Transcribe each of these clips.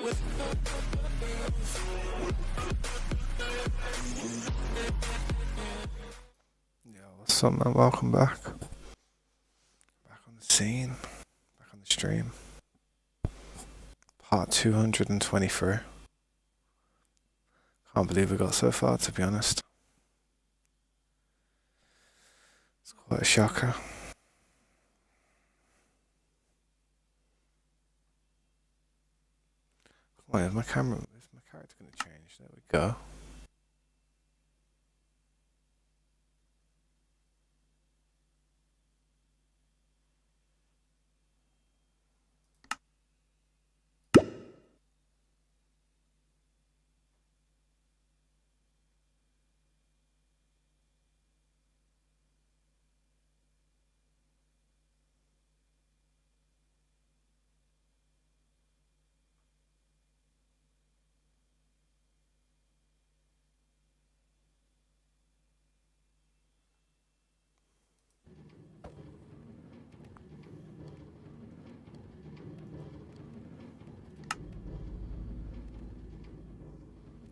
Yeah, what's up, man? Welcome back. Back on the scene. Back on the stream. Part 223. Can't believe we got so far, to be honest. It's quite a shocker. Wait, is my character gonna change? There we go.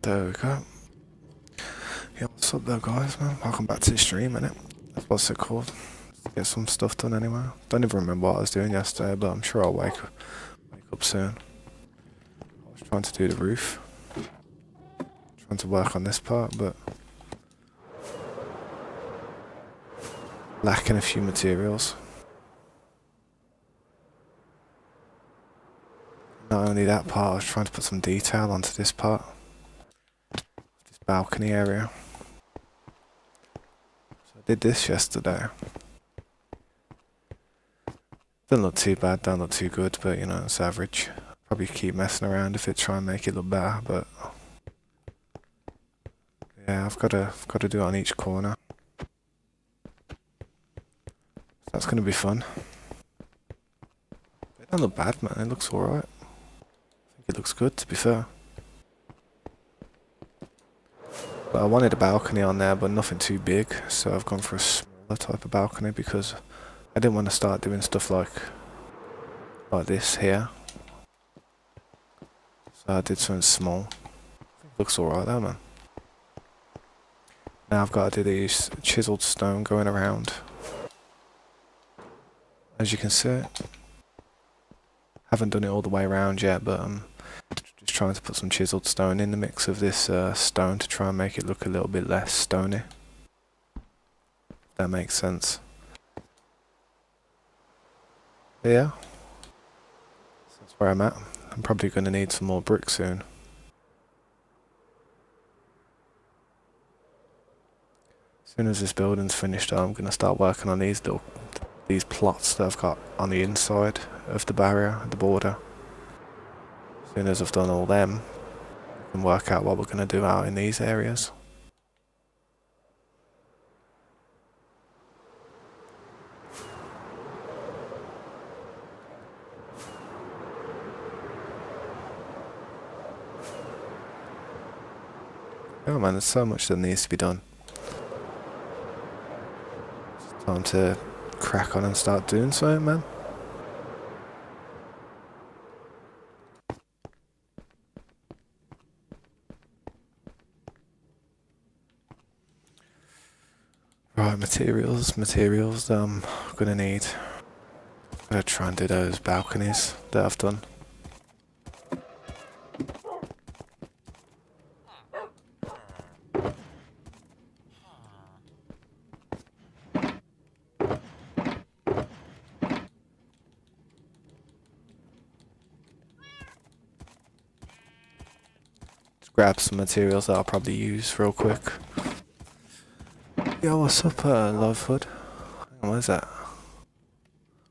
There we go. Yeah, what's up there, guys, man? Welcome back to the stream, innit? That's what's it called. Let's get some stuff done anyway. Don't even remember what I was doing yesterday, but I'm sure I'll wake up soon. I was trying to do the roof. Trying to work on this part, but lacking a few materials. Not only that part, I was trying to put some detail onto this part. This balcony area. So I did this yesterday. Doesn't look too bad, don't look too good, but you know, it's average. Probably keep messing around if it try and make it look better, but yeah, I've got to do it on each corner. So that's gonna be fun. It don't look bad, man. It looks alright. I think it looks good, to be fair. But I wanted a balcony on there, but nothing too big, so I've gone for a smaller type of balcony because I didn't want to start doing stuff like this here. So I did something small. I think it looks alright though, man. Now I've got to do these chiseled stone going around. As you can see, haven't done it all the way around yet, but I'm just trying to put some chiseled stone in the mix of this stone to try and make it look a little bit less stony. If that makes sense. But yeah, so that's where I'm at. I'm probably going to need some more bricks soon. As soon as this building's finished, I'm going to start working on these plots that I've got on the inside of the barrier, the border. As soon as I've done all them, I can work out what we're going to do out in these areas. Oh man, there's so much that needs to be done. It's time to crack on and start doing something, man. Right, materials I'm gonna need. I'm gonna try and do those balconies that I've done. Grab some materials that I'll probably use real quick. Yo, what's up, Lovehood? Hang on, what is that?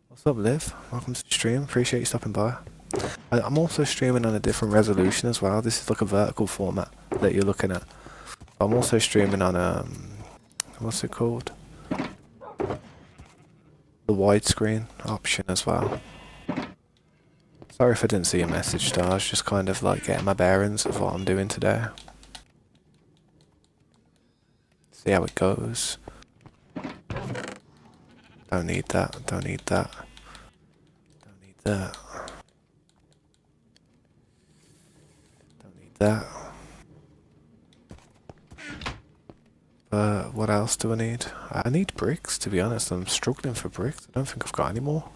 What's up, Liv? Welcome to the stream. Appreciate you stopping by. I'm also streaming on a different resolution as well. This is like a vertical format that you're looking at. I'm also streaming on what's it called? The widescreen option as well. Sorry if I didn't see your message, though. I was just kind of like getting my bearings of what I'm doing today. See how it goes. Don't need that, don't need that. Don't need that. that. But what else do I need? I need bricks, to be honest. I'm struggling for bricks. I don't think I've got any more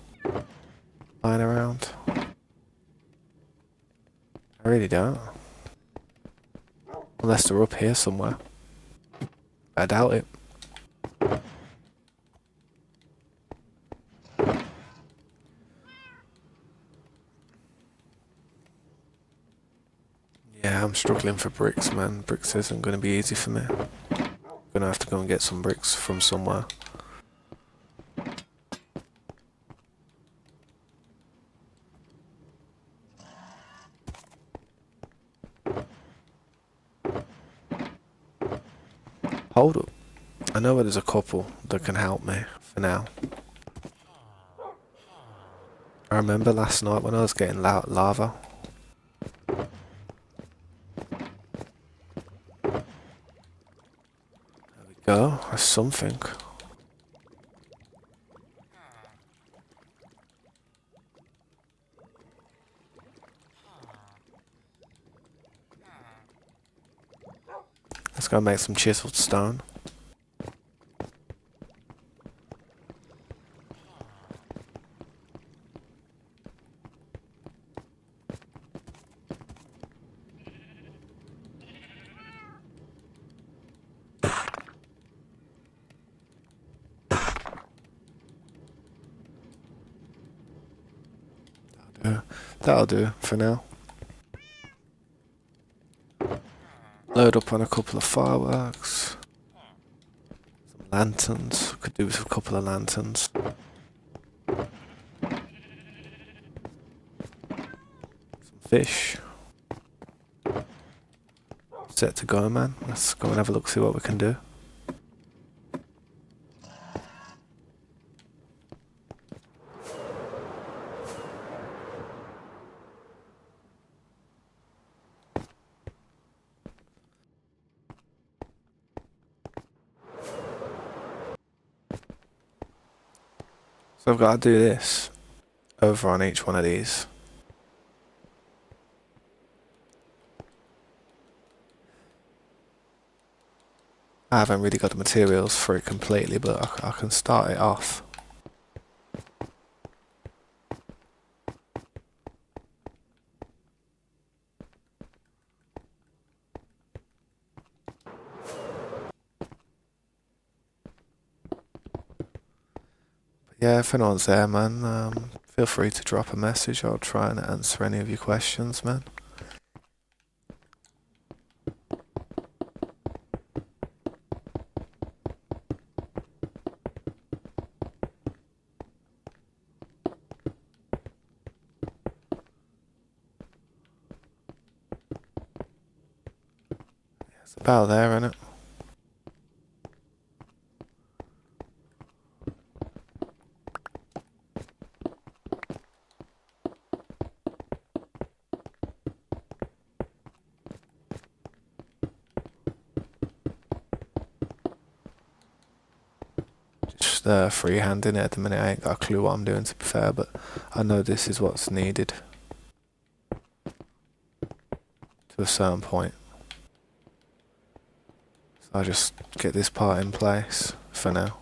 lying around. I really don't. Unless they're up here somewhere. I doubt it. Yeah, I'm struggling for bricks, man. Bricks isn't going to be easy for me. I'm going to have to go and get some bricks from somewhere. Hold up. I know where there's a couple that can help me for now. I remember last night when I was getting lava. There we go, that's something. Let's go make some chiseled stone. That'll do for now. Load up on a couple of fireworks. Some lanterns. Could do with a couple of lanterns. Some fish. Set to go, man. Let's go and have a look, see what we can do. So I've got to do this over on each one of these. I haven't really got the materials for it completely, but I can start it off. Yeah, if anyone's there, man, feel free to drop a message. I'll try and answer any of your questions, man. It's about there, innit? Just freehanding it at the minute. I ain't got a clue what I'm doing, to be fair, but I know this is what's needed to a certain point. So I'll just get this part in place for now.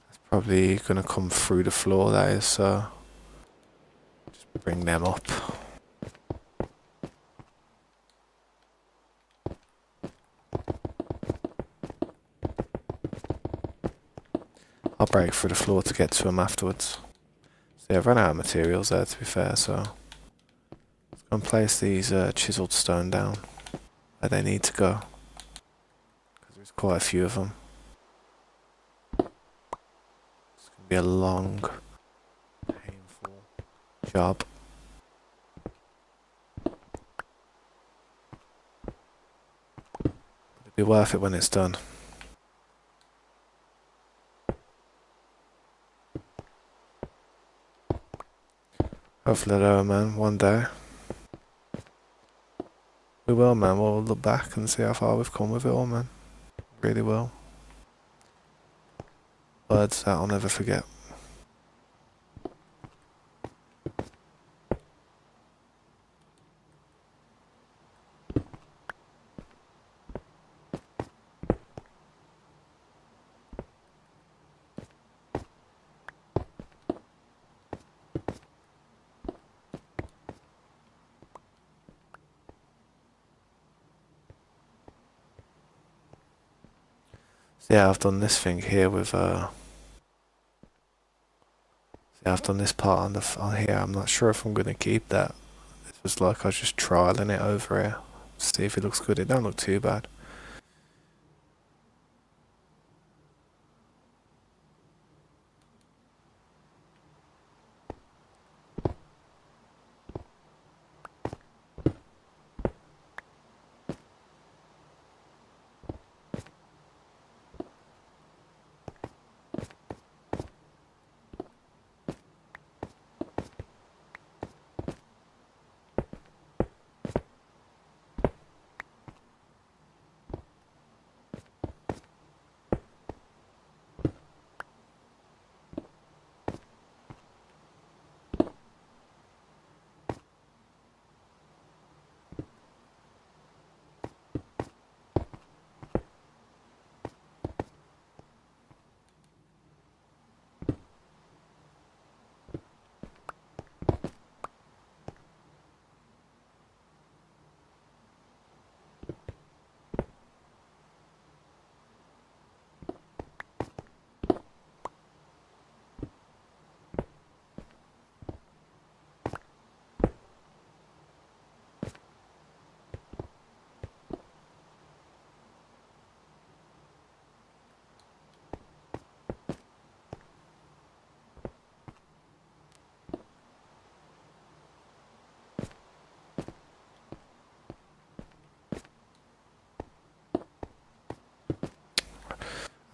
It's probably going to come through the floor, that is, so just bring them up. I'll break through the floor to get to them afterwards. So yeah, I've run out of materials there, to be fair, so let's go and place these chiseled stone down where they need to go, because there's quite a few of them. It's going to be a long, painful job. But it'll be worth it when it's done. Hopefully though, man, one day we will, man. We'll look back and see how far we've come with it all, man. Really will. Words that I'll never forget. So yeah, I've done this thing here with yeah, I've done this part on here. I'm not sure if I'm gonna keep that. It was like I was just trialing it over here. See if it looks good. It don't look too bad.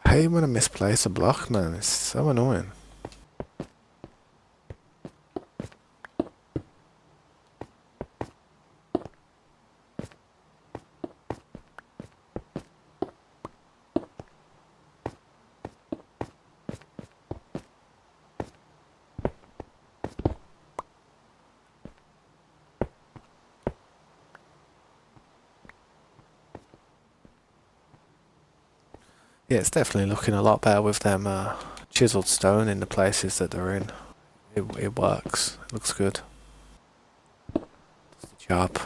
I hate when I misplace a block, man. It's so annoying. Yeah, it's definitely looking a lot better with them chiseled stone in the places that they're in. It works. It looks good. Good job.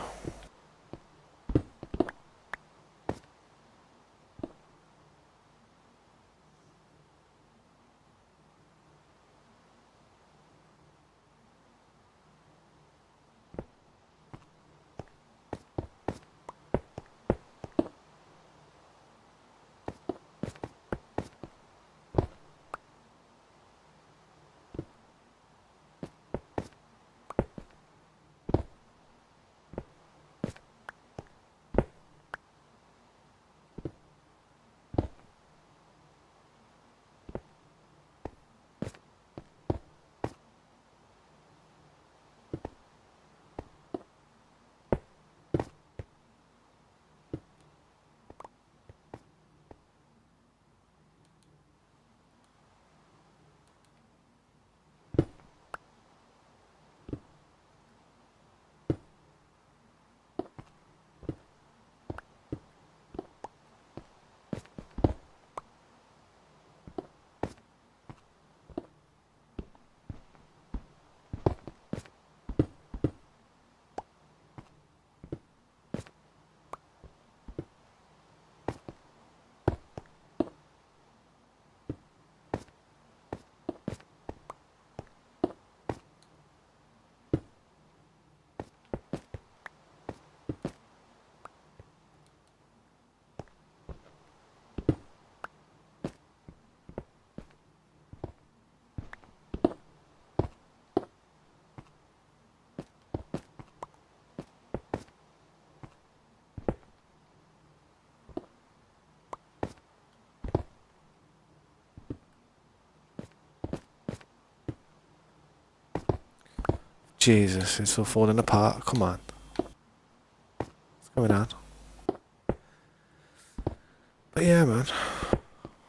Jesus, it's all falling apart. Come on. What's going on? But yeah, man.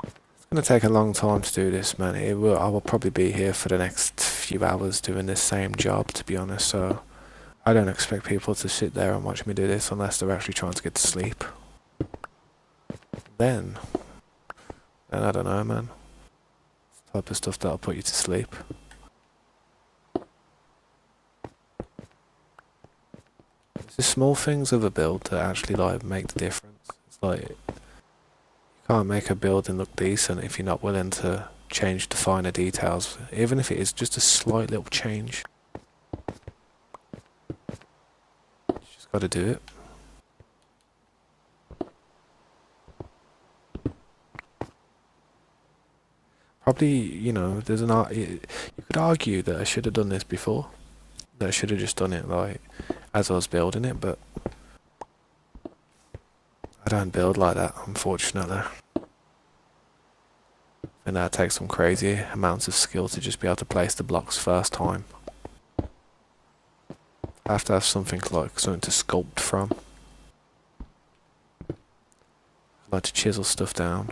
It's gonna take a long time to do this, man. I will probably be here for the next few hours doing this same job, to be honest. So I don't expect people to sit there and watch me do this unless they're actually trying to get to sleep. Then I don't know, man. It's the type of stuff that'll put you to sleep. It's the small things of a build that actually like make the difference. It's like you can't make a building look decent if you're not willing to change the finer details, even if it is just a slight little change. You just got to do it. Probably, you know, there's an art. You could argue that I should have done this before. That I should have just done it like as I was building it, but I don't build like that, unfortunately. And that takes some crazy amounts of skill to just be able to place the blocks first time. I have to have something like something to sculpt from. I like to chisel stuff down.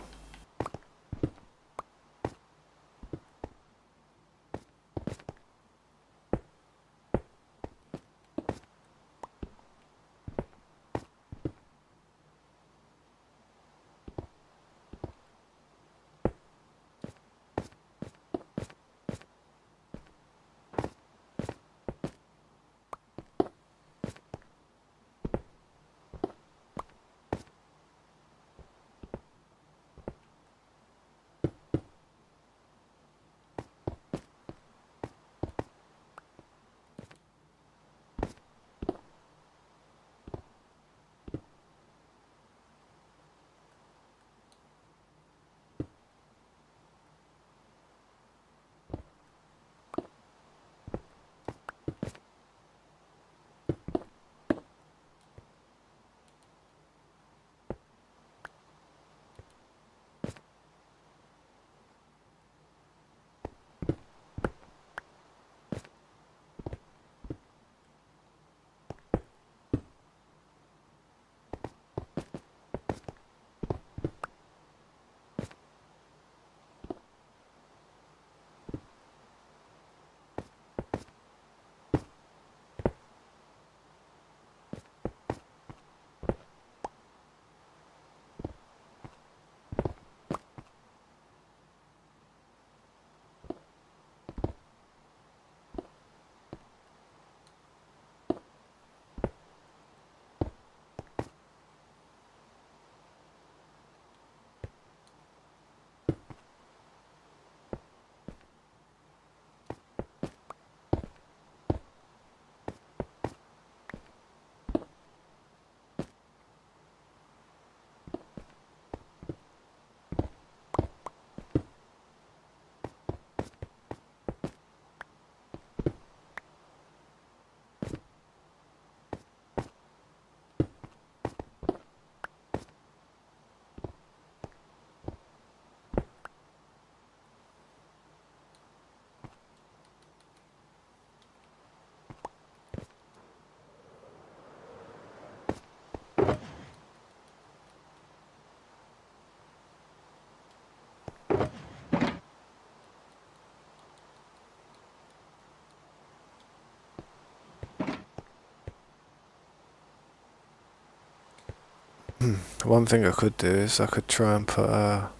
One thing I could do is I could try and put some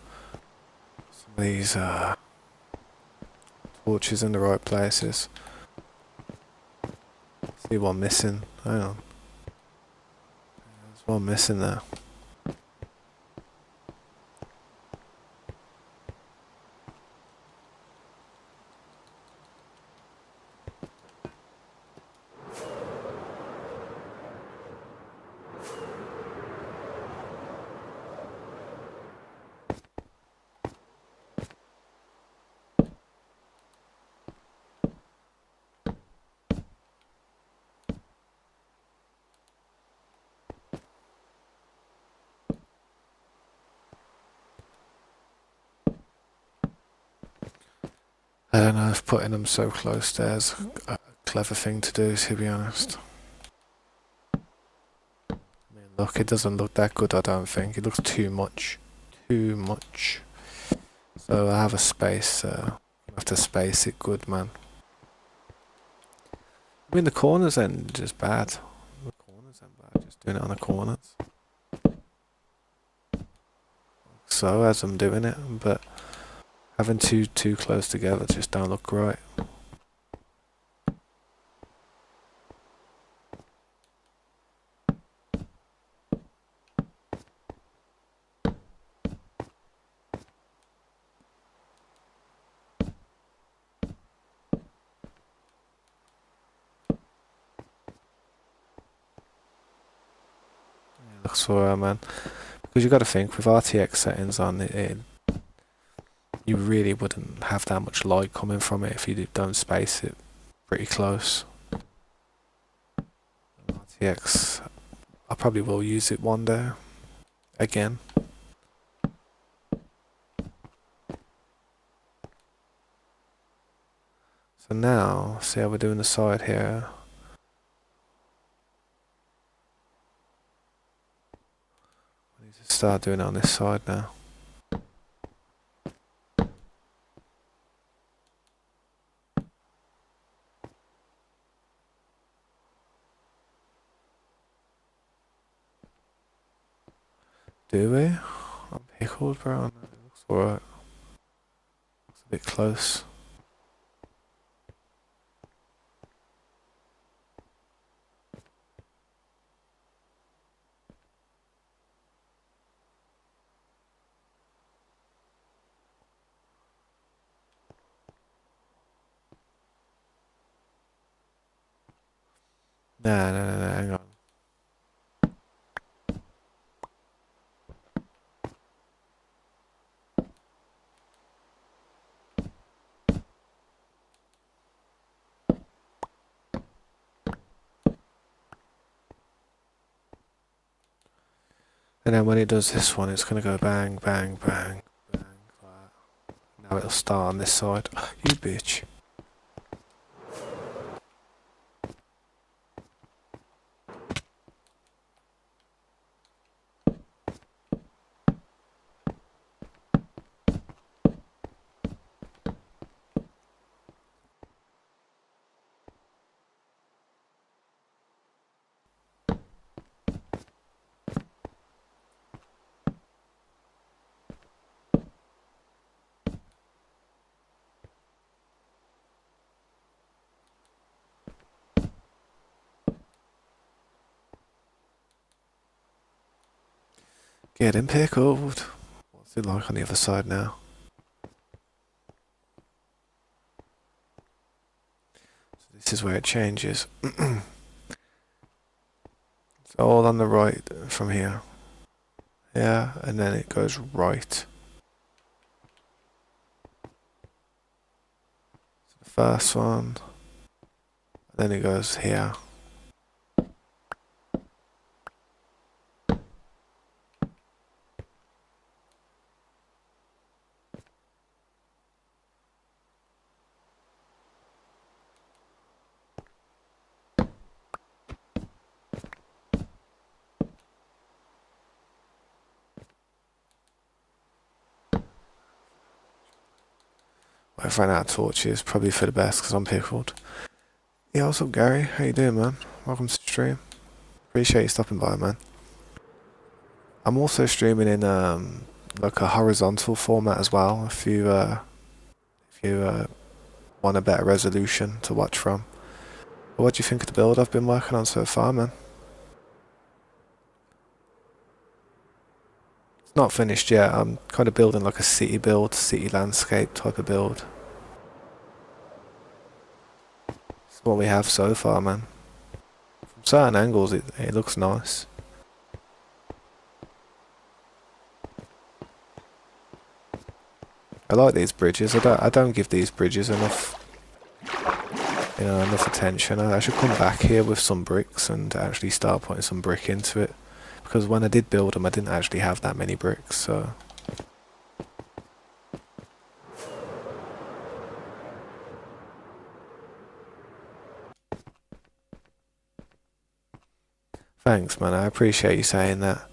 of these torches in the right places. See one missing. Hang on. There's one missing there. I don't know if putting them so close there's a clever thing to do, to be honest. I mean, look, it doesn't look that good, I don't think. It looks too much. Too much. So I have a space, I have to space it good, man. I mean, the corners ain't just bad. The corners ain't bad, just doing it on the corners. So as I'm doing it, but having too close together just don't look right. Looks alright, man. Because you got to think with RTX settings on it, you really wouldn't have that much light coming from it if you don't space it pretty close. RTX, I probably will use it one day again. So now, see how we're doing the side here. I need to start doing it on this side now. Do we? I'm pickled, bro. No, it looks alright. Looks a bit close. Nah, hang on. And then when it does this one, it's gonna go bang, bang, bang, bang, like that. Now it'll start on this side. You bitch. Getting pickled. What's it like on the other side now? So this is where it changes. It's all on the right from here. Yeah, and then it goes right. So the first one, and then it goes here. I've run out of torches, probably for the best because I'm pickled. Yeah, what's up, Gary? How you doing, man? Welcome to the stream. Appreciate you stopping by, man. I'm also streaming in like a horizontal format as well. If you want a better resolution to watch from. But what do you think of the build I've been working on so far, man? It's not finished yet. I'm kind of building like a city build, city landscape type of build. It's what we have so far, man. From certain angles, it looks nice. I like these bridges. I don't give these bridges enough, enough attention. I should come back here with some bricks and actually start putting some brick into it. Because when I did build them, I didn't actually have that many bricks, so... Thanks, man. I appreciate you saying that.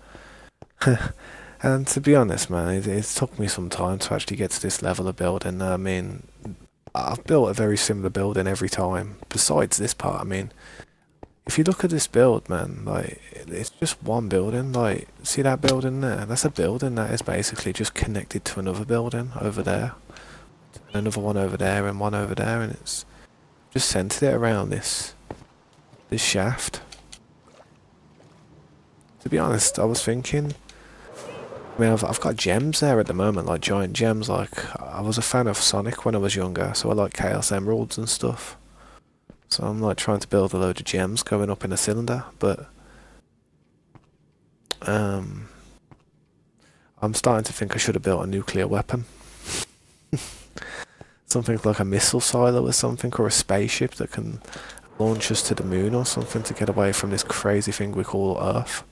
And to be honest, man, it took me some time to actually get to this level of building. I mean, I've built a very similar building every time. Besides this part, I mean, if you look at this build, man, like, it's just one building. Like, see that building there? That's a building that is basically just connected to another building over there, another one over there, and one over there, and it's just centered it around this shaft. To be honest, I was thinking, I mean, I've got gems there at the moment, like giant gems. Like, I was a fan of Sonic when I was younger, so I like Chaos Emeralds and stuff. So I'm like trying to build a load of gems going up in a cylinder, but um, I'm starting to think I should have built a nuclear weapon. Something like a missile silo or something, or a spaceship that can launch us to the moon or something to get away from this crazy thing we call Earth.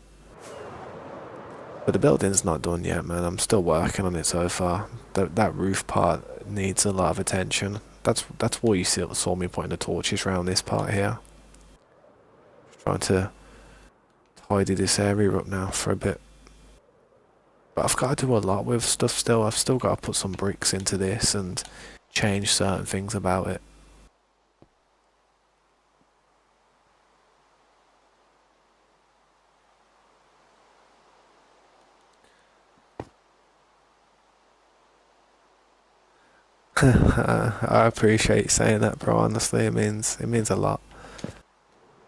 But the building's not done yet, man. I'm still working on it so far. That roof part needs a lot of attention. That's why you saw me putting the torches around this part here. Just trying to tidy this area up now for a bit. But I've got to do a lot with stuff still. I've still got to put some bricks into this and change certain things about it. I appreciate you saying that, bro. Honestly, it means a lot.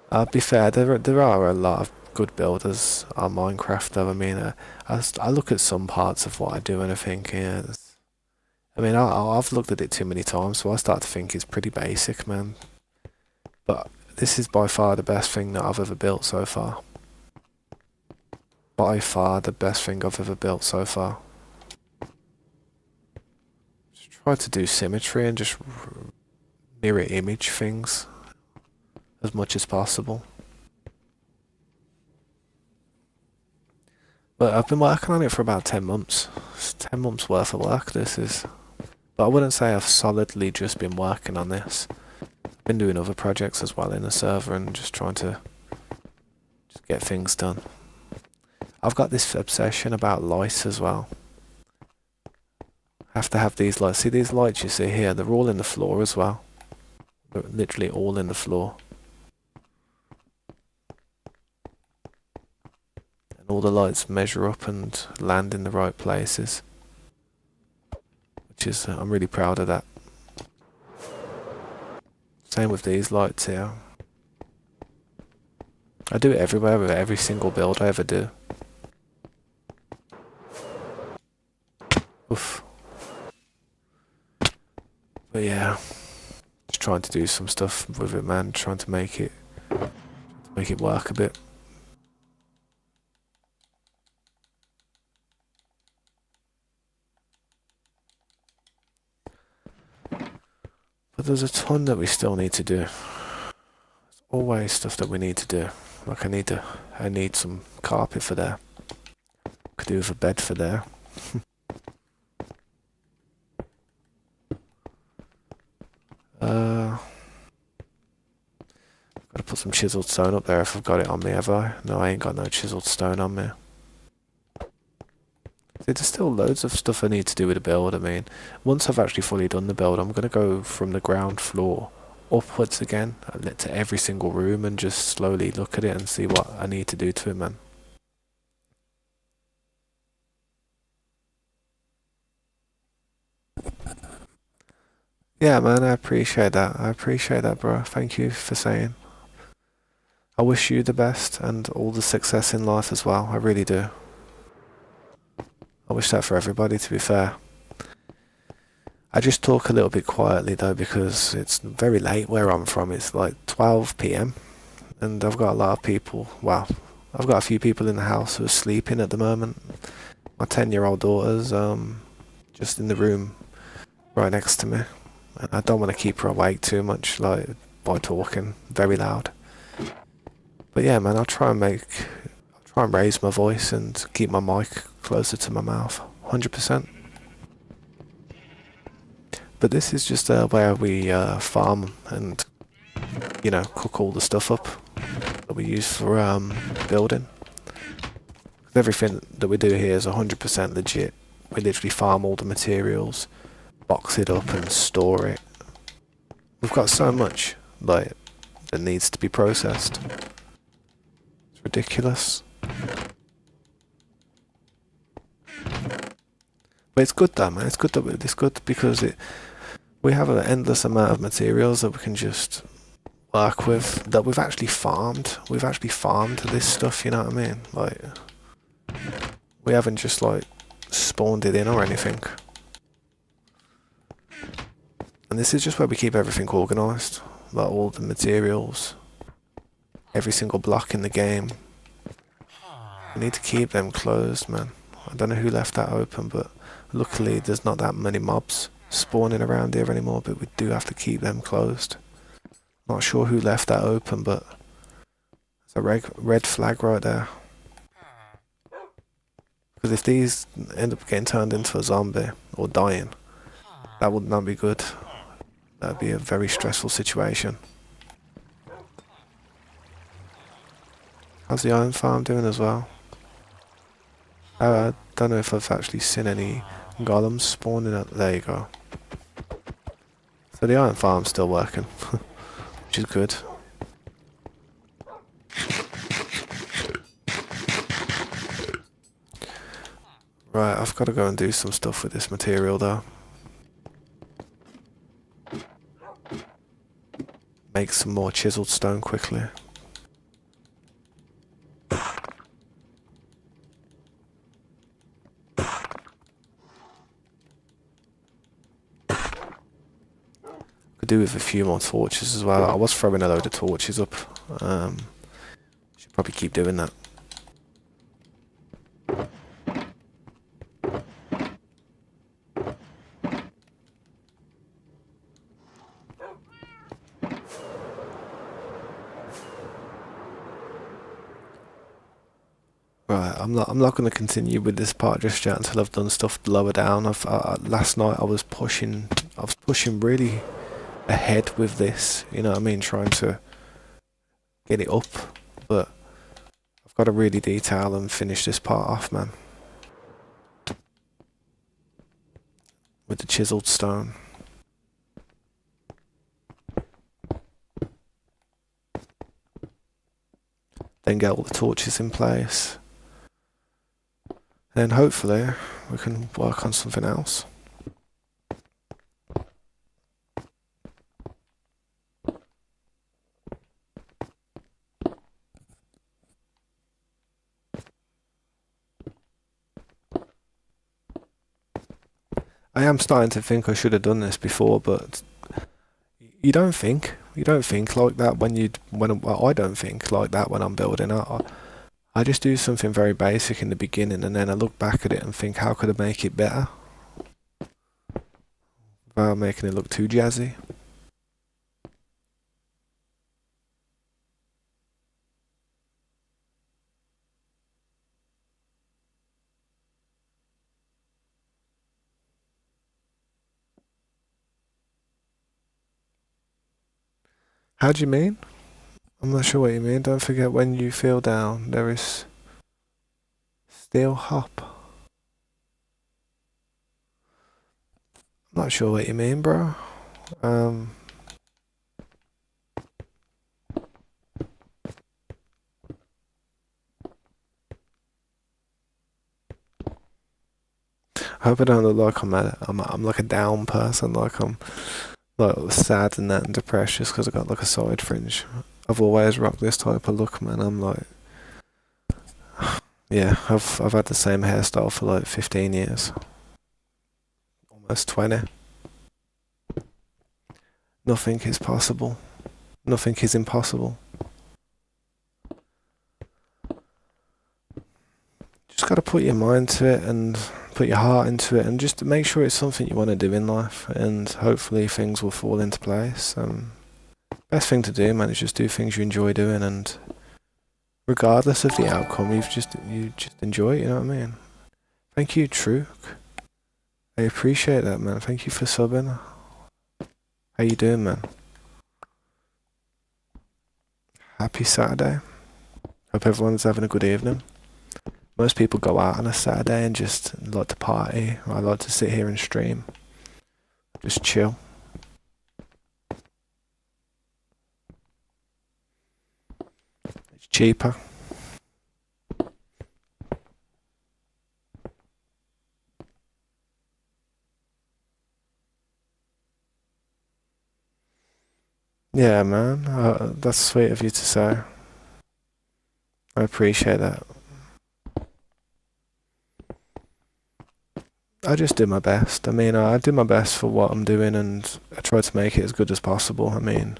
I'll be fair, there are a lot of good builders on Minecraft though. I mean, I look at some parts of what I do and I think, yeah, I mean, I've looked at it too many times, so I start to think it's pretty basic, man. But this is by far the best thing that I've ever built so far. By far the best thing I've ever built so far. Just try to do symmetry and just mirror image things as much as possible. But I've been working on it for about 10 months. It's 10 months worth of work, this is. But I wouldn't say I've solidly just been working on this. I've been doing other projects as well in the server and just trying to just get things done. I've got this obsession about lights as well. I have to have these lights. See these lights you see here? They're all in the floor as well. They're literally all in the floor. All the lights measure up and land in the right places, which is I'm really proud of that. Same with these lights here. I do it everywhere with every single build I ever do. Oof. But yeah, just trying to do some stuff with it, man. Trying to make it work a bit. But there's a ton that we still need to do. There's always stuff that we need to do. Like I need some carpet for there. Could do with a bed for there. Gotta put some chiseled stone up there if I've got it on me, have I? No, I ain't got no chiseled stone on me. There's still loads of stuff I need to do with the build. I mean, once I've actually fully done the build, I'm going to go from the ground floor upwards again to every single room and just slowly look at it and see what I need to do to it, man. Yeah, man, I appreciate that. I appreciate that, bro. Thank you for saying. I wish you the best and all the success in life as well. I really do. I wish that for everybody, to be fair. I just talk a little bit quietly though because it's very late where I'm from. It's like 12 p.m. and I've got a lot of people. Well, I've got a few people in the house who are sleeping at the moment. My 10-year-old daughter's just in the room right next to me. And I don't want to keep her awake too much, like by talking very loud. But yeah, man, I'll try and raise my voice and keep my mic closer to my mouth, 100%. But this is just where we farm and, cook all the stuff up that we use for building. Everything that we do here is 100% legit. We literally farm all the materials, box it up and store it. We've got so much, like, that needs to be processed. It's ridiculous. But it's good though, man. It's good because we have an endless amount of materials that we can just work with, that we've actually farmed. We've actually farmed this stuff, you know what I mean? Like, we haven't just like spawned it in or anything. And this is just where we keep everything organised, like all the materials, every single block in the game. We need to keep them closed, man. I don't know who left that open, but luckily there's not that many mobs spawning around here anymore, but we do have to keep them closed. Not sure who left that open, but it's a red flag right there. Because if these end up getting turned into a zombie or dying, that would not be good. That'd be a very stressful situation. How's the iron farm doing as well? I don't know if I've actually seen any golems spawning up. There you go. So the iron farm's still working, which is good. Right, I've got to go and do some stuff with this material though. Make some more chiseled stone quickly. Could do with a few more torches as well. I was throwing a load of torches up. Should probably keep doing that. Right, I'm not going to continue with this part just yet until I've done stuff lower down. Last night I was pushing really ahead with this, you know what I mean, trying to get it up, but I've got to really detail and finish this part off, man, with the chiseled stone. Then get all the torches in place. Then hopefully we can work on something else. I am starting to think I should have done this before, but you don't think like that I don't think like that when I'm building. I just do something very basic in the beginning, and then I look back at it and think, how could I make it better without making it look too jazzy. How do you mean? I'm not sure what you mean. Don't forget, when you feel down, there is still hope. I'm not sure what you mean, bro. I hope I don't look like I'm like a down person, like I'm like sad and that and depressed just because I got like a side fringe. I've always rocked this type of look, man. I'm like, yeah, I've had the same hairstyle for like 15 years, almost 20. Nothing is possible. Nothing is impossible. Just gotta put your mind to it and put your heart into it, and just make sure it's something you want to do in life, and hopefully things will fall into place. Best thing to do, man, is just do things you enjoy doing, and regardless of the outcome, you just enjoy it, you know what I mean? Thank you, Truk. I appreciate that, man. Thank you for subbing. How you doing, man? Happy Saturday. Hope everyone's having a good evening. Most people go out on a Saturday and just like to party. I like to sit here and stream. Just chill. It's cheaper. Yeah, man. That's sweet of you to say. I appreciate that. I just do my best. I mean, I do my best for what I'm doing and I try to make it as good as possible. I mean,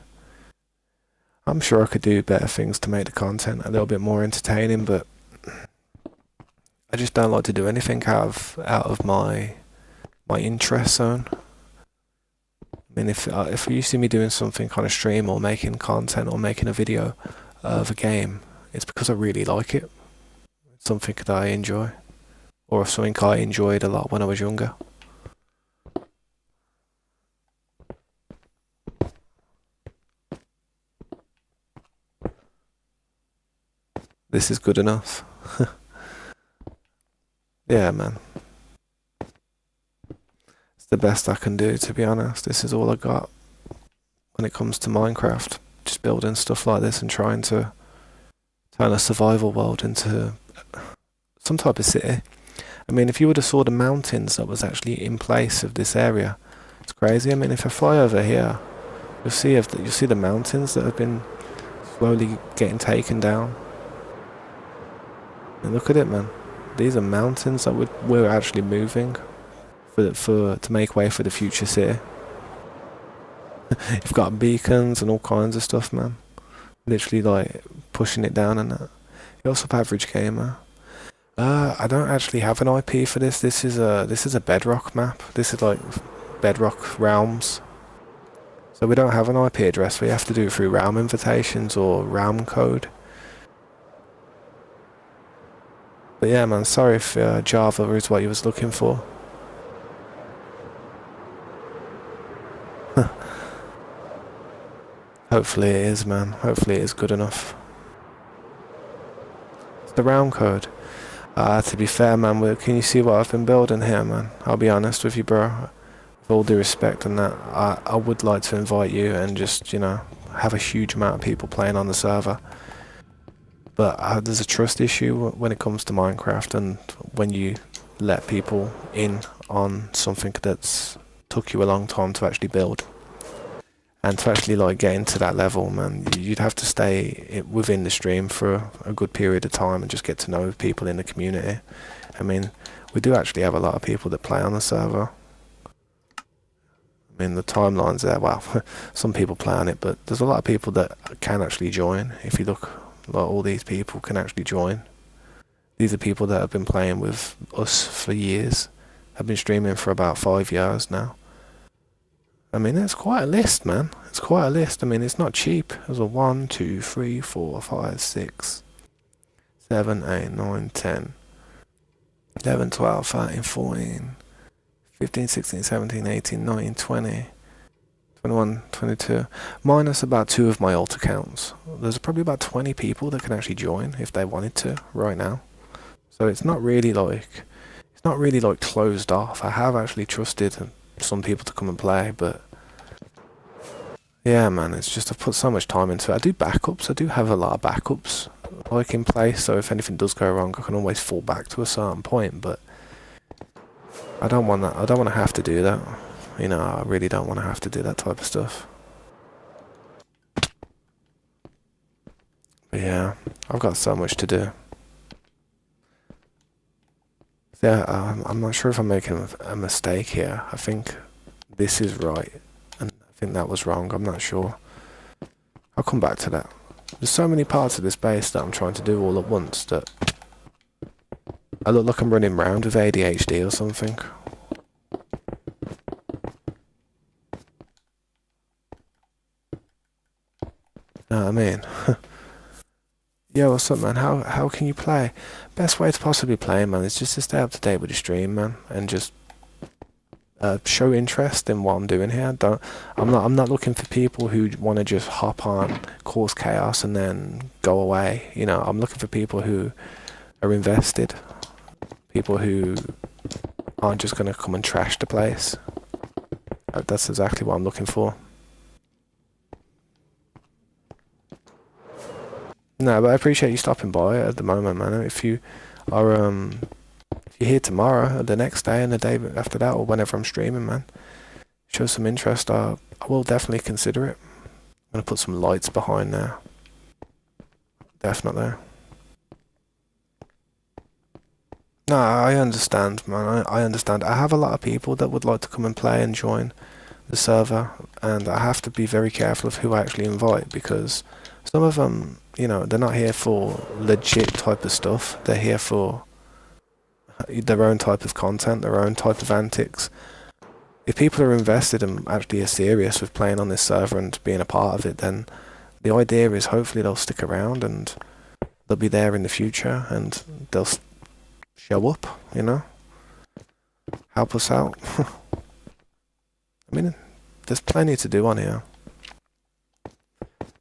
I'm sure I could do better things to make the content a little bit more entertaining, but I just don't like to do anything out of my interest zone. I mean, if you see me doing something on a stream or making content or making a video of a game, it's because I really like it. It's something that I enjoy. Or something I enjoyed a lot when I was younger. This is good enough. Yeah, man. It's the best I can do, to be honest. This is all I got when it comes to Minecraft. Just building stuff like this and trying to turn a survival world into some type of city. I mean, if you would have saw the mountains that was actually in place of this area, it's crazy. I mean, if I fly over here, you'll see the mountains that have been slowly getting taken down. And look at it, man. These are mountains that we're actually moving to make way for the future city. You've got beacons and all kinds of stuff, man. Literally like pushing it down and that. What's up, average gamer? I don't actually have an IP for this. This is a Bedrock map. This is like Bedrock realms. So we don't have an IP address. We have to do it through realm invitations or realm code. But yeah, man, sorry if Java is what you was looking for. Hopefully it is, man. Hopefully it is good enough. It's the realm code. To be fair, man, can you see what I've been building here, man? I'll be honest with you, bro. With all due respect and that, I would like to invite you and just, have a huge amount of people playing on the server. But there's a trust issue when it comes to Minecraft, and when you let people in on something that's took you a long time to actually build. And to actually like get into that level, man, you'd have to stay within the stream for a good period of time and just get to know people in the community. I mean, we do actually have a lot of people that play on the server. I mean, the timeline's there. Well, some people play on it, but there's a lot of people that can actually join. If you look, like, all these people can actually join. These are people that have been playing with us for years. Have been streaming for about 5 years now. I mean, it's quite a list, man. It's quite a list. I mean, it's not cheap. There's a 1, 2, 3, 4, 5, 6, 7, 8, 9, 10, 11, 12, 13, 14, 15, 16, 17, 18, 19, 20, 21, 22. Minus about 2 of my alt accounts. There's probably about 20 people that can actually join if they wanted to right now. So it's not really like closed off. I have actually trusted some people to come and play, but yeah, man, it's just I've put so much time into it. I do backups. I do have a lot of backups like in place, so if anything does go wrong, I can always fall back to a certain point. But I don't want that. I don't want to have to do that. I really don't want to have to do that type of stuff. But yeah, I've got so much to do. Yeah, I'm not sure if I'm making a mistake here. I think this is right, and I think that was wrong. I'm not sure. I'll come back to that. There's so many parts of this base that I'm trying to do all at once that I look like I'm running around with ADHD or something. You know what I mean? Yo, what's up, man? How can you play? Best way to possibly play, man, is just to stay up to date with the stream, man, and just show interest in what I'm doing here. I'm not looking for people who want to just hop on, cause chaos, and then go away. I'm looking for people who are invested. People who aren't just going to come and trash the place. That's exactly what I'm looking for. No, but I appreciate you stopping by at the moment, man. If you are if you're here tomorrow or the next day and the day after that or whenever I'm streaming, man, show some interest, I will definitely consider it. I'm gonna put some lights behind there. Definitely. No, I understand, man. I understand. I have a lot of people that would like to come and play and join the server, and I have to be very careful of who I actually invite, because some of them, you know, they're not here for legit type of stuff. They're here for their own type of content, their own type of antics. If people are invested and actually are serious with playing on this server and being a part of it, then the idea is hopefully they'll stick around and they'll be there in the future and they'll show up, you know? Help us out. I mean, there's plenty to do on here.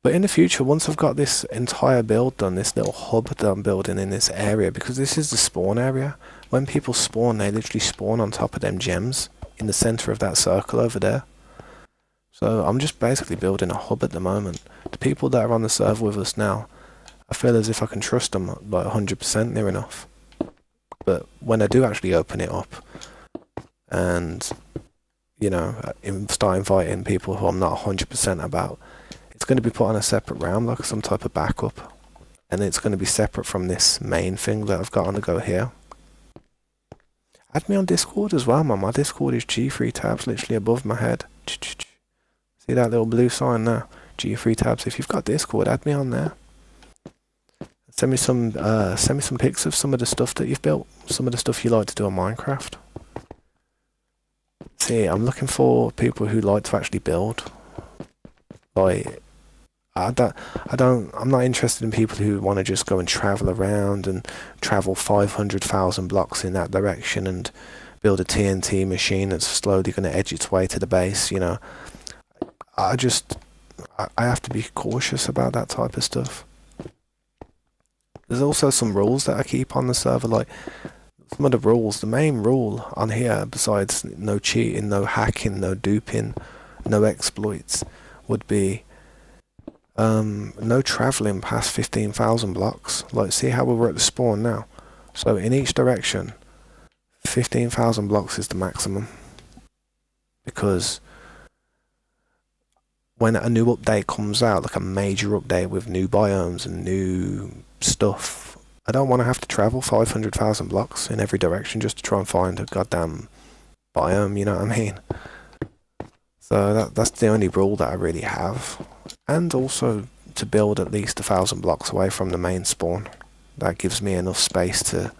But in the future, once I've got this entire build done, this little hub that I'm building in this area, because this is the spawn area, when people spawn, they literally spawn on top of them gems in the center of that circle over there. So I'm just basically building a hub at the moment. The people that are on the server with us now, I feel as if I can trust them like 100% near enough. But when I do actually open it up and, you know, start inviting people who I'm not 100% about, it's going to be put on a separate realm, like some type of backup. And it's going to be separate from this main thing that I've got on the go here. Add me on Discord as well, man. My Discord is G3 tabs, literally above my head. See that little blue sign there? G3 tabs. If you've got Discord, add me on there. Send me some pics of some of the stuff that you've built, some of the stuff you like to do on Minecraft. See, I'm looking for people who like to actually build. Like, I'm not interested in people who want to just go and travel around and travel 500,000 blocks in that direction and build a TNT machine that's slowly going to edge its way to the base, you know. I have to be cautious about that type of stuff. There's also some rules that I keep on the server, like some of the rules. The main rule on here, besides no cheating, no hacking, no duping, no exploits, would be no travelling past 15,000 blocks. Like, see how we're at the spawn now? So in each direction, 15,000 blocks is the maximum. Because when a new update comes out, like a major update with new biomes and new stuff, I don't want to have to travel 500,000 blocks in every direction just to try and find a goddamn biome, you know what I mean? So that's the only rule that I really have. And also to build at least 1,000 blocks away from the main spawn. That gives me enough space to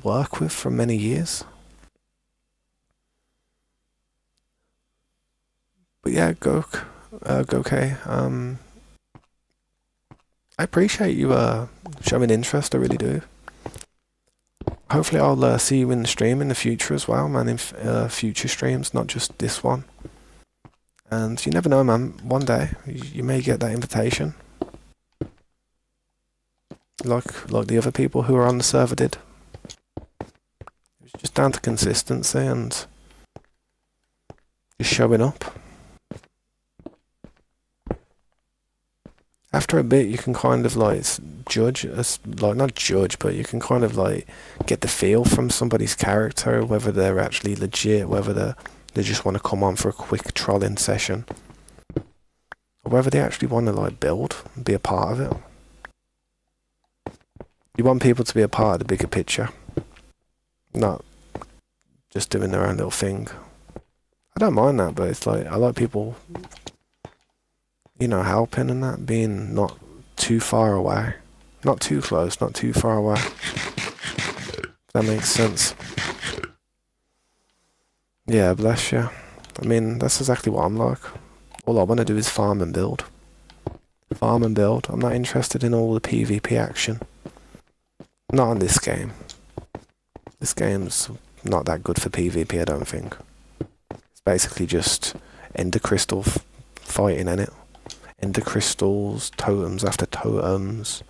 work with for many years. But yeah, Gokay, I appreciate you showing interest, I really do. Hopefully I'll see you in the stream in the future as well, man, in future streams, not just this one. And you never know, man, one day you may get that invitation. Like the other people who are on the server did. It's just down to consistency and just showing up. After a bit, you can kind of like judge, like not judge, but you can kind of like get the feel from somebody's character, whether they're actually legit, whether they just want to come on for a quick trolling session, or whether they actually want to like build and be a part of it. You want people to be a part of the bigger picture, not just doing their own little thing. I don't mind that, but it's like I like people, you know, helping and that, being not too far away. Not too close, not too far away. If that makes sense. Yeah, bless you. I mean, that's exactly what I'm like. All I want to do is farm and build. Farm and build. I'm not interested in all the PvP action. Not on this game. This game's not that good for PvP, I don't think. It's basically just ender crystal fighting in it. Ender crystals, totems after totems.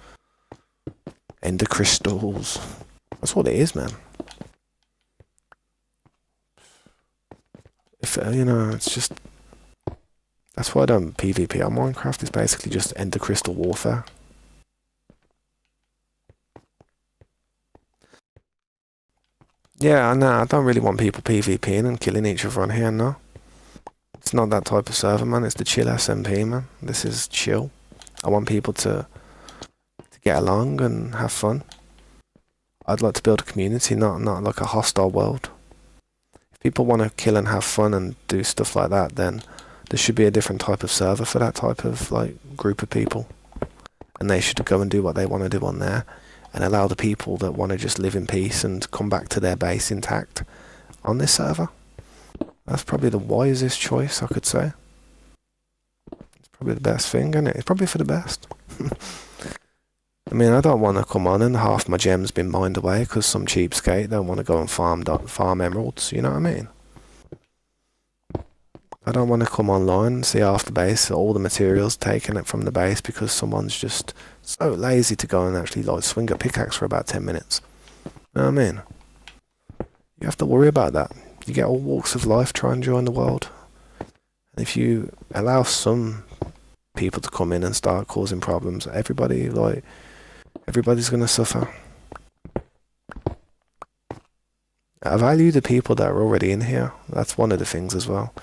Ender crystals. That's what it is, man. If you know, it's just that's why I don't PvP on Minecraft. It's basically just ender crystal warfare. Yeah, I know. I don't really want people PvPing and killing each other on here, no. It's not that type of server, man. It's the chill SMP, man. This is chill. I want people to get along and have fun. I'd like to build a community, not like a hostile world. If people want to kill and have fun and do stuff like that, then there should be a different type of server for that type of like group of people. And they should go and do what they want to do on there and allow the people that want to just live in peace and come back to their base intact on this server. That's probably the wisest choice, I could say. It's probably the best thing, isn't it? It's probably for the best. I mean, I don't want to come on and half my gems been mined away because some cheapskate don't want to go and farm emeralds, you know what I mean? I don't want to come online and see half the base, all the materials taken it from the base because someone's just so lazy to go and actually like swing a pickaxe for about 10 minutes. You know what I mean? You have to worry about that. You get all walks of life try and join the world. And if you allow some people to come in and start causing problems, everybody's going to suffer. I value the people that are already in here. That's one of the things as well.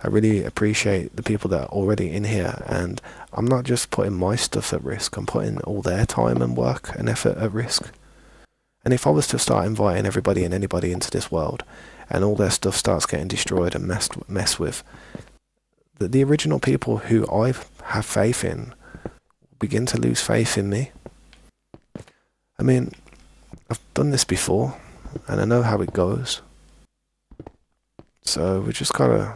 I really appreciate the people that are already in here, and I'm not just putting my stuff at risk, I'm putting all their time and work and effort at risk. And if I was to start inviting everybody and anybody into this world, and all their stuff starts getting destroyed and messed with, the original people who I have faith in begin to lose faith in me. I mean, I've done this before, and I know how it goes. So we just gotta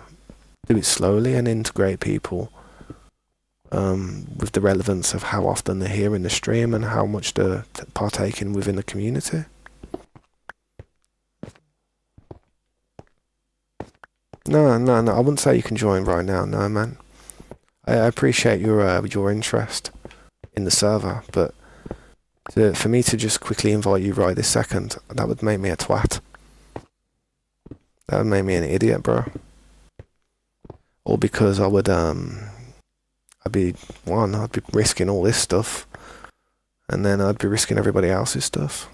do it slowly and integrate people with the relevance of how often they're here in the stream and how much they're partaking within the community. No, I wouldn't say you can join right now, no, man. I appreciate your interest in the server, but for me to just quickly invite you right this second, that would make me a twat. That would make me an idiot, bro. Or because I'd be risking all this stuff, and then I'd be risking everybody else's stuff.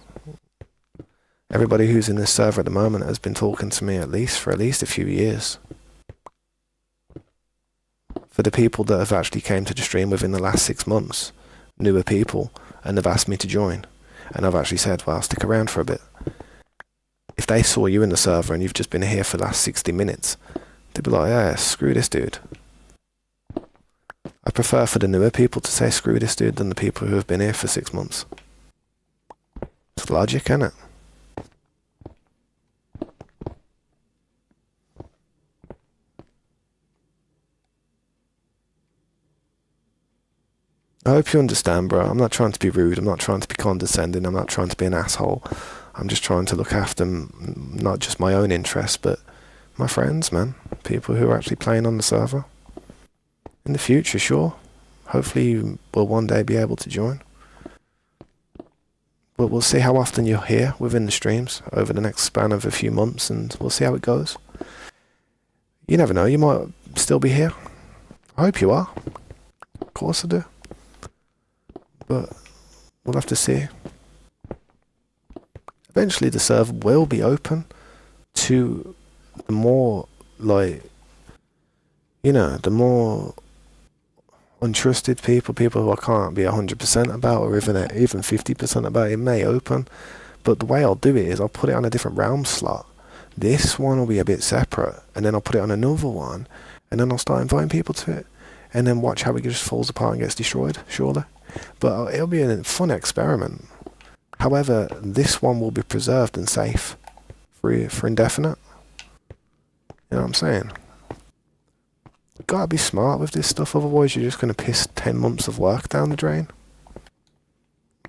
Everybody who's in this server at the moment has been talking to me for at least a few years. For the people that have actually came to the stream within the last 6 months, newer people, and they've asked me to join, and I've actually said, well, I'll stick around for a bit. If they saw you in the server and you've just been here for the last 60 minutes, they'd be like, yeah, screw this dude. I prefer for the newer people to say screw this dude than the people who have been here for 6 months. It's logic, isn't it? I hope you understand, bro. I'm not trying to be rude. I'm not trying to be condescending. I'm not trying to be an asshole. I'm just trying to look after not just my own interests, but my friends, man. People who are actually playing on the server. In the future, sure. Hopefully you will one day be able to join. But we'll see how often you're here within the streams over the next span of a few months, and we'll see how it goes. You never know. You might still be here. I hope you are. Of course I do. But we'll have to see. Eventually the server will be open to the more, like, you know, the more untrusted people who I can't be 100% about, or even 50% about. It may open, but the way I'll do it is I'll put it on a different realm slot. This one will be a bit separate, and then I'll put it on another one, and then I'll start inviting people to it, and then watch how it just falls apart and gets destroyed, surely. But it'll be a fun experiment. However, this one will be preserved and safe for indefinite. You know what I'm saying? You gotta be smart with this stuff, otherwise you're just gonna piss 10 months of work down the drain.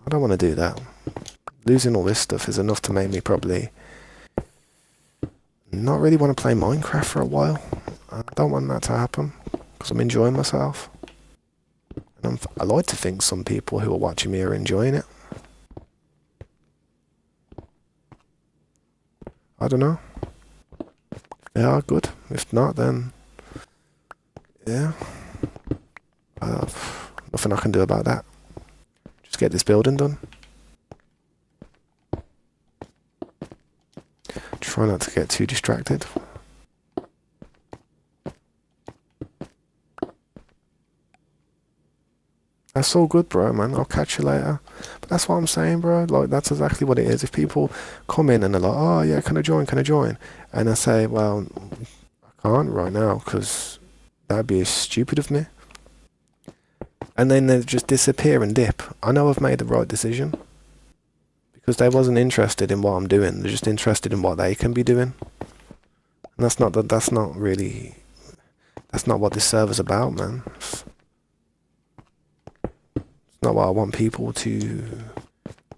I don't want to do that. Losing all this stuff is enough to make me probably not really want to play Minecraft for a while. I don't want that to happen, because I'm enjoying myself. And I like to think some people who are watching me are enjoying it. I don't know. They are good. If not, then yeah, nothing I can do about that. Just get this building done. Try not to get too distracted. That's all good, bro, man. I'll catch you later. But that's what I'm saying, bro. Like, that's exactly what it is. If people come in and they're like, oh, yeah, can I join? Can I join? And I say, well, I can't right now because that'd be stupid of me. And then they just disappear and dip. I know I've made the right decision because they wasn't interested in what I'm doing. They're just interested in what they can be doing. And that's not what this server's about, man. It's not what I want people to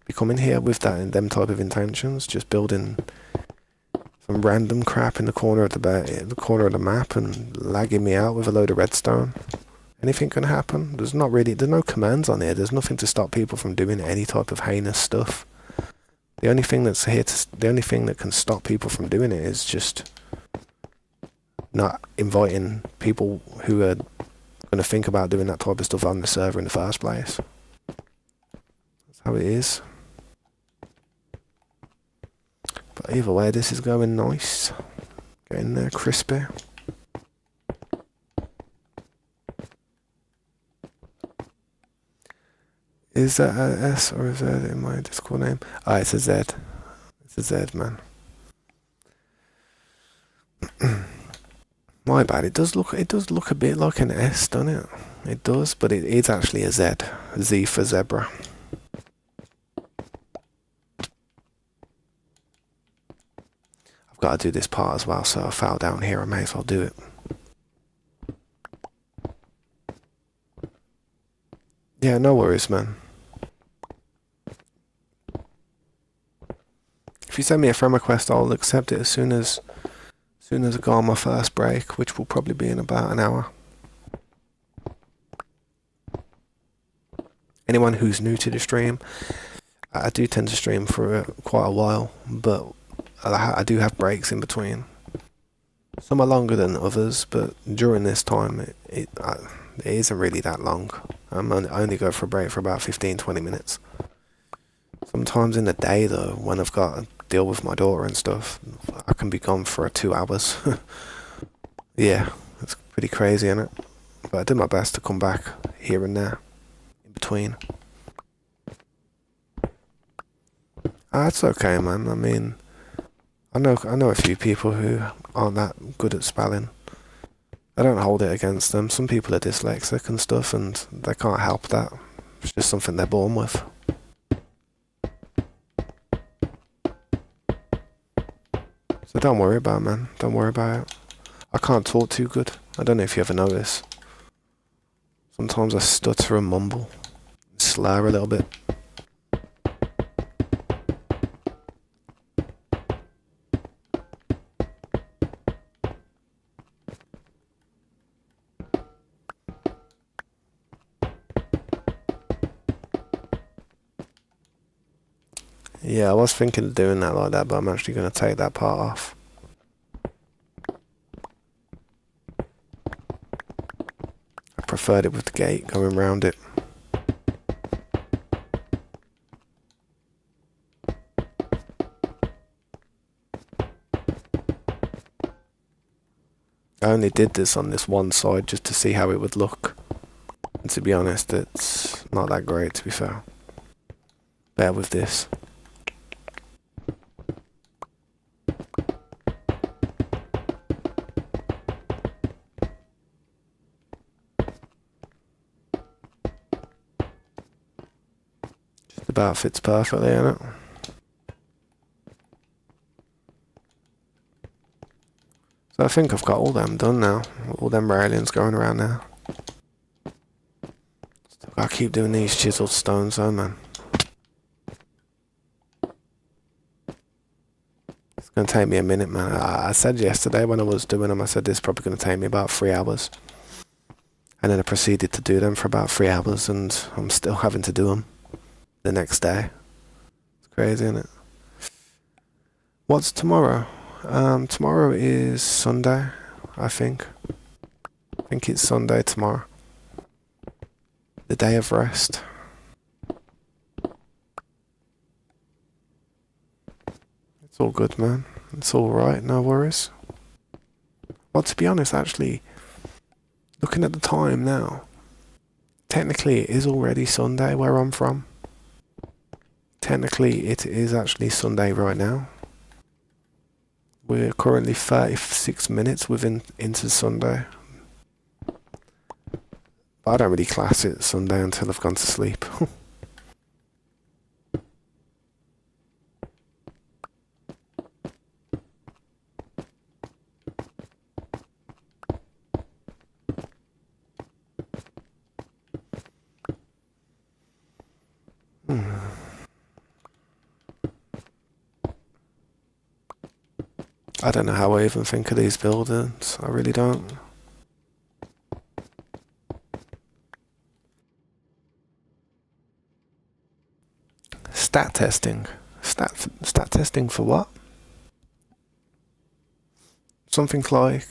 be coming here with, that in them type of intentions, just building some random crap in the corner of the map and lagging me out with a load of redstone. Anything can happen. There's no commands on here. There's nothing to stop people from doing any type of heinous stuff. The only thing that can stop people from doing it is just not inviting people who are going to think about doing that type of stuff on the server in the first place. That's how it is. But either way, this is going nice. Getting there crispy. Is that a S or a Z in my Discord name? Ah, it's a Z. It's a Z, man. My bad. It does look a bit like an S, doesn't it? It does, but it is actually a Z. Z for zebra. I've got to do this part as well, so I fell down here. I may as well do it. Yeah, no worries, man. If you send me a friend request, I'll accept it as soon as I go on my first break, which will probably be in about an hour. Anyone who's new to the stream, I do tend to stream for quite a while, but I do have breaks in between. Some are longer than others, but during this time, it isn't really that long. I only go for a break for about 15-20 minutes. Sometimes in the day, though, when I've got to deal with my daughter and stuff, I can be gone for 2 hours. Yeah, it's pretty crazy, isn't it? But I do my best to come back here and there, in between. It's okay, man. I mean, I know a few people who aren't that good at spelling. I don't hold it against them. Some people are dyslexic and stuff, and they can't help that. It's just something they're born with. So don't worry about it, man. Don't worry about it. I can't talk too good. I don't know if you ever notice. Sometimes I stutter and mumble, slur a little bit. Yeah, I was thinking of doing that like that, but I'm actually going to take that part off. I preferred it with the gate going round it. I only did this on this one side just to see how it would look. And to be honest, it's not that great, to be fair. Bear with this. About fits perfectly, innit? So I think I've got all them done now. All them railings going around now. Still gotta keep doing these chiseled stones though, man. It's gonna take me a minute, man. I said yesterday when I was doing them, I said this is probably gonna take me about 3 hours. And then I proceeded to do them for about 3 hours, and I'm still having to do them the next day. It's crazy, isn't it? What's tomorrow? Tomorrow is Sunday, I think. I think it's Sunday tomorrow. The day of rest. It's all good, man. It's alright, no worries. Well, to be honest, actually, looking at the time now, technically it is already Sunday where I'm from. Technically, it is actually Sunday right now. We're currently 36 minutes into Sunday. But I don't really class it Sunday until I've gone to sleep. I don't know how I even think of these buildings. I really don't. Stat testing. Stat testing for what? Something like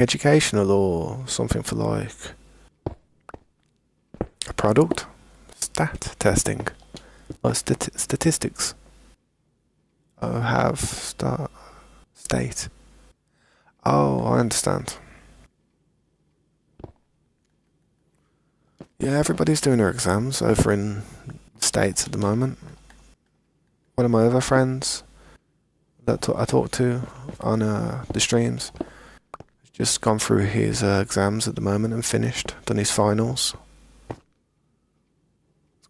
educational or something for like a product? Stat testing. Or statistics. State. Oh, I understand. Yeah, everybody's doing their exams over in the States at the moment. One of my other friends that I talked to on the streams has just gone through his exams at the moment and finished, done his finals.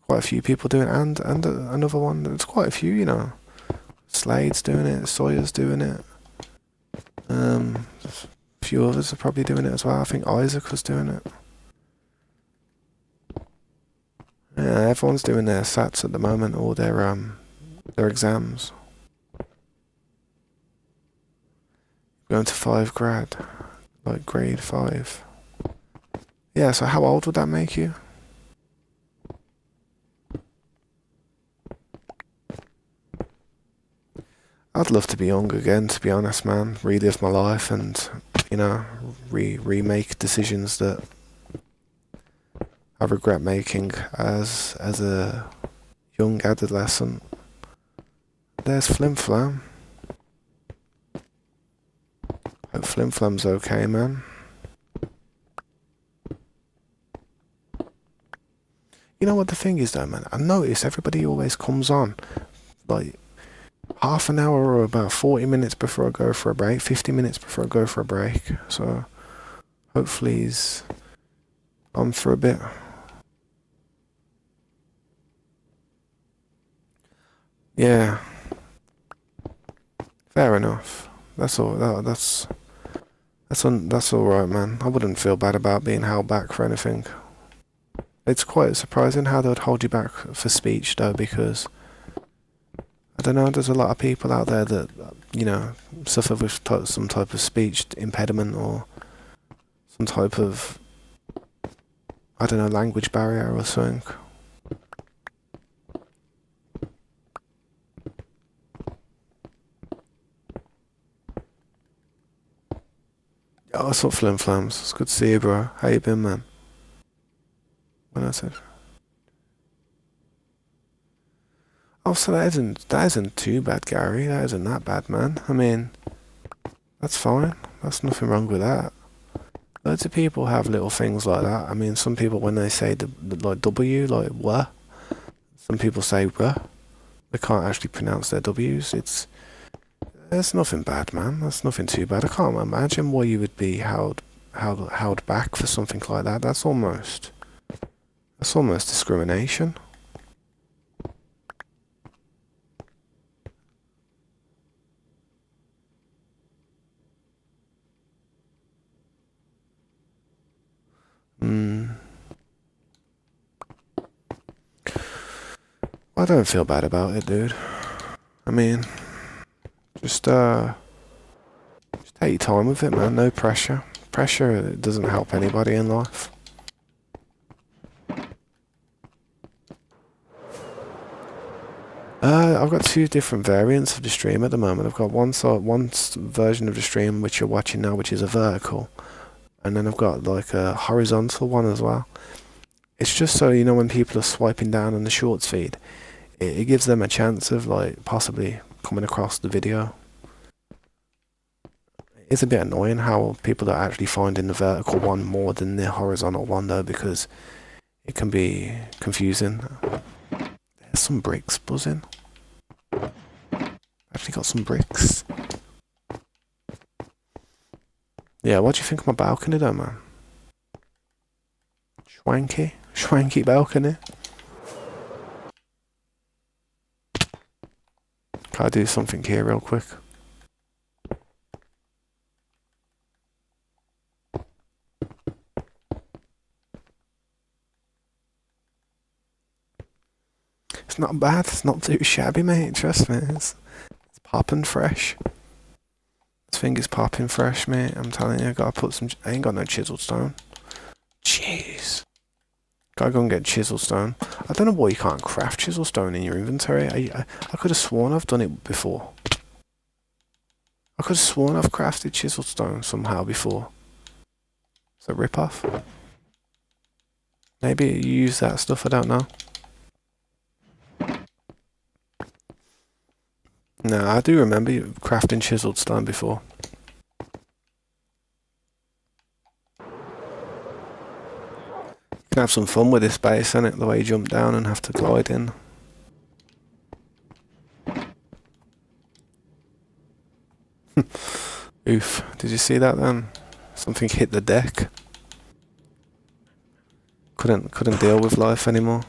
Quite a few people doing it, and another one, there's quite a few, you know. Slade's doing it, Sawyer's doing it. A few others are probably doing it as well. I think Isaac was doing it. Yeah, everyone's doing their SATs at the moment, or their exams. Going to 5 grad, like grade 5. Yeah, so how old would that make you? I'd love to be young again, to be honest, man. Relive my life and, you know, remake decisions that I regret making as a young adolescent. There's Flim Flam. Hope Flim Flam's okay, man. You know what the thing is though, man? I notice everybody always comes on, like, half an hour or about 40 minutes before I go for a break, 50 minutes before I go for a break. So hopefully he's on for a bit. Yeah. Fair enough. That's all. That's all right, man. I wouldn't feel bad about being held back for anything. It's quite surprising how they'd hold you back for speech, though, because I don't know. There's a lot of people out there that, you know, suffer with some type of speech impediment or some type of, I don't know, language barrier or something. Oh, what's up, Flim Flams? It's good to see you, bro. How you been, man? When I said, oh, so that isn't too bad, Gary. That isn't that bad, man. I mean, that's fine. That's nothing wrong with that. Loads of people have little things like that. I mean, some people when they say like W, like what, some people say ruh. They can't actually pronounce their W's. There's nothing bad, man. That's nothing too bad. I can't imagine why you would be held back for something like that. That's almost discrimination. I don't feel bad about it, dude. I mean, just take your time with it, man. No pressure. Pressure doesn't help anybody in life. I've got two different variants of the stream at the moment. I've got one version of the stream which you're watching now, which is a vertical, and then I've got like a horizontal one as well. It's just so you know when people are swiping down on the shorts feed, it gives them a chance of like possibly coming across the video. It's a bit annoying how people are actually finding the vertical one more than the horizontal one though, because it can be confusing. There's some bricks buzzing. Actually got some bricks. Yeah, what do you think of my balcony though, man? Schwanky balcony. Can I do something here real quick? It's not bad, it's not too shabby, mate, trust me. It's popping fresh. This thing is popping fresh, mate. I'm telling you, I gotta put some. I ain't got no chisel stone. Jeez. Gotta go and get chisel stone. I don't know why you can't craft chisel stone in your inventory. I could have sworn I've done it before. I could have sworn I've crafted chisel stone somehow before. It's a rip-off. Maybe you use that stuff, I don't know. No, I do remember you crafting chiseled stone before. You can have some fun with this base, innit? The way you jump down and have to glide in. Oof. Did you see that then? Something hit the deck. Couldn't deal with life anymore.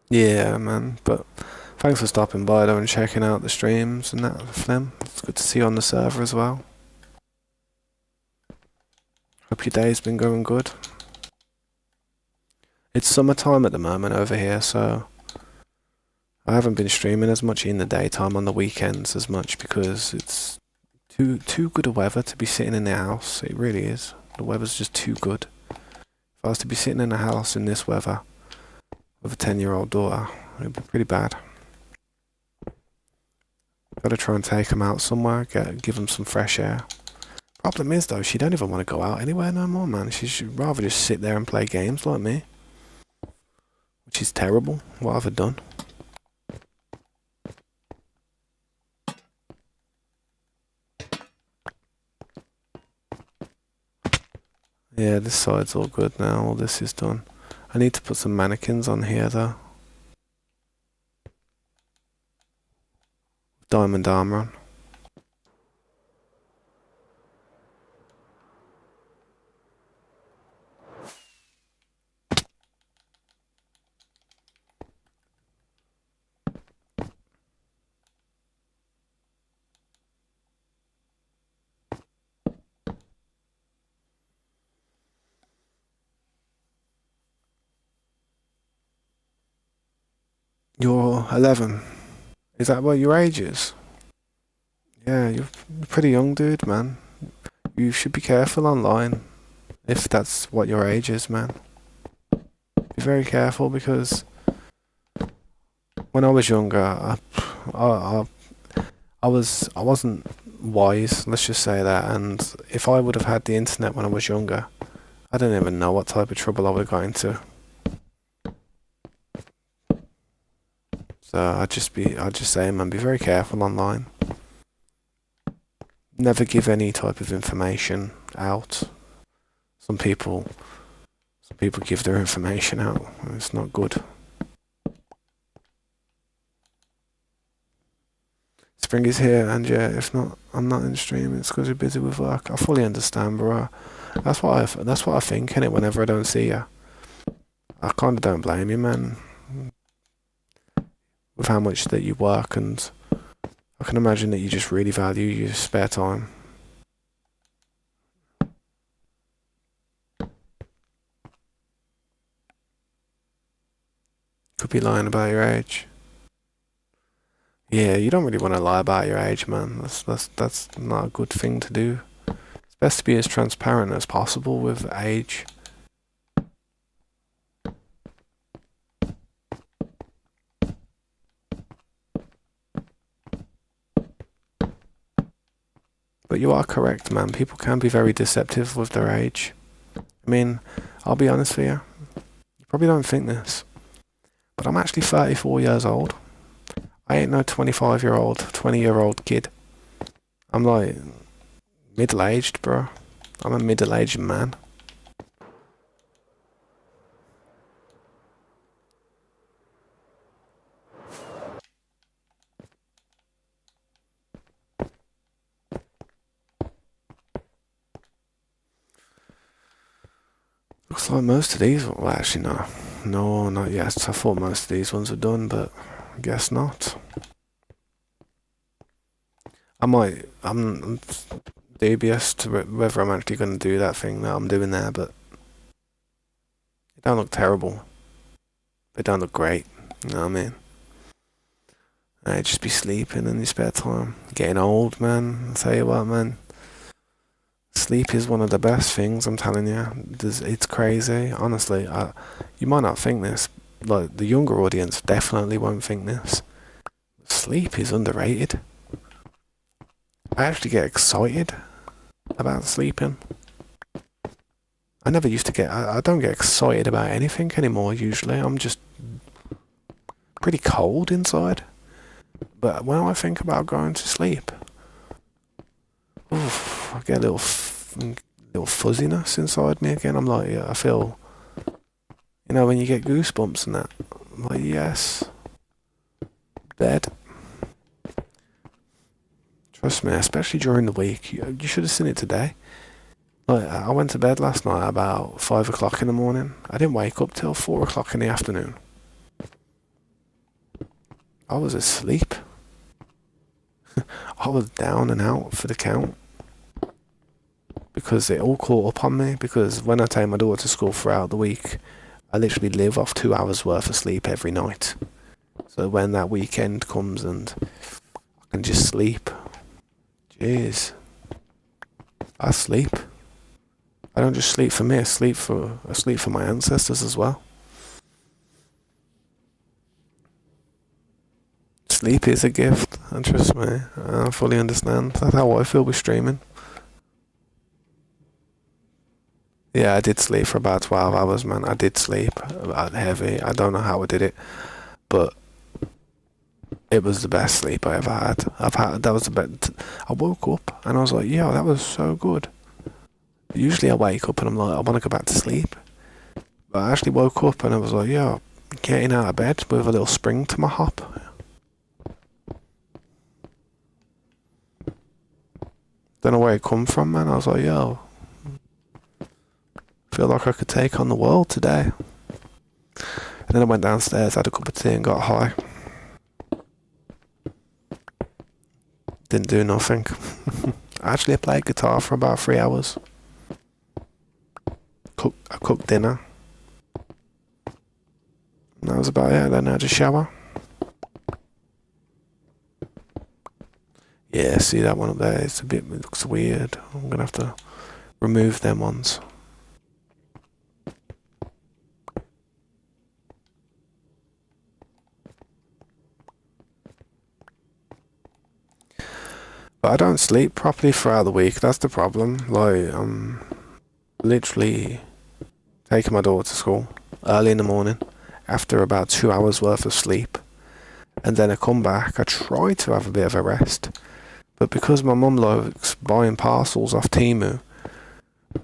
Yeah, man. But thanks for stopping by though and checking out the streams and that for them. It's good to see you on the server as well. Hope your day's been going good. It's summertime at the moment over here, so I haven't been streaming as much in the daytime on the weekends as much because it's too good a weather to be sitting in the house. It really is. The weather's just too good. If I was to be sitting in a house in this weather with a 10-year-old daughter, it'd be pretty bad. Gotta try and take them out somewhere, give them some fresh air. Problem is though, she don't even want to go out anywhere no more, man. She should rather just sit there and play games like me. Which is terrible. What have I done? Yeah, this side's all good now. All this is done. I need to put some mannequins on here though. Diamond armor on. You're 11. Is that what your age is? Yeah, you're pretty young, dude, man. You should be careful online if that's what your age is, man. Be very careful because when I was younger, I, I wasn't wise. Let's just say that. And if I would have had the internet when I was younger, I don't even know what type of trouble I would have got into. So I'd just say, man, be very careful online. Never give any type of information out. Some people give their information out. It's not good. Spring is here, and yeah, if not, I'm not in the stream. It's because you're busy with work. I fully understand, bro. That's what I think, innit, whenever I don't see you. I kind of don't blame you, man. With how much that you work, and I can imagine that you just really value your spare time. Could be lying about your age. Yeah, you don't really want to lie about your age, man. That's not a good thing to do. It's best to be as transparent as possible with age. But you are correct, man. People can be very deceptive with their age. I mean, I'll be honest with you. You probably don't think this, but I'm actually 34 years old. I ain't no 25-year-old, 20-year-old kid. I'm like middle-aged, bro. I'm a middle-aged man. Looks like most of these, well, actually, no. No, not yet. I thought most of these ones were done, but I guess not. I'm dubious to whether I'm actually going to do that thing that I'm doing there, but they don't look terrible. They don't look great. You know what I mean? I just be sleeping in your spare time. Getting old, man. I'll tell you what, man. Sleep is one of the best things, I'm telling you. It's crazy. Honestly, you might not think this. Like, the younger audience definitely won't think this. Sleep is underrated. I actually get excited about sleeping. I never used to get. I don't get excited about anything anymore. Usually, I'm just pretty cold inside. But when I think about going to sleep, oof, I get a little fuzziness inside me again. I'm like, yeah, I feel, when you get goosebumps and that. I'm like, yes, bed. Trust me, especially during the week. You should have seen it today. Like, I went to bed last night about 5 o'clock in the morning. I didn't wake up till 4 o'clock in the afternoon. I was asleep. I was down and out for the count because it all caught up on me. Because when I take my daughter to school throughout the week, I literally live off 2 hours worth of sleep every night. So when that weekend comes and I can just sleep, jeez, I sleep. I don't just sleep for me. I sleep for my ancestors as well. Sleep is a gift, and trust me, I fully understand. That's how I feel with streaming. Yeah, I did sleep for about 12 hours, man. I did sleep about heavy. I don't know how I did it, but it was the best sleep I ever had. That was the best. I woke up and I was like, yeah, that was so good. Usually I wake up and I'm like, I want to go back to sleep. But I actually woke up and I was like, yeah, getting out of bed with a little spring to my hop. Don't know where it come from, man. I was like, yo, feel like I could take on the world today. And then I went downstairs, had a cup of tea and got high. Didn't do nothing. Actually, I played guitar for about 3 hours. I cooked dinner. And that was about it. Then I had a shower. Yeah, see that one up there? It looks weird. I'm gonna have to remove them ones. But I don't sleep properly throughout the week. That's the problem. Like, I'm literally taking my daughter to school early in the morning after about 2 hours worth of sleep. And then I come back. I try to have a bit of a rest. But because my mum likes buying parcels off Temu,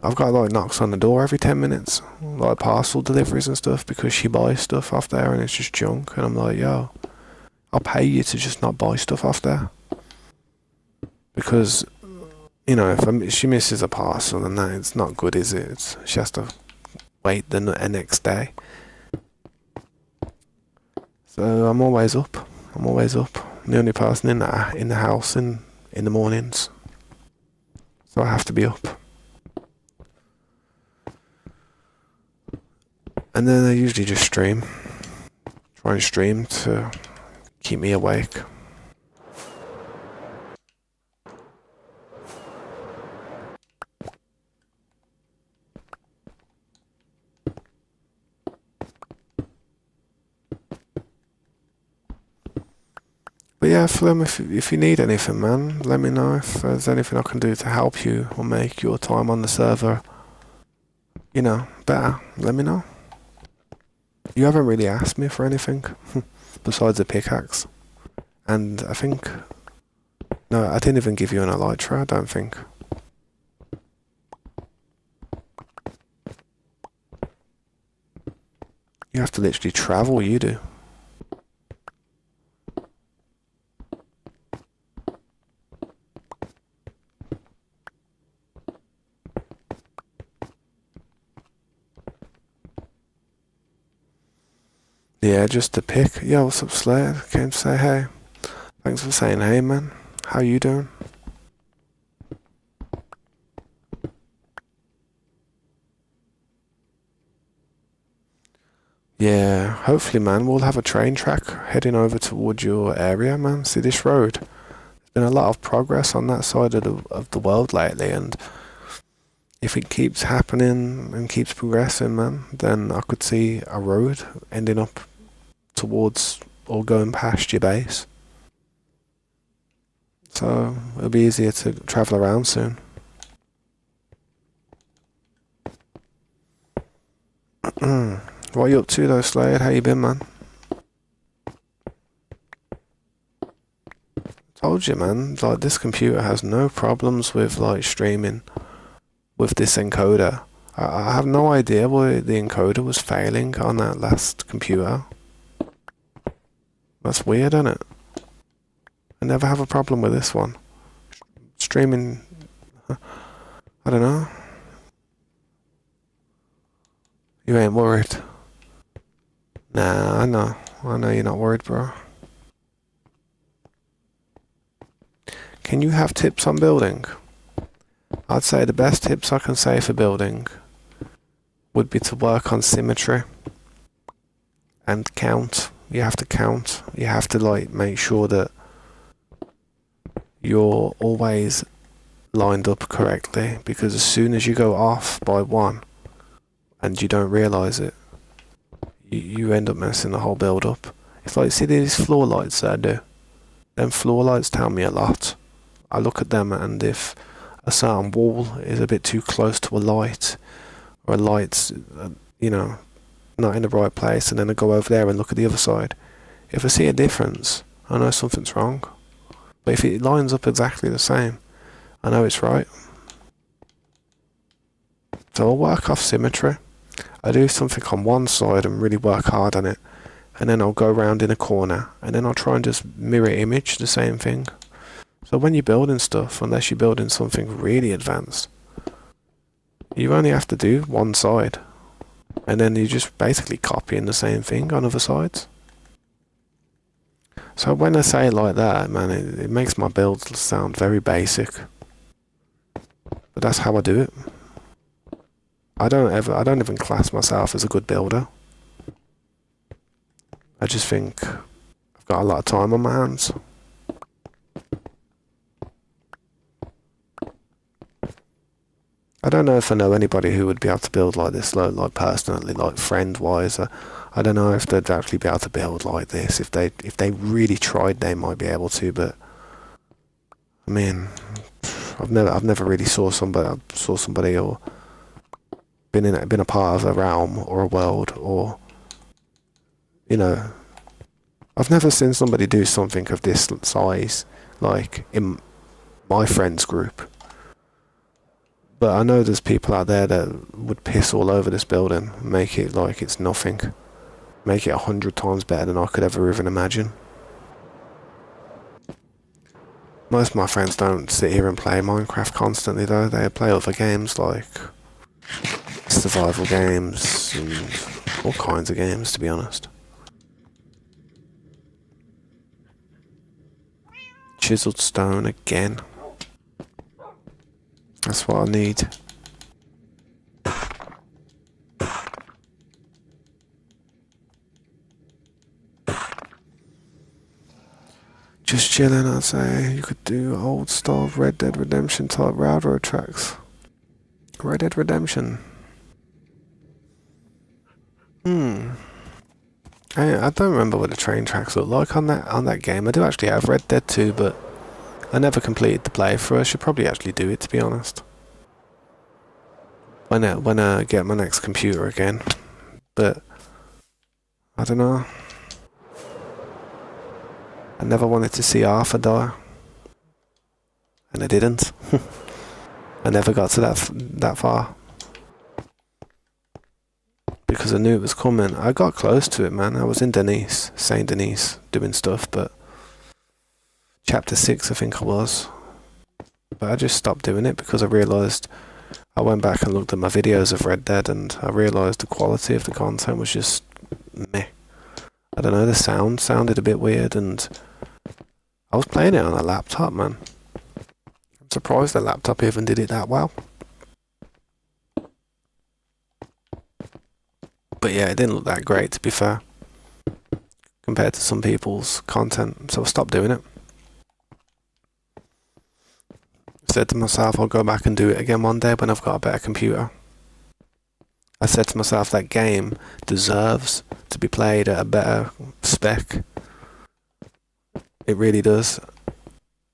I've got like knocks on the door every 10 minutes. Like parcel deliveries and stuff because she buys stuff off there and it's just junk. And I'm like, yo, I'll pay you to just not buy stuff off there. Because, if she misses a parcel and that, it's not good, is it? She has to wait the next day. So I'm always up. I'm the only person in the house in the mornings. So I have to be up. And then I usually just stream. Try and stream to keep me awake. yeah, Flem, if you need anything, man, let me know. If there's anything I can do to help you or make your time on the server, better, let me know. You haven't really asked me for anything besides a pickaxe. And I think... No, I didn't even give you an elytra, I don't think. You have to literally travel, you do. Yeah, just to pick. Yeah, what's up, Slayer? Came to say hey. Thanks for saying hey, man. How you doing? Yeah, hopefully, man, we'll have a train track heading over towards your area, man. See this road? There's been a lot of progress on that side of the world lately, and if it keeps happening and keeps progressing, man, then I could see a road ending up towards or going past your base. So it'll be easier to travel around soon. What are you up to though, Slade? How you been, man? Told you, man, like this computer has no problems with like streaming with this encoder. I have no idea why the encoder was failing on that last computer. That's weird, isn't it? I never have a problem with this one. Streaming, I don't know. You ain't worried. Nah, I know you're not worried, bro. Can you have tips on building? I'd say the best tips I can say for building would be to work on symmetry and count. You have to count. You have to like make sure that you're always lined up correctly, because as soon as you go off by one and you don't realise it, you end up messing the whole build up. It's like, see these floor lights that I do? Them floor lights tell me a lot. I look at them, and if a certain wall is a bit too close to a light, or a light's, not in the right place, and then I go over there and look at the other side. If I see a difference, I know something's wrong. But if it lines up exactly the same, I know it's right. So I'll work off symmetry. I do something on one side and really work hard on it, and then I'll go around in a corner, and then I'll try and just mirror image the same thing. So when you're building stuff, unless you're building something really advanced, you only have to do one side, and then you're just basically copying the same thing on other sides. So when I say it like that, man, it makes my build sound very basic. But that's how I do it. I don't even class myself as a good builder. I just think I've got a lot of time on my hands. I don't know if I know anybody who would be able to build like this, like personally, like friend-wise. I don't know if they'd actually be able to build like this. If they really tried, they might be able to. But I mean, I've never really saw somebody or been a part of a realm or a world, or I've never seen somebody do something of this size, like in my friends group. But I know there's people out there that would piss all over this building, make it like it's nothing. Make it 100 times better than I could ever even imagine. Most of my friends don't sit here and play Minecraft constantly though. They play other games like survival games and all kinds of games, to be honest. Chiseled stone again. That's what I need. Just chilling, I'd say. You could do old style Red Dead Redemption type railroad tracks. Red Dead Redemption. I don't remember what the train tracks look like on that game. I do actually have Red Dead 2, but I never completed the playthrough. I should probably actually do it, to be honest. When I get my next computer again. But I don't know. I never wanted to see Arthur die, and I didn't. I never got to that far because I knew it was coming. I got close to it, man. I was in Saint Denis, doing stuff, but chapter 6, I think I was. But I just stopped doing it because I realised. I went back and looked at my videos of Red Dead, and I realised the quality of the content was just meh. I don't know, the sound sounded a bit weird, and I was playing it on a laptop, man. I'm surprised the laptop even did it that well. But yeah, it didn't look that great, to be fair, compared to some people's content, so I stopped doing it. I said to myself, I'll go back and do it again one day when I've got a better computer. I said to myself, that game deserves to be played at a better spec. It really does.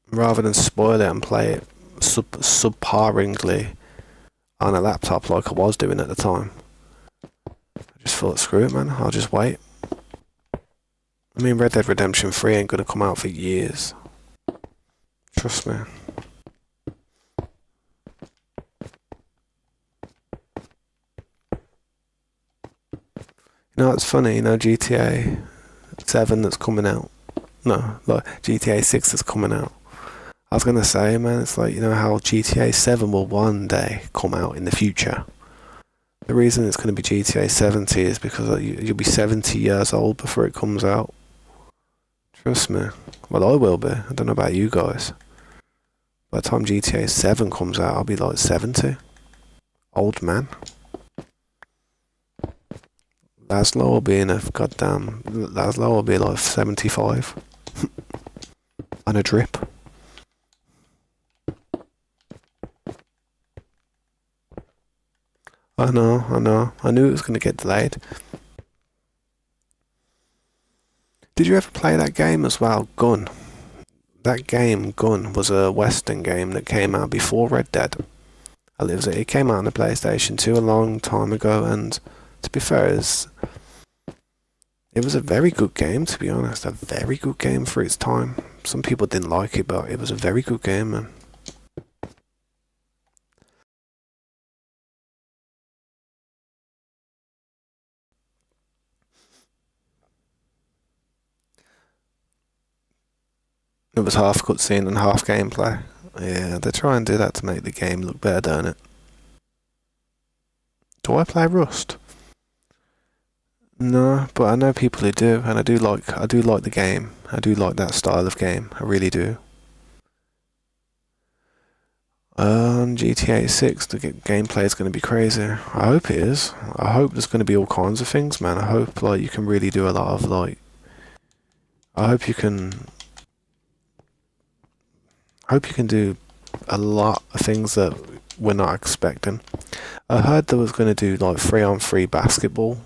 Rather than spoil it and play it subparingly on a laptop like I was doing at the time. I just thought, screw it, man. I'll just wait. I mean, Red Dead Redemption 3 ain't gonna come out for years. Trust me. You know, it's funny, GTA 7 that's coming out. No, like GTA 6 that's coming out. I was gonna say, man, it's like, you know how GTA 7 will one day come out in the future. The reason it's going to be GTA 70 is because you'll be 70 years old before it comes out. Trust me. Well, I will be. I don't know about you guys. By the time GTA 7 comes out, I'll be like 70. Old man. Laszlo will be in a goddamn... Laszlo will be like 75. On a drip. I know. I knew it was going to get delayed. Did you ever play that game as well, Gun? That game, Gun, was a Western game that came out before Red Dead. It came out on the PlayStation 2 a long time ago, and to be fair, it was a very good game, to be honest. A very good game for its time. Some people didn't like it, but it was a very good game, man. It was half cutscene and half gameplay. Yeah, they try and do that to make the game look better, don't it? Do I play Rust? No, but I know people who do, and I do like the game. I do like that style of game. I really do. GTA 6, the gameplay is going to be crazy. I hope it is. I hope there's going to be all kinds of things, man. I hope like you can really do a lot of like. I hope you can do a lot of things that we're not expecting. I heard they was going to do like 3-on-3 basketball.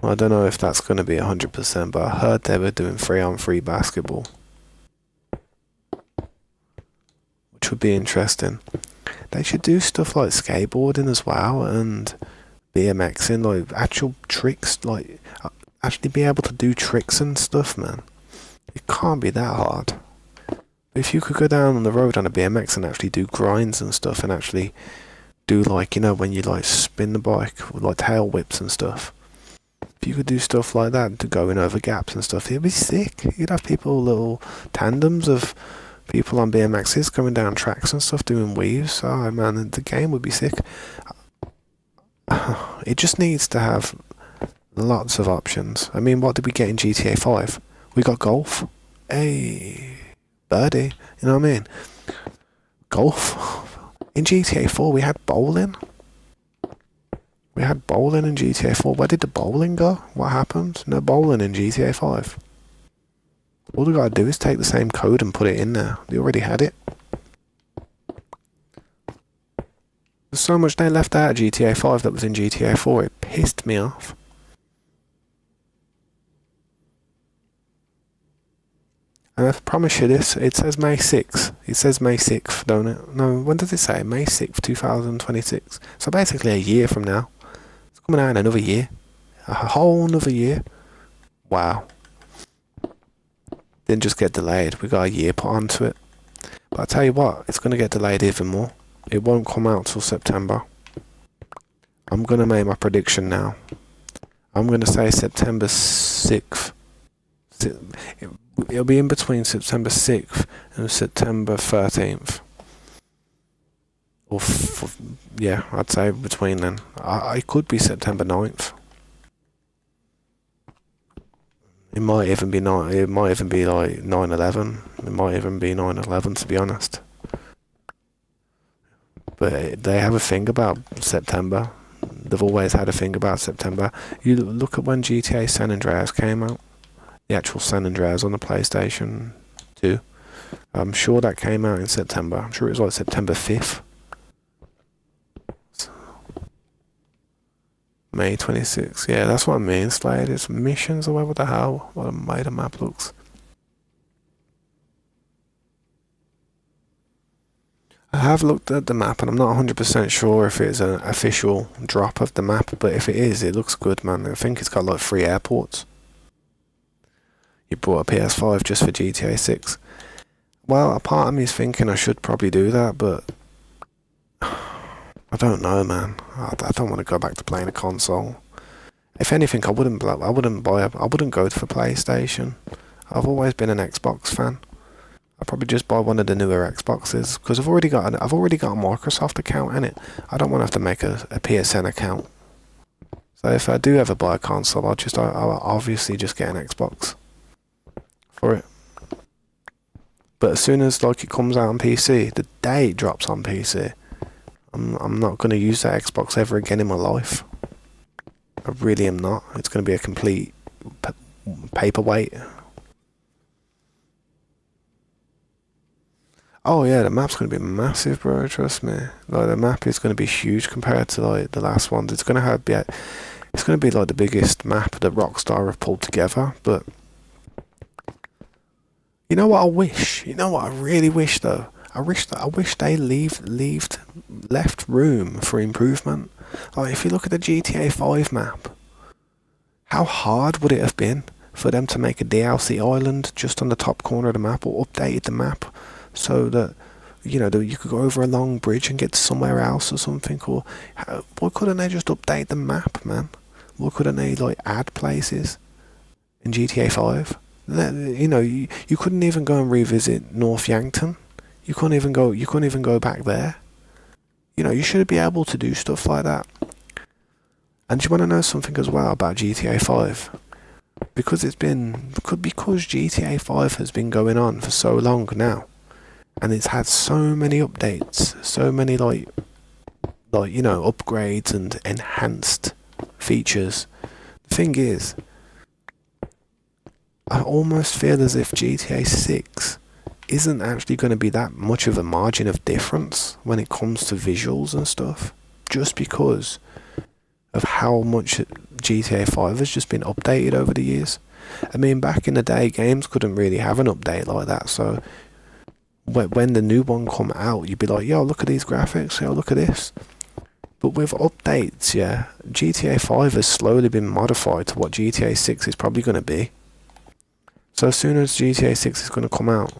Well, I don't know if that's going to be 100%, but I heard they were doing 3-on-3 basketball, which would be interesting. They should do stuff like skateboarding as well and BMXing, like actual tricks, like actually be able to do tricks and stuff, man. It can't be that hard. If you could go down on the road on a BMX and actually do grinds and stuff and actually do like, you know, when you like spin the bike with like tail whips and stuff. If you could do stuff like that to going over gaps and stuff, it'd be sick. You'd have people, little tandems of people on BMXs coming down tracks and stuff doing weaves. Oh man, the game would be sick. It just needs to have lots of options. I mean, what did we get in GTA 5? We got golf. Hey, birdie. You know what I mean? Golf. In GTA 4, we had bowling. We had bowling in GTA 4. Where did the bowling go? What happened? No bowling in GTA 5. All they gotta do is take the same code and put it in there. They already had it. There's so much they left out of GTA 5 that was in GTA 4. It pissed me off. And I promise you this, it says May 6th. It says May 6th, don't it? No, when does it say? May 6th, 2026. So basically a year from now. It's coming out in another year. A whole another year. Wow. Didn't just get delayed, we got a year put onto it. But I tell you what, it's going to get delayed even more. It won't come out till September. I'm going to make my prediction now. I'm going to say September 6th. It'll be in between September 6th and September 13th. Or, yeah, I'd say between then. It could be September 9th. It might even be like 9/11. It might even be 9/11, to be honest. But they have a thing about September. They've always had a thing about September. You look at when GTA San Andreas came out. The actual San Andreas on the PlayStation 2. I'm sure that came out in September. I'm sure it was like September 5th. May 26th. Yeah, that's what I mean, Slade. It's missions or whatever the hell. What a way the map looks. I have looked at the map and I'm not 100% sure if it's an official drop of the map, but if it is, it looks good, man. I think it's got like 3 airports. You bought a PS5 just for GTA 6. Well, a part of me is thinking I should probably do that, but I don't know, man. I don't want to go back to playing a console. If anything, I wouldn't go for PlayStation. I've always been an Xbox fan. I'd probably just buy one of the newer Xboxes because I've already got a Microsoft account in it. I don't want to have to make a PSN account. So if I do ever buy a console, I'll obviously just get an Xbox for it. But as soon as like it comes out on PC, the day it drops on PC, I'm not going to use that Xbox ever again in my life. I really am not. It's going to be a complete paperweight. Oh yeah, the map's going to be massive, bro. Trust me. Like the map is going to be huge compared to like the last ones. It's going to be like the biggest map that Rockstar have pulled together. But you know what I wish? You know what I really wish though? I wish they left room for improvement. Like if you look at the GTA 5 map, how hard would it have been for them to make a DLC island just on the top corner of the map, or updated the map so that you could go over a long bridge and get to somewhere else or something? Or why couldn't they just update the map, man? Why couldn't they like add places in GTA 5? You couldn't even go and revisit North Yankton. You couldn't even go back there. You should be able to do stuff like that. And do you want to know something as well about GTA 5? Because GTA 5 has been going on for so long now, and it's had so many updates, so many upgrades and enhanced features. The thing is, I almost feel as if GTA 6 isn't actually going to be that much of a margin of difference when it comes to visuals and stuff, just because of how much GTA 5 has just been updated over the years. I mean, back in the day, games couldn't really have an update like that, so when the new one come out, you'd be like, yo, look at these graphics, yo, look at this. But with updates, yeah, GTA 5 has slowly been modified to what GTA 6 is probably going to be. So as soon as GTA 6 is going to come out,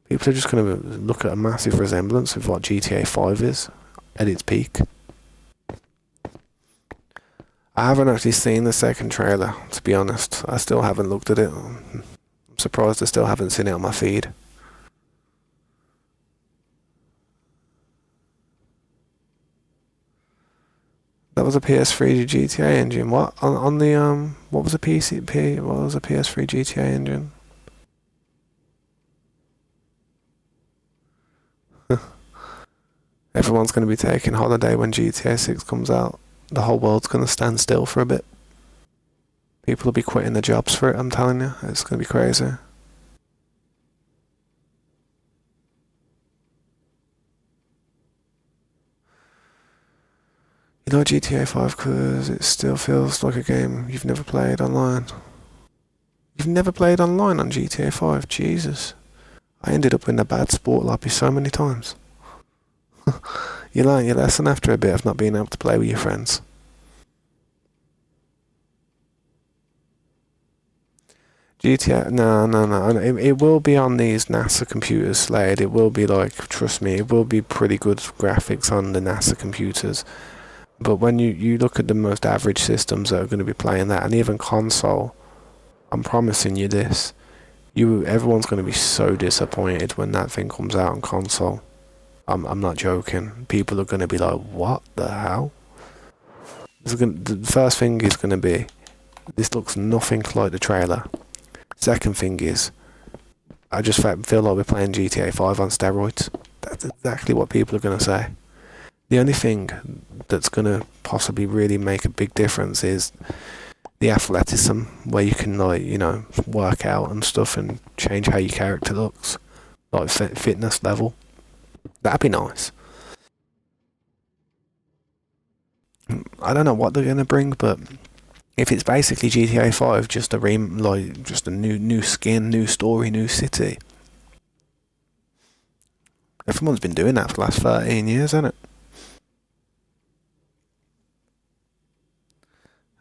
people are just going to look at a massive resemblance of what GTA 5 is at its peak. I haven't actually seen the second trailer, to be honest. I still haven't looked at it. I'm surprised I still haven't seen it on my feed. That was a PS3 GTA engine. What on the what was a PCP? What was a PS3 GTA engine? Everyone's going to be taking holiday when GTA 6 comes out. The whole world's going to stand still for a bit. People will be quitting their jobs for it, I'm telling you. It's going to be crazy. You know GTA 5 because it still feels like a game you've never played online. You've never played online on GTA 5? Jesus. I ended up in a bad sport lobby so many times. You learn your lesson after a bit of not being able to play with your friends. GTA, no. It will be on these NASA computers, Slade. It will be like, trust me, it will be pretty good graphics on the NASA computers. But when you look at the most average systems that are going to be playing that, and even console, I'm promising you this, everyone's going to be so disappointed when that thing comes out on console. I'm not joking. People are going to be like, what the hell? The first thing is going to be, this looks nothing like the trailer. Second thing is, I just feel like we're playing GTA 5 on steroids. That's exactly what people are going to say. The only thing that's going to possibly really make a big difference is the athleticism, where you can, like, you know, work out and stuff and change how your character looks. Like fitness level. That'd be nice. I don't know what they're going to bring, but if it's basically GTA 5, just a new skin, new story, new city. Everyone's been doing that for the last 13 years, hasn't it?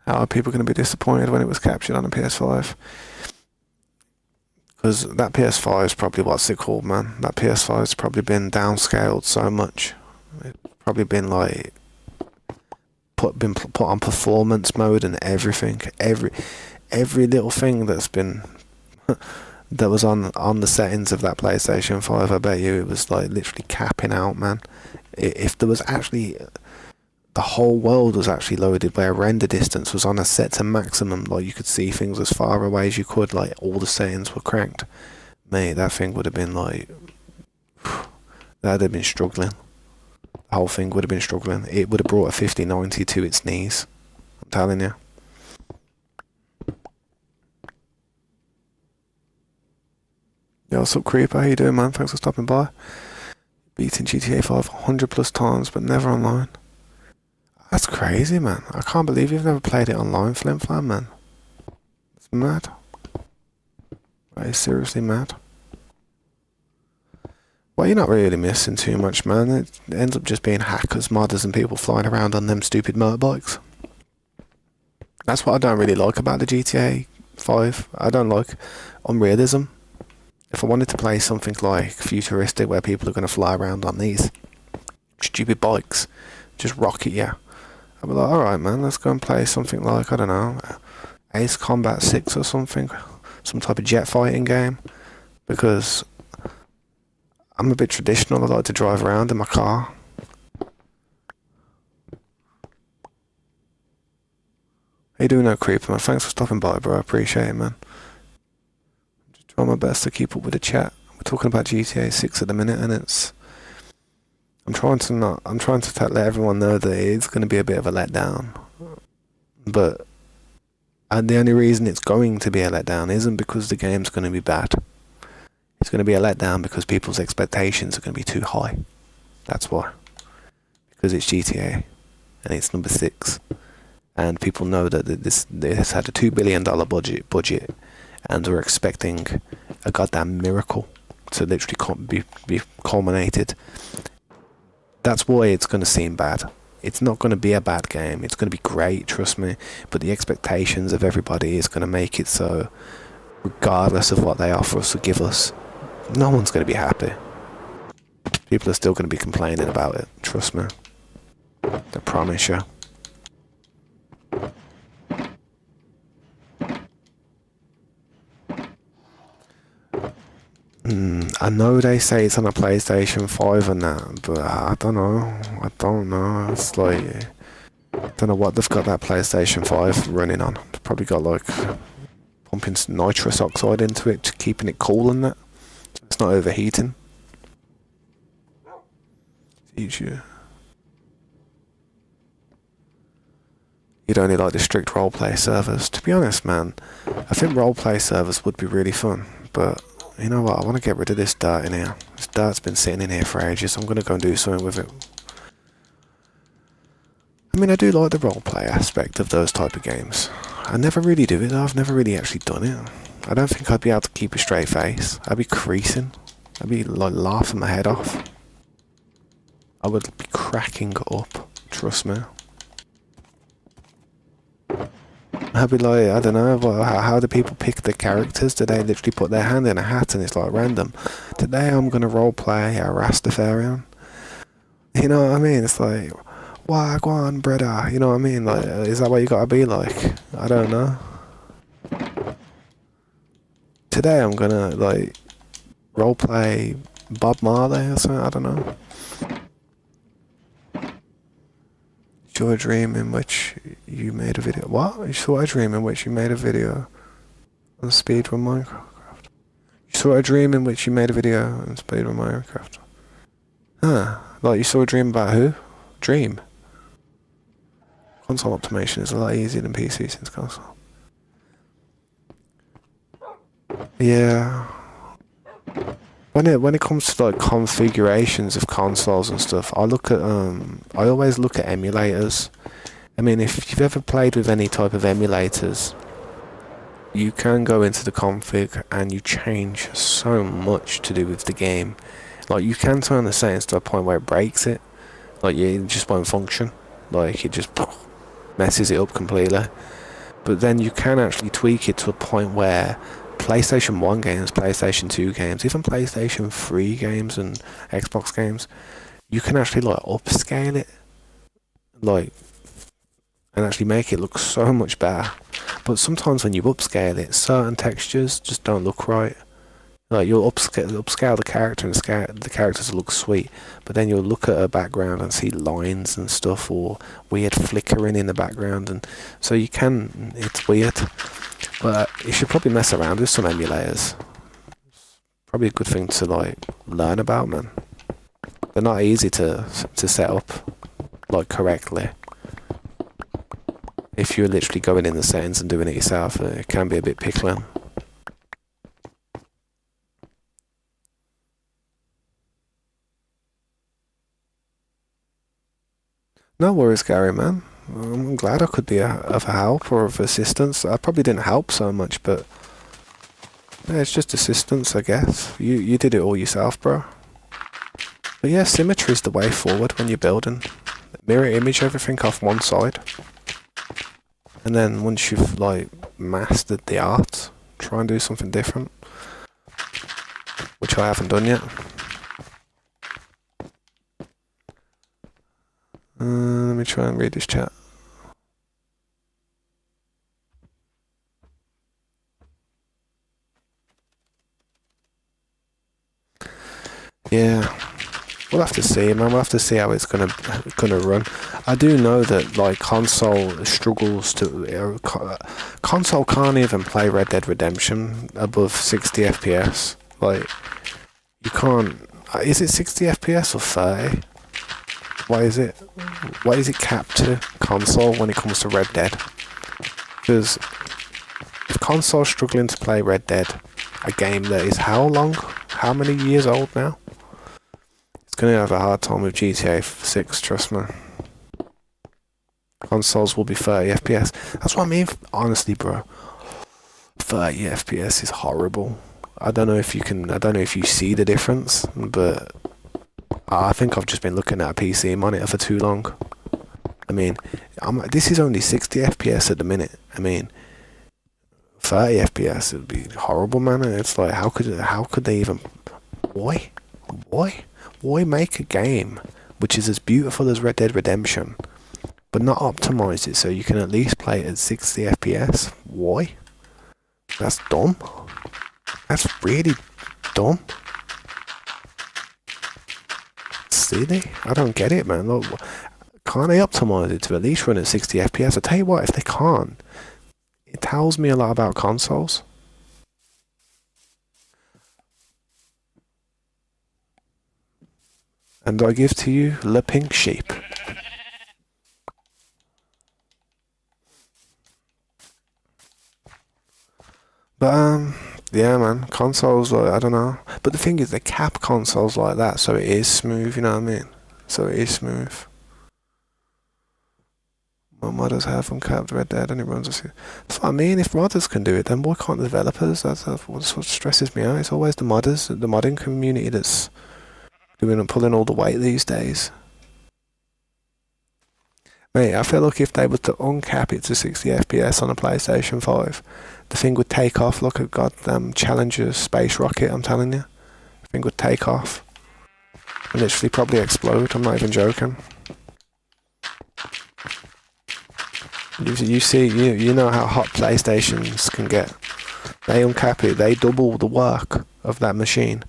How are people going to be disappointed when it was captured on a PS5? Because that PS5 is probably, what's it called, man? That PS5 has probably been downscaled so much. It's probably been like put on performance mode and everything. Every little thing that's been that was on the settings of that PlayStation 5, I bet you it was like literally capping out, man. If there was actually the whole world was actually loaded where render distance was on a set to maximum, like you could see things as far away as you could, like all the settings were cranked, mate, that thing would have been like that'd have been struggling. The whole thing would have been struggling. It would have brought a 5090 to its knees, I'm telling you. Yo, what's up, Creeper? How you doing, man? Thanks for stopping by. Beating GTA 5 100 plus times, but never online. That's crazy, man. I can't believe you've never played it online, Flim Flam, man. It's mad. That is seriously mad. Well, you're not really missing too much, man. It ends up just being hackers, modders, and people flying around on them stupid motorbikes. That's what I don't really like about the GTA 5. I don't like unrealism. If I wanted to play something like futuristic where people are going to fly around on these stupid bikes, just rocket you, I'd be like, alright, man, let's go and play something like, I don't know, Ace Combat 6 or something, some type of jet fighting game, because I'm a bit traditional. I like to drive around in my car. How you doing, no creeper, man? Thanks for stopping by, bro. I appreciate it, man. I'm just trying my best to keep up with the chat. We're talking about GTA 6 at the minute, and I'm trying to let everyone know that it's going to be a bit of a letdown. But the only reason it's going to be a letdown isn't because the game's going to be bad. It's going to be a letdown because people's expectations are going to be too high. That's why. Because it's GTA and it's number 6, and people know that this had a $2 billion budget, and we're expecting a goddamn miracle to literally be culminated. That's why it's going to seem bad. It's not going to be a bad game. It's going to be great, trust me. But the expectations of everybody is going to make it so, regardless of what they offer us or give us, no one's going to be happy. People are still going to be complaining about it, trust me. I promise you. I know they say it's on a PlayStation 5 and that, but I don't know. It's like, I don't know what they've got that PlayStation 5 running on. They've probably got like pumping nitrous oxide into it, keeping it cool and that. So it's not overheating. You'd only like the strict roleplay servers. To be honest, man, I think roleplay servers would be really fun, but you know what, I want to get rid of this dirt in here. This dirt's been sitting in here for ages. I'm going to go and do something with it. I mean, I do like the roleplay aspect of those type of games. I never really do it though. I've never really actually done it. I don't think I'd be able to keep a straight face. I'd be creasing. I'd be like laughing my head off. I would be cracking up. Trust me. I'd be like, I don't know, how do people pick the characters? Do they literally put their hand in a hat and it's like random? Today I'm gonna roleplay a Rastafarian. You know what I mean? It's like, wagwan, brother. You know what I mean? Like, is that what you gotta be like? I don't know. Today I'm gonna like roleplay Bob Marley or something. I don't know. Saw a dream in which you made a video. What? You saw a dream in which you made a video on speedrun Minecraft. You saw a dream in which you made a video on speedrun Minecraft. Huh? Like you saw a dream about who? Dream. Console optimization is a lot easier than PC since console. Yeah. When it comes to like configurations of consoles and stuff, I always look at emulators. I mean, if you've ever played with any type of emulators, you can go into the config and you change so much to do with the game. Like you can turn the settings to a point where it breaks it. Like it just won't function. Like it just messes it up completely. But then you can actually tweak it to a point where PlayStation 1 games, PlayStation 2 games, even PlayStation 3 games and Xbox games, you can actually like upscale it, like, and actually make it look so much better. But sometimes when you upscale it, certain textures just don't look right. Like you'll upscale the character and the characters look sweet, but then you'll look at a background and see lines and stuff or weird flickering in the background, and so it's weird. But you should probably mess around with some emulators. Probably a good thing to like learn about, man. They're not easy to set up like correctly. If you're literally going in the settings and doing it yourself, it can be a bit pickling. No worries, Gary, man. I'm glad I could be of help or of assistance. I probably didn't help so much, but yeah, it's just assistance, I guess. You did it all yourself, bro. But yeah, symmetry is the way forward when you're building. Mirror image everything off one side. And then once you've like mastered the art, try and do something different. Which I haven't done yet. Let me try and read this chat. Yeah, we'll have to see, man. We'll have to see how it's gonna run. I do know that like console struggles to console can't even play Red Dead Redemption above 60 FPS. Like you can't. Is it 60 FPS or 30? Why is it capped to console when it comes to Red Dead? Because if console's struggling to play Red Dead, a game that is how many years old now? It's gonna have a hard time with GTA 6, trust me. Consoles will be 30 FPS. That's what I mean, honestly, bro. 30 FPS is horrible. I don't know if you see the difference, but I think I've just been looking at a PC monitor for too long. I mean, this is only 60 FPS at the minute. I mean, 30 FPS would be horrible, man. It's like, how could they even... Why make a game which is as beautiful as Red Dead Redemption, but not optimize it so you can at least play it at 60 FPS? Why? That's dumb. That's really dumb. Silly. I don't get it, man. Look, can't they optimize it to at least run at 60 FPS? I tell you what, if they can't, it tells me a lot about consoles. And I give to you Le Pink Sheep. But yeah, man, consoles, like, I don't know. But the thing is, they cap consoles like that, so it is smooth, you know what I mean? So it is smooth. My modders have uncapped Red Dead and it runs a... That's what I mean, if modders can do it, then why can't the developers? That's what stresses me out. It's always the modders, the modding community that's doing and pulling all the weight these days. Mate, I feel like if they were to uncap it to 60 FPS on a PlayStation 5, the thing would take off like a goddamn Challenger space rocket, I'm telling you. The thing would take off. And literally probably explode, I'm not even joking. You see, you know how hot PlayStations can get. They uncap it, they double the work of that machine.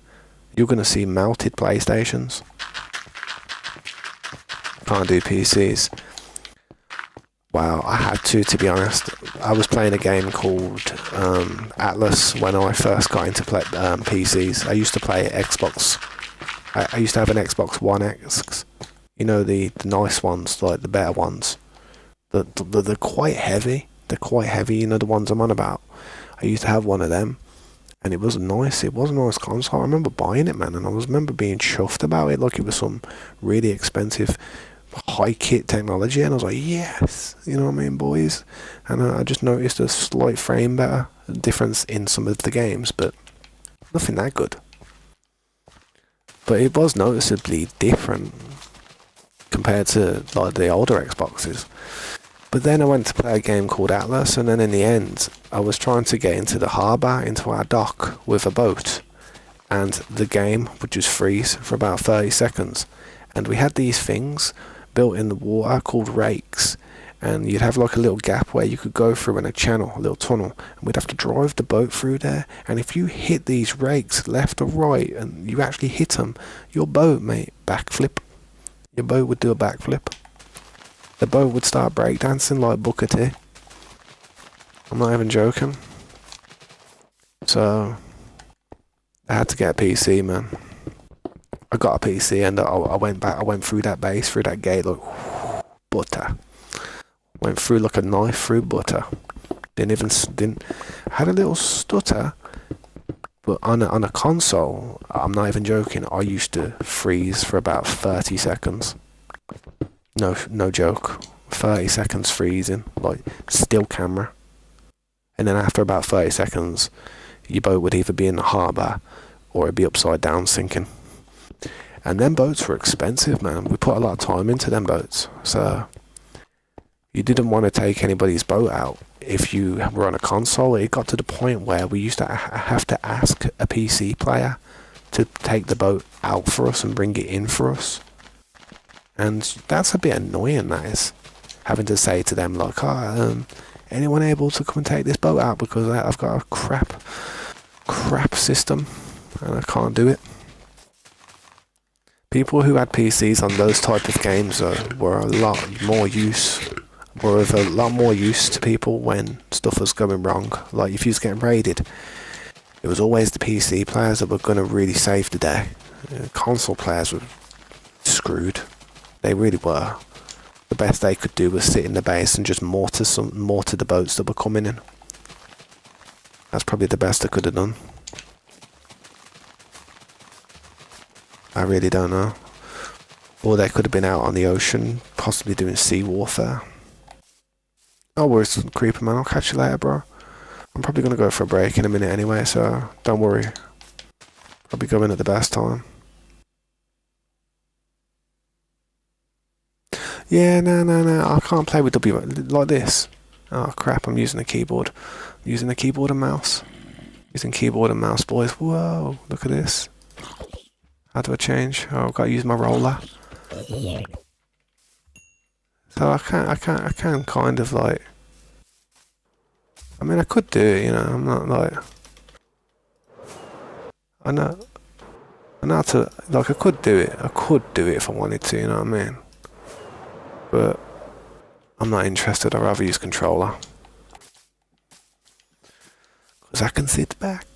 You're going to see melted PlayStations. Can't do PCs. Wow, I had to be honest. I was playing a game called Atlas when I first got into play PCs. I used to play Xbox. I used to have an Xbox One X. You know, the nice ones, like the better ones. They're quite heavy. They're quite heavy, you know, the ones I'm on about. I used to have one of them. And it was nice. It was a nice console. I remember buying it, man. And I remember being chuffed about it. Like it was some really expensive high kit technology, and I was like, yes, you know what I mean, boys. And I just noticed a slight frame better difference in some of the games, but nothing that good. But it was noticeably different compared to like the older Xboxes. But then I went to play a game called Atlas, and then in the end I was trying to get into the harbour, into our dock with a boat, and the game would just freeze for about 30 seconds. And we had these things built in the water called rakes, and you'd have like a little gap where you could go through in a channel, a little tunnel, and we'd have to drive the boat through there. And if you hit these rakes left or right and you actually hit them, your boat, mate, backflip. Your boat would do a backflip. The boat would start breakdancing like Booker T. I'm not even joking. So I had to get a PC, man. I got a PC and I went through that base, through that gate, like butter. Went through like a knife through butter. Didn't had a little stutter, but on a console, I'm not even joking, I used to freeze for about 30 seconds. No joke. 30 seconds freezing, like still camera. And then after about 30 seconds, your boat would either be in the harbour or it'd be upside down sinking. And them boats were expensive, man. We put a lot of time into them boats. So you didn't want to take anybody's boat out if you were on a console. It got to the point where we used to have to ask a PC player to take the boat out for us and bring it in for us. And that's a bit annoying, that is. Having to say to them, like, anyone able to come and take this boat out because I've got a crap system and I can't do it. People who had PCs on those type of games were of a lot more use to people when stuff was going wrong. Like if you was getting raided, it was always the PC players that were going to really save the day. Console players were screwed. They really were. The best they could do was sit in the base and just mortar the boats that were coming in. That's probably the best they could have done. I really don't know. Or they could have been out on the ocean, possibly doing sea warfare. Oh, worry, creeper man, I'll catch you later, bro. I'm probably going to go for a break in a minute anyway, so don't worry. I'll be going at the best time. Yeah, no, I can't play with W like this. Oh crap, I'm using a keyboard. I'm using a keyboard and mouse. Using keyboard and mouse, boys. Whoa, look at this. How do I change? Oh, I've got to use my roller. So I can kind of like... I mean, I could do it, you know, I'm not like... I know how to... Like, I could do it if I wanted to, you know what I mean? But I'm not interested, I'd rather use controller. Because I can sit back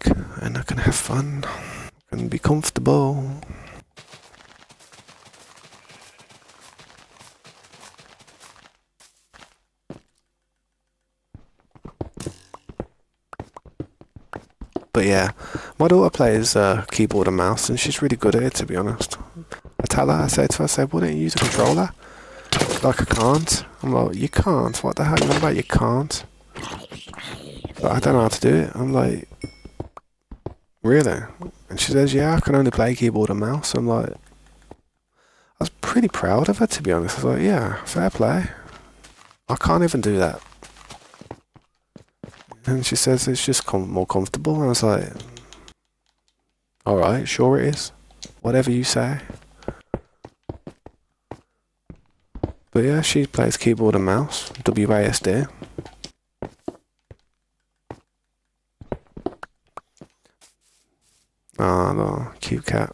and I can have fun. I can be comfortable. But yeah, my daughter plays keyboard and mouse and she's really good at it, to be honest. I say to her, why don't you use a controller? like I can't. I'm like, you can't. What the hell you on about? You can't. But I don't know how to do it. I'm like, really? And she says, yeah, I can only play keyboard and mouse. I'm like, I was pretty proud of her, to be honest. I was like, yeah, fair play. I can't even do that. And she says it's just more comfortable. And I was like, alright, sure it is. Whatever you say. But yeah, she plays keyboard and mouse, WASD. Ah, no, cute cat.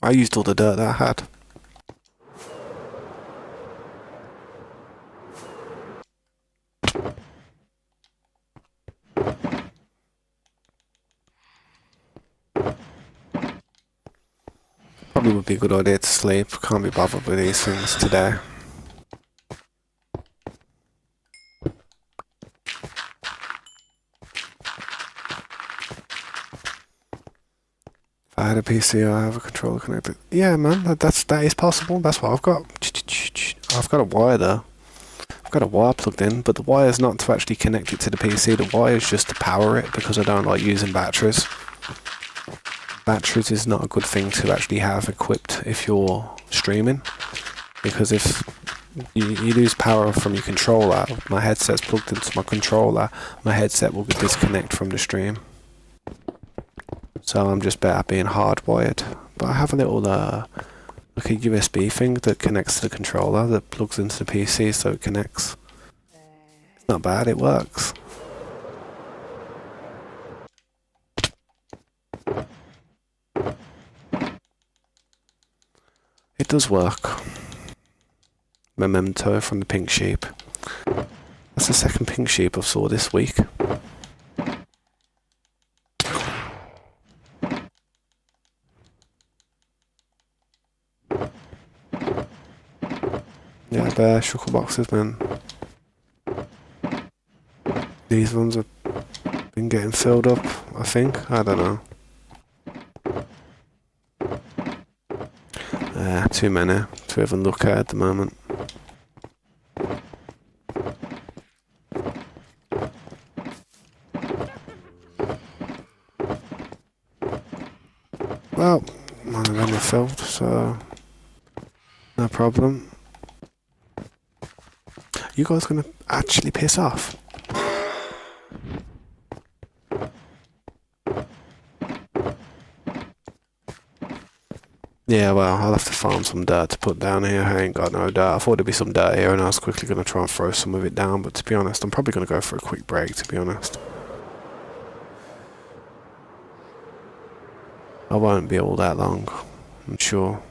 I used all the dirt that I had. Probably would be a good idea to sleep. Can't be bothered with these things today. If I had a PC, I have a controller connected. Yeah, man, that is possible. That's what I've got. I've got a wire there. I've got a wire plugged in, but the wire is not to actually connect it to the PC. The wire is just to power it because I don't like using batteries. Batteries is not a good thing to actually have equipped if you're streaming, because if you lose power from your controller, my headset's plugged into my controller, my headset will disconnect from the stream. So I'm just better being hardwired. But I have a little like a USB thing that connects to the controller that plugs into the PC so it connects. It's not bad, it works. It does work. Memento from the pink sheep. That's the second pink sheep I've saw this week. Yeah, they're shuckle boxes, man. These ones have been getting filled up, I think. I don't know. Too many to even look at the moment. Well, none of them are filled, so no problem. You guys gonna actually piss off? Yeah, well, I'll have to farm some dirt to put down here. I ain't got no dirt. I thought there'd be some dirt here and I was quickly going to try and throw some of it down, but to be honest, I'm probably going to go for a quick break, to be honest. I won't be all that long, I'm sure.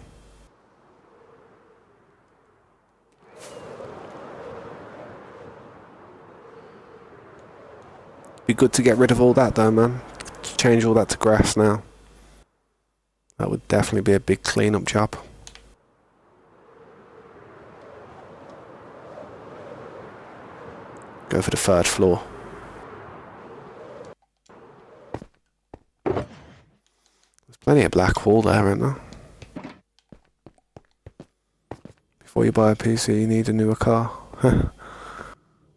Be good to get rid of all that though, man. Change all that to grass now. That would definitely be a big clean-up job. Go for the third floor. There's plenty of black wall there, isn't there? Before you buy a PC, you need a newer car.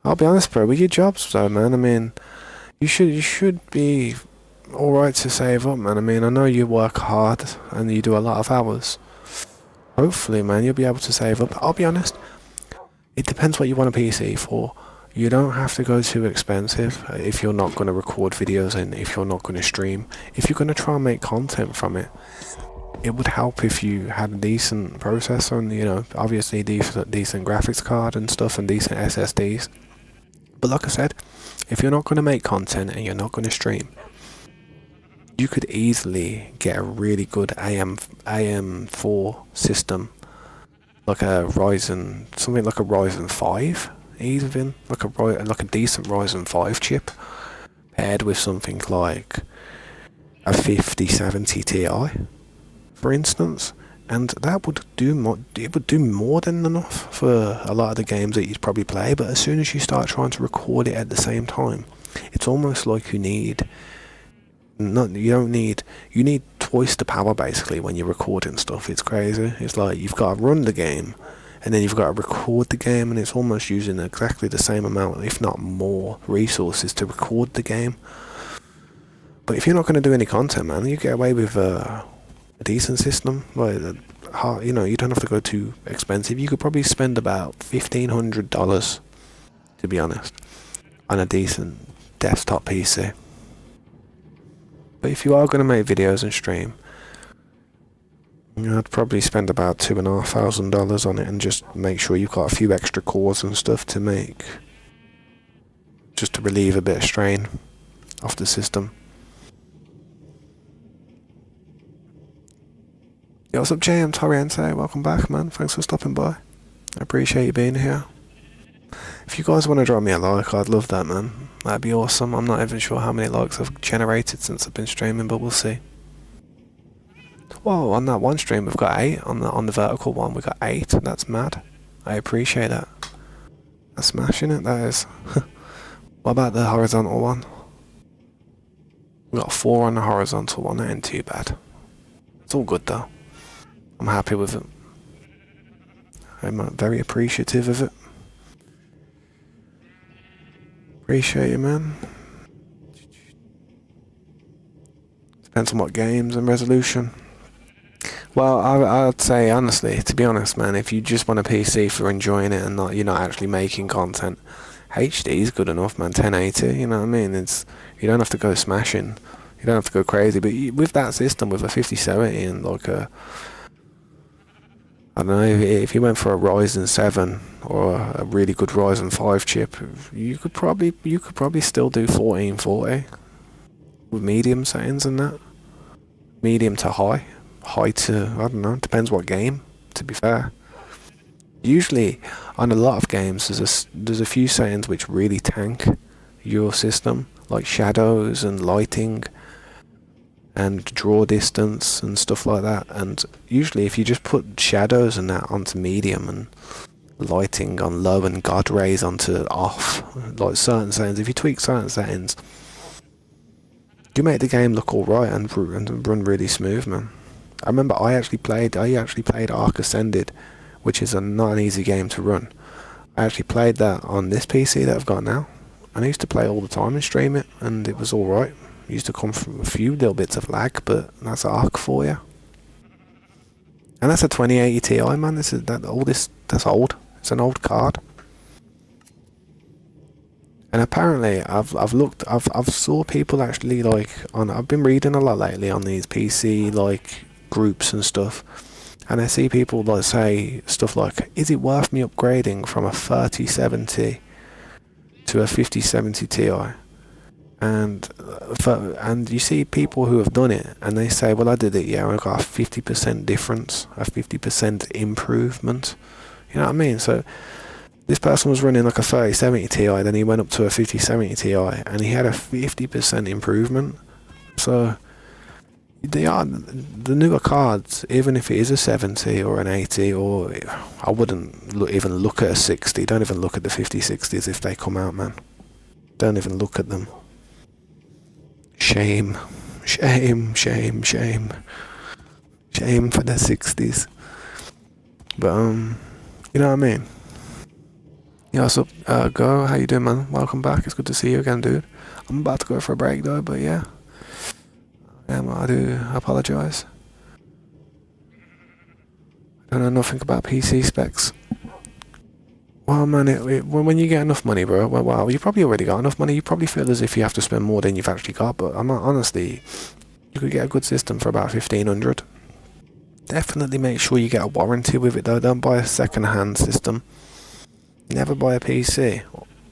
I'll be honest, bro, with your jobs though, man, I mean, you should be alright to save up, man. I mean, I know you work hard and you do a lot of hours. Hopefully, man, you'll be able to save up. I'll be honest, it depends what you want a PC for. You don't have to go too expensive if you're not going to record videos and if you're not going to stream. If you're going to try and make content from it, it would help if you had a decent processor and, you know, obviously decent graphics card and stuff and decent SSDs. But like I said, if you're not going to make content and you're not going to stream, you could easily get a really good AM4 system, like a Ryzen, something like a Ryzen 5, even like a decent Ryzen 5 chip, paired with something like a 5070 Ti, for instance, and that would do more. It would do more than enough for a lot of the games that you'd probably play. But as soon as you start trying to record it at the same time, it's almost like you need. You need twice the power basically when you're recording stuff. It's crazy. It's like you've got to run the game, and then you've got to record the game, and it's almost using exactly the same amount, if not more, resources to record the game. But if you're not going to do any content, man, you get away with a decent system. Like, you know, you don't have to go too expensive. You could probably spend about $1,500, to be honest, on a decent desktop PC. But if you are going to make videos and stream, I'd probably spend about $2,500 on it, and just make sure you've got a few extra cores and stuff to make, just to relieve a bit of strain off the system. Yo, what's up, JM Torriente? Welcome back, man. Thanks for stopping by. I appreciate you being here. If you guys want to drop me a like, I'd love that, man. That'd be awesome. I'm not even sure how many likes I've generated since I've been streaming, but we'll see. Whoa, on that one stream we've got 8. On the vertical one we got 8. That's mad. I appreciate that. That's smashing it, that is. What about the horizontal one? We got 4 on the horizontal one. That ain't too bad. It's all good though. I'm happy with it. I'm very appreciative of it. Appreciate you, man. Depends on what games and resolution. Well, I'd say honestly, to be honest, man, if you just want a PC for enjoying it and you're not actually making content, HD is good enough, man. 1080, you know what I mean? You don't have to go smashing. You don't have to go crazy. But with that system, with a 5070 and like a, I don't know, if you went for a Ryzen 7 or a really good Ryzen 5 chip, you could probably still do 1440 with medium settings and that. Medium to high. High to, I don't know, depends what game, to be fair. Usually, on a lot of games, there's a few settings which really tank your system, like shadows and lighting and draw distance and stuff like that. And usually if you just put shadows and that onto medium and lighting on low and God rays onto off, like certain settings, if you tweak certain settings, you make the game look alright and run really smooth, man. I remember I actually played Ark Ascended, which is not an easy game to run. I actually played that on this PC that I've got now, and I used to play all the time and stream it, and it was alright. Used to come from a few little bits of lag, but that's Ark for you. And that's a 2080 Ti, man. That's old. It's an old card. And apparently, I've saw people actually I've been reading a lot lately on these PC groups and stuff, and I see people say stuff like, "Is it worth me upgrading from a 3070 to a 5070 Ti?" And you see people who have done it, and they say, "Well, I did it, yeah, I got a 50% difference, a 50% improvement." You know what I mean? So this person was running like a 3070 Ti, then he went up to a 5070 Ti, and he had a 50% improvement. So the newer cards, even if it is a 70 or an 80, or I wouldn't even look at a 60. Don't even look at the 5060s if they come out, man. Don't even look at them. Shame, shame, shame, shame, shame for the 60s. But you know what I mean. Yeah, what's up, Go? How you doing, man? Welcome back. It's good to see you again, dude. I'm about to go for a break though, but yeah. I do apologise. I don't know nothing about PC specs. Well, man, when you get enough money, bro, well, you probably already got enough money. You probably feel as if you have to spend more than you've actually got, but honestly, you could get a good system for about 1,500. Definitely make sure you get a warranty with it though. Don't buy a second-hand system. Never buy a PC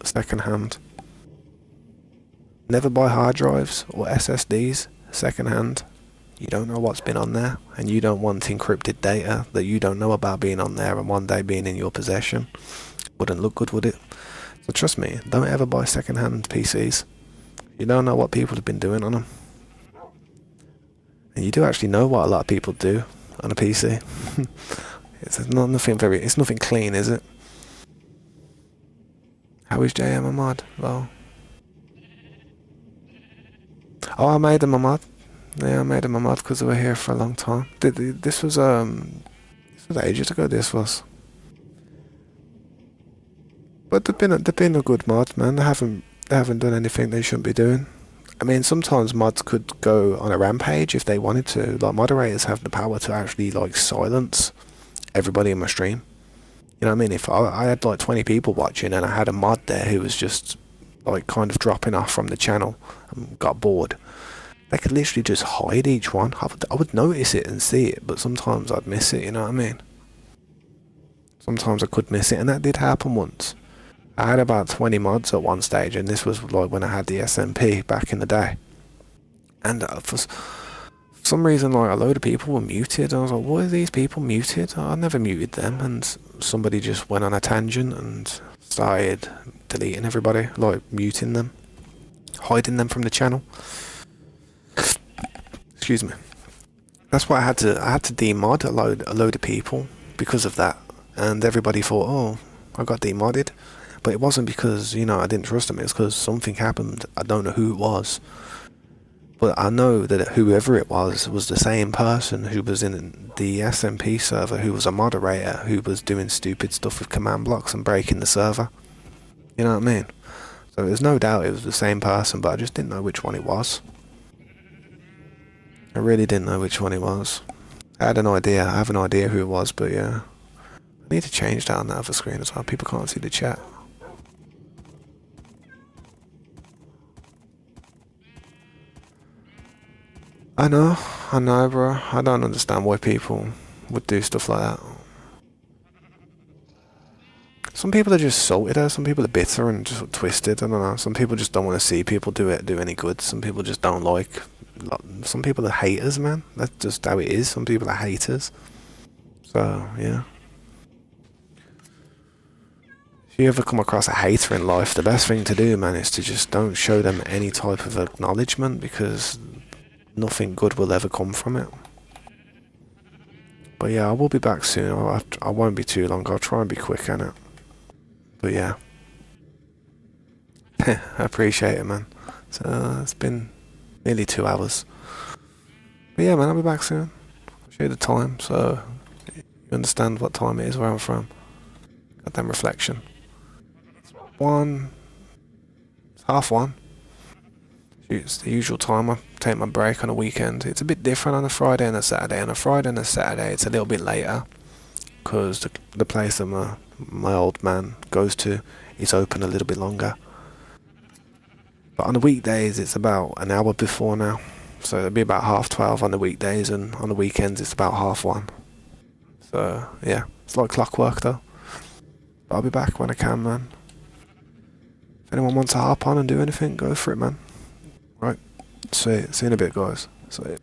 second-hand. Never buy hard drives or SSDs second-hand. You don't know what's been on there, and you don't want encrypted data that you don't know about being on there and one day being in your possession. Wouldn't look good, would it? So trust me, don't ever buy second-hand PCs. You don't know what people have been doing on them. And you do actually know what a lot of people do on a PC. It's nothing clean, is it? How is JM Ahmad? Well, oh, I made him Ahmad. Yeah, I made him a mod because we were here for a long time. This was ages ago. This was, but they've been a good mod, man. They haven't done anything they shouldn't be doing. I mean, sometimes mods could go on a rampage if they wanted to. Like moderators have the power to actually like silence everybody in my stream. You know what I mean? If I had like 20 people watching and I had a mod there who was just like kind of dropping off from the channel and got bored, they could literally just hide each one. I would notice it and see it, but sometimes I'd miss it, you know what I mean? Sometimes I could miss it, and that did happen once. I had about 20 mods at one stage, and this was like when I had the SMP back in the day. And for some reason, like a load of people were muted. I was like, why are these people muted? I never muted them, and somebody just went on a tangent and started deleting everybody, like muting them, hiding them from the channel. Excuse me. That's why I had to demod a load of people because of that, and everybody thought, oh, I got demodded, but it wasn't because I didn't trust them. It was because something happened. I don't know who it was, but I know that whoever it was the same person who was in the SMP server, who was a moderator, who was doing stupid stuff with command blocks and breaking the server. You know what I mean? So there's no doubt it was the same person, but I just didn't know which one it was. I really didn't know which one it was. I had an idea. I have an idea who it was, but yeah. I need to change that on the other screen as well. People can't see the chat. I know, bro. I don't understand why people would do stuff like that. Some people are just salted out. Some people are bitter and just twisted. I don't know. Some people just don't want to see people do any good. Some people just don't like. Some people are haters, man. That's just how it is. Some people are haters. So yeah. If you ever come across a hater in life, the best thing to do, man, is to just don't show them any type of acknowledgement, because nothing good will ever come from it. But yeah, I will be back soon. I won't be too long. I'll try and be quick on it. But yeah. I appreciate it, man. So it's been nearly 2 hours. But yeah, man, I'll be back soon. I'll show you the time so you understand what time it is where I'm from. Goddamn reflection. It's 1:30. It's the usual time I take my break on a weekend. It's a bit different on a Friday and a Saturday. On a Friday and a Saturday, it's a little bit later, because the place that my old man goes to is open a little bit longer. But on the weekdays, it's about an hour before now. So it'll be about 12:30 on the weekdays, and on the weekends, it's about 1:30. So yeah, it's like clockwork though. But I'll be back when I can, man. If anyone wants to hop on and do anything, go for it, man. Right. See you in a bit, guys. See you.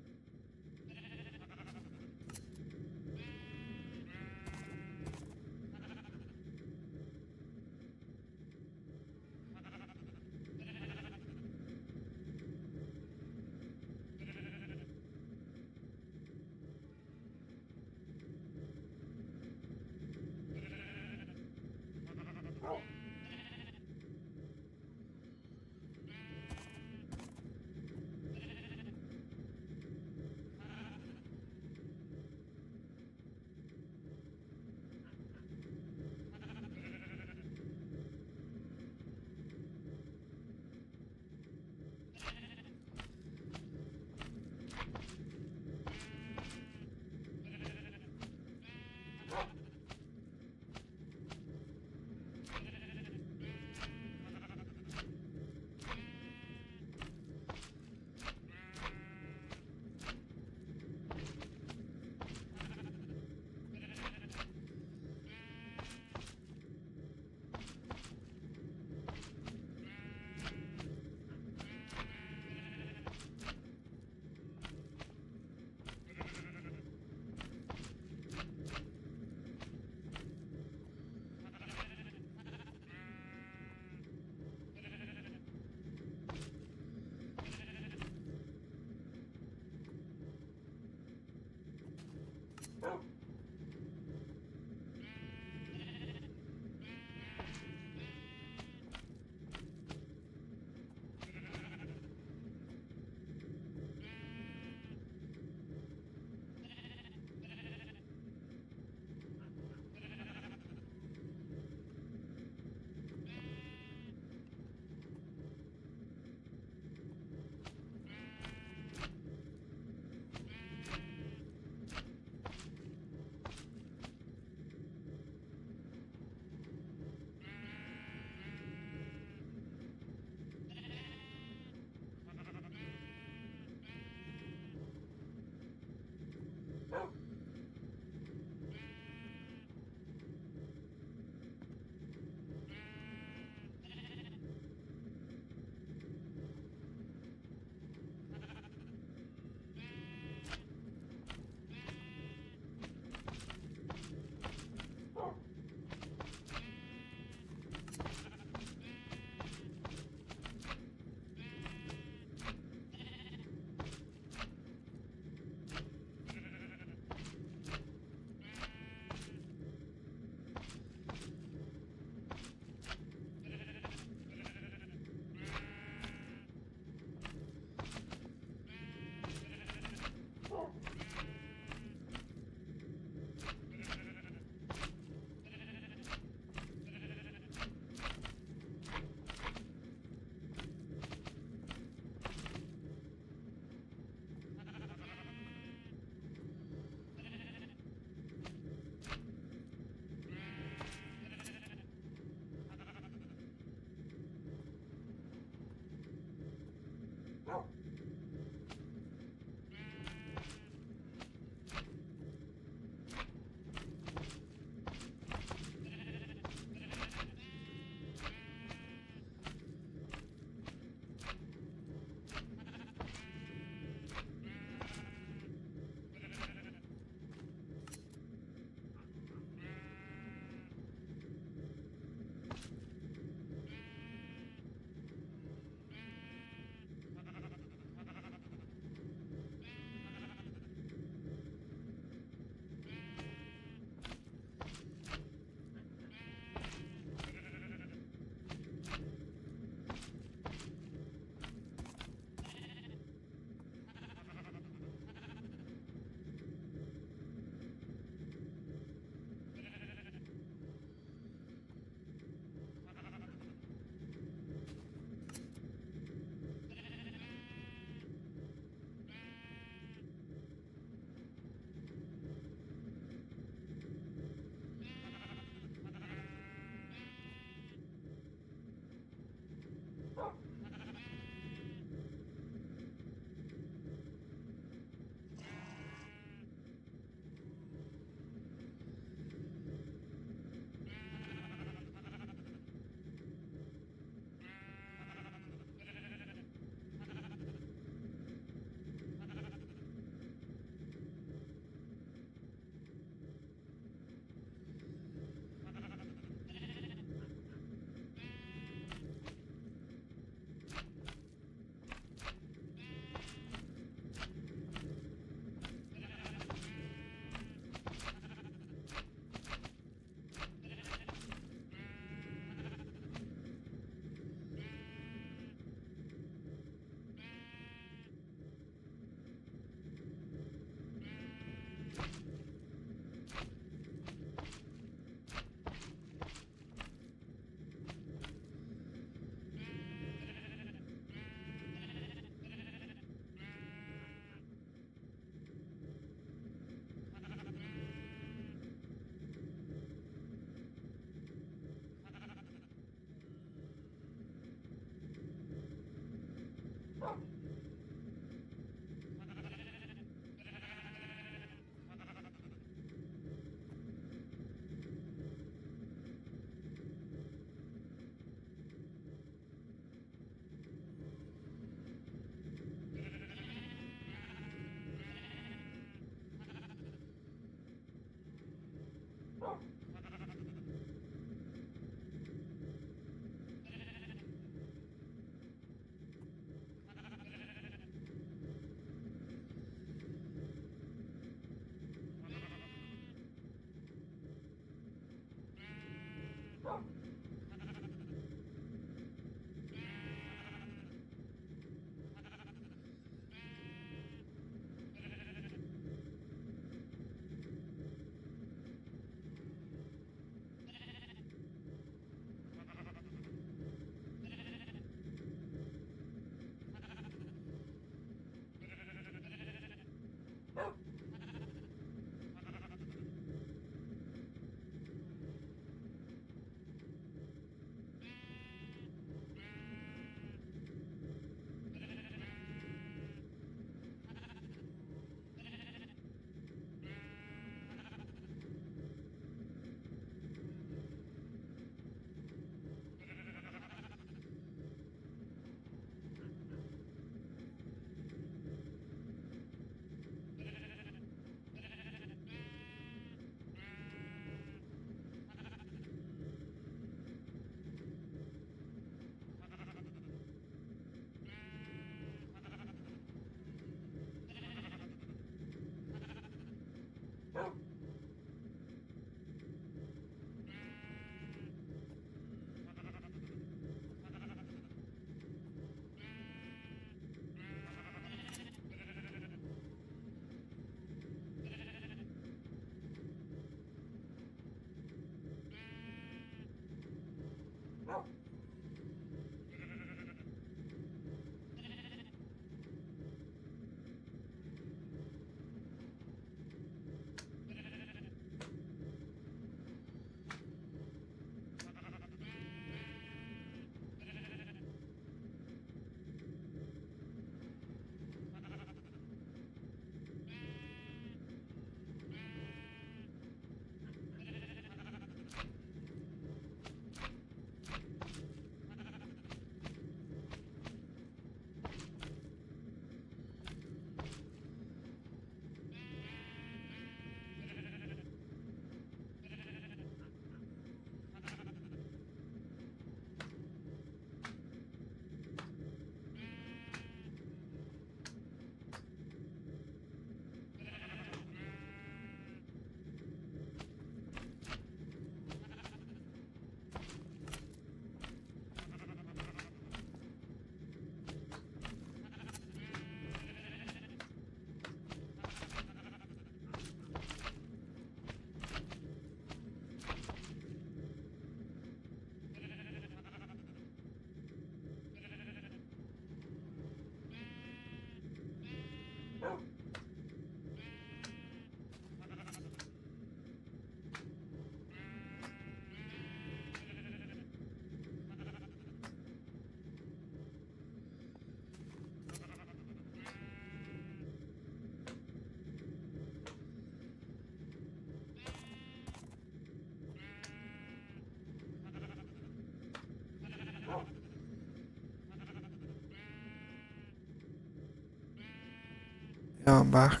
Yeah, I'm back.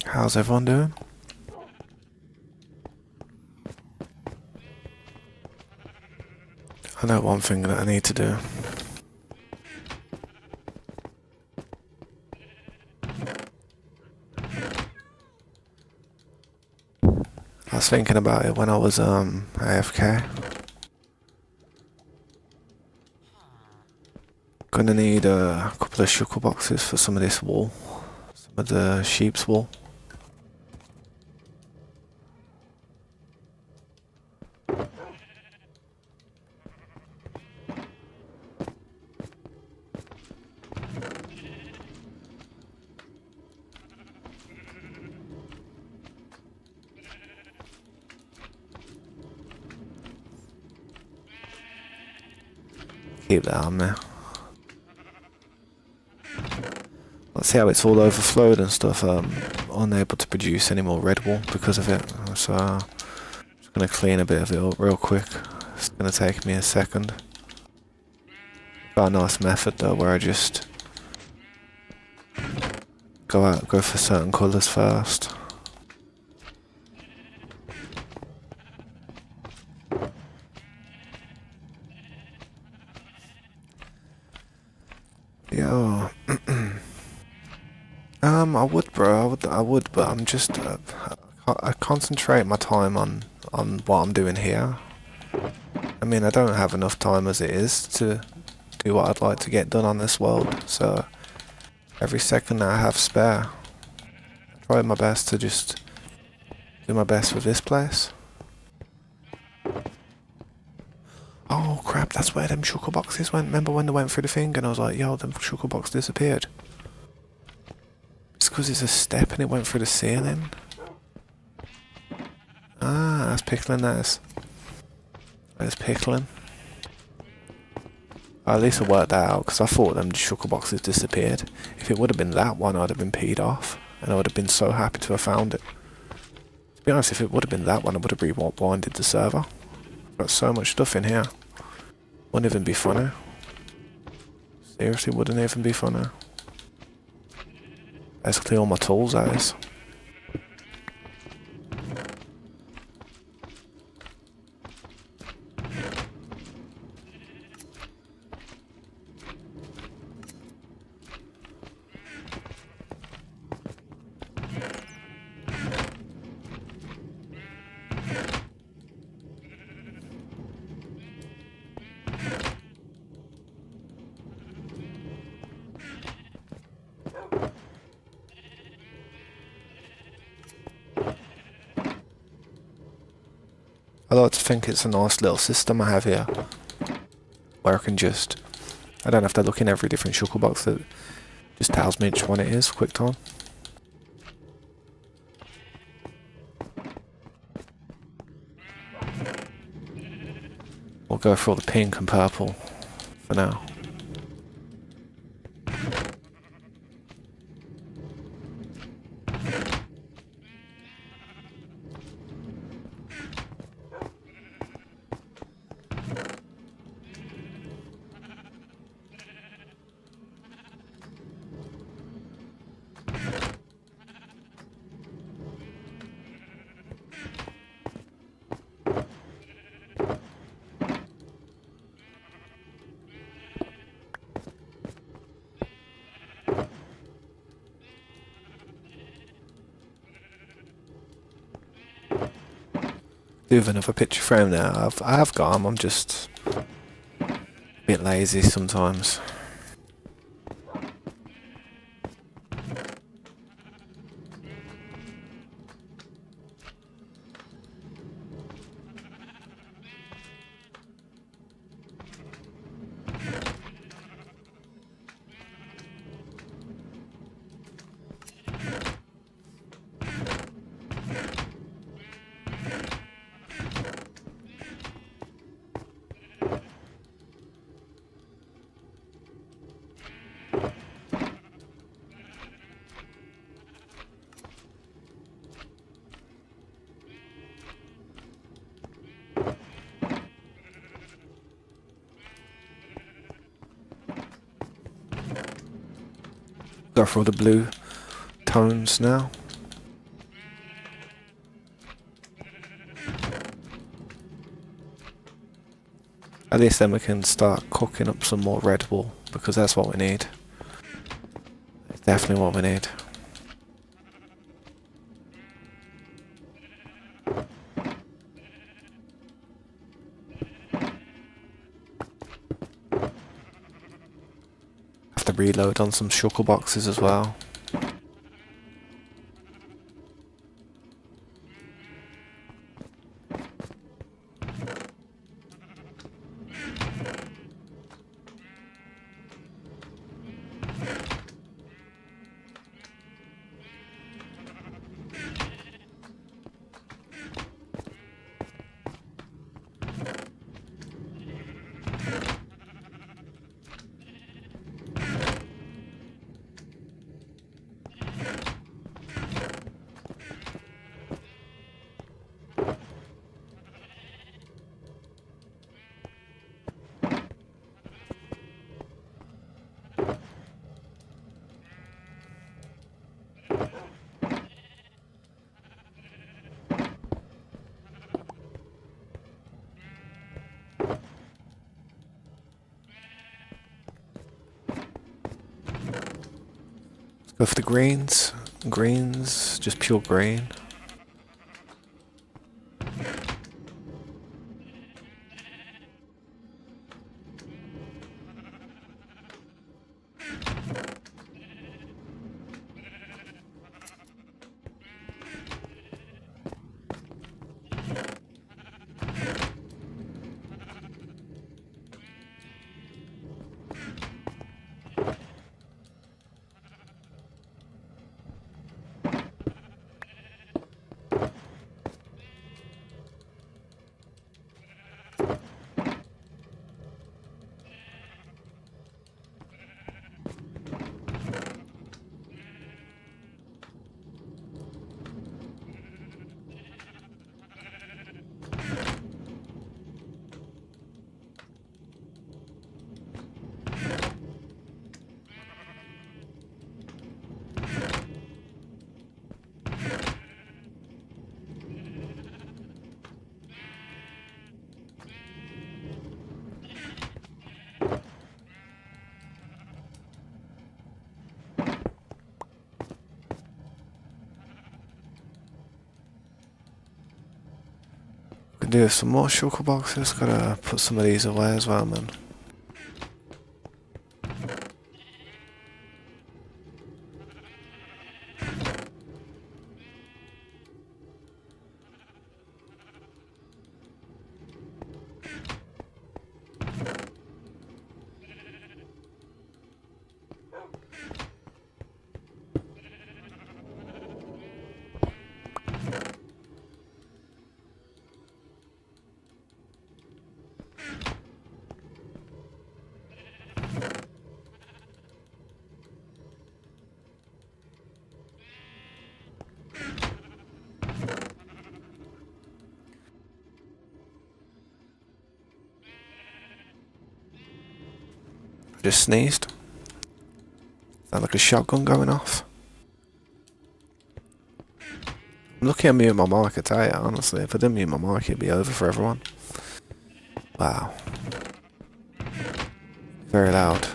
How's everyone doing? I know one thing that I need to do. I was thinking about it when I was AFK. Gonna need a couple of shulker boxes for some of this wool. Some of the sheep's wool. Keep that on there. Let's see how it's all overflowed and stuff. Unable to produce any more red wool because of it. So just gonna clean a bit of it up real quick. It's gonna take me a second. Got a nice method though where I just go for certain colours first. Yo. I would, bro. I would, but I'm just. I concentrate my time on what I'm doing here. I mean, I don't have enough time as it is to do what I'd like to get done on this world. So every second that I have spare, I try my best to just do my best with this place. Oh crap! That's where them shulker boxes went. Remember when they went through the thing and I was like, "Yo, them shulker box disappeared." It's because it's a step and it went through the ceiling. Ah, that's pickling, that is. That is pickling. At least I worked that out, because I thought them shulker boxes disappeared. If it would have been that one, I'd have been peed off. And I would have been so happy to have found it. To be honest, if it would have been that one, I would have rewinded the server. I've got so much stuff in here. Wouldn't even be funny. Seriously, wouldn't even be funny. Basically all my tools, that is. I like to think it's a nice little system I have here, where I can just, I don't have to look in every different shulker box, that just tells me which one it is, quick time. We'll go for all the pink and purple for now. Do have another picture frame now. I have got them, I'm just a bit lazy sometimes. Go for all the blue tones now. At least then we can start cooking up some more red wool, because that's what we need. It's definitely what we need. Have to reload on some shulker boxes as well. Go for the greens. Greens, just pure green. Could do some more shulker boxes. Gotta put some of these away as well, man. Just sneezed. Sound like a shotgun going off. I'm lucky I muted my mic, I tell you, honestly. If I didn't mute my mic, it'd be over for everyone. Wow. Very loud.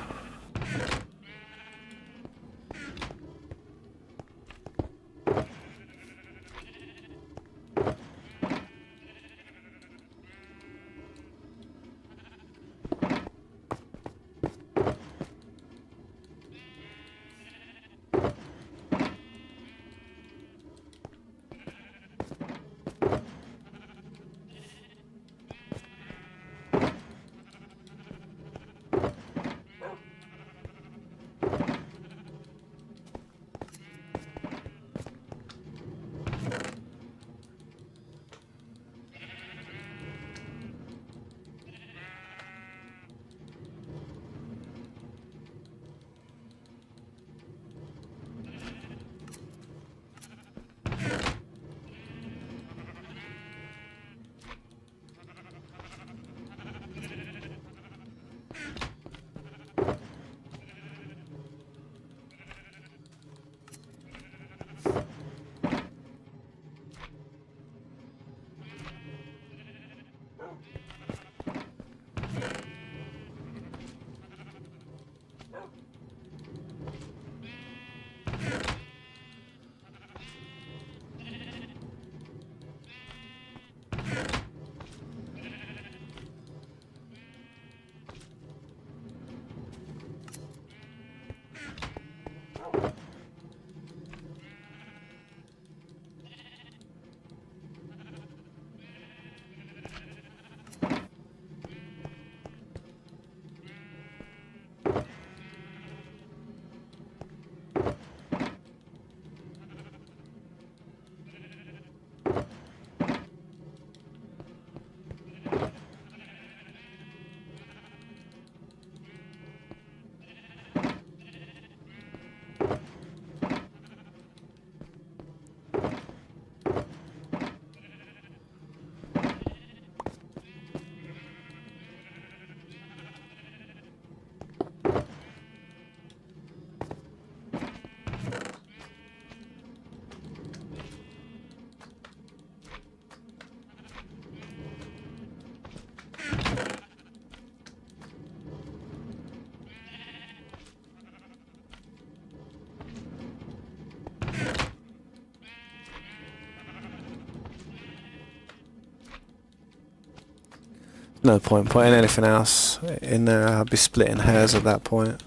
No point putting anything else in there. I'd be splitting hairs at that point.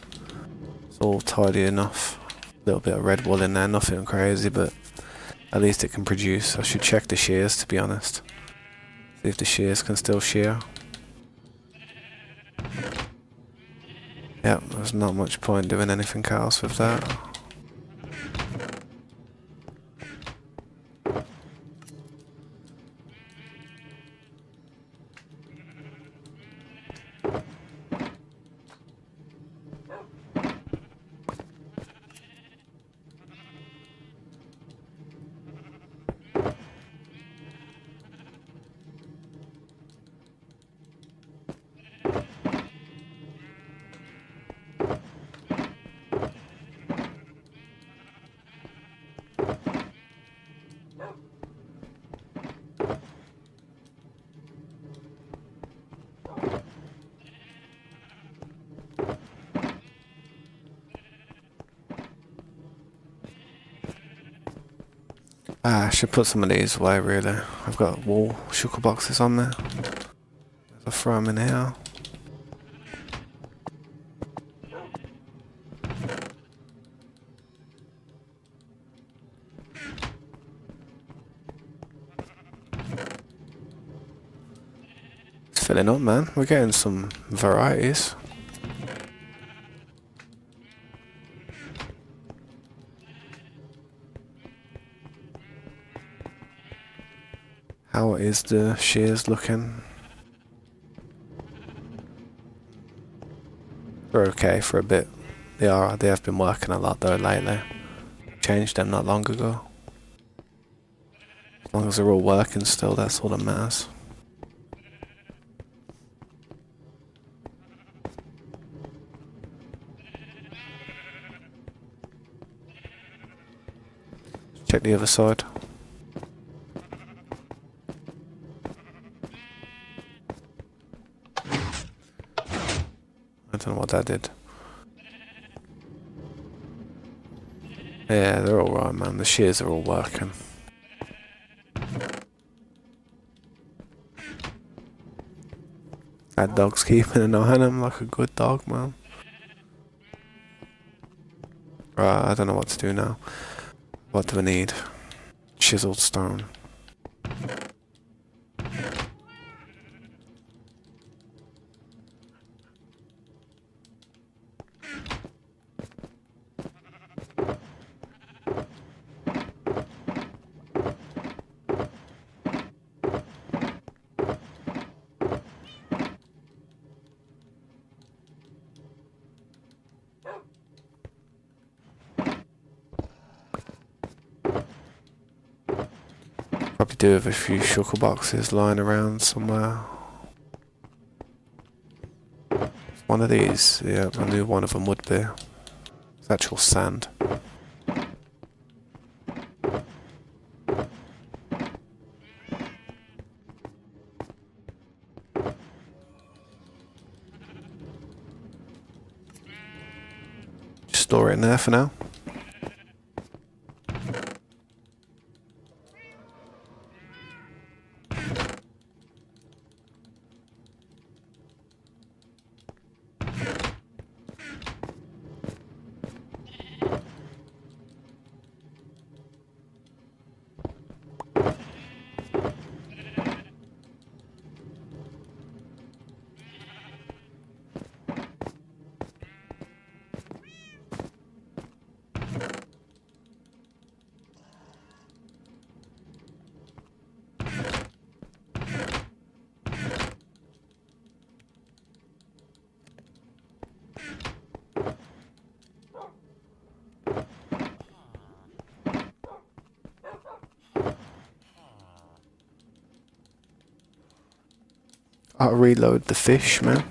It's all tidy enough. A little bit of red wool in there, nothing crazy, but at least it can produce. I should check the shears, to be honest. See if the shears can still shear. Yep, there's not much point doing anything else with that. I should put some of these away, really. I've got wool sugar boxes on there. I'll throw them in here. It's filling up, man. We're getting some varieties. How is the shears looking? They're okay for a bit. They have been working a lot though lately. Changed them not long ago. As long as they're all working still, that's all that matters. Check the other side. I don't know what that did. Yeah, they're alright, man. The shears are all working. That dog's keeping an eye on him like a good dog, man. Right, I don't know what to do now. What do we need? Chiseled stone. Probably do have a few sugar boxes lying around somewhere. One of these, yeah, I knew one of them would be. It's actual sand. Just store it in there for now. I'll reload the fish, man.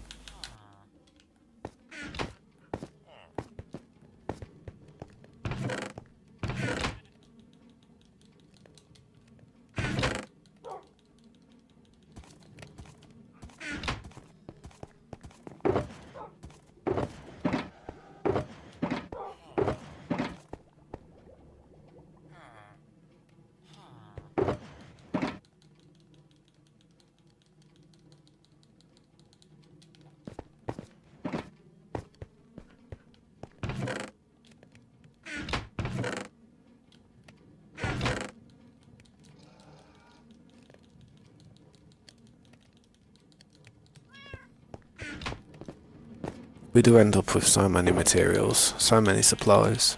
We do end up with so many materials, so many supplies.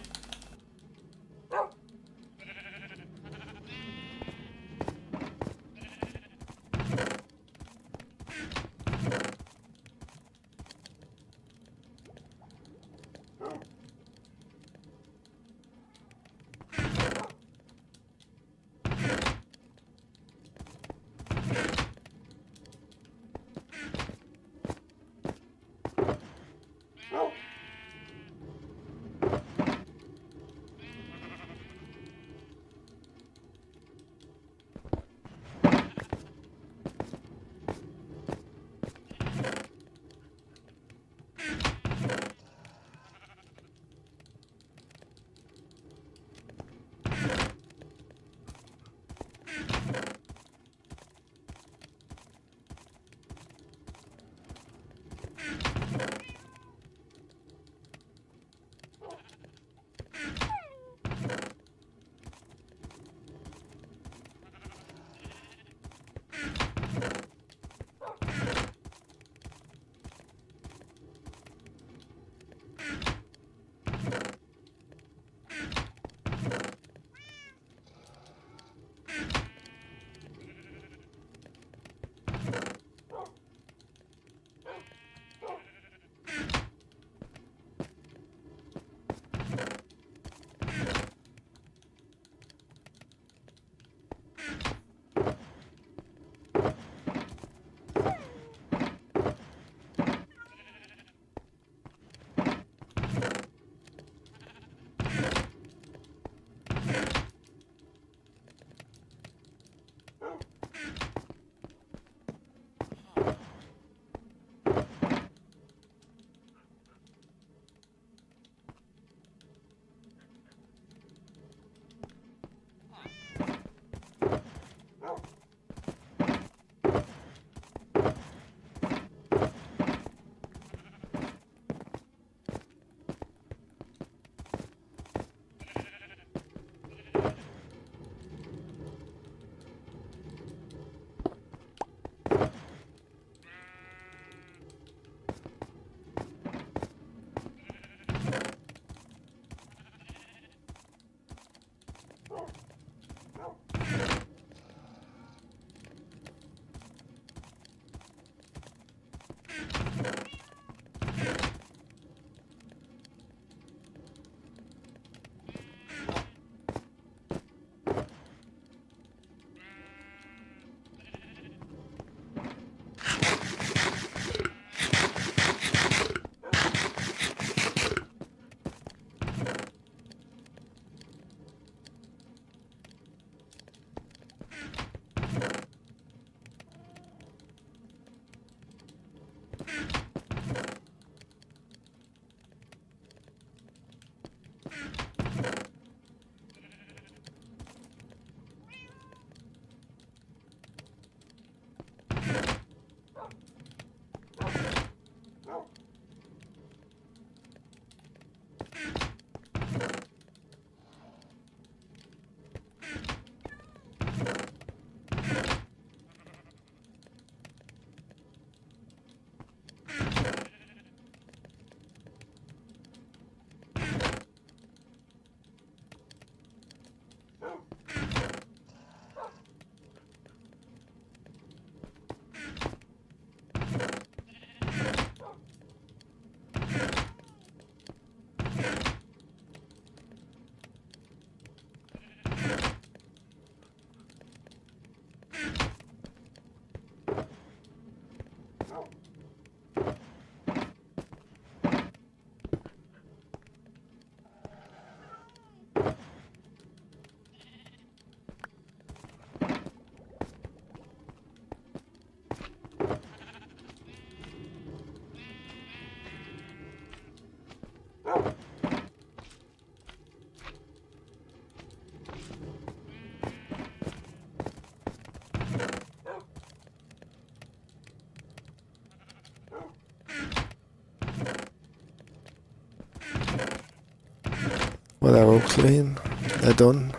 Well, they're all clean. They're done.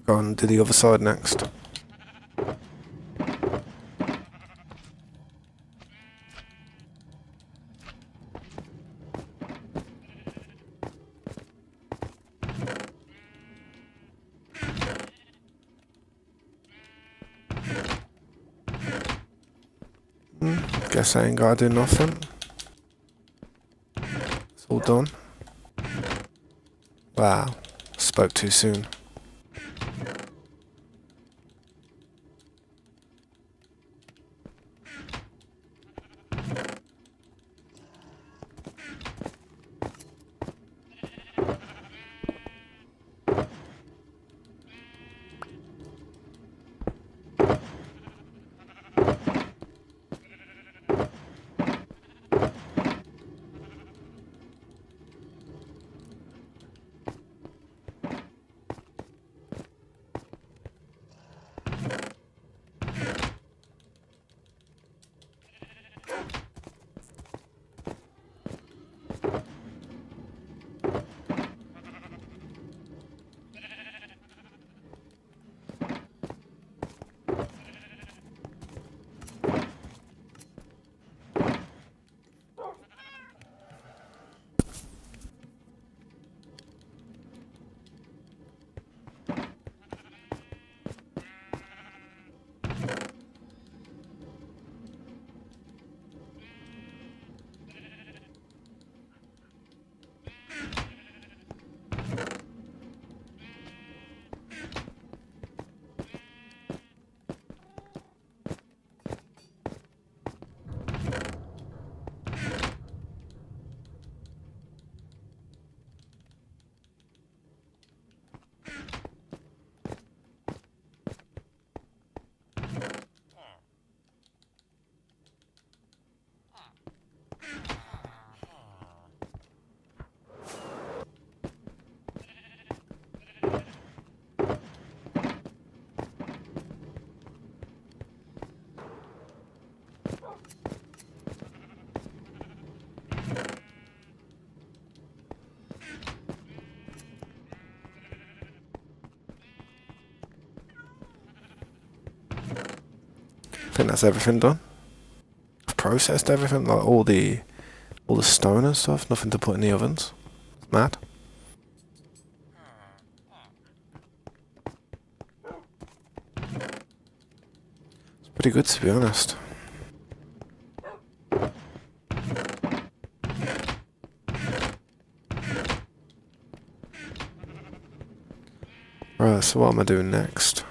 Go on, do the other side next. Guess I ain't gotta do nothing. It's all done. Wow, spoke too soon. I think that's everything done. I've processed everything, like all the stone and stuff, nothing to put in the ovens. It's mad. It's pretty good, to be honest. Right, so what am I doing next?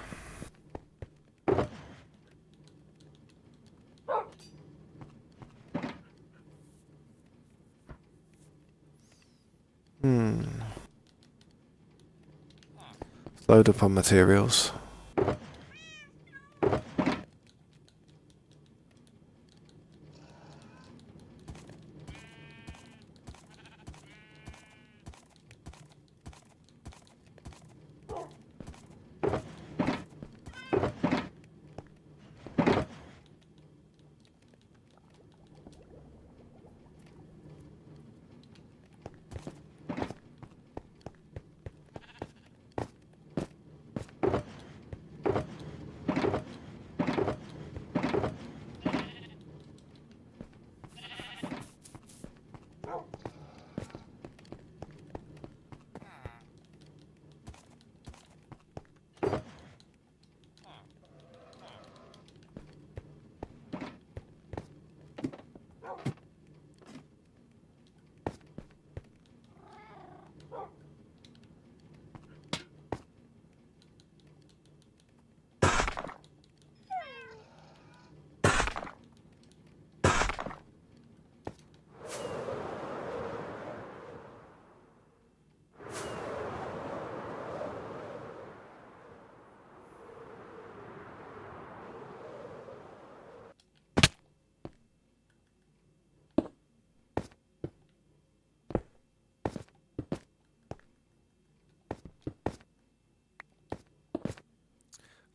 Load up on materials.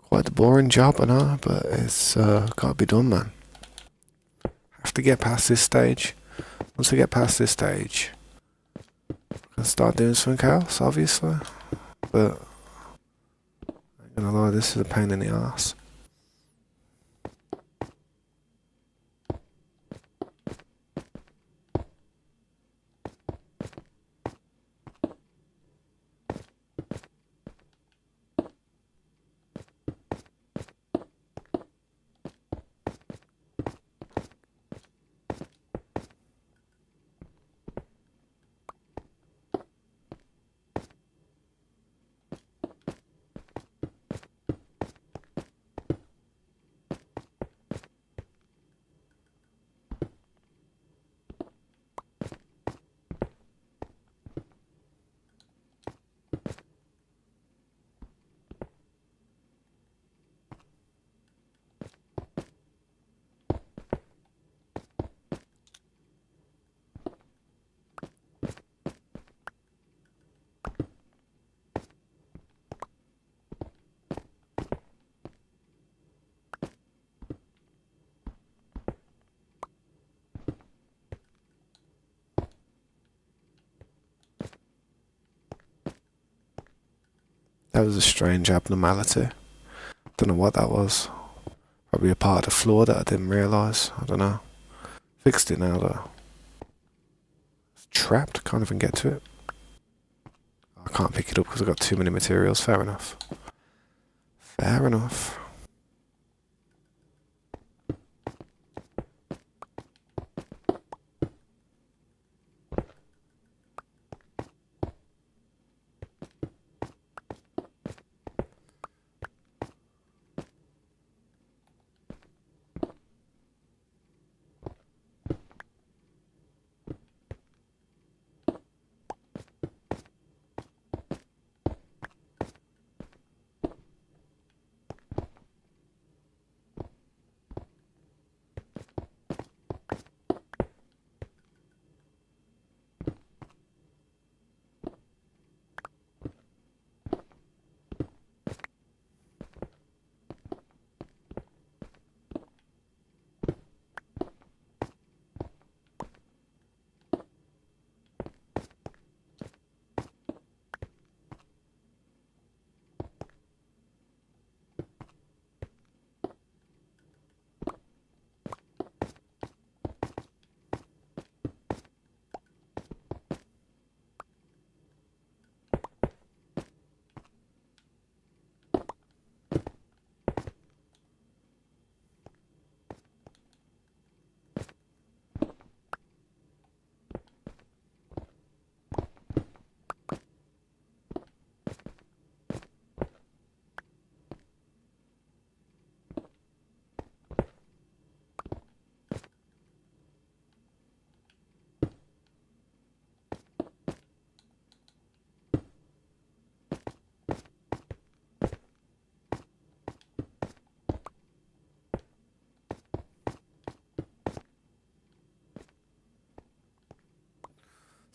Quite a boring job, I know, but it's got to be done, man. Have to get past this stage. Once I get past this stage, I can start doing something else, obviously. But I'm gonna lie, this is a pain in the ass. That was a strange abnormality. Don't know what that was. Probably a part of the floor that I didn't realise. I don't know. Fixed it now though. It's trapped, can't even get to it. I can't pick it up because I've got too many materials. Fair enough. Fair enough.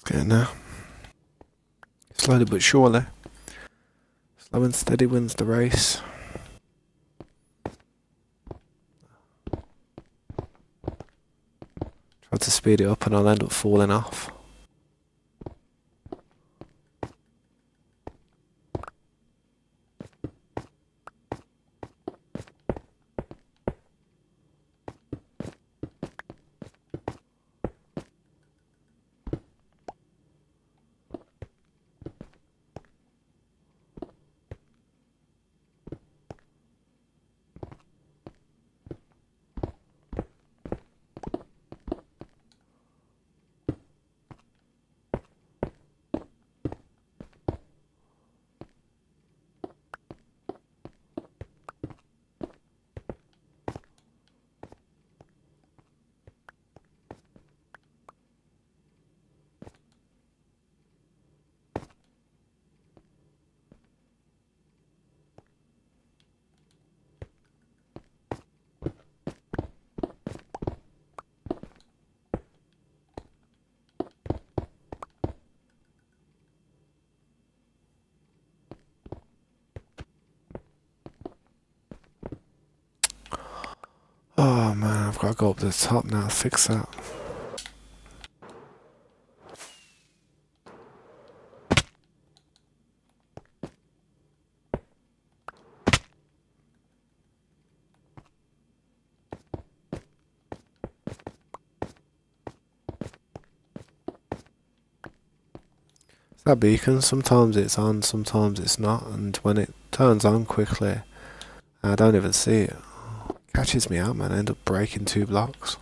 It's getting there. Slowly but surely. Slow and steady wins the race. Try to speed it up and I'll end up falling off. Oh man, I've got to go up to the top now to fix that. That beacon, sometimes it's on, sometimes it's not, and when it turns on quickly, I don't even see it. Catches me out, man. I end up breaking 2 blocks.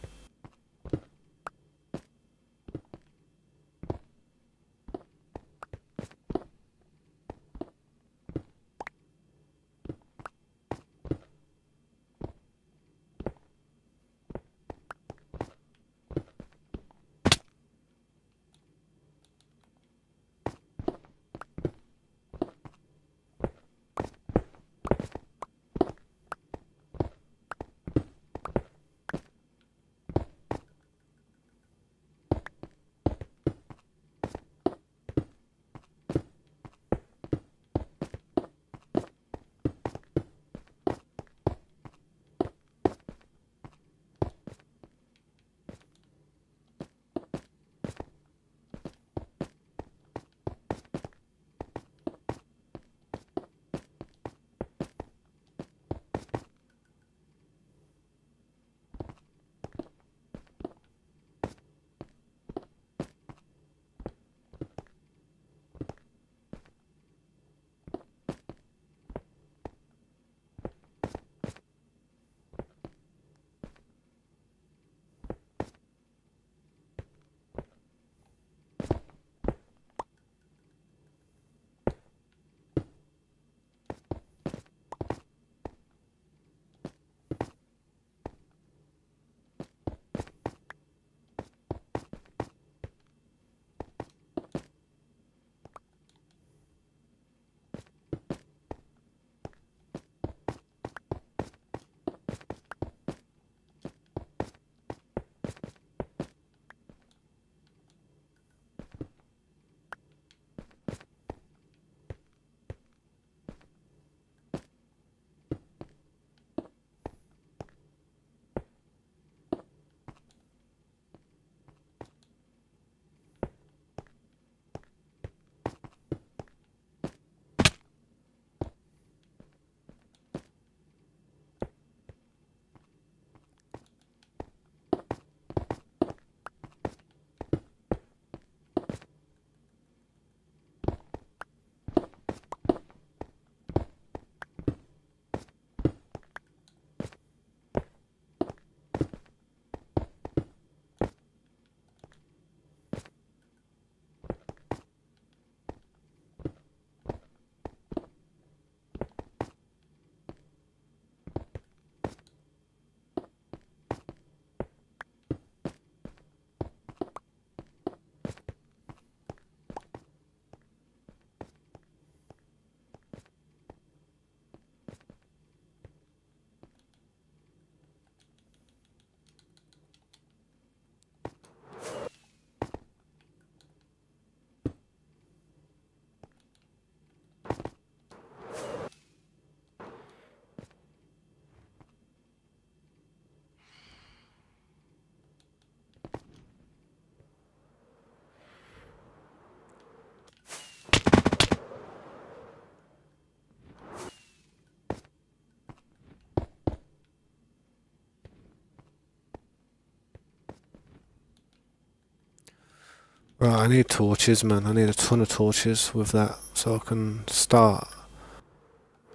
Right, I need torches, man. I need a ton of torches with that so I can start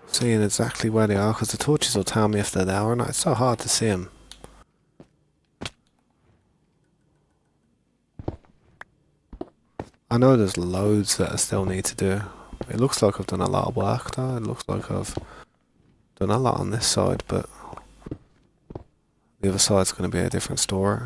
seeing exactly where they are, because the torches will tell me if they're there or not. It's so hard to see them. I know there's loads that I still need to do. It looks like I've done a lot of work though. It looks like I've done a lot on this side, but the other side's going to be a different story.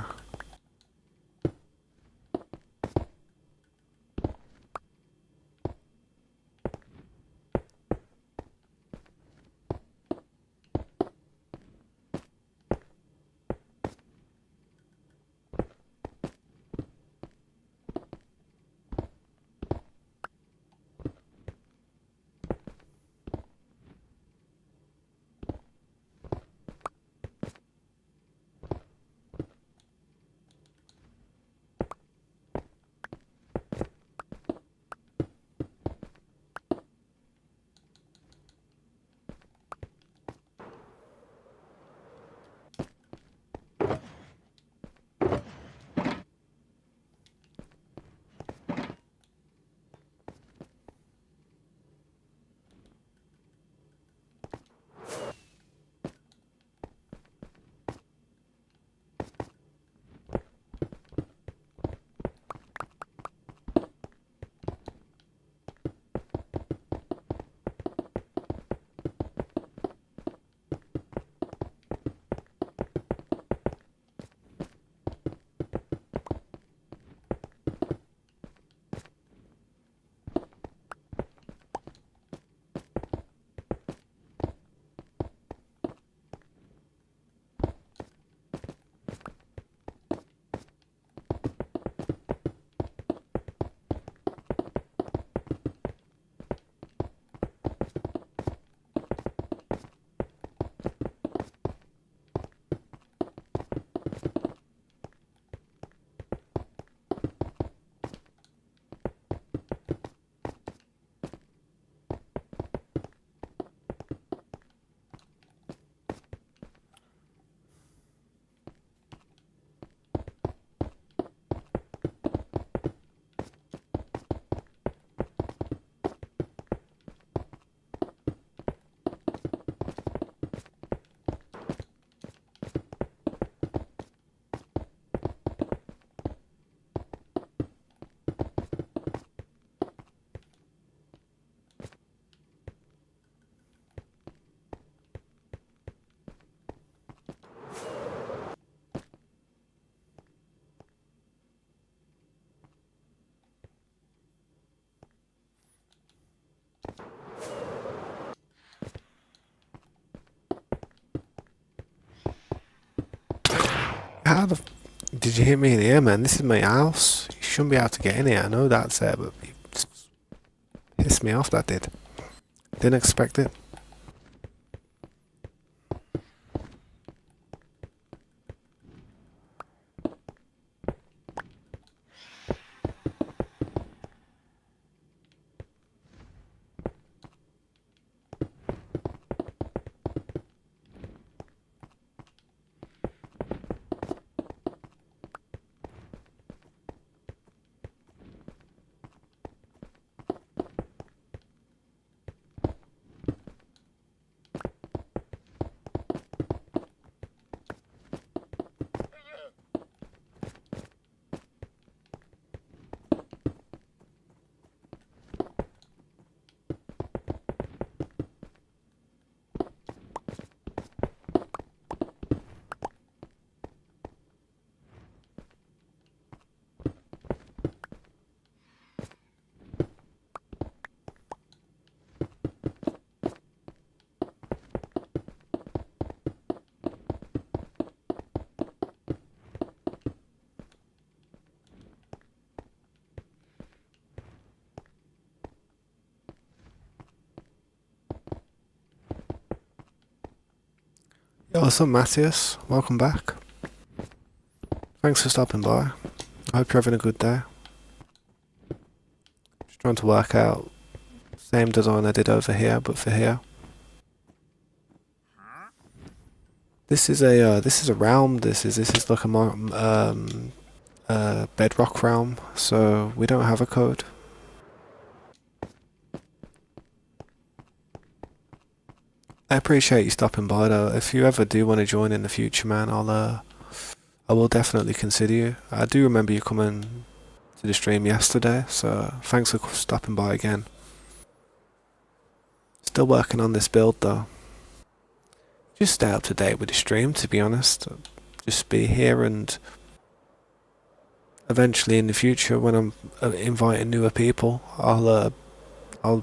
How the did you hit me in here, man? This is my house. You shouldn't be able to get in here. I know that's there, but it just pissed me off, that did. Didn't expect it. Yo, what's up, Matthias? Welcome back. Thanks for stopping by. I hope you're having a good day. Just trying to work out same design I did over here, but for here. This is a realm. This is like a bedrock realm, so we don't have a code. I appreciate you stopping by though. If you ever do want to join in the future, man, I will definitely consider you. I do remember you coming to the stream yesterday, so thanks for stopping by again. Still working on this build though. Just stay up to date with the stream, to be honest. Just be here, and eventually in the future, when I'm inviting newer people, I'll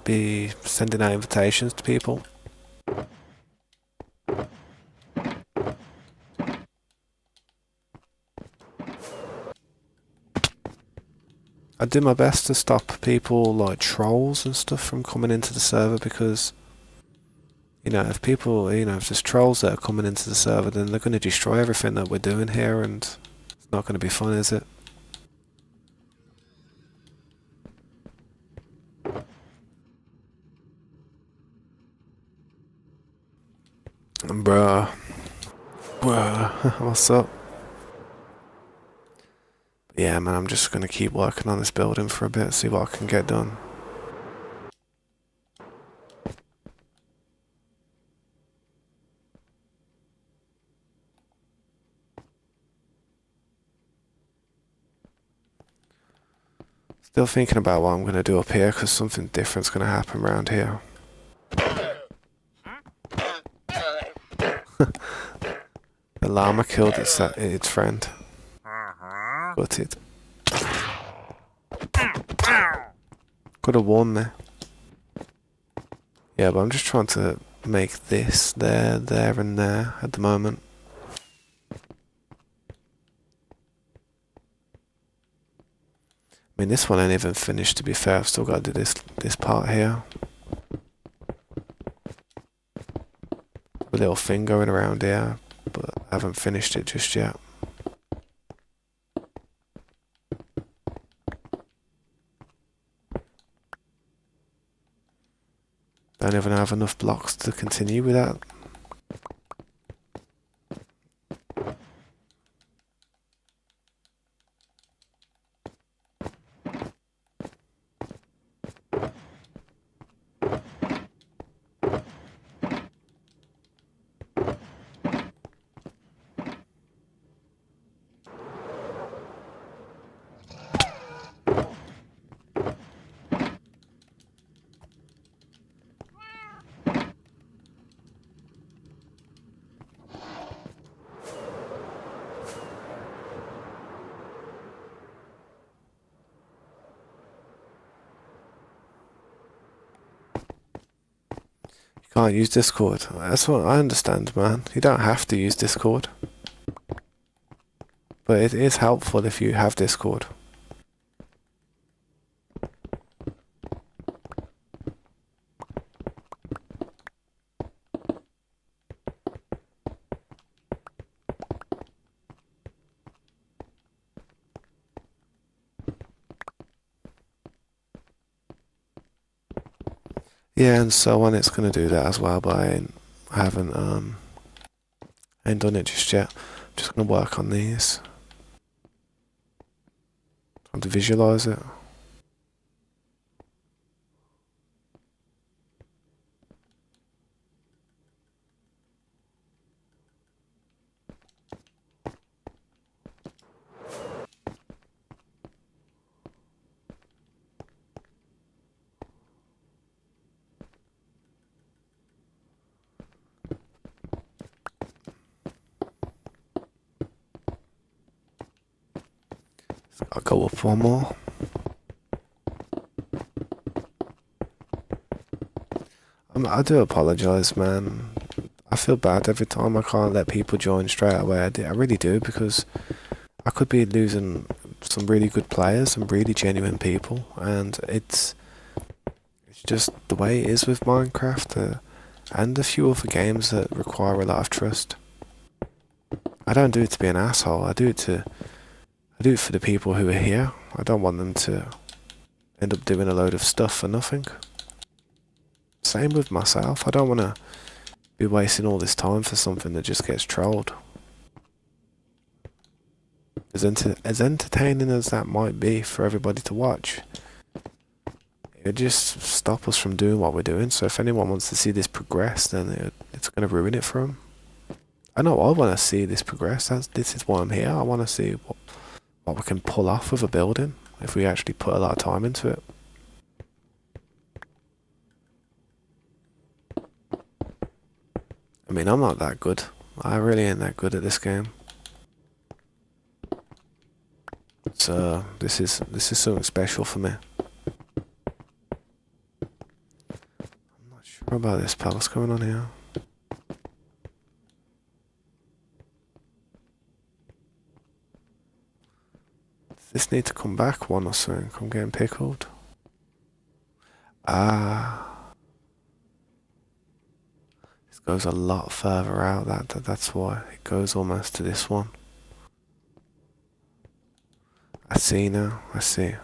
be sending out invitations to people. I do my best to stop people like trolls and stuff from coming into the server, because if there's trolls that are coming into the server, then they're going to destroy everything that we're doing here, and it's not going to be fun, is it? Bruh, what's up? Yeah, man, I'm just gonna keep working on this building for a bit, see what I can get done. Still thinking about what I'm gonna do up here, because something different's gonna happen around here. The llama killed its friend. But it could have warned me. Yeah, but I'm just trying to make this there, and there at the moment. I mean, this one ain't even finished, to be fair. I've still got to do this part here. A little thing going around here, but I haven't finished it just yet. Don't even have enough blocks to continue with that. Can't use Discord. That's what I understand, man. You don't have to use Discord. But it is helpful if you have Discord. Yeah, and so on. It's gonna do that as well, but I haven't ain't done it just yet. I'm just gonna work on these. Trying to visualize it. I'll go up one more. I do apologise, man. I feel bad every time I can't let people join straight away. I really do, because I could be losing some really good players, some really genuine people, and it's just the way it is with Minecraft, and a few other games that require a lot of trust. I don't do it to be an asshole. I do it for the people who are here. I don't want them to end up doing a load of stuff for nothing. Same with myself. I don't want to be wasting all this time for something that just gets trolled. As entertaining as that might be for everybody to watch, it just stop us from doing what we're doing. So if anyone wants to see this progress, then it's going to ruin it for them. I know I want to see this progress. This is why I'm here. I want to see what we can pull off with a building if we actually put a lot of time into it. I mean, I'm not that good. I really ain't that good at this game. So this is something special for me. I'm not sure about this, pal. What's going on here? Does this need to come back one or something? I'm getting pickled. Ah, this goes a lot further out. That's why it goes almost to this one. I see now. I see.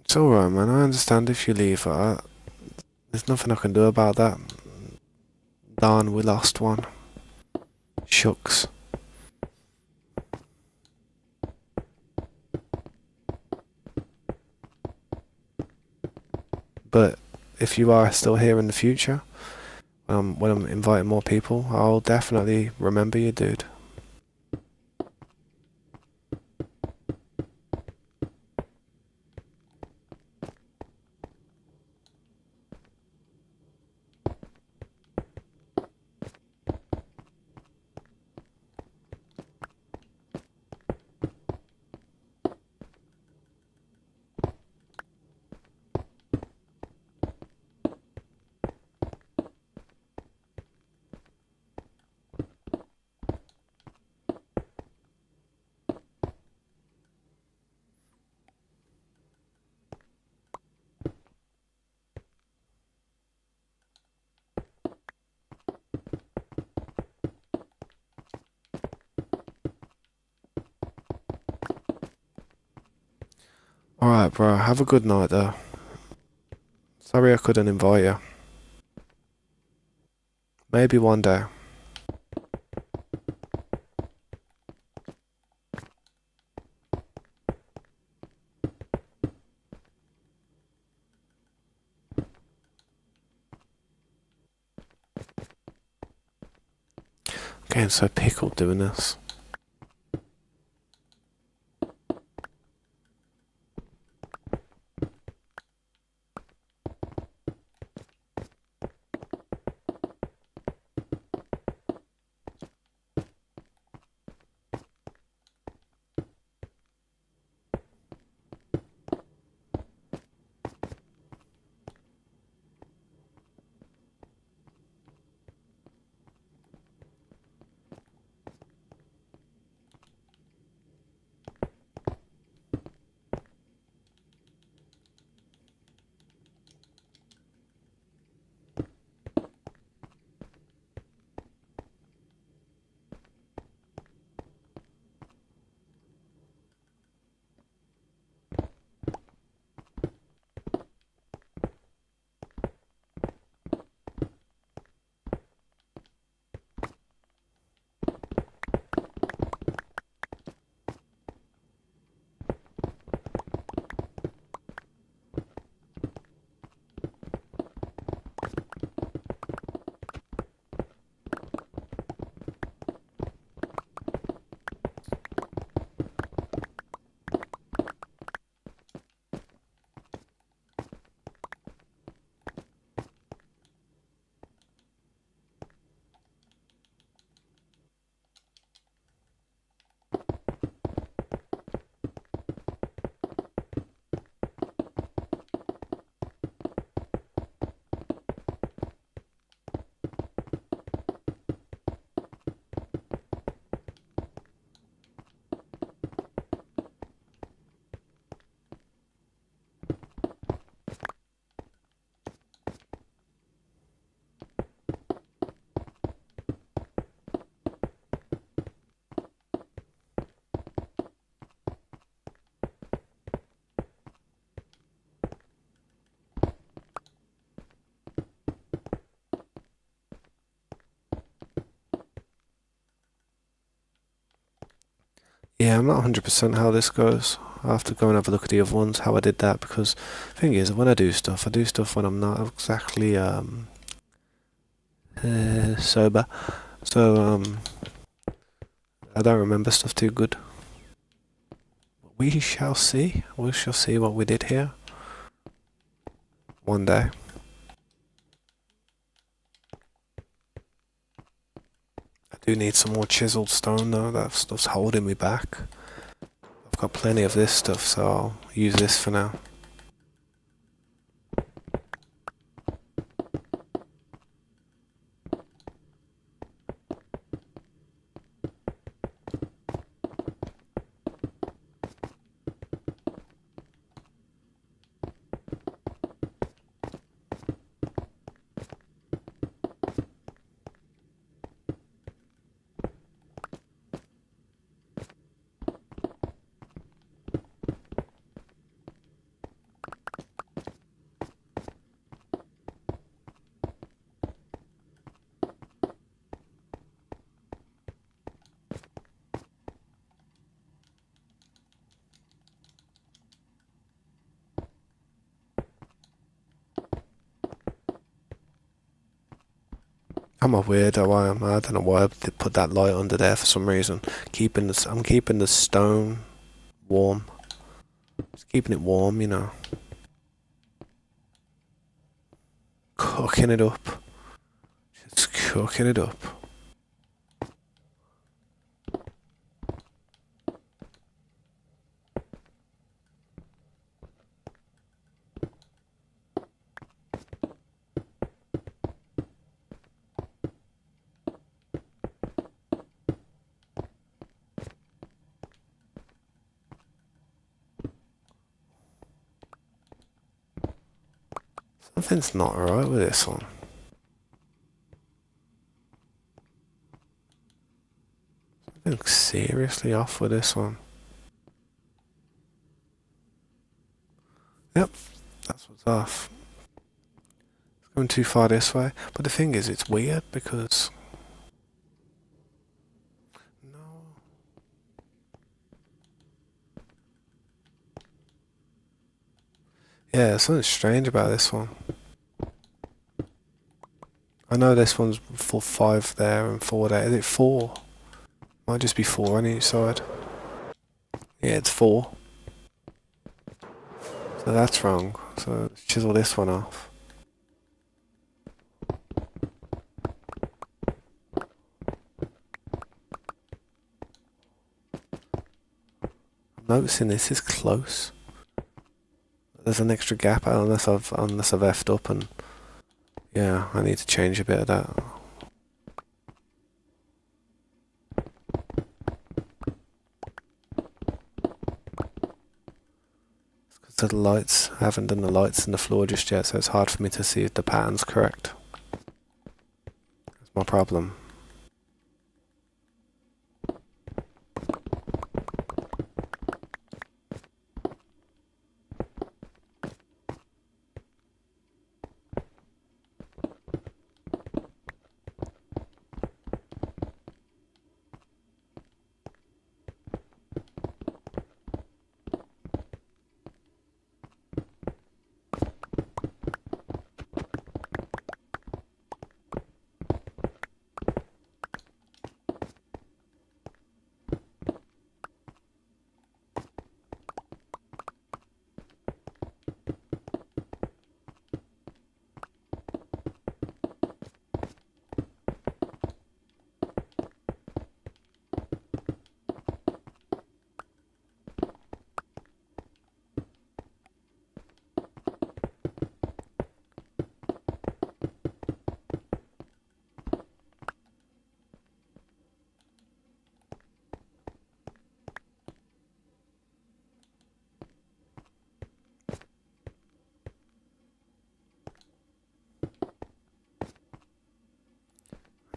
It's alright, man. I understand if you leave. There's nothing I can do about that. Darn, we lost one. Shucks. But if you are still here in the future, when I'm inviting more people, I'll definitely remember you, dude. Alright, bro. Have a good night, though. Sorry I couldn't invite you. Maybe one day. I'm getting so pickled doing this. Yeah, I'm not 100% how this goes. I'll have to go and have a look at the other ones, how I did that, because the thing is, when I do stuff when I'm not exactly sober. So I don't remember stuff too good. We shall see. We shall see what we did here one day. I do need some more chiseled stone though. That stuff's holding me back. I've got plenty of this stuff, so I'll use this for now. I'm a weirdo, I am. I don't know why I did put that light under there for some reason. I'm keeping the stone warm. Just keeping it warm, you know. Cooking it up. Just cooking it up. Something's not right with this one. Something's seriously off with this one. Yep, that's what's off. It's going too far this way. But the thing is, it's weird because... No. Yeah, something strange about this one. I know this one's for 5 there and 4 there. Is it 4? Might just be 4 on each side. Yeah, it's 4. So that's wrong. So let's chisel this one off. I'm noticing this is close. There's an extra gap unless I've effed up, and yeah, I need to change a bit of that. So the lights, I haven't done the lights in the floor just yet, so it's hard for me to see if the pattern's correct. That's my problem.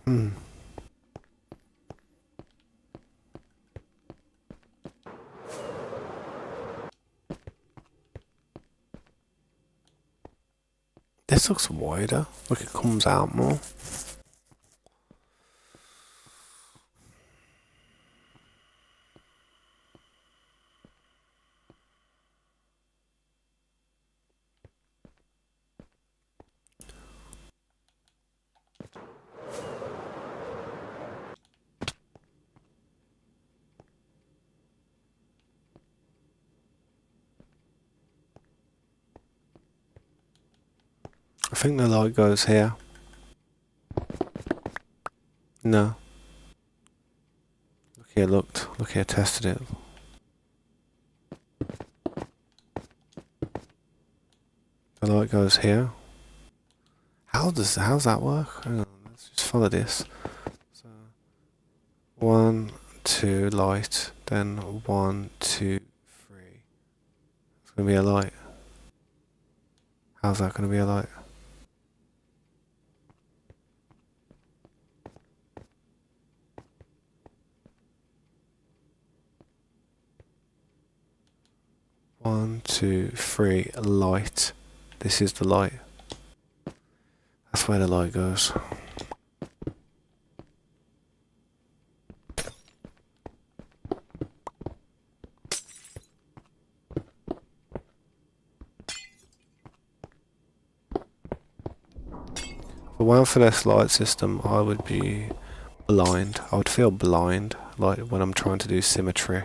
Hmm. This looks wider. Look, it comes out more. I think the light goes here. No. Look here, looked. Look here, tested it. The light goes here. How's that work? Hang on, let's just follow this. So 1, 2, light, then 1, 2, 3. It's gonna be a light. How's that gonna be a light? One, two, three, light. This is the light. That's where the light goes. For one for this light system, I would be blind. I would feel blind, like when I'm trying to do symmetry.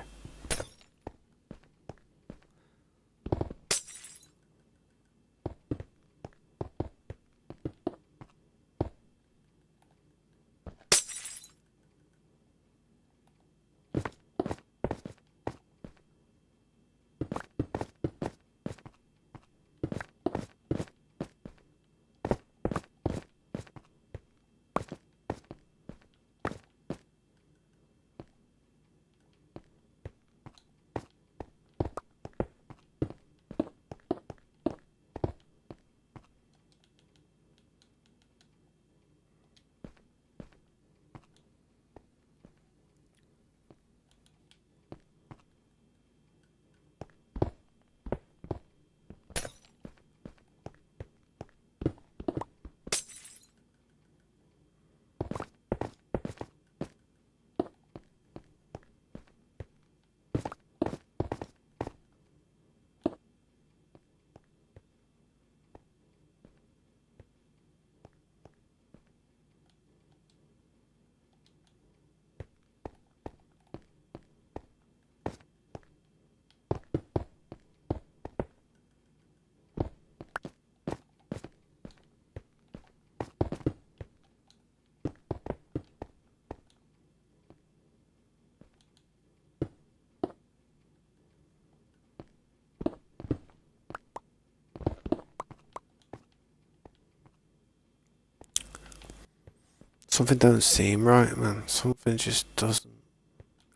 Something don't seem right, man. Something just doesn't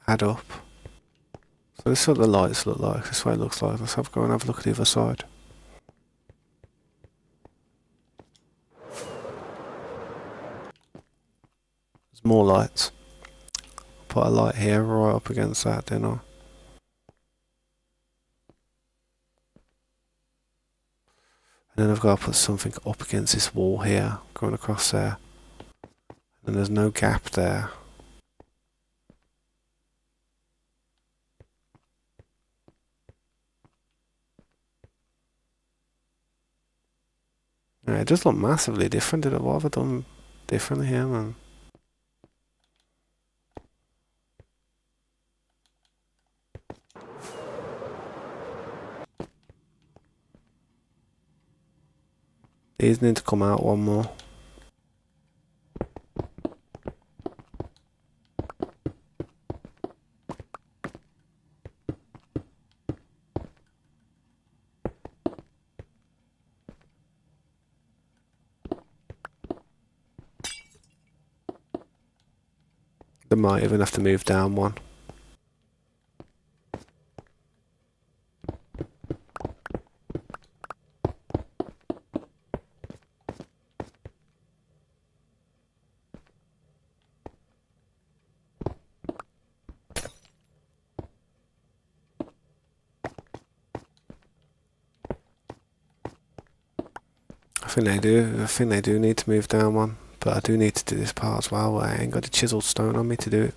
add up. So this is what the lights look like. This is what it looks like. Let's go and have a look at the other side. There's more lights. Put a light here right up against that, didn't I? And then I've got to put something up against this wall here, going across there. And there's no gap there. Yeah, it does look massively different. What have I done differently here, man? These need to come out one more. They might even have to move down one. I think they do need to move down one, but I do need to do this part as well. I ain't got a chiseled stone on me to do it.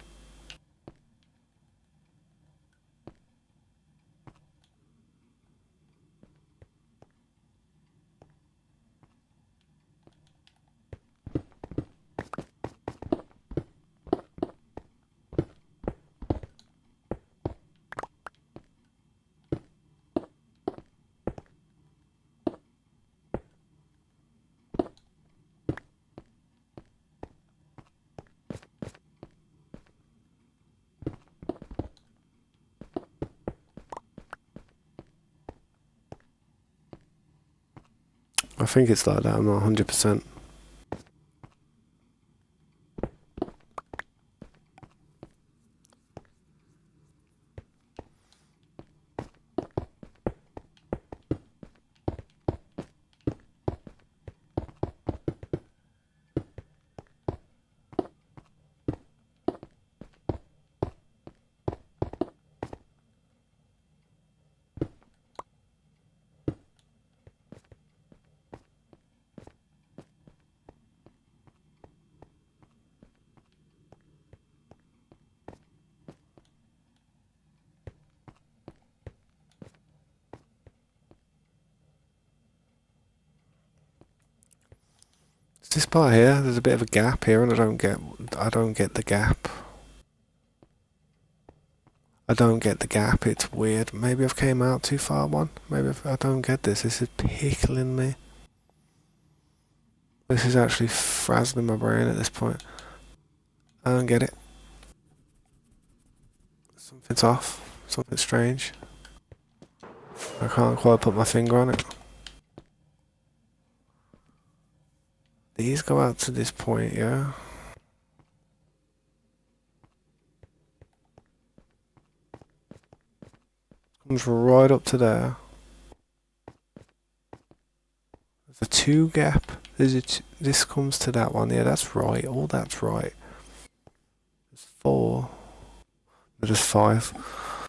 I think it's like that, I'm not 100%. This part here, there's a bit of a gap here, and I don't get the gap. I don't get the gap. It's weird. Maybe I've came out too far. I don't get this. This is pickling me. This is actually frazzling my brain at this point. I don't get it. Something's off. Something's strange. I can't quite put my finger on it. These go out to this point, yeah. Comes right up to there. There's a 2 gap. This comes to that one. Yeah, that's right. All that's right. There's 4. There's 5.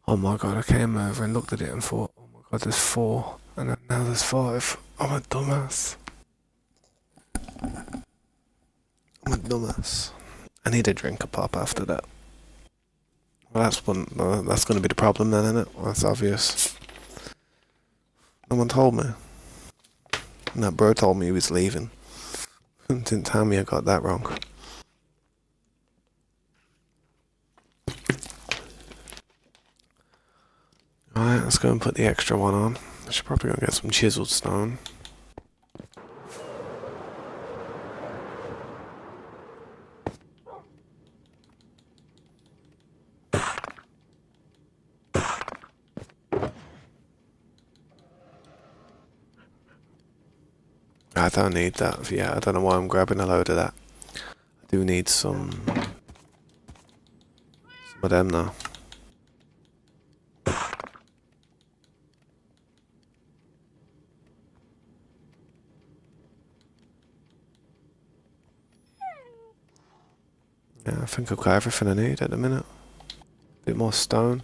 Oh my god, I came over and looked at it and thought, oh my god, there's 4. And then now there's 5. I'm a dumbass. I need a drink of pop after that. Well, that's going to be the problem then, isn't it? Well, that's obvious. No one told me. And that bro told me he was leaving. Didn't tell me I got that wrong. Alright, let's go and put the extra one on. I should probably go and get some chiseled stone. I don't need that. Yeah, I don't know why I'm grabbing a load of that. I do need some of them though. Yeah, I think I've got everything I need at the minute. A bit more stone.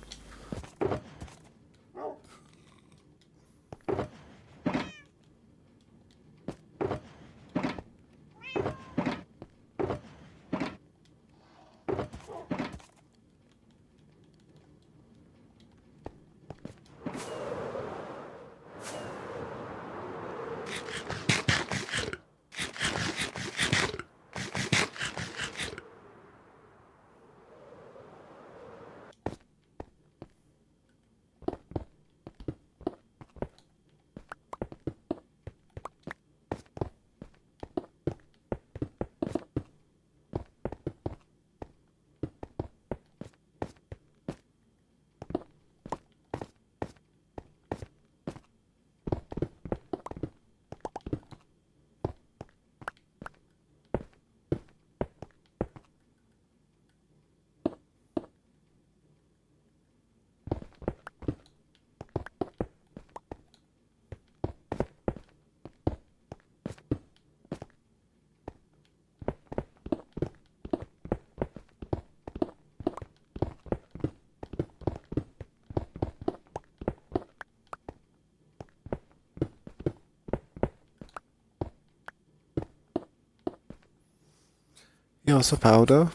Yo, what's up, Aldo?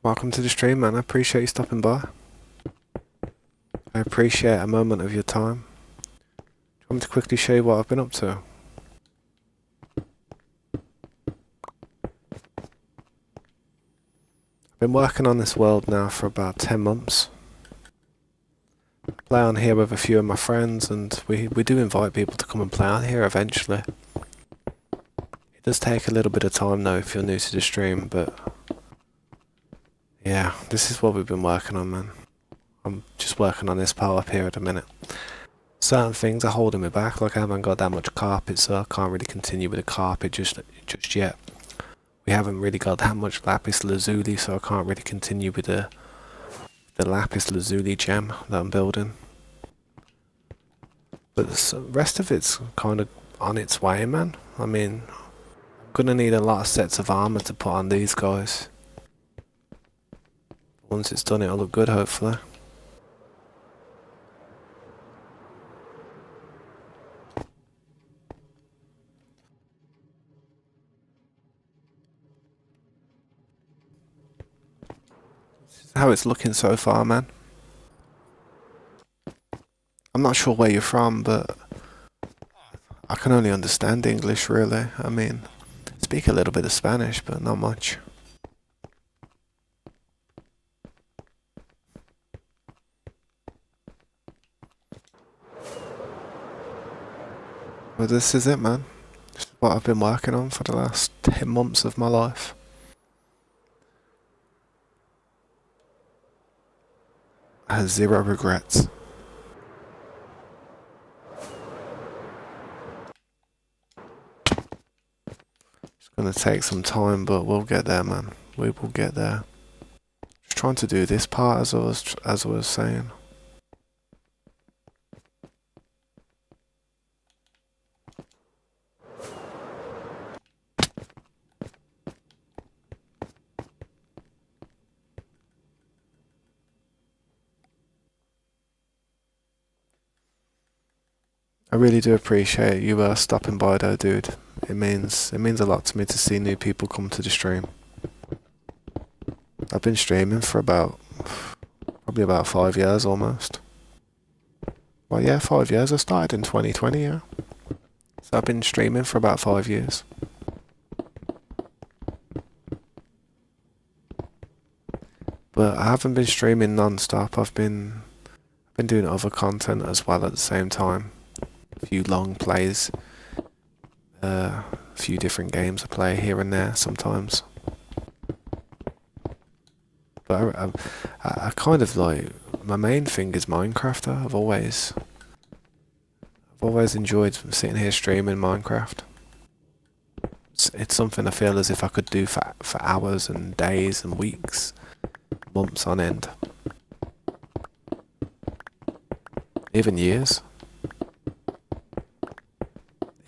Welcome to the stream, man. I appreciate you stopping by. I appreciate a moment of your time. Do you want me to quickly show you what I've been up to? I've been working on this world now for about 10 months. Play on here with a few of my friends, and we do invite people to come and play on here eventually. It does take a little bit of time though if you're new to the stream, but yeah, this is what we've been working on, man. I'm just working on this part up here at the minute. certain things are holding me back. Like I haven't got that much carpet, so I can't really continue with the carpet just yet. We haven't really got that much lapis lazuli, so I can't really continue with the lapis lazuli gem that I'm building. But the rest of it's kind of on its way, man. I mean, I'm gonna need a lot of sets of armor to put on these guys. Once it's done, it'll look good, hopefully. This is how it's looking so far, man. I'm not sure where you're from, but I can only understand English, really. I mean, I speak a little bit of Spanish, but not much. But this is it, man. This is what I've been working on for the last 10 months of my life. I have zero regrets. It's gonna take some time, but we'll get there, man. We will get there. Just trying to do this part as I was saying. I really do appreciate you stopping by though, dude. It means a lot to me to see new people come to the stream. I've been streaming for probably about 5 years almost. Well, yeah, 5 years. I started in 2020, yeah. So I've been streaming for about 5 years. But I haven't been streaming non-stop. I've been doing other content as well at the same time. A few long plays, a few different games I play here and there sometimes. But I kind of like, my main thing is Minecraft. I've always enjoyed sitting here streaming Minecraft. It's something I feel as if I could do for hours and days and weeks, months on end, even years.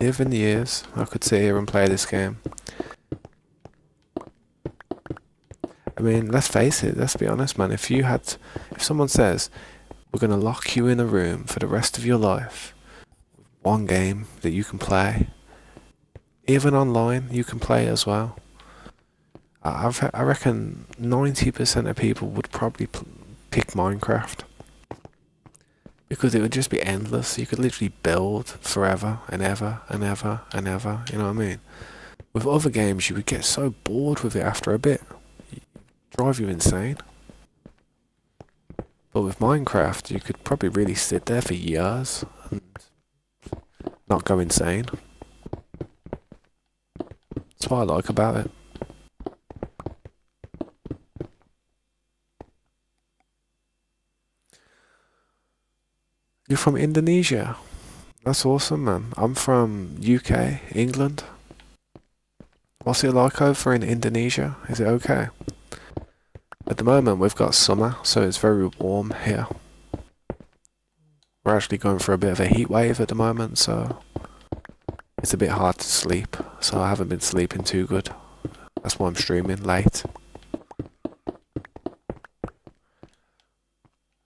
Even years, I could sit here and play this game. I mean, let's face it, let's be honest, man. If someone says, we're gonna lock you in a room for the rest of your life, one game that you can play, even online, you can play as well. I reckon 90% of people would probably pick Minecraft. Because it would just be endless. You could literally build forever and ever and ever and ever, you know what I mean? With other games, you would get so bored with it after a bit. It'd drive you insane. But with Minecraft, you could probably really sit there for years and not go insane. That's what I like about it. You're from Indonesia? That's awesome, man. I'm from UK, England. What's it like over in Indonesia? Is it okay? At the moment, we've got summer, so it's very warm here. We're actually going for a bit of a heat wave at the moment, so it's a bit hard to sleep. So I haven't been sleeping too good. That's why I'm streaming late.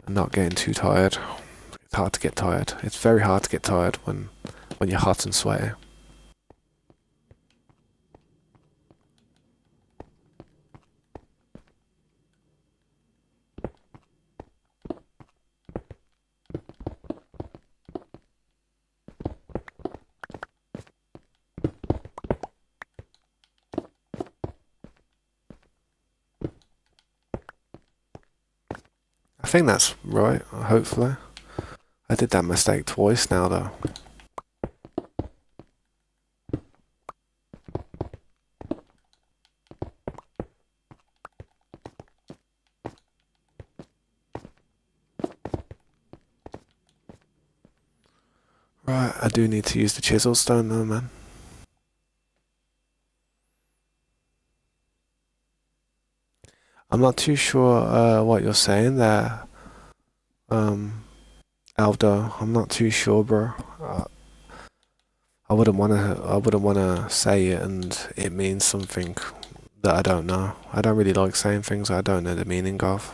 And not getting too tired. It's hard to get tired. It's very hard to get tired when you're hot and sweaty. I think that's right, hopefully. I did that mistake twice now, though. Right, I do need to use the chisel stone though, man. I'm not too sure what you're saying there, um, Aldo. I'm not too sure, bro. I wouldn't wanna. I wouldn't wanna say it and it means something that I don't know. I don't really like saying things I don't know the meaning of.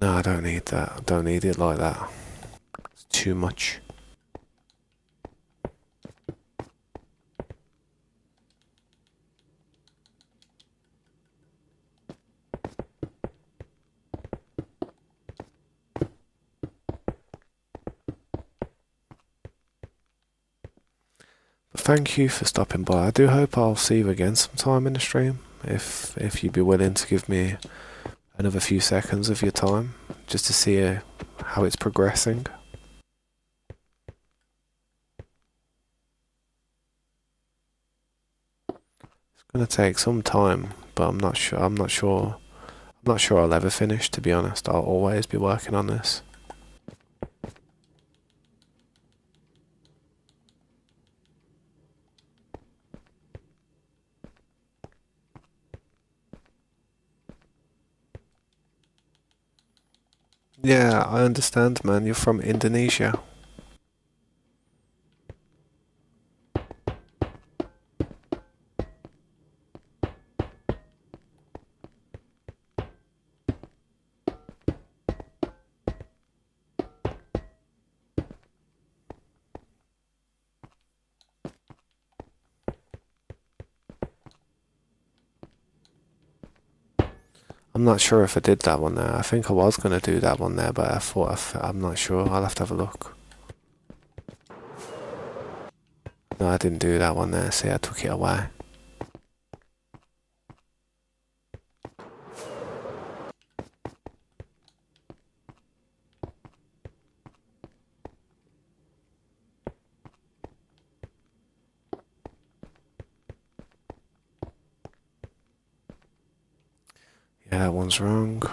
No, I don't need that. I don't need it like that. It's too much. But thank you for stopping by. I do hope I'll see you again sometime in the stream. If you'd be willing to give me another few seconds of your time, just to see how it's progressing. It's gonna take some time, but I'm not sure. I'm not sure. I'm not sure I'll ever finish. To be honest, I'll always be working on this. Yeah, I understand, man. You're from Indonesia. I'm not sure if I did that one there. I think I was going to do that one there, but I thought I'm not sure. I'll have to have a look. No, I didn't do that one there. See, I took it away. Yeah, that one's wrong.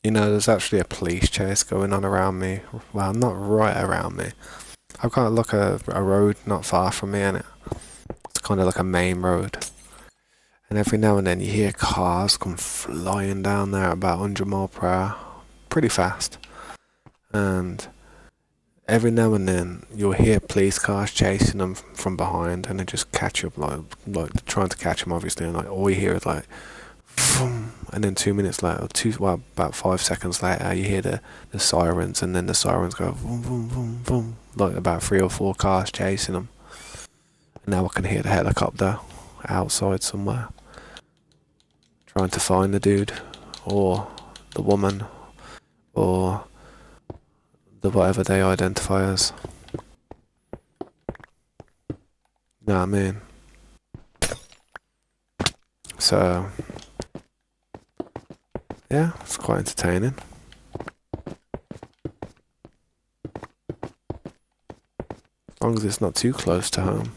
You know, there's actually a police chase going on around me. Well, not right around me. I've got like a road not far from me, and it's kind of like a main road. And every now and then you hear cars come flying down there at about 100 miles per hour, pretty fast. And every now and then you'll hear police cars chasing them from behind, and they just catch up, like trying to catch them, obviously. And like all you hear is like, vroom, and then 2 minutes later, about 5 seconds later, you hear the sirens, and then the sirens go boom, boom, boom, boom, like about 3 or 4 cars chasing them. And now I can hear the helicopter outside somewhere, trying to find the dude, or the woman, or the whatever they identify as. Know what I mean? So, yeah, it's quite entertaining. As long as it's not too close to home.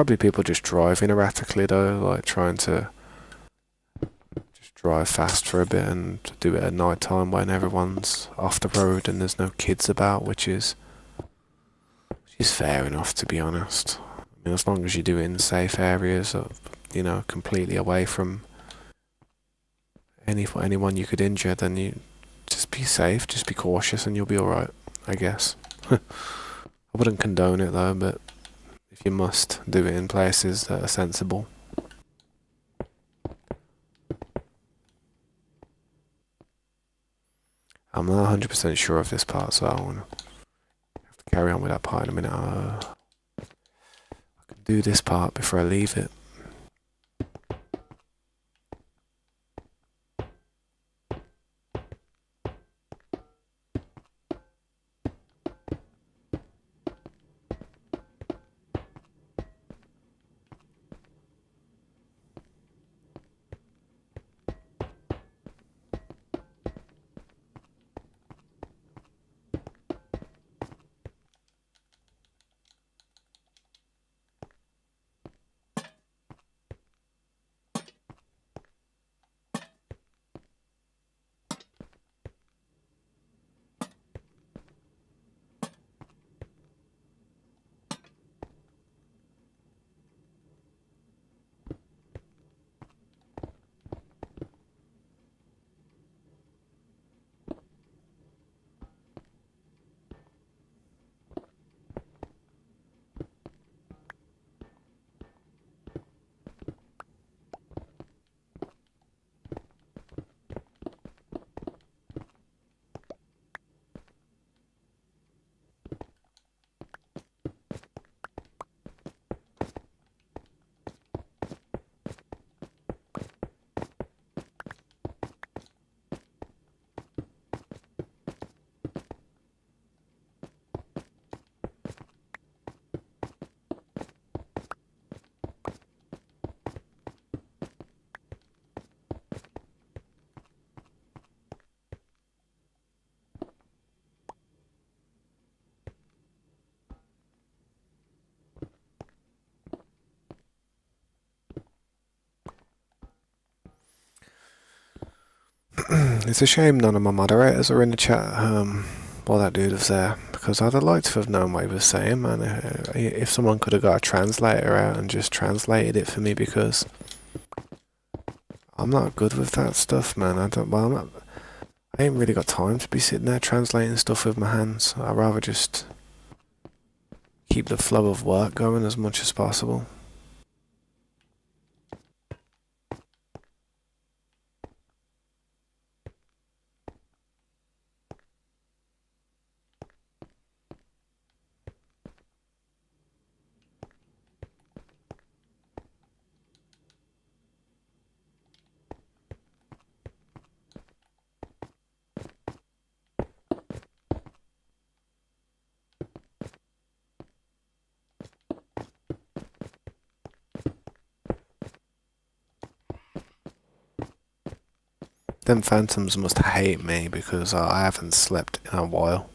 probably people just driving erratically though, like trying to just drive fast for a bit and do it at night time when everyone's off the road and there's no kids about, which is fair enough, to be honest. I mean, as long as you do it in safe areas, you know, completely away from anyone you could injure, then you just be safe, just be cautious, and you'll be all right, I guess. I wouldn't condone it though, but if you must, do it in places that are sensible. I'm not 100% sure of this part, so I'm gonna have to carry on with that part in a minute. I can do this part before I leave it. It's a shame none of my moderators are in the chat while that dude was there, because I'd have liked to have known what he was saying, man. If someone could have got a translator out and just translated it for me, because I'm not good with that stuff, man. I ain't really got time to be sitting there translating stuff with my hands. I'd rather just keep the flow of work going as much as possible. Them phantoms must hate me because I haven't slept in a while.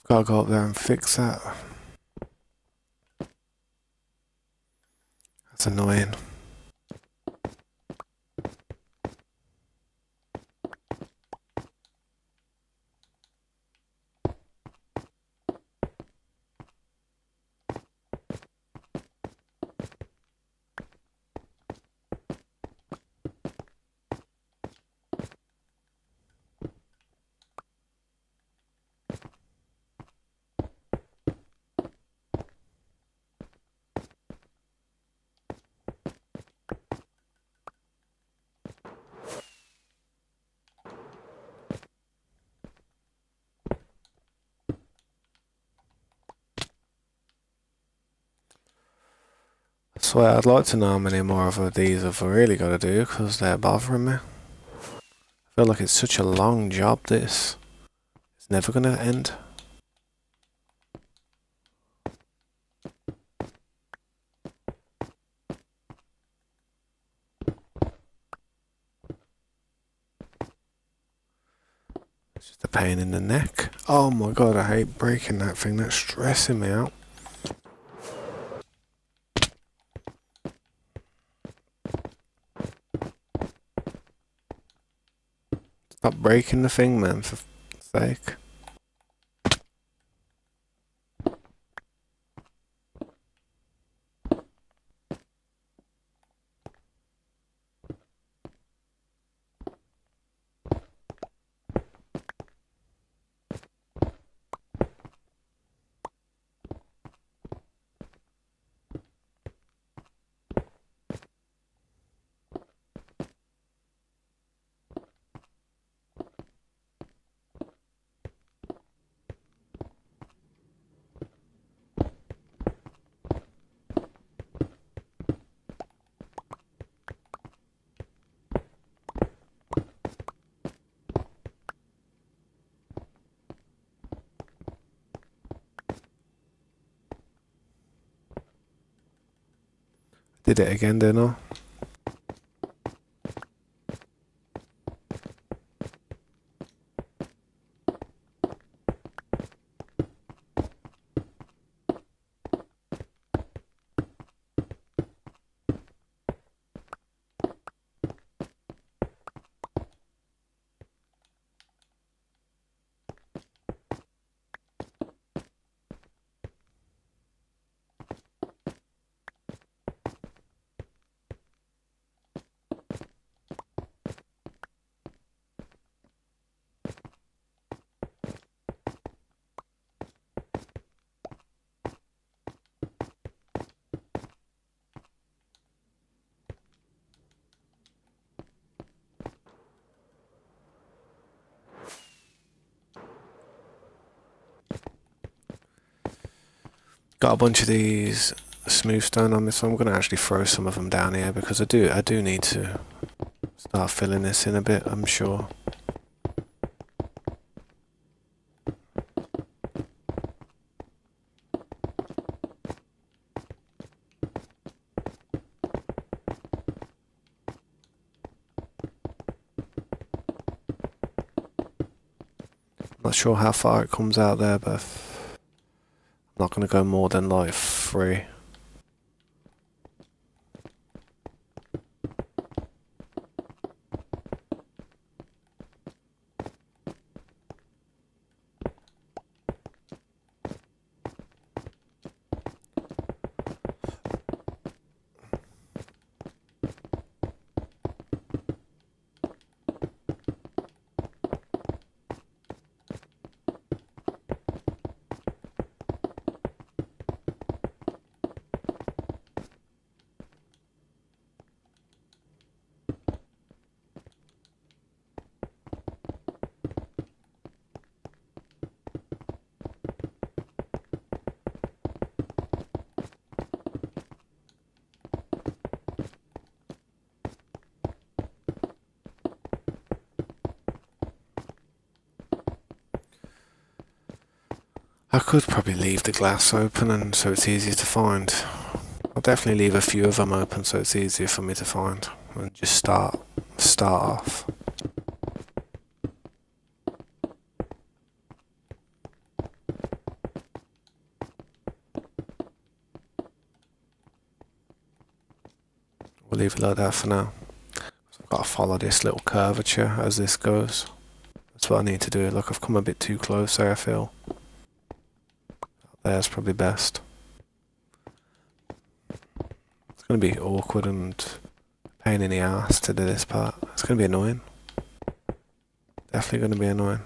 Gotta go up there and fix that. That's annoying. So I'd like to know how many more of these I've really got to do because they're bothering me. I feel like it's such a long job, this. It's never going to end. It's just a pain in the neck. Oh my god, I hate breaking that thing. That's stressing me out. Stop breaking the thing, man, for fuck's sake. Did it again, didn't I? Got a bunch of these smooth stone on me, so I'm gonna actually throw some of them down here because I do need to start filling this in a bit, I'm sure. Not sure how far it comes out there, but I'm not gonna go more than like 3. I could probably leave the glass open and so it's easier to find. I'll definitely leave a few of them open so it's easier for me to find and just start off. We'll leave it like that for now. I've got to follow this little curvature as this goes. That's what I need to do. Look, I've come a bit too close there, I feel. There's probably best. It's going to be awkward and pain in the ass to do this part. It's going to be annoying. Definitely going to be annoying.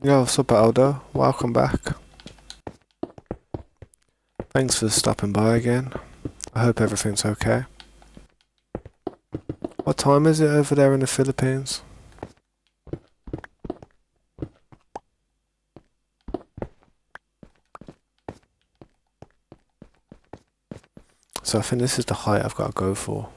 Yo, what's up, Aldo? Welcome back. Thanks for stopping by again. I hope everything's okay. What time is it over there in the Philippines? So I think this is the height I've got to go for.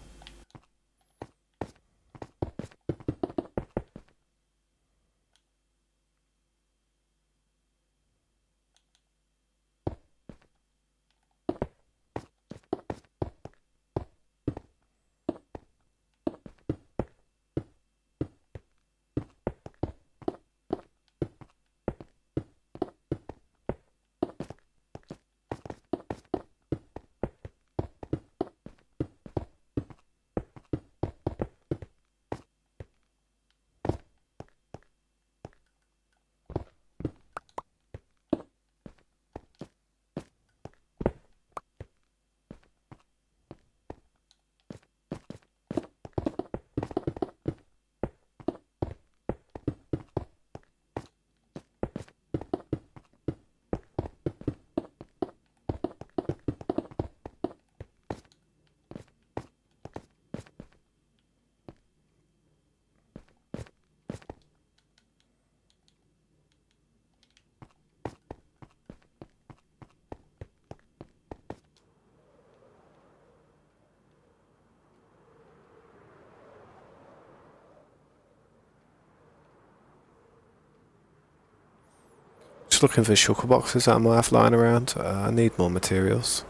Just looking for shulker boxes that I might have lying around. I need more materials.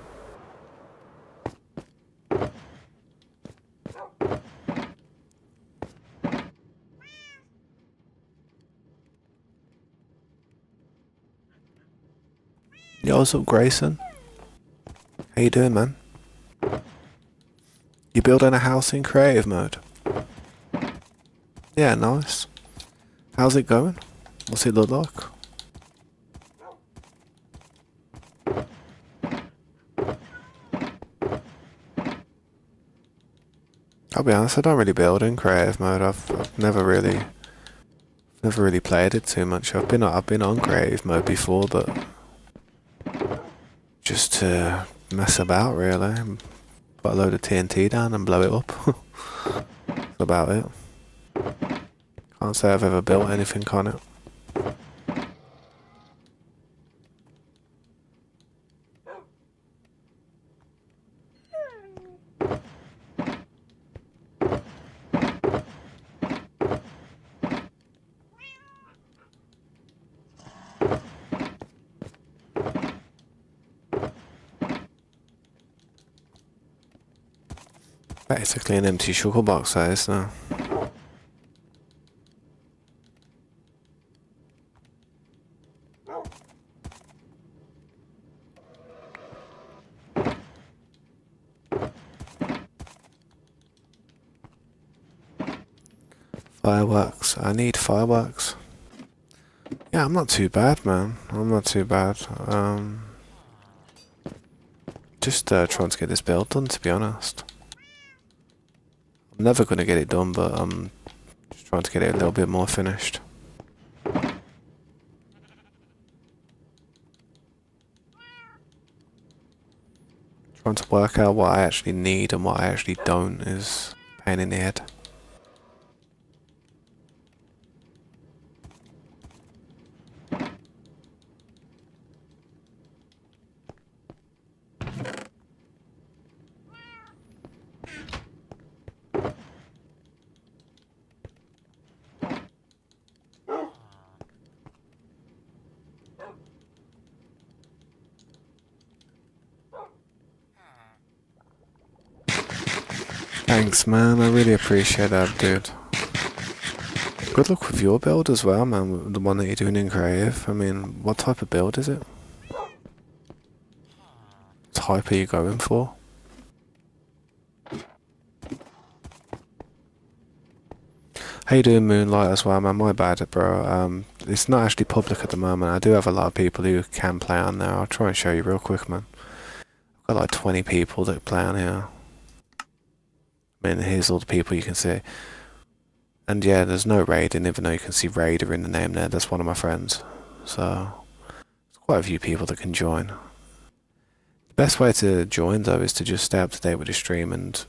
Yo, what's up, Grayson? How you doing, man? You building a house in creative mode? Yeah, nice. How's it going? What's it look like? I'll be honest, I don't really build in creative mode. I've never really played it too much. I've been on creative mode before, but just to mess about really. Put a load of TNT down and blow it up. That's about it. Can't say I've ever built anything on it. Basically an empty sugar box, that is now. fireworks. I need fireworks. Yeah, I'm not too bad, man. I'm not too bad. Just trying to get this build done, to be honest. I'm never going to get it done, but I'm just trying to get it a little bit more finished. Trying to work out what I actually need and what I actually don't is a pain in the head. Thanks, man. I really appreciate that, dude. Good luck with your build as well, man. The one that you're doing in creative. I mean, what type of build is it? What type are you going for? How you doing, Moonlight, as well, man? My bad, bro. It's not actually public at the moment. I do have a lot of people who can play on there. I'll try and show you real quick, man. I've got like 20 people that play on here. I mean, here's all the people you can see. And yeah, there's no raiding, even though you can see Raider in the name there. That's one of my friends. So, there's quite a few people that can join. The best way to join, though, is to just stay up to date with the stream and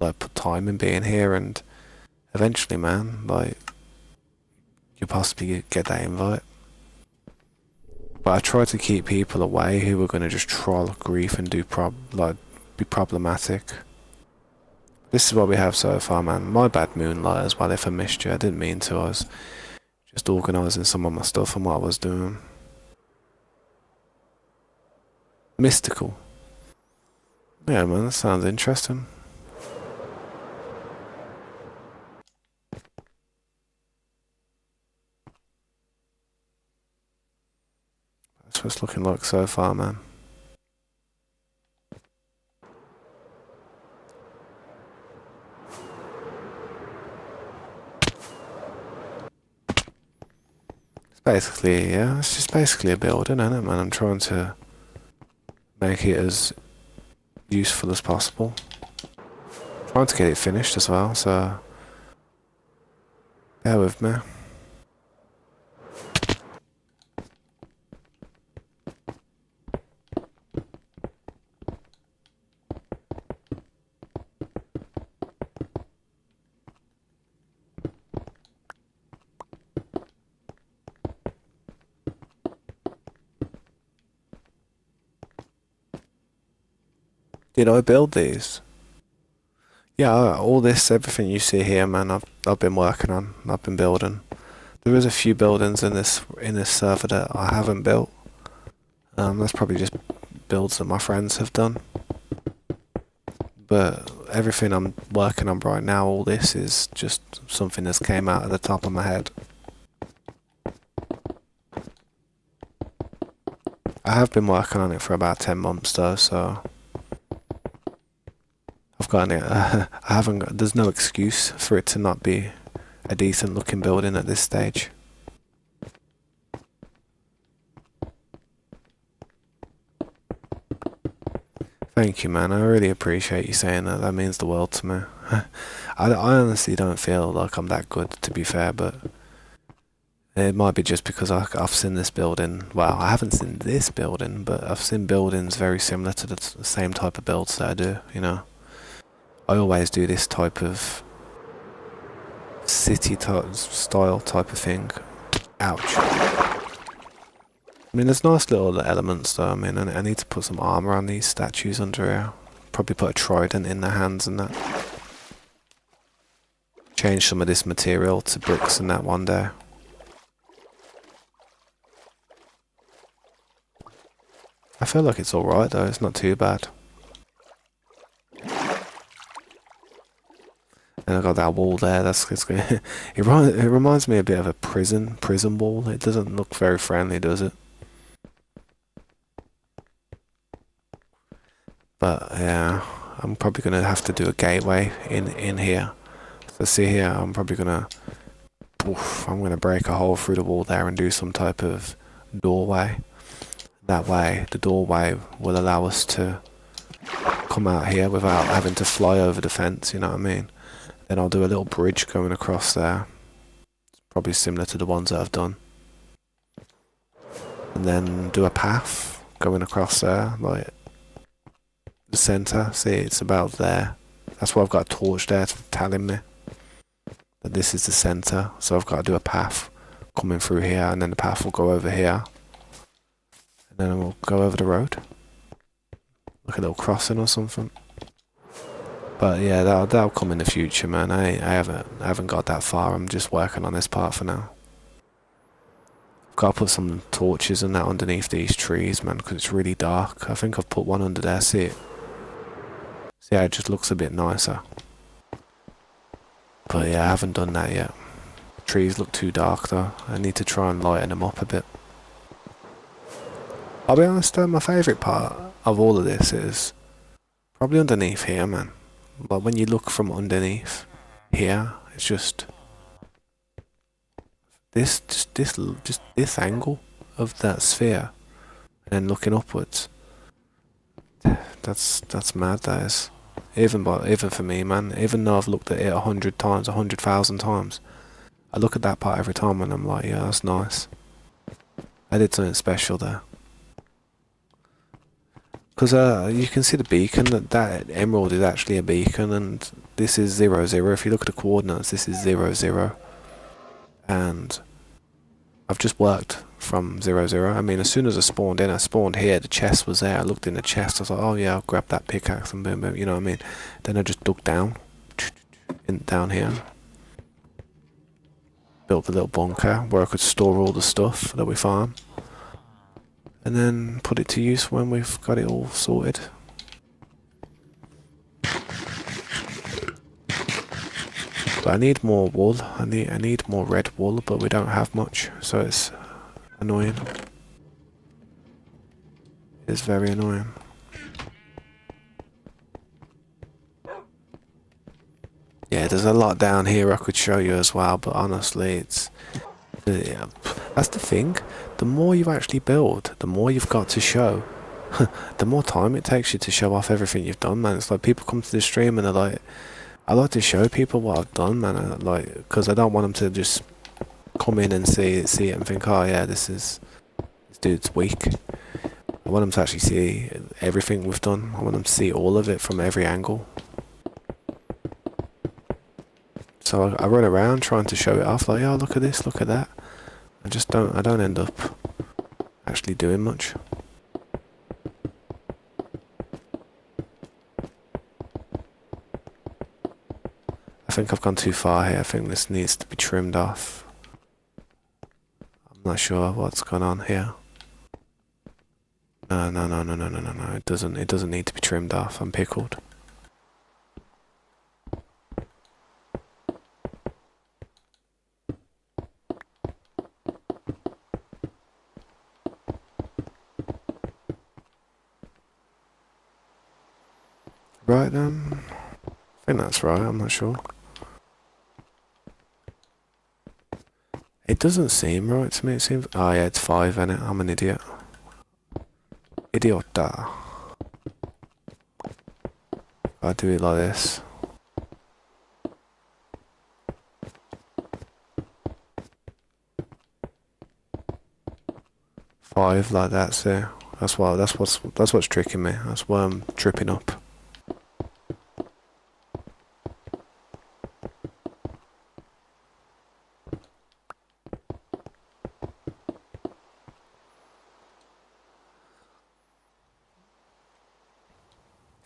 like put time in being here, and eventually, man, like, you'll possibly get that invite. But I try to keep people away who are going to just troll grief and do be problematic. This is what we have so far, man. My bad, Moonlight, as well, if I missed you. I didn't mean to. I was just organising some of my stuff and what I was doing. Mystical. Yeah, man, that sounds interesting. That's what it's looking like so far, man. Basically, yeah, it's just basically a building, isn't it, man? I'm trying to make it as useful as possible. Trying to get it finished as well, so bear with me. Did I build these? Yeah, all this, everything you see here, man, I've been working on. I've been building. There is a few buildings in this server that I haven't built. That's probably just builds that my friends have done. But everything I'm working on right now, all this is just something that's came out of the top of my head. I have been working on it for about 10 months though, so I've got it. I haven't got, there's no excuse for it to not be a decent looking building at this stage. Thank you, man. I really appreciate you saying that. That means the world to me. I honestly don't feel like I'm that good, to be fair, but it might be just because I've seen this building. Well, I haven't seen this building, but I've seen buildings very similar to the same type of builds that I do, you know. I always do this type of city style type of thing. Ouch. I mean, there's nice little elements though. I mean, I need to put some armour on these statues under here. Probably put a trident in their hands and that. Change some of this material to bricks and that one day. I feel like it's alright though, it's not too bad. And I got that wall there, that's good. It reminds me a bit of a prison wall. It doesn't look very friendly, does it? But yeah, I'm probably gonna have to do a gateway in here. So see here, I'm probably gonna oof, I'm going to break a hole through the wall there and do some type of doorway. That way, the doorway will allow us to come out here without having to fly over the fence, you know what I mean? Then I'll do a little bridge going across there. Probably similar to the ones that I've done. And then do a path going across there, like the centre. See, it's about there. That's why I've got a torch there telling me that this is the centre. So I've got to do a path coming through here, and then the path will go over here. And then we'll go over the road. Like a little crossing or something. But yeah, that'll come in the future, man. I haven't got that far. I'm just working on this part for now. I've got to put some torches and that underneath these trees, man, because it's really dark. I think I've put one under there. See it? See how it just looks a bit nicer. But yeah, I haven't done that yet. Trees look too dark though. I need to try and lighten them up a bit. I'll be honest though, my favourite part of all of this is probably underneath here, man. But when you look from underneath here, it's just this angle of that sphere, and then looking upwards. That's mad. That is. Even for me, man. Even though I've looked at it 100 times, 100,000 times, I look at that part every time and I'm like, yeah, that's nice. I did something special there. Because you can see the beacon, that emerald is actually a beacon, and this is 0, 0. If you look at the coordinates, this is 0, 0. And I've just worked from 0, 0. I mean, as soon as I spawned here, the chest was there. I looked in the chest, I was like, oh yeah, I'll grab that pickaxe and boom, boom, you know what I mean? Then I just dug down here. Built a little bunker where I could store all the stuff that we farm. And then put it to use when we've got it all sorted. But I need more wool. I need more red wool, but we don't have much, so it's annoying. It's very annoying. Yeah, there's a lot down here I could show you as well, but honestly, it's... Yeah, that's the thing. The more you actually build, the more you've got to show. The more time it takes you to show off everything you've done, man. It's like people come to the stream and they're like, I like to show people what I've done, man. Because I don't want them to just come in and see it and think, oh yeah, this dude's weak. I want them to actually see everything we've done. I want them to see all of it from every angle. So I run around trying to show it off, like, oh, look at this, look at that. I don't end up actually doing much. I think I've gone too far here. I think this needs to be trimmed off. I'm not sure what's going on here. No. It doesn't need to be trimmed off. I'm pickled. Right then, I think that's right, I'm not sure. It doesn't seem right to me, it seems... Oh yeah, it's 5, innit? I'm an idiot. Idiota. I do it like this. Five like that, see? That's what's tricking me. That's why I'm tripping up.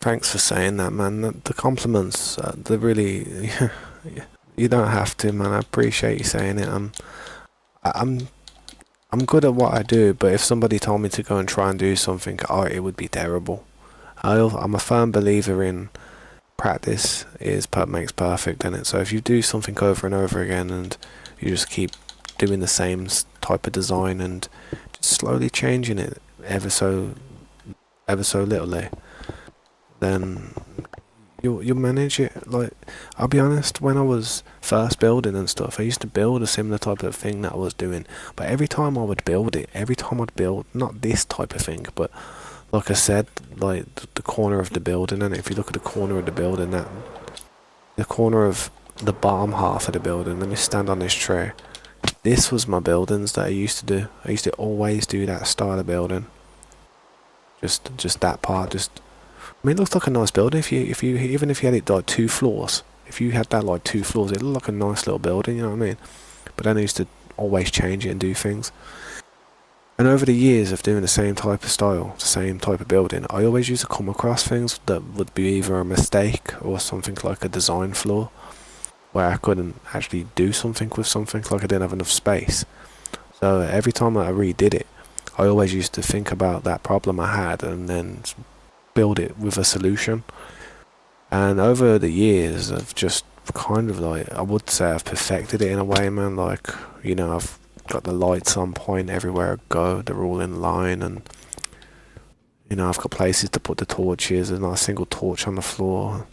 Thanks for saying that, man. The compliments, they're really... You don't have to, man. I appreciate you saying it. I'm good at what I do, but if somebody told me to go and try and do something, it would be terrible. I'm a firm believer in practice makes perfect, innit? So if you do something over and over again and you just keep doing the same type of design and just slowly changing it ever so littly, then you manage it. Like, I'll be honest, when I was first building and stuff, I used to build a similar type of thing that I was doing. But every time I would build it, every time I'd build, not this type of thing, but like I said, like the corner of the building, and if you look at the corner of the building, that the corner of the bottom half of the building, let me stand on this tree. This was my buildings that I used to do. I used to always do that style of building. Just that part. I mean, it looks like a nice building. If you even if you had it like 2 floors, if you had that like 2 floors, it looked like a nice little building. You know what I mean? But then I used to always change it and do things. And over the years of doing the same type of style, the same type of building, I always used to come across things that would be either a mistake or something like a design flaw, where I couldn't actually do something with something, like I didn't have enough space. So every time I redid it, I always used to think about that problem I had and then build it with a solution. And over the years, I've just kind of like, I would say I've perfected it in a way, man. Like, I've got the lights on point everywhere I go, they're all in line, and I've got places to put the torches. There's not a single torch on the floor.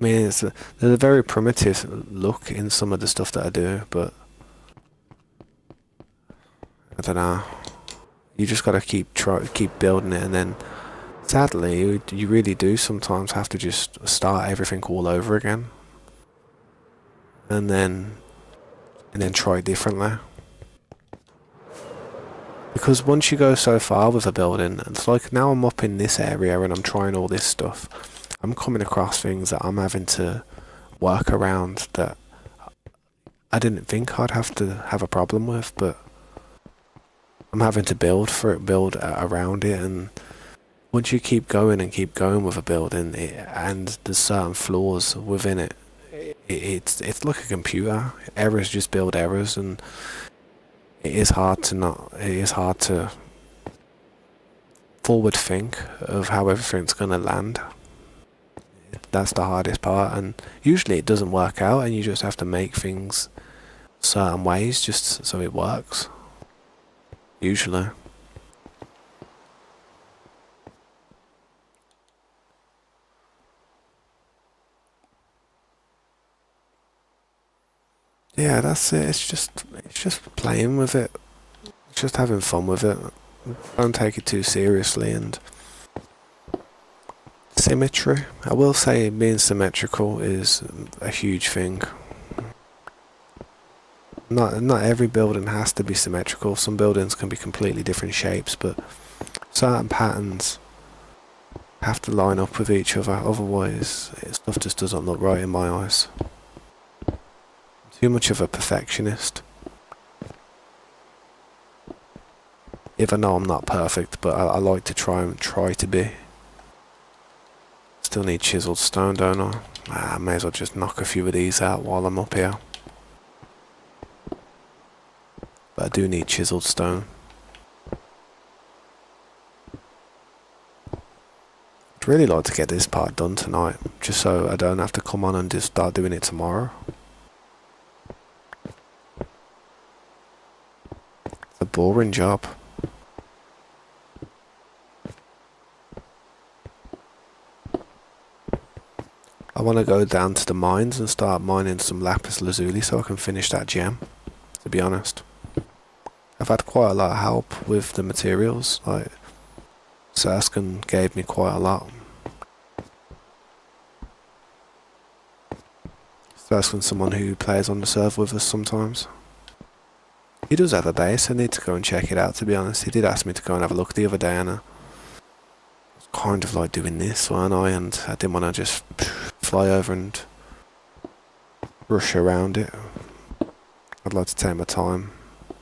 I mean, there's a very primitive look in some of the stuff that I do, but I don't know. You just gotta keep building it, and then sadly, you really do sometimes have to just start everything all over again, and then try differently. Because once you go so far with a building, it's like now I'm up in this area and I'm trying all this stuff. I'm coming across things that I'm having to work around that I didn't think I'd have to have a problem with, but I'm having to build around it. And once you keep going with a building, and there's certain flaws within it, it's like a computer. Errors just build errors, and it is hard to forward think of how everything's gonna land. That's the hardest part, and usually it doesn't work out, and you just have to make things certain ways just so it works. Usually. Yeah, that's it. It's just playing with it. It's just having fun with it. Don't take it too seriously. And symmetry. I will say being symmetrical is a huge thing. Not every building has to be symmetrical. Some buildings can be completely different shapes, but certain patterns have to line up with each other. Otherwise, stuff just doesn't look right in my eyes. Too much of a perfectionist. Even though I'm not perfect, but I like to try to be. Still need chiseled stone, don't I? I may as well just knock a few of these out while I'm up here. But I do need chiseled stone. I'd really like to get this part done tonight, just so I don't have to come on and just start doing it tomorrow. It's a boring job. I want to go down to the mines and start mining some lapis lazuli so I can finish that gem, to be honest. I've had quite a lot of help with the materials, like Saskin gave me quite a lot. Saskin's someone who plays on the server with us sometimes. He does have a base. I need to go and check it out, to be honest. He did ask me to go and have a look the other day, and I was kind of like doing this, weren't I? And I didn't want to just fly over and rush around it. I'd like to take my time.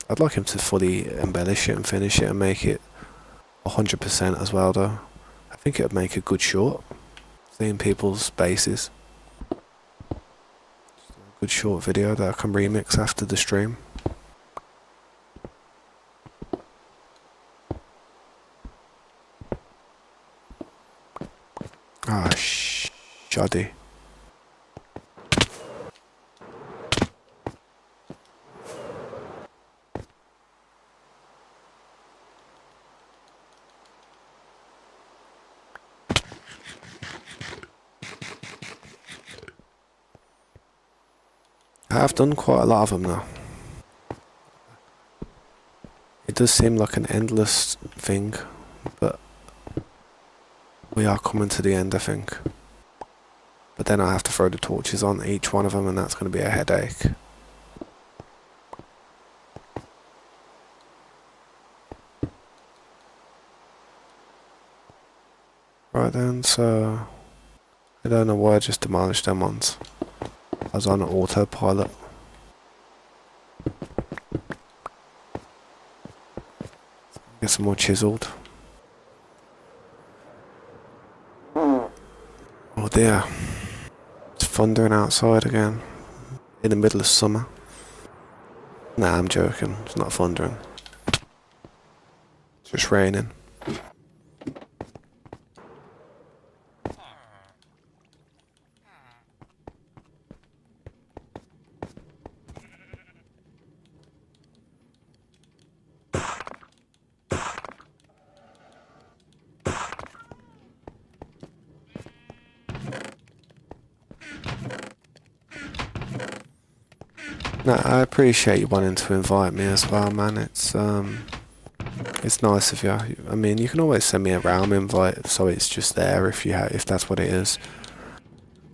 I'd like him to fully embellish it and finish it and make it 100% as well, though. I think it would make a good short, seeing people's bases. Just a good short video that I can remix after the stream. Ah, shoddy. have done quite a lot of them now. It does seem like an endless thing, but we are coming to the end, I think. But then I have to throw the torches on each one of them, and that's going to be a headache. Right then, so I don't know why I just demolished them ones. I was on autopilot. Get some more chiseled. Oh dear. It's thundering outside again. In the middle of summer. Nah, I'm joking. It's not thundering. It's just raining. No, I appreciate you wanting to invite me as well, man. It's nice of you. I mean, you can always send me a realm invite, so it's just there if that's what it is.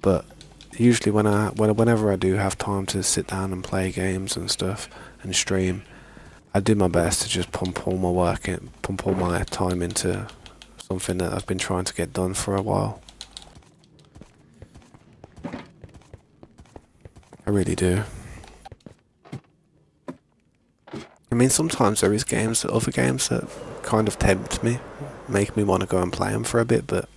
But usually whenever I do have time to sit down and play games and stuff and stream, I do my best to just pump all my time into something that I've been trying to get done for a while. I really do. I mean, sometimes there is other games that kind of tempt me, make me want to go and play them for a bit, but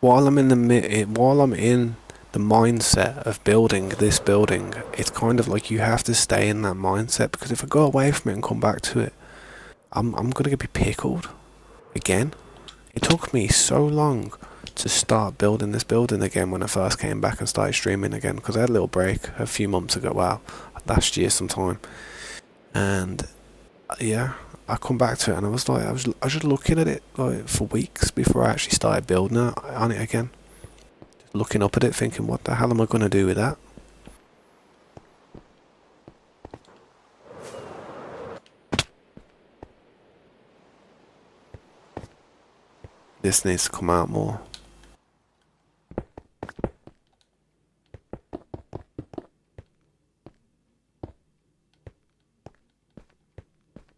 while I'm in the mindset of building this building, it's kind of like you have to stay in that mindset, because if I go away from it and come back to it, I'm gonna be pickled again. It took me so long to start building this building again when I first came back and started streaming again, because I had a little break a few months ago, last year sometime, and yeah, I come back to it and I was just looking at it like for weeks before I actually started building on it again. Just looking up at it thinking, what the hell am I going to do with that? This needs to come out more.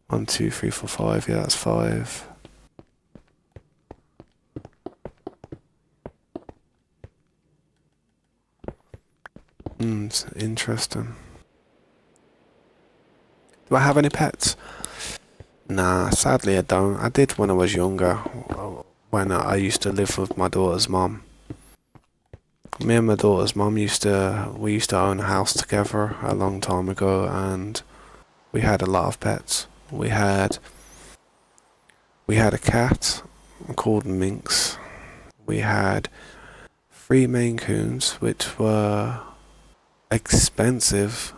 One, 2, 3, 4, 5. Yeah, that's 5. It's interesting. Do I have any pets? Nah, sadly I don't. I did when I was younger, when I used to live with my daughter's mum. Me and my daughter's mum we used to own a house together a long time ago, and we had a lot of pets. We had a cat called Minx. We had 3 Maine Coons, which were expensive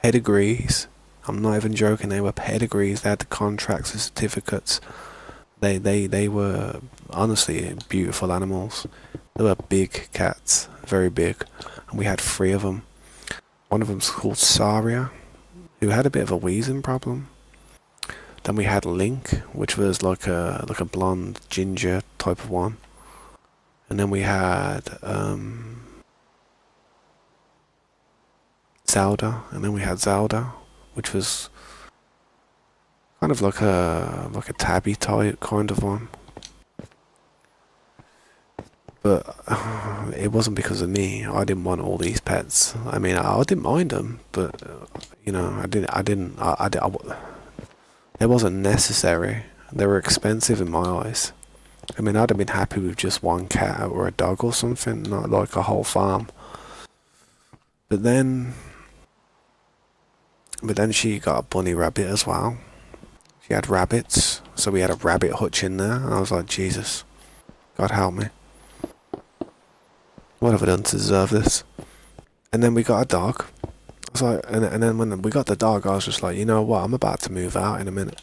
pedigrees. I'm not even joking, they were pedigrees. They had the contracts and certificates. They were honestly beautiful animals. They were big cats, very big, and we had 3 of them. One of them's called Saria, who had a bit of a wheezing problem. Then we had Link, which was like a blonde ginger type of one. And then we had Zelda, which was kind of like a tabby type kind of one. But it wasn't because of me. I didn't want all these pets. I mean, I didn't mind them, but you know, it wasn't necessary. They were expensive in my eyes. I mean, I'd have been happy with just one cat or a dog or something, not like a whole farm. But then she got a bunny rabbit as well. She had rabbits, so we had a rabbit hutch in there. And I was like, Jesus, God help me. What have I done to deserve this? And then we got a dog. I was like, and then when we got the dog, I was just like, you know what? I'm about to move out in a minute.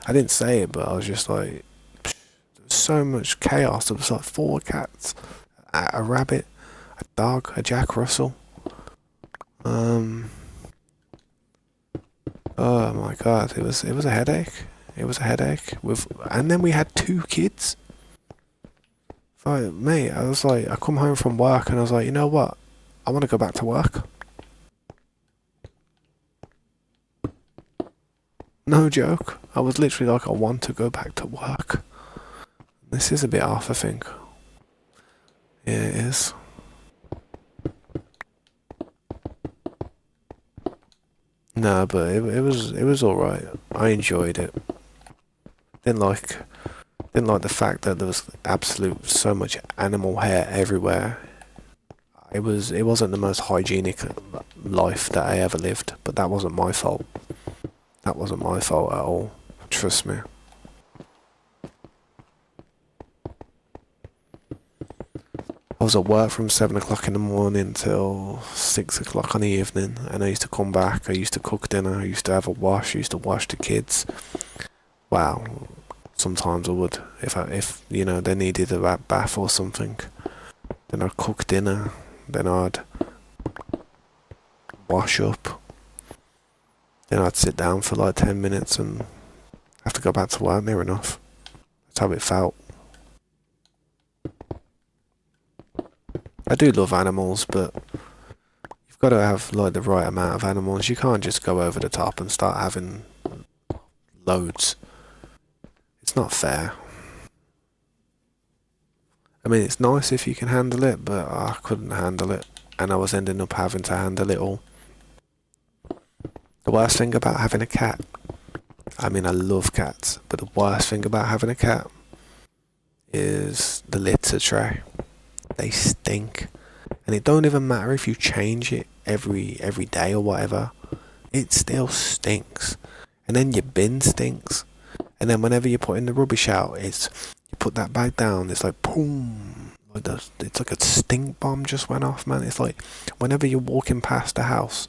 I didn't say it, but I was just like, there was so much chaos. There was like 4 cats, a rabbit, a dog, a Jack Russell. Um, oh my god, it was a headache. It was a headache and then we had two kids. Like, mate, I was like, I come home from work and I was like, you know what? I want to go back to work. No joke. I was literally like, I want to go back to work. This is a bit off, I think. Yeah, it is. No, but it was all right. I enjoyed it. Didn't like didn't like the fact that there was absolute so much animal hair everywhere. It wasn't the most hygienic life that I ever lived, but that wasn't my fault. That wasn't my fault at all. Trust me. I was at work from 7 o'clock in the morning till 6 o'clock in the evening, and I used to come back. I used to cook dinner. I used to have a wash. I used to wash the kids. Wow. Sometimes I would, if they needed a bath or something. Then I'd cook dinner. Then I'd wash up. Then I'd sit down for like 10 minutes and have to go back to work. Near enough. That's how it felt. I do love animals, but you've got to have like the right amount of animals. You can't just go over the top and start having loads. It's not fair. I mean, it's nice if you can handle it, but I couldn't handle it, and I was ending up having to handle it all. The worst thing about having a cat, I mean, I love cats, but the worst thing about having a cat is the litter tray. They stink, and it don't even matter if you change it every day or whatever. It still stinks, and then your bin stinks, and then whenever you're putting the rubbish out, you put that bag down. It's like boom, it's like a stink bomb just went off, man. It's like whenever you're walking past the house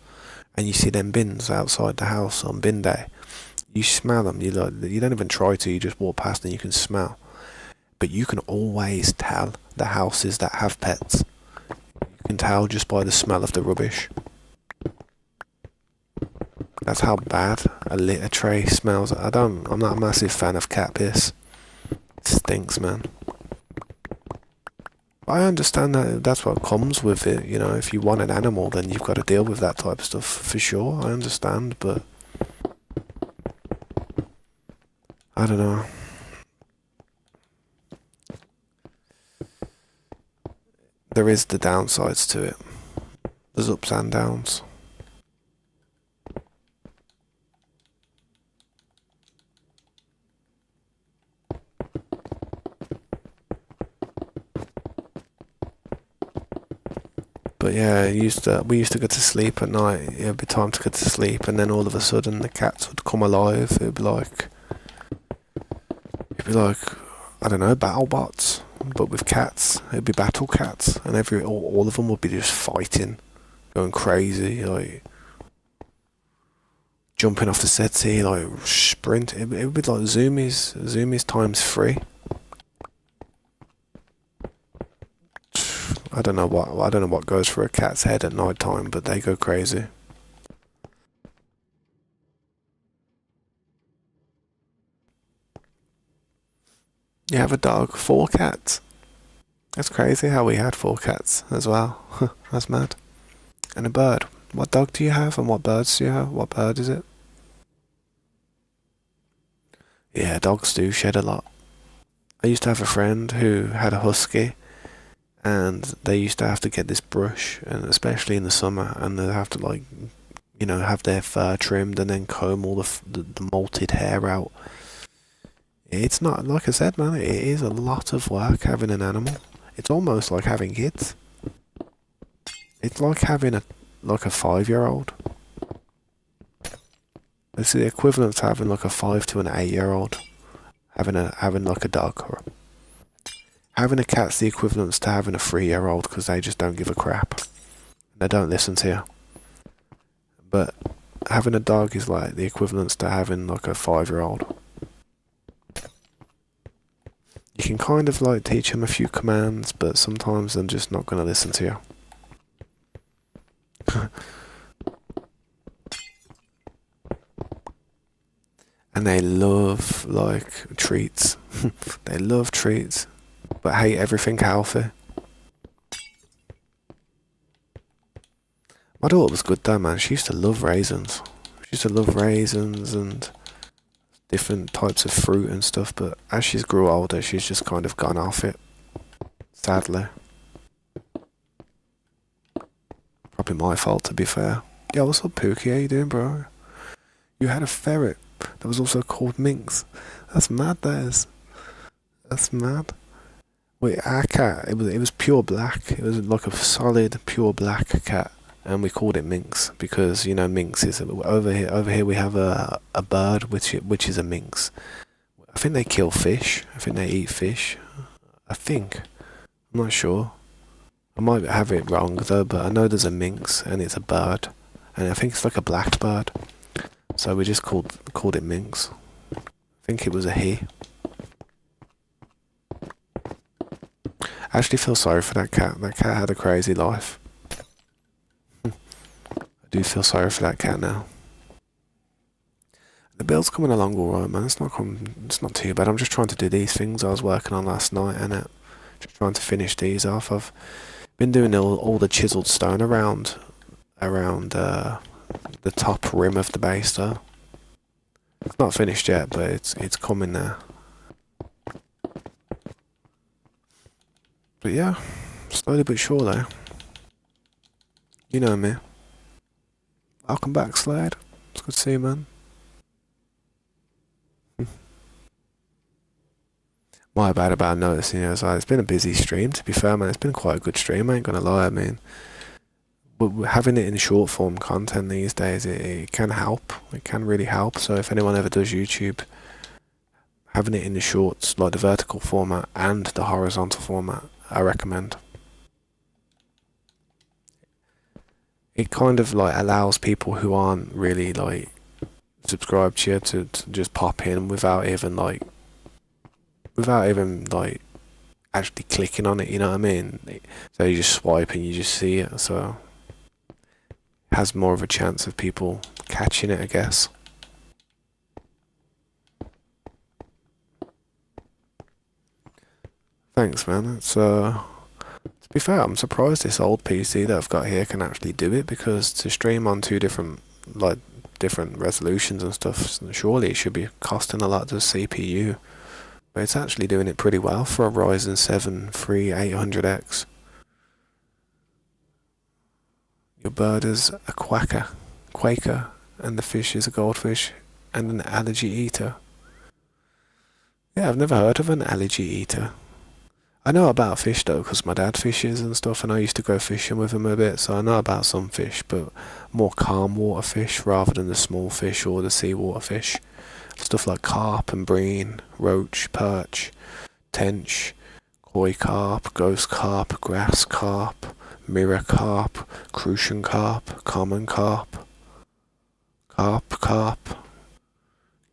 and you see them bins outside the house on bin day, you smell them. You don't even try to. You just walk past and you can smell. But you can always tell the houses that have pets. You can tell just by the smell of the rubbish. That's how bad a litter tray smells. I'm not a massive fan of cat piss. It stinks, man. I understand that that's what comes with it. If you want an animal, then you've got to deal with that type of stuff for sure. I understand, but I don't know. There is the downsides to it. There's ups and downs. But yeah, we used to go to sleep at night. It'd be time to go to sleep, and then all of a sudden the cats would come alive. It'd be like I don't know, battle bots, but with cats. It'd be battle cats, and all of them would be just fighting, going crazy, like jumping off the settee, like sprint. It would be like zoomies times three. I don't know what goes through a cat's head at night time, but they go crazy. You have a dog, four cats. That's crazy how we had four cats as well. That's mad. And a bird. What dog do you have and what birds do you have? What bird is it? Yeah, dogs do shed a lot. I used to have a friend who had a husky, and they used to have to get this brush, and especially in the summer, and they'd have to have their fur trimmed and then comb all the molted hair out. It's not, like I said, man. It is a lot of work having an animal. It's almost like having kids. It's like having a 5-year-old. It's the equivalent to having like a 5 to an 8-year-old. Having like a dog. Or having a cat's the equivalent to having a 3-year-old because they just don't give a crap. They don't listen to you. But having a dog is like the equivalent to having like a 5-year-old. You can kind of like teach them a few commands, but sometimes they're just not going to listen to you. they love like treats. They love treats, but hate everything healthy. My daughter was good though, man. She used to love raisins. She used to love raisins and different types of fruit and stuff, but as she's grew older, she's just kind of gone off it. Sadly. Probably my fault, to be fair. Yeah, what's up, Pookie? How you doing, bro? You had a ferret that was also called Minx. That's mad, that is. That's mad. Wait, our cat, it was pure black. It was like a solid, pure black cat. And we called it minx because, you know, minx is over here. Over here we have a bird which is a minx. I think they kill fish. I think they eat fish. I think. I'm not sure. I might have it wrong though, but I know there's a minx and it's a bird, and I think it's like a black bird. So we just called it minx. I think it was a he. I actually feel sorry for that cat. That cat had a crazy life. I do feel sorry for that cat now. The build's coming along alright, man. It's not too bad. I'm just trying to do these things I was working on last night, and just trying to finish these off. I've been doing all the chiseled stone around the top rim of the base though. It's not finished yet, but it's coming there. But yeah, slowly but surely. You know me. Welcome back, Slade. It's good to see you, man. My bad about noticing, it's been a busy stream, to be fair, man. It's been quite a good stream, I ain't gonna lie. I mean, but having it in short form content these days, it can help. It can really help. So if anyone ever does YouTube, having it in the shorts, like the vertical format and the horizontal format, I recommend. It kind of like allows people who aren't really like subscribed to you to just pop in without even actually clicking on it, you know what I mean? So you just swipe and you just see it, so it has more of a chance of people catching it, I guess. Thanks, man. It's to be fair, I'm surprised this old PC that I've got here can actually do it, because to stream on two different resolutions and stuff, surely it should be costing a lot to the CPU. But it's actually doing it pretty well for a Ryzen 7 3800X. Your bird is a quaker, and the fish is a goldfish, and an allergy eater. Yeah, I've never heard of an allergy eater. I know about fish though, because my dad fishes and stuff, and I used to go fishing with him a bit, so I know about some fish, but more calm water fish rather than the small fish or the seawater fish. Stuff like carp and bream, roach, perch, tench, koi carp, ghost carp, grass carp, mirror carp, crucian carp, common carp, carp,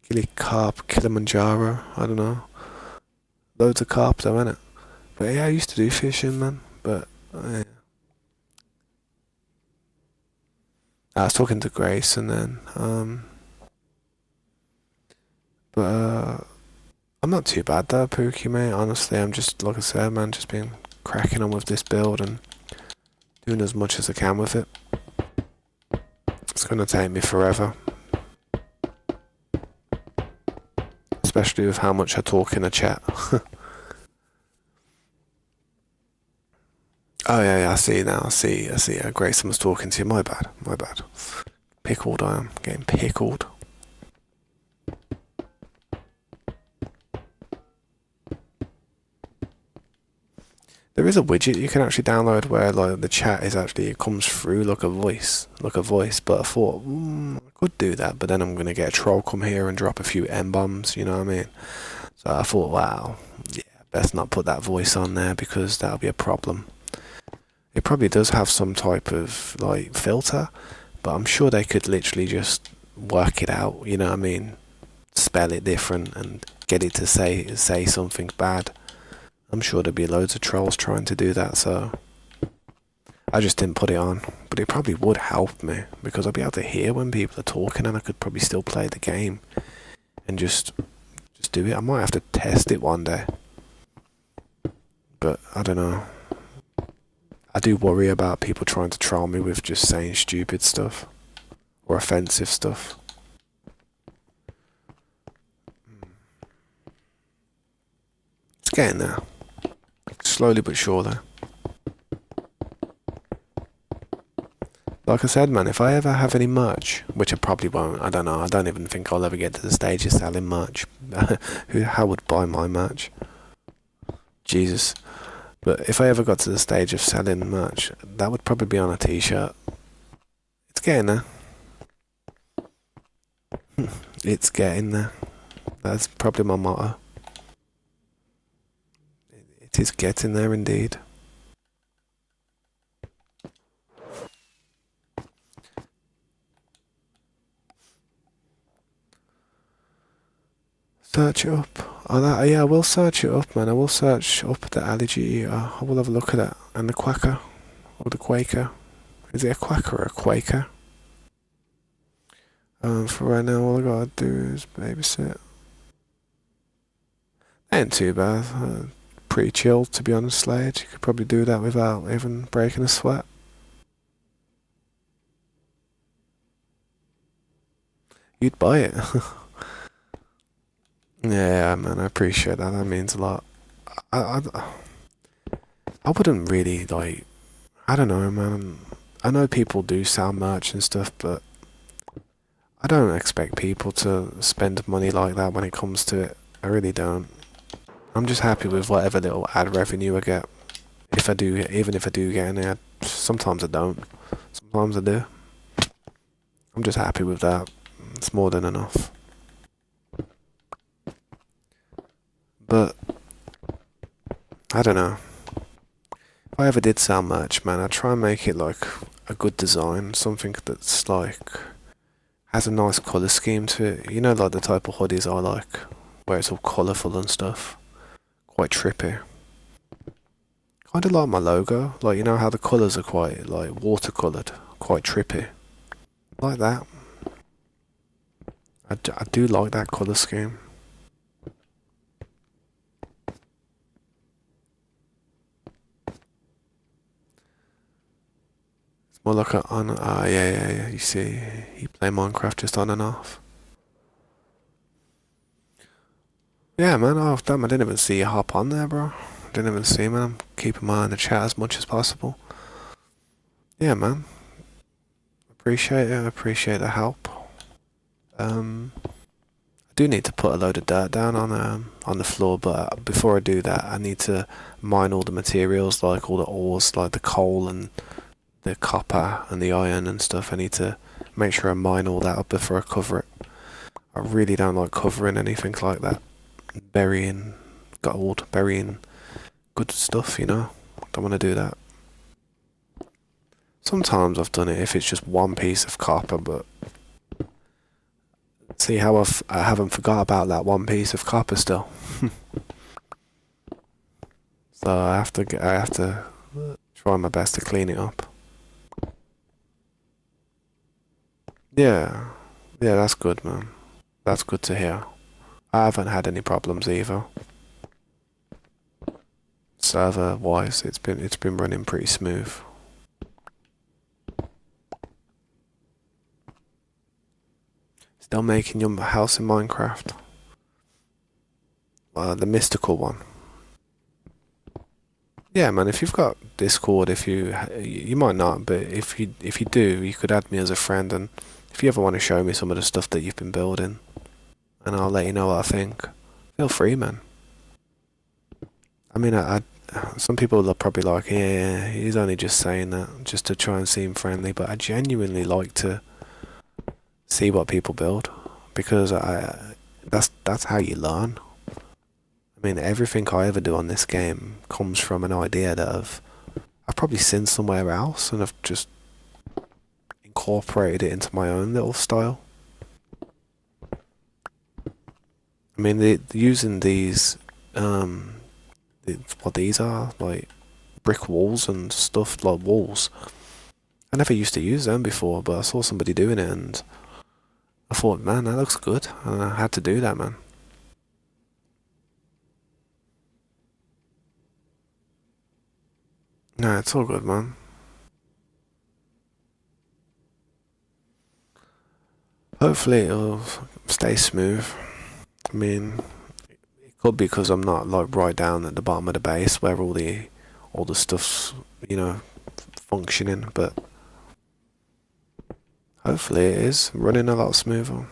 gilly carp, Kilimanjaro, I don't know. Loads of carp though, innit? But yeah, I used to do fishing, man, but yeah. I was talking to Grace and then, but I'm not too bad though, Pookie, mate. Honestly, I'm just, like I said, man, just been cracking on with this build and doing as much as I can with it. It's gonna take me forever. Especially with how much I talk in the chat. Oh yeah, I see now, I see. Grayson was talking to you, my bad. Pickled, I am, getting pickled. There is a widget you can actually download where like the chat is actually, it comes through like a voice, but I thought, I could do that, but then I'm gonna get a troll come here and drop a few M-bombs, you know what I mean? So I thought, wow, yeah, best not put that voice on there because that'll be a problem. It probably does have some type of like filter, but I'm sure they could literally just work it out, you know what I mean? Spell it different and get it to say something bad. I'm sure there'd be loads of trolls trying to do that, so I just didn't put it on. But it probably would help me, because I'd be able to hear when people are talking and I could probably still play the game and just do it. I might have to test it one day, but I don't know. I do worry about people trying to troll me with just saying stupid stuff or offensive stuff. It's getting there, slowly but surely. Like I said, man, if I ever have any merch, which I probably won't, I don't know, I don't even think I'll ever get to the stage of selling merch. How would buy my merch? Jesus. But if I ever got to the stage of selling merch, that would probably be on a t-shirt. It's getting there. It's getting there. That's probably my motto. It is getting there indeed. Search it up. Oh, yeah, I will search it up, man. I will search up the allergy eater. I will have a look at that. And the quacker. Or the quaker. Is it a quacker or a quaker? For right now, all I gotta do is babysit. Ain't too bad. Pretty chill, to be honest, Slade. You could probably do that without even breaking a sweat. You'd buy it. Yeah, man, I appreciate that. That means a lot. I, I, I wouldn't really, like, I don't know, man. I know people do sell merch and stuff, but I don't expect people to spend money like that when it comes to it. I really don't. I'm just happy with whatever little ad revenue I get. If I do, even if I do get any ad, sometimes I don't. Sometimes I do. I'm just happy with that. It's more than enough. But I don't know. If I ever did sell merch, man, I'd try and make it like a good design, something that's like has a nice colour scheme to it. You know, like the type of hoodies I like, where it's all colourful and stuff. Quite trippy. Kind of like my logo, like you know how the colours are quite like watercoloured, quite trippy. Like that. I do like that colour scheme. More like a on. Yeah. You see, you play Minecraft just on and off. Yeah, man. Oh, damn! I didn't even see you hop on there, bro. Didn't even see, man. I'm keeping my eye on the chat as much as possible. Yeah, man. Appreciate it. Appreciate the help. I do need to put a load of dirt down on the floor, but before I do that, I need to mine all the materials, like all the ores, like the coal and the copper and the iron and stuff. I need to make sure I mine all that up before I cover it. I really don't like covering anything like that. Burying gold, burying good stuff, you know? Don't want to do that. Sometimes I've done it if it's just one piece of copper, but see how I haven't forgot about that one piece of copper still. So I have to try my best to clean it up. Yeah, yeah, that's good, man. That's good to hear. I haven't had any problems either. Server wise, it's been running pretty smooth. Still making your house in Minecraft. The mystical one. Yeah, man. If you've got Discord, if you might not, but if you do, you could add me as a friend, and if you ever want to show me some of the stuff that you've been building, and I'll let you know what I think. Feel free, man. I mean, some people are probably like, yeah, he's only just saying that just to try and seem friendly, but I genuinely like to see what people build because that's how you learn. I mean, everything I ever do on this game comes from an idea that I've probably seen somewhere else and I've just incorporated it into my own little style. I mean, using these, what these are, like brick walls and stuff, like walls. I never used to use them before, but I saw somebody doing it and I thought, man, that looks good. And I had to do that, man. No, it's all good, man. Hopefully it'll stay smooth. I mean, it could be because I'm not like right down at the bottom of the base where all the stuff's, you know, functioning, but hopefully it is running a lot smoother.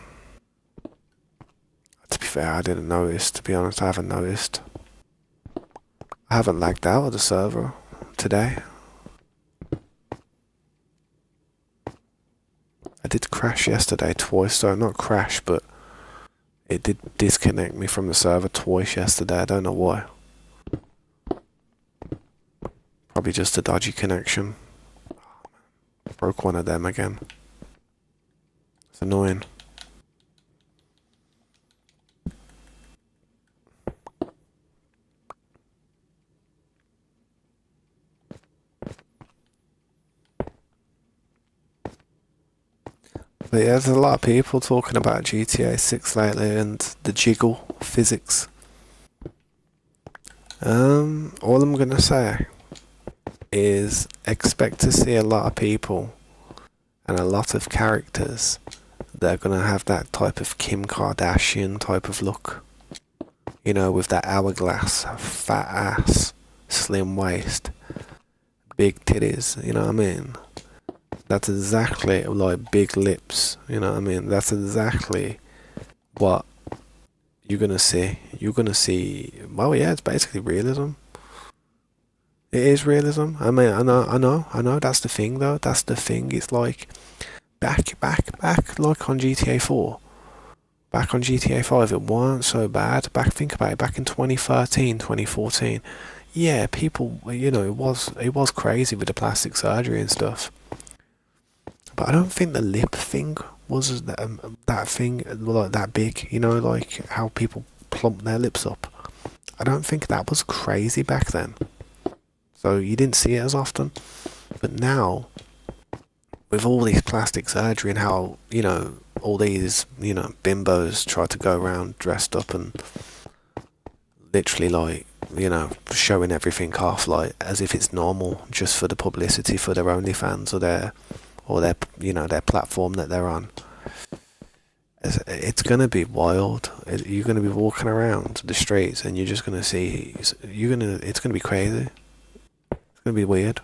To be fair, I didn't notice. To be honest, I haven't noticed. I haven't lagged out of the server today. I did crash yesterday twice, so not crash, but it did disconnect me from the server twice yesterday. I don't know why. Probably just a dodgy connection. Broke one of them again. It's annoying. But yeah, there's a lot of people talking about GTA 6 lately and the jiggle physics. All I'm gonna say is expect to see a lot of people and a lot of characters that are gonna have that type of Kim Kardashian type of look. You know, with that hourglass, fat ass, slim waist, big titties, you know what I mean? That's exactly like big lips, you know what I mean? That's exactly what you're gonna see. You're gonna see, well, yeah, it's basically realism. It is realism. I mean, I know, that's the thing though. That's the thing. It's like back, like on GTA 4. Back on GTA 5, it weren't so bad. Think about it, back in 2013, 2014. Yeah, people, you know, it was crazy with the plastic surgery and stuff. But I don't think the lip thing was that thing like that big. You know, like how people plump their lips up. I don't think that was crazy back then. So you didn't see it as often. But now, with all these plastic surgery and how, you know, all these, you know, bimbos try to go around dressed up and literally like, you know, showing everything off like as if it's normal just for the publicity for their OnlyFans or their you know, their platform that they're on. It's gonna be wild. You're gonna be walking around the streets and you're just gonna see. It's gonna be crazy. It's gonna be weird.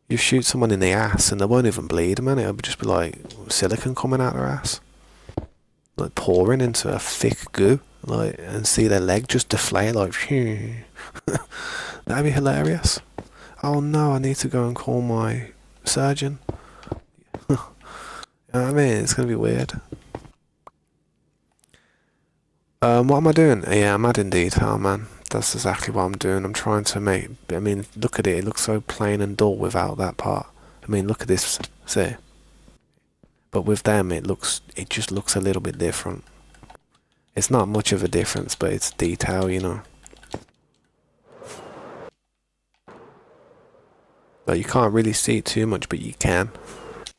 You shoot someone in the ass and they won't even bleed, man. It'll just be like silicone coming out their ass, like pouring into a thick goo, like, and see their leg just deflate, like. That'd be hilarious. Oh no, I need to go and call my surgeon. You know what I mean? It's gonna be weird. What am I doing? Yeah, I'm adding detail, man. That's exactly what I'm doing. I'm trying to make. I mean, look at it. It looks so plain and dull without that part. I mean, look at this. See, but with them, it just looks a little bit different. It's not much of a difference, but it's detail, you know. Like you can't really see it too much, but you can.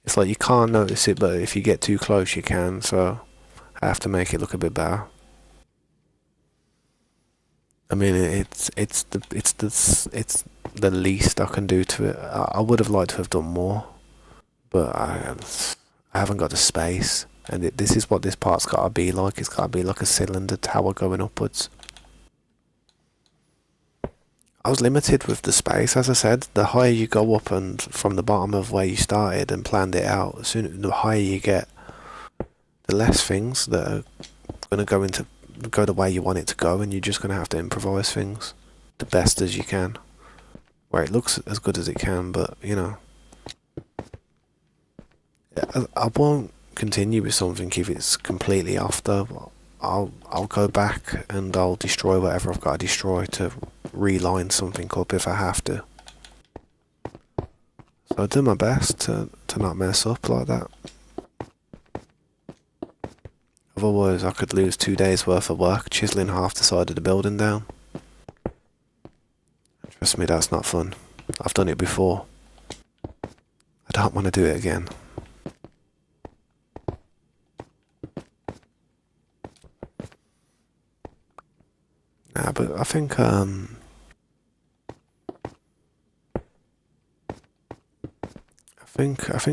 It's like you can't notice it, but if you get too close, you can. So I have to make it look a bit better. I mean, it's the least I can do to it. I would have liked to have done more, but I haven't got the space. And this is what this part's got to be like. It's got to be like a cylinder tower going upwards. I was limited with the space, as I said. The higher you go up and from the bottom of where you started and planned it out, the higher you get, the less things that are going to go the way you want it to go, and you're just going to have to improvise things the best as you can, where it looks as good as it can. But you know, I won't continue with something if it's completely off though. I'll go back and I'll destroy whatever I've got to destroy to reline something up if I have to. So I do my best to not mess up like that. Otherwise I could lose 2 days worth of work chiseling half the side of the building down. Trust me, that's not fun. I've done it before. I don't want to do it again. Nah, but I think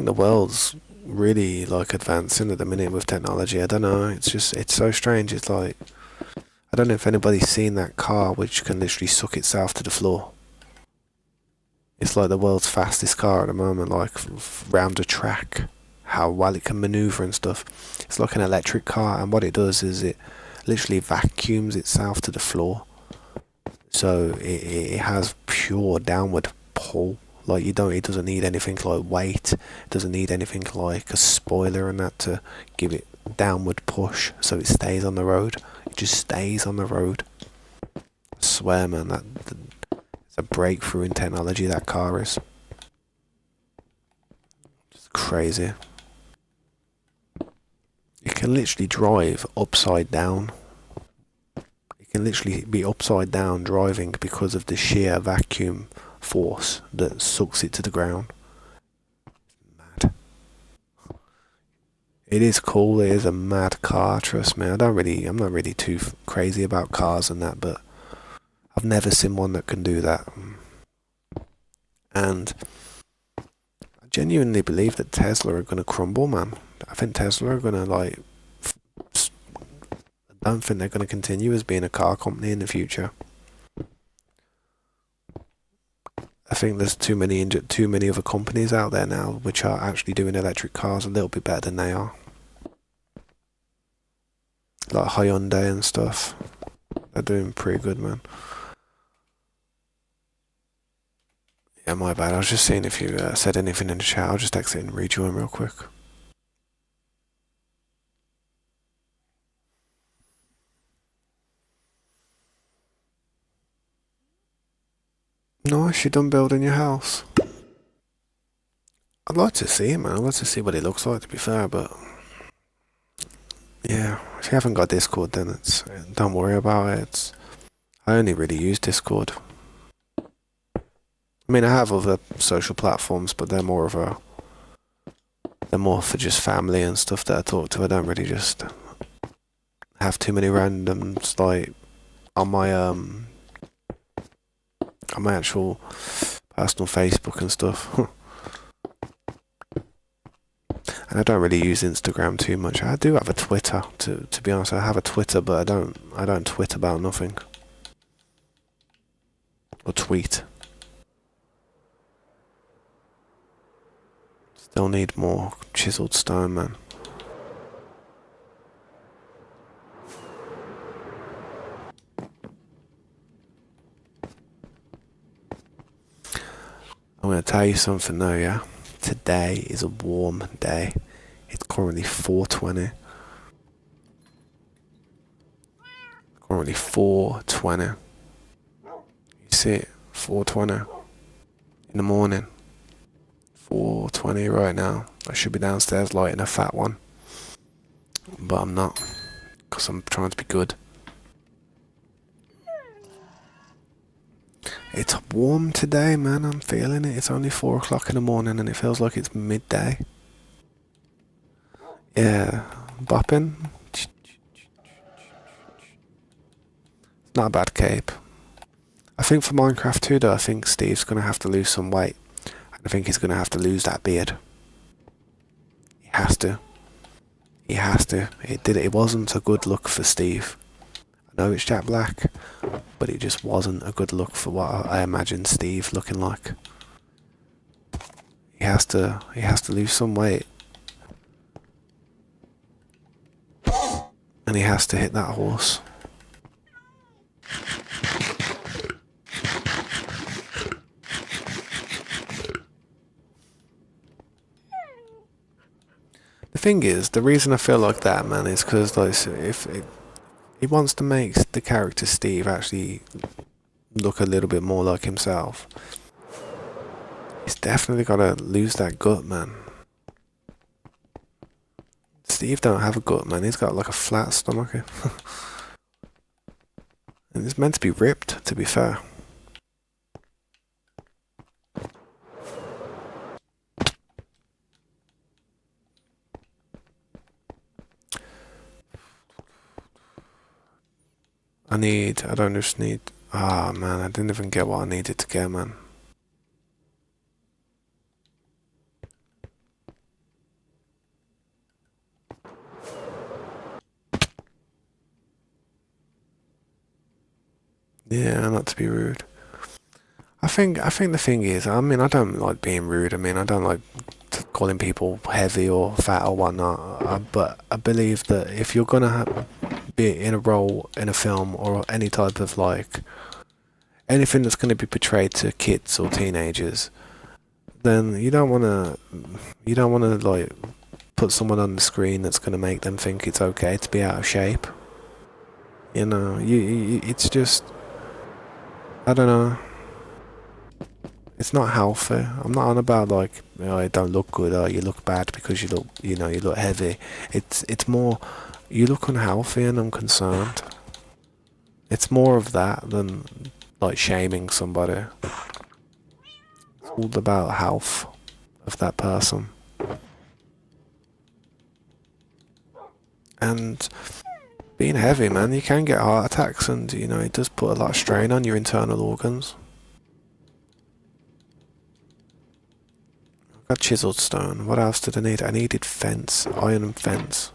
the world's really like advancing at the minute with technology. I don't know. It's so strange. It's like I don't know if anybody's seen that car which can literally suck itself to the floor. It's like the world's fastest car at the moment, like round a track. How well it can maneuver and stuff. It's like an electric car, and what it does is it literally vacuums itself to the floor. So it has pure downward pull. Like it doesn't need anything like weight. It doesn't need anything like a spoiler and that to give it downward push, so it stays on the road. It just stays on the road. I swear, man, it's a breakthrough in technology. That car is. It's crazy. It can literally drive upside down. It can literally be upside down driving because of the sheer vacuum force that sucks it to the ground. Mad. It is cool. It is a mad car. Trust me. I'm not really too crazy about cars and that, but I've never seen one that can do that. And I genuinely believe that Tesla are gonna crumble, man. I think Tesla are gonna like. I don't think they're gonna continue as being a car company in the future. I think there's too many other companies out there now which are actually doing electric cars a little bit better than they are. Like Hyundai and stuff. They're doing pretty good, man. Yeah, my bad. I was just seeing if you said anything in the chat. I'll just exit and rejoin real quick. Nice, you done building your house. I'd like to see it, man. I'd like to see what it looks like, to be fair, but yeah, if you haven't got Discord, then don't worry about it. I only really use Discord. I mean, I have other social platforms, but they're more for just family and stuff that I talk to. I don't really just have too many randoms like on my actual personal Facebook and stuff. And I don't really use Instagram too much. I do have a Twitter, to be honest. I have a Twitter, but I don't tweet about nothing. Or tweet. Still need more chiseled stone, man. I'm gonna tell you something though, yeah? Today is a warm day. It's currently 4:20. Currently 4:20. You see it? 4:20 in the morning. 4:20 right now. I should be downstairs lighting a fat one. But I'm not. Because I'm trying to be good. It's warm today, man. I'm feeling it. It's only 4 o'clock in the morning and it feels like it's midday. Yeah. Bopping. It's not a bad cape. I think for Minecraft 2 though, I think Steve's going to have to lose some weight. I think he's going to have to lose that beard. He has to. He has to. It wasn't a good look for Steve. I know it's Jack Black, but it just wasn't a good look for what I imagined Steve looking like. He has to lose some weight. And he has to hit that horse. The thing is, the reason I feel like that, man, is because like, if he wants to make the character Steve actually look a little bit more like himself, he's definitely got to lose that gut, man. Steve don't have a gut, man. He's got like a flat stomach. And it's meant to be ripped, to be fair. I don't just need, ah man, I didn't even get what I needed to get, man. Yeah, not to be rude. I think the thing is, I mean, I don't like being rude. I mean, I don't like calling people heavy or fat or whatnot. But I believe that if you're gonna be in a role in a film or any type of like anything that's gonna be portrayed to kids or teenagers, then you don't wanna like put someone on the screen that's gonna make them think it's okay to be out of shape. You know, it's just I don't know. It's not healthy. I'm not on about like, you don't look good or you look bad because you look heavy. It's more, you look unhealthy and I'm concerned. It's more of that than like shaming somebody. It's all about health of that person. And being heavy, man, you can get heart attacks and, it does put a lot of strain on your internal organs. Got chiseled stone. What else did I need? I needed fence, iron and fence.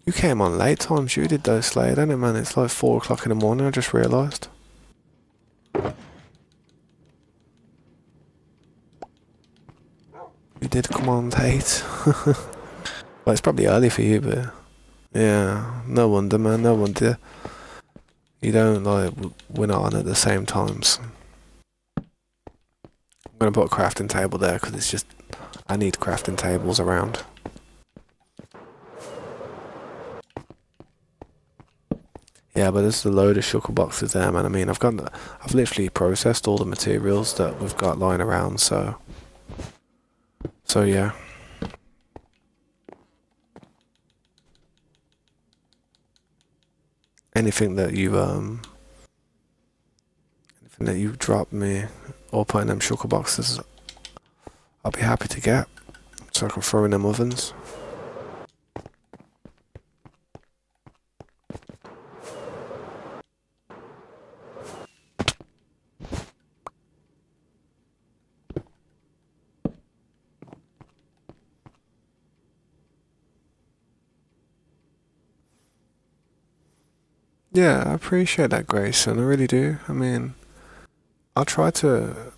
You came on late times, you did though, Slade, didn't it, man? It's like 4 o'clock in the morning, I just realised. You did come on late. Well, it's probably early for you, but yeah, no wonder, man, no wonder. You don't, like, we're not on at the same times. I'm gonna put a crafting table there, because it's just, I need crafting tables around. Yeah, but there's a load of shulker boxes there, man. I mean, I've literally processed all the materials that we've got lying around, so yeah. Anything that you drop me or put in them shulker boxes, I'll be happy to get, so I can throw in them ovens. Yeah, I appreciate that, Grayson. I really do. I mean, I'll try to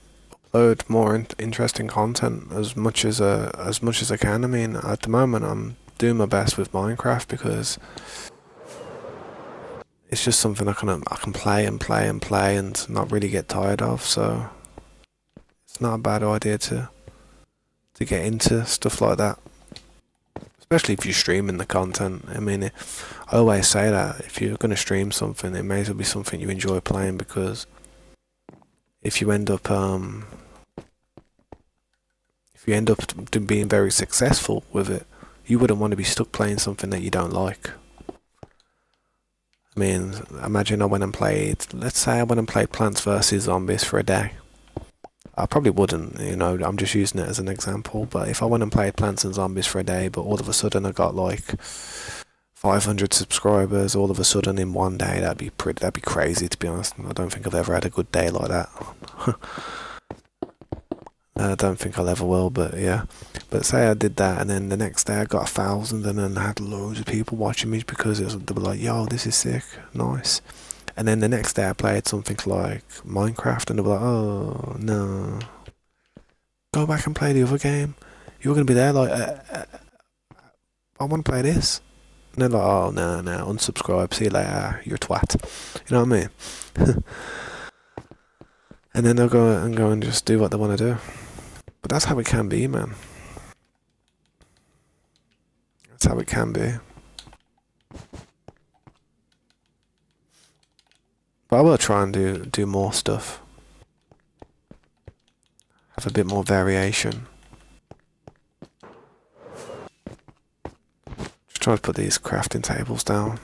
upload more interesting content as much as I can. I mean, at the moment, I'm doing my best with Minecraft because it's just something I can play and play and play and not really get tired of. So it's not a bad idea to get into stuff like that, especially if you're streaming the content. I mean, I always say that if you're going to stream something, it may as well be something you enjoy playing, because if you end up being very successful with it, you wouldn't want to be stuck playing something that you don't like. I mean, imagine let's say I went and played Plants vs Zombies for a day. I probably wouldn't, I'm just using it as an example, but if I went and played Plants and Zombies for a day, but all of a sudden I got like 500 subscribers all of a sudden in one day, that'd be crazy, to be honest. I don't think I've ever had a good day like that. I don't think I'll ever will, but yeah. But say I did that, and then the next day I got 1,000, and then I had loads of people watching me because they were like, "Yo, this is sick, nice." And then the next day I played something like Minecraft, and they were like, "Oh no, go back and play the other game. You're gonna be there like, I want to play this." And they're like, "Oh no, unsubscribe. See you later. You're a twat." You know what I mean? And then they'll go and just do what they want to do. But that's how it can be, man. That's how it can be. But I will try and do more stuff. Have a bit more variation. Just try to put these crafting tables down.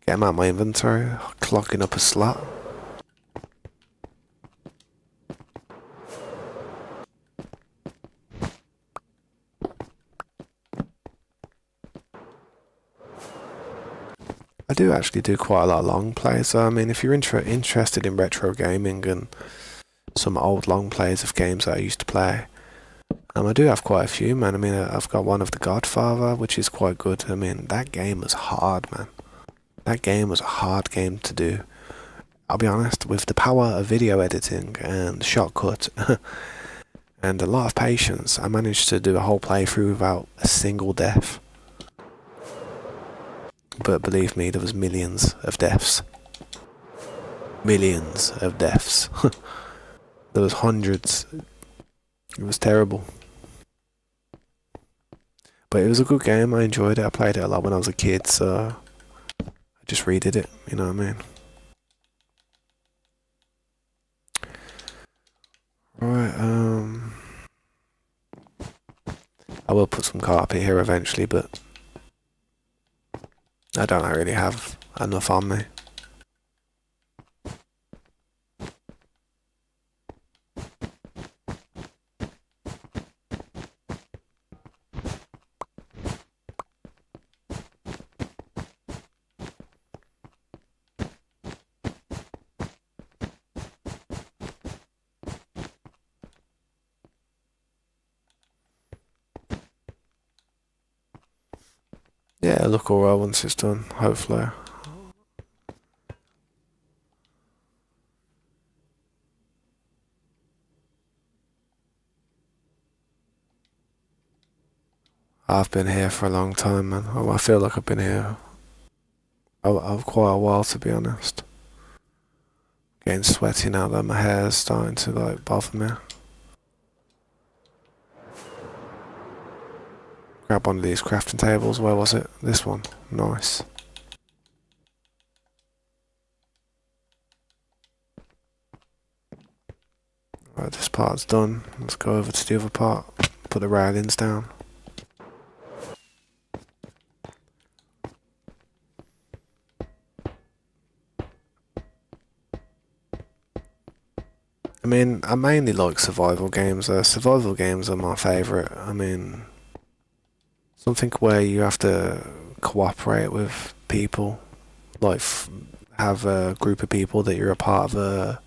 Get them out of my inventory. Clogging up a slot. I do actually do quite a lot of long plays. So, I mean, if you're interested in retro gaming and some old long plays of games that I used to play, I do have quite a few, man. I mean, I've got one of The Godfather, which is quite good. I mean, that game was hard, man. That game was a hard game to do. I'll be honest, with the power of video editing and shortcut and a lot of patience, I managed to do a whole playthrough without a single death. But believe me, there was millions of deaths. Millions of deaths. There was hundreds. It was terrible. But it was a good game, I enjoyed it. I played it a lot when I was a kid, so I just redid it, you know what I mean? Right, I will put some carpet here eventually, but I don't really have enough on me. Yeah, it'll look alright once it's done, hopefully. I've been here for a long time, man. Oh, I feel like I've been here quite a while, to be honest. Getting sweaty now that my hair's starting to like bother me. Grab one of these crafting tables. Where was it? This one. Nice. Right, this part's done. Let's go over to the other part. Put the railings down. I mean, I mainly like survival games. Survival games are my favourite. I mean, something where you have to cooperate with people, like have a group of people that you're a part of a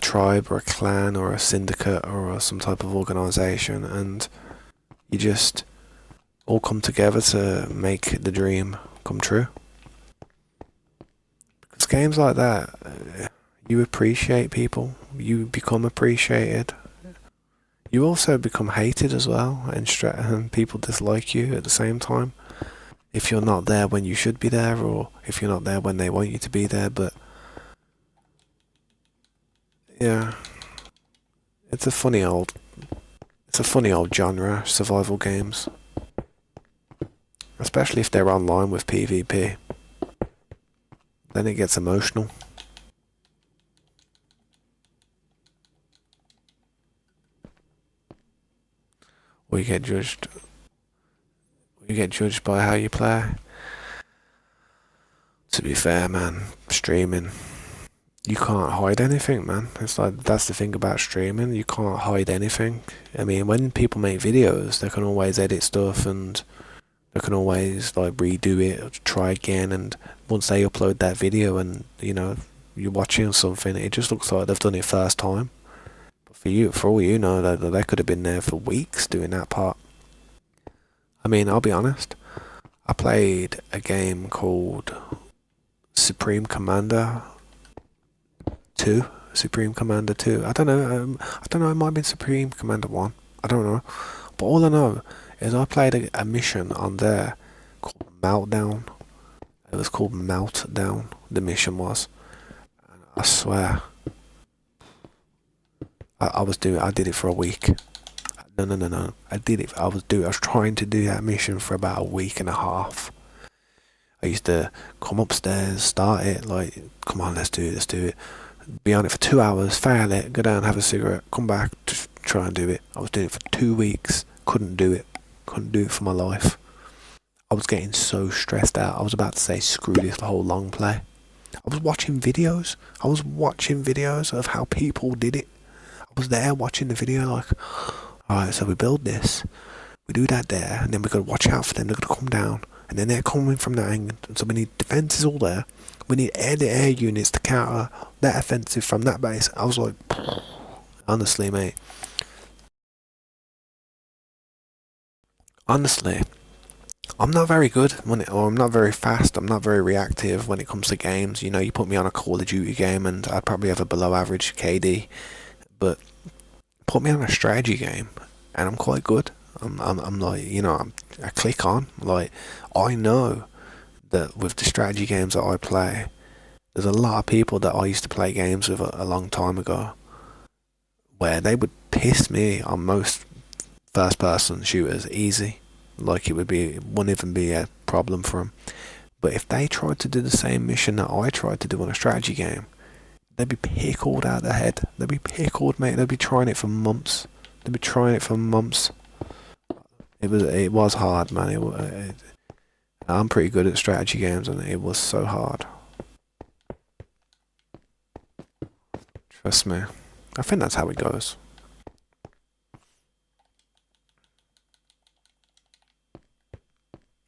tribe or a clan or a syndicate or some type of organisation, and you just all come together to make the dream come true. Because games like that, you appreciate people, you become appreciated. You also become hated as well, and people dislike you at the same time. If you're not there when you should be there, or if you're not there when they want you to be there, but yeah, it's a funny old genre, survival games. Especially if they're online with PvP. Then it gets emotional. Or you get judged. You get judged by how you play. To be fair, man, streaming, you can't hide anything, man. It's like, that's the thing about streaming, you can't hide anything. I mean, when people make videos, they can always edit stuff and they can always like redo it or try again, and once they upload that video and you're watching something, it just looks like they've done it first time. But for all you know, they could have been there for weeks doing that part. I mean, I'll be honest, I played a game called Supreme Commander 2. Supreme Commander 2. I don't know, it might have been Supreme Commander 1. I don't know. But all I know is I played a mission on there called Meltdown. It was called Meltdown, the mission was. And I swear, I did it for a week. No. I was trying to do that mission for about a week and a half. I used to come upstairs, start it, like, come on, let's do it. Be on it for 2 hours, fail it, go down, have a cigarette, come back, just try and do it. I was doing it for 2 weeks, couldn't do it for my life. I was getting so stressed out, I was about to say screw this the whole long play. I was watching videos of how people did it. I was there watching the video like, alright, so we build this, we do that there, and then we gotta watch out for them, they're gonna come down, and then they're coming from that angle. So we need defences all there. We need air-to-air units to counter that offensive from that base. I was like, honestly, mate. Honestly, I'm not very good or I'm not very fast. I'm not very reactive when it comes to games. You know, you put me on a Call of Duty game and I'd probably have a below average KD, but put me on a strategy game and I'm quite good. I'm like, you know, I click on. Like, I know that with the strategy games that I play, there's a lot of people that I used to play games with a long time ago where they would piss me on most first person shooters easy. Like, wouldn't even be a problem for them. But if they tried to do the same mission that I tried to do on a strategy game, they'd be pickled out of their head. They'd be pickled, mate. They'd be trying it for months. They'd be trying it for months. It was hard, man. I'm pretty good at strategy games, and it was so hard. Trust me. I think that's how it goes.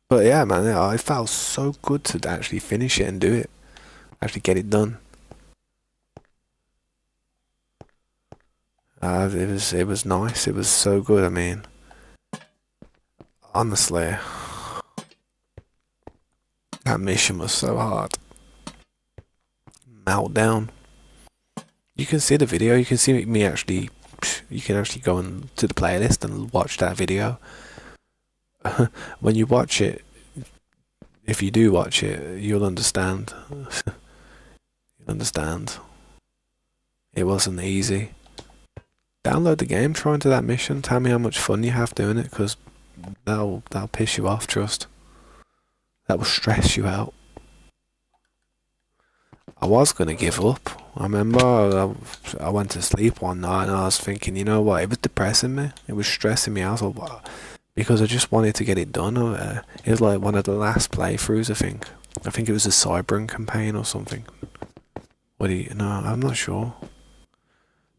But yeah, man, it felt so good to actually finish it and do it. Actually get it done. It was nice. It was so good. I mean, honestly, that mission was so hard. Meltdown. You can see the video. You can see me actually. You can actually go into the playlist and watch that video. When you watch it, if you do watch it, you'll understand. You'll understand. It wasn't easy. Download the game, try into that mission, tell me how much fun you have doing it, because that'll piss you off, trust. That will stress you out. I was going to give up. I remember I went to sleep one night and I was thinking, you know what, it was depressing me. It was stressing me out because I just wanted to get it done. It was like one of the last playthroughs, I think. I think it was a Cybern campaign or something. No, I'm not sure.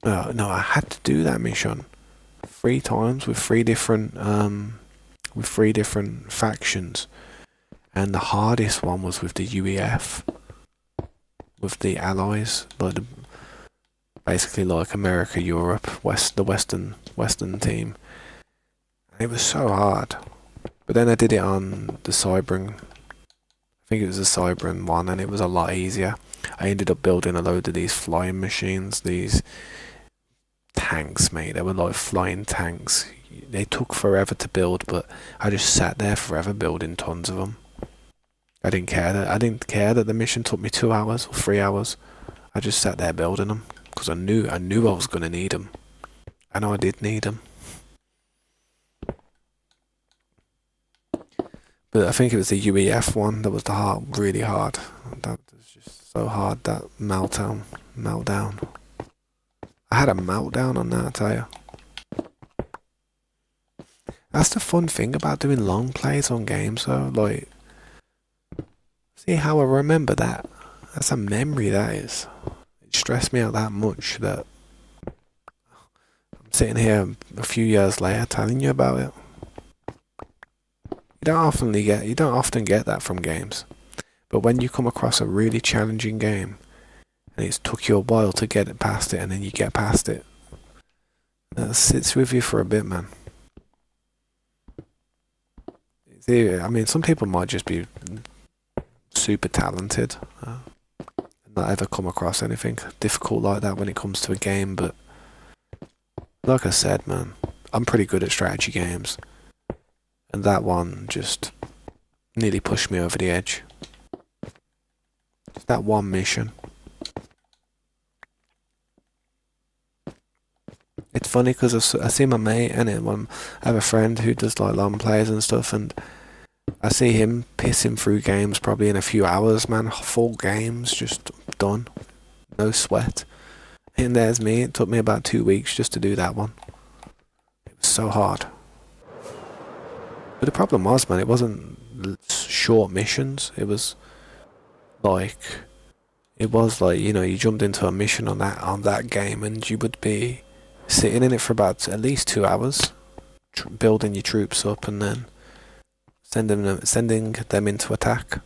No, I had to do that mission 3 times with three different factions, and the hardest one was with the UEF, with the Allies, basically like America, Europe, the Western team. And it was so hard. But then I did it on the Cybern. I think it was the Cybern one, and it was a lot easier. I ended up building a load of these flying machines, these tanks, mate. They were like flying tanks. They took forever to build, but I just sat there forever building tons of them. I didn't care that the mission took me 2 hours or 3 hours. I just sat there building them because I knew I was gonna need them. I know I did need them. But I think it was the UEF one that was really hard. That was just so hard. That meltdown. I had a meltdown on that, I tell you. That's the fun thing about doing long plays on games, though. Like, see how I remember that? That's a memory, that is. It stressed me out that much that I'm sitting here a few years later telling you about it. You don't often get that from games. But when you come across a really challenging game, and it's took you a while to get it past it, and then you get past it, that sits with you for a bit, man. I mean, some people might just be super talented, and not ever come across anything difficult like that when it comes to a game, but like I said, man, I'm pretty good at strategy games, and that one just nearly pushed me over the edge. Just that one mission. It's funny because I see my mate and I have a friend who does like long plays and stuff, and I see him pissing through games probably in a few hours, man. Full games, just done. No sweat. And there's me. It took me about 2 weeks just to do that one. It was so hard. But the problem was, man, it wasn't short missions. It was like, you know, you jumped into a mission on that game, and you would be sitting in it for about at least 2 hours, building your troops up, and then sending them into attack.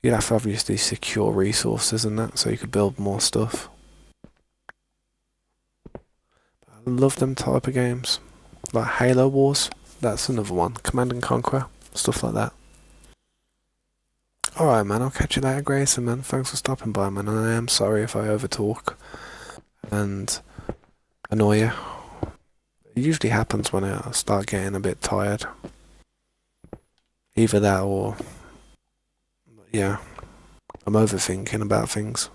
You'd have to obviously secure resources and that, so you could build more stuff. I love them type of games. Like Halo Wars, that's another one. Command and Conquer, stuff like that. Alright, man, I'll catch you later, Grayson, man. Thanks for stopping by, man. And I am sorry if I overtalk and annoy you. It usually happens when I start getting a bit tired. Either that or, yeah, I'm overthinking about things.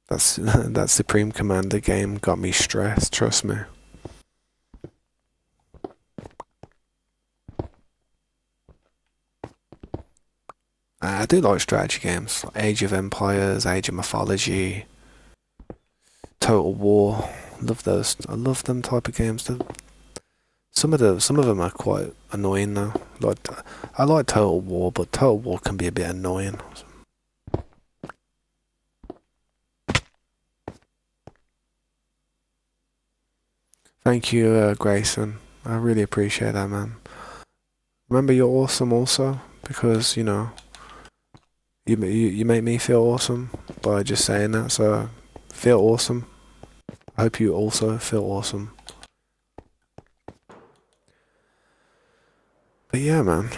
That Supreme Commander game got me stressed, trust me. I do like strategy games, like Age of Empires, Age of Mythology, Total War. Love those. I love them type of games. Some of them are quite annoying though. Like I like Total War, but Total War can be a bit annoying. Thank you, Grayson. I really appreciate that, man. Remember, you're awesome also, because you know you make me feel awesome by just saying that. So feel awesome. I hope you also feel awesome. But yeah, man.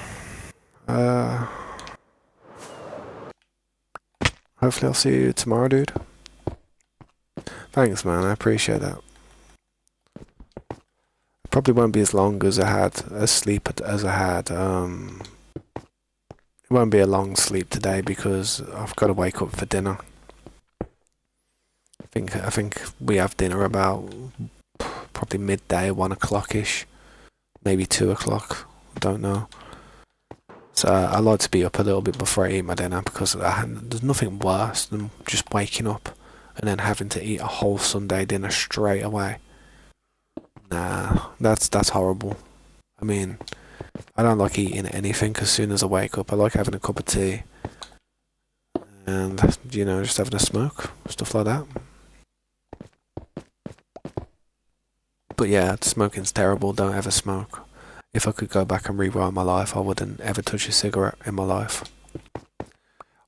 Hopefully I'll see you tomorrow, dude. Thanks, man. I appreciate that. Probably won't be as long as I had as sleep as I had. It won't be a long sleep today because I've got to wake up for dinner. I think we have dinner about probably midday, 1 o'clock-ish, maybe 2 o'clock. I don't know. So I like to be up a little bit before I eat my dinner because there's nothing worse than just waking up and then having to eat a whole Sunday dinner straight away. Nah, that's horrible. I mean, I don't like eating anything as soon as I wake up. I like having a cup of tea and, you know, just having a smoke, stuff like that. But yeah, smoking's terrible. Don't ever smoke. If I could go back and rewrite my life, I wouldn't ever touch a cigarette in my life.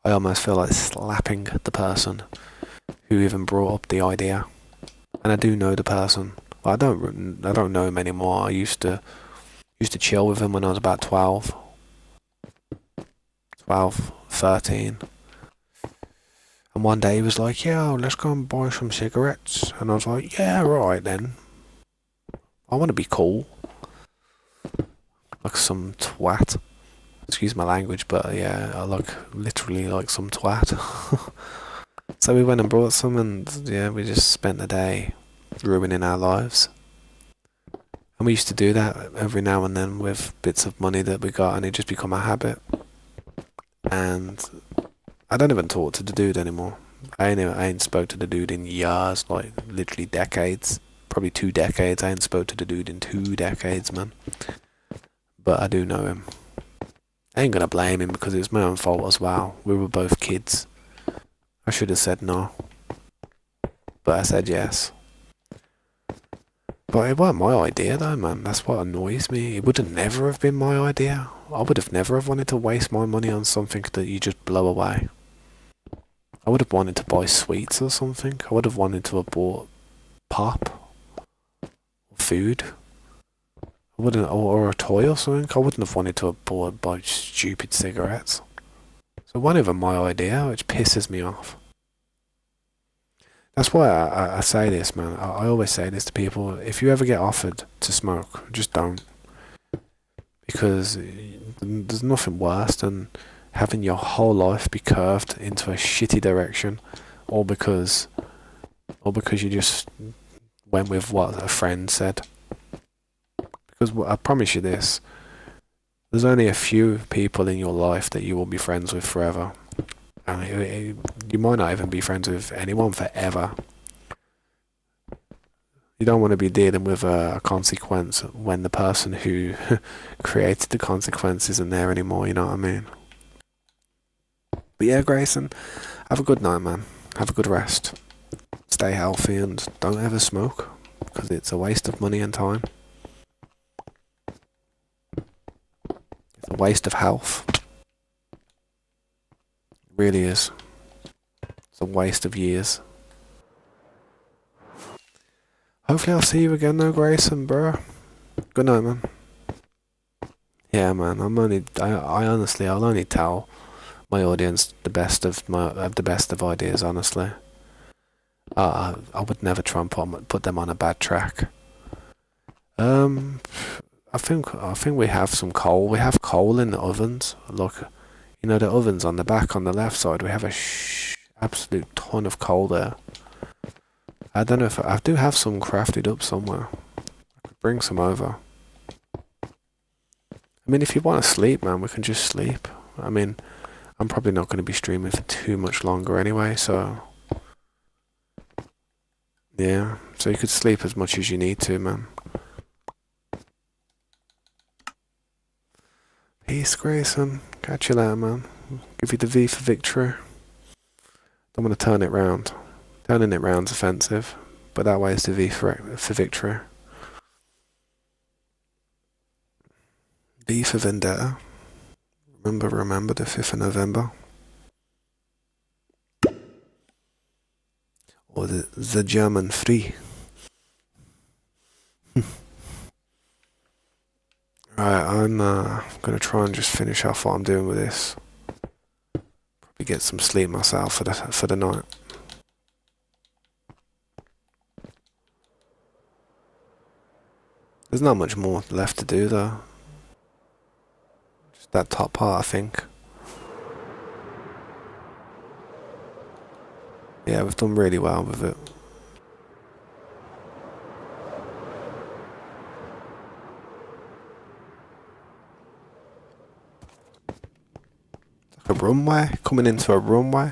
I almost feel like slapping the person who even brought up the idea. And I do know the person. Well, I don't know him anymore. I used to chill with him when I was about 12, 13. And one day he was like, "Yeah, let's go and buy some cigarettes." And I was like, "Yeah, right then. I want to be cool." Like some twat. Excuse my language, but yeah, I like literally like some twat. So we went and brought some, and yeah, we just spent the day ruining our lives. And we used to do that every now and then with bits of money that we got, and it just become a habit. And I don't even talk to the dude anymore. I ain't spoke to the dude in years, like literally decades. Probably 2 decades. I ain't spoke to the dude in 2 decades, man. But I do know him. I ain't gonna blame him because it was my own fault as well. We were both kids. I should have said no. But I said yes. But it weren't my idea though, man. That's what annoys me. It would have never have been my idea. I would have never have wanted to waste my money on something that you just blow away. I would have wanted to buy sweets or something. I would have wanted to have bought pop. Or food. I wouldn't, or a toy or something. I wouldn't have wanted to have bought stupid cigarettes. So it wasn't even my idea, which pisses me off. That's why I say this, man. I always say this to people. If you ever get offered to smoke, just don't. Because there's nothing worse than having your whole life be curved into a shitty direction, all because you just went with what a friend said. Because I promise you this, there's only a few people in your life that you will be friends with forever. And you might not even be friends with anyone forever. You don't want to be dealing with a consequence when the person who created the consequence isn't there anymore, you know what I mean? But yeah, Grayson, have a good night, man. Have a good rest. Stay healthy and don't ever smoke, because it's a waste of money and time. waste of health. It really is. It's a waste of years. Hopefully I'll see you again though, Grayson, bro. Good night, man. Yeah, man, I honestly, I'll only tell my audience the best of ideas, honestly. I would never try and put them on a bad track. I think we have some coal. We have coal in the ovens. Look, you know the ovens on the back on the left side. We have a absolute ton of coal there. I don't know if I do have some crafted up somewhere. I could bring some over. I mean, if you want to sleep, man, we can just sleep. I mean, I'm probably not going to be streaming for too much longer anyway, so yeah. So you could sleep as much as you need to, man. Peace, Grayson. Catch you later, man. Give you the V for victory. I'm going to turn it round. Turning it round's offensive, but that way is the V for victory. V for vendetta. Remember the 5th of November. Or the German free. Right, I'm gonna try and just finish off what I'm doing with this. Probably get some sleep myself for the night. There's not much more left to do though. Just that top part, I think. Yeah, we've done really well with it. A runway, coming into a runway.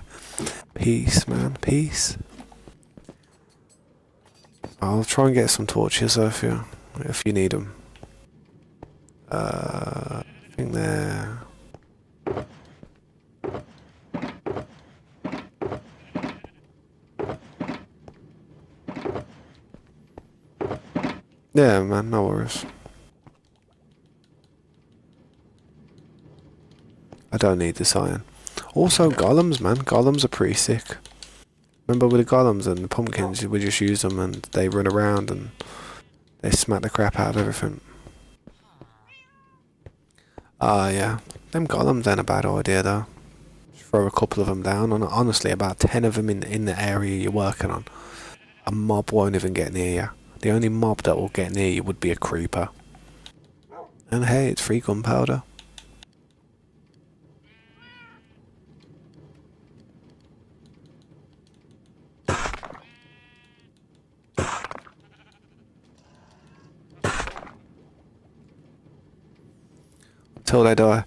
Peace, man, peace. I'll try and get some torches though if you need them. I think they're... Yeah, man, no worries. I don't need this iron. Also, golems, man. Golems are pretty sick. Remember with the golems and the pumpkins, we just use them and they run around and they smack the crap out of everything. Yeah. Them golems ain't a bad idea, though. Just throw a couple of them down. And honestly, about 10 of them in the area you're working on. A mob won't even get near you. The only mob that will get near you would be a creeper. And hey, it's free gunpowder. Until they die.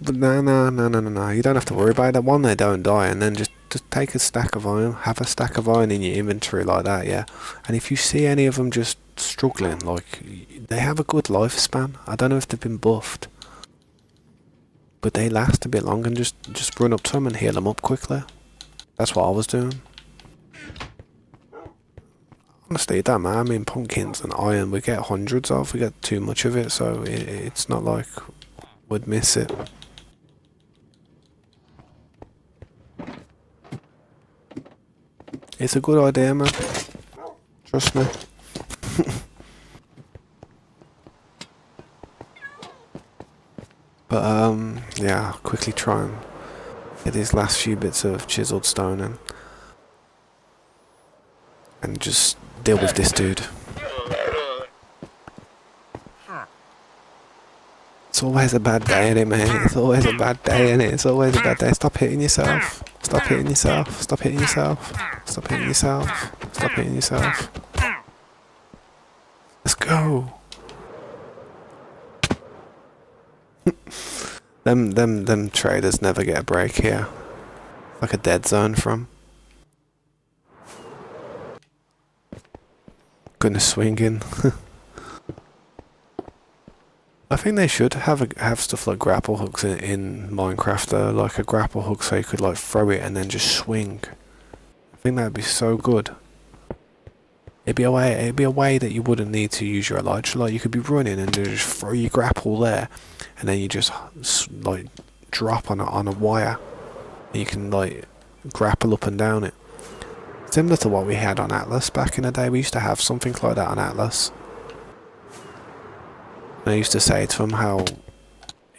But no. You don't have to worry about that. One, they don't die, and then just take a stack of iron. Have a stack of iron in your inventory like that, yeah. And if you see any of them just struggling, like, they have a good lifespan. I don't know if they've been buffed, but they last a bit longer, and just run up to them and heal them up quickly. That's what I was doing. Honestly, it don't matter. I mean, pumpkins and iron, we get hundreds of. We get too much of it, so it's not like would miss it. It's a good idea, man. Trust me. But yeah, I'll quickly try and get these last few bits of chiseled stone in and just deal with this dude. It's always a bad day, innit, man? It's always a bad day, innit? It's always a bad day. Stop hitting yourself. Stop hitting yourself. Stop hitting yourself. Stop hitting yourself. Stop hitting yourself. Let's go. them traders never get a break here. Like a dead zone from. Goodness, swinging. I think they should have stuff like grapple hooks in Minecraft though, like a grapple hook so you could like throw it and then just swing. I think that'd be so good. It'd be a way that you wouldn't need to use your elytra. Like, you could be running and just throw your grapple there, and then you just like drop on a wire, and you can like grapple up and down it. Similar to what we had on Atlas back in the day. We used to have something like that on Atlas. And I used to say to them how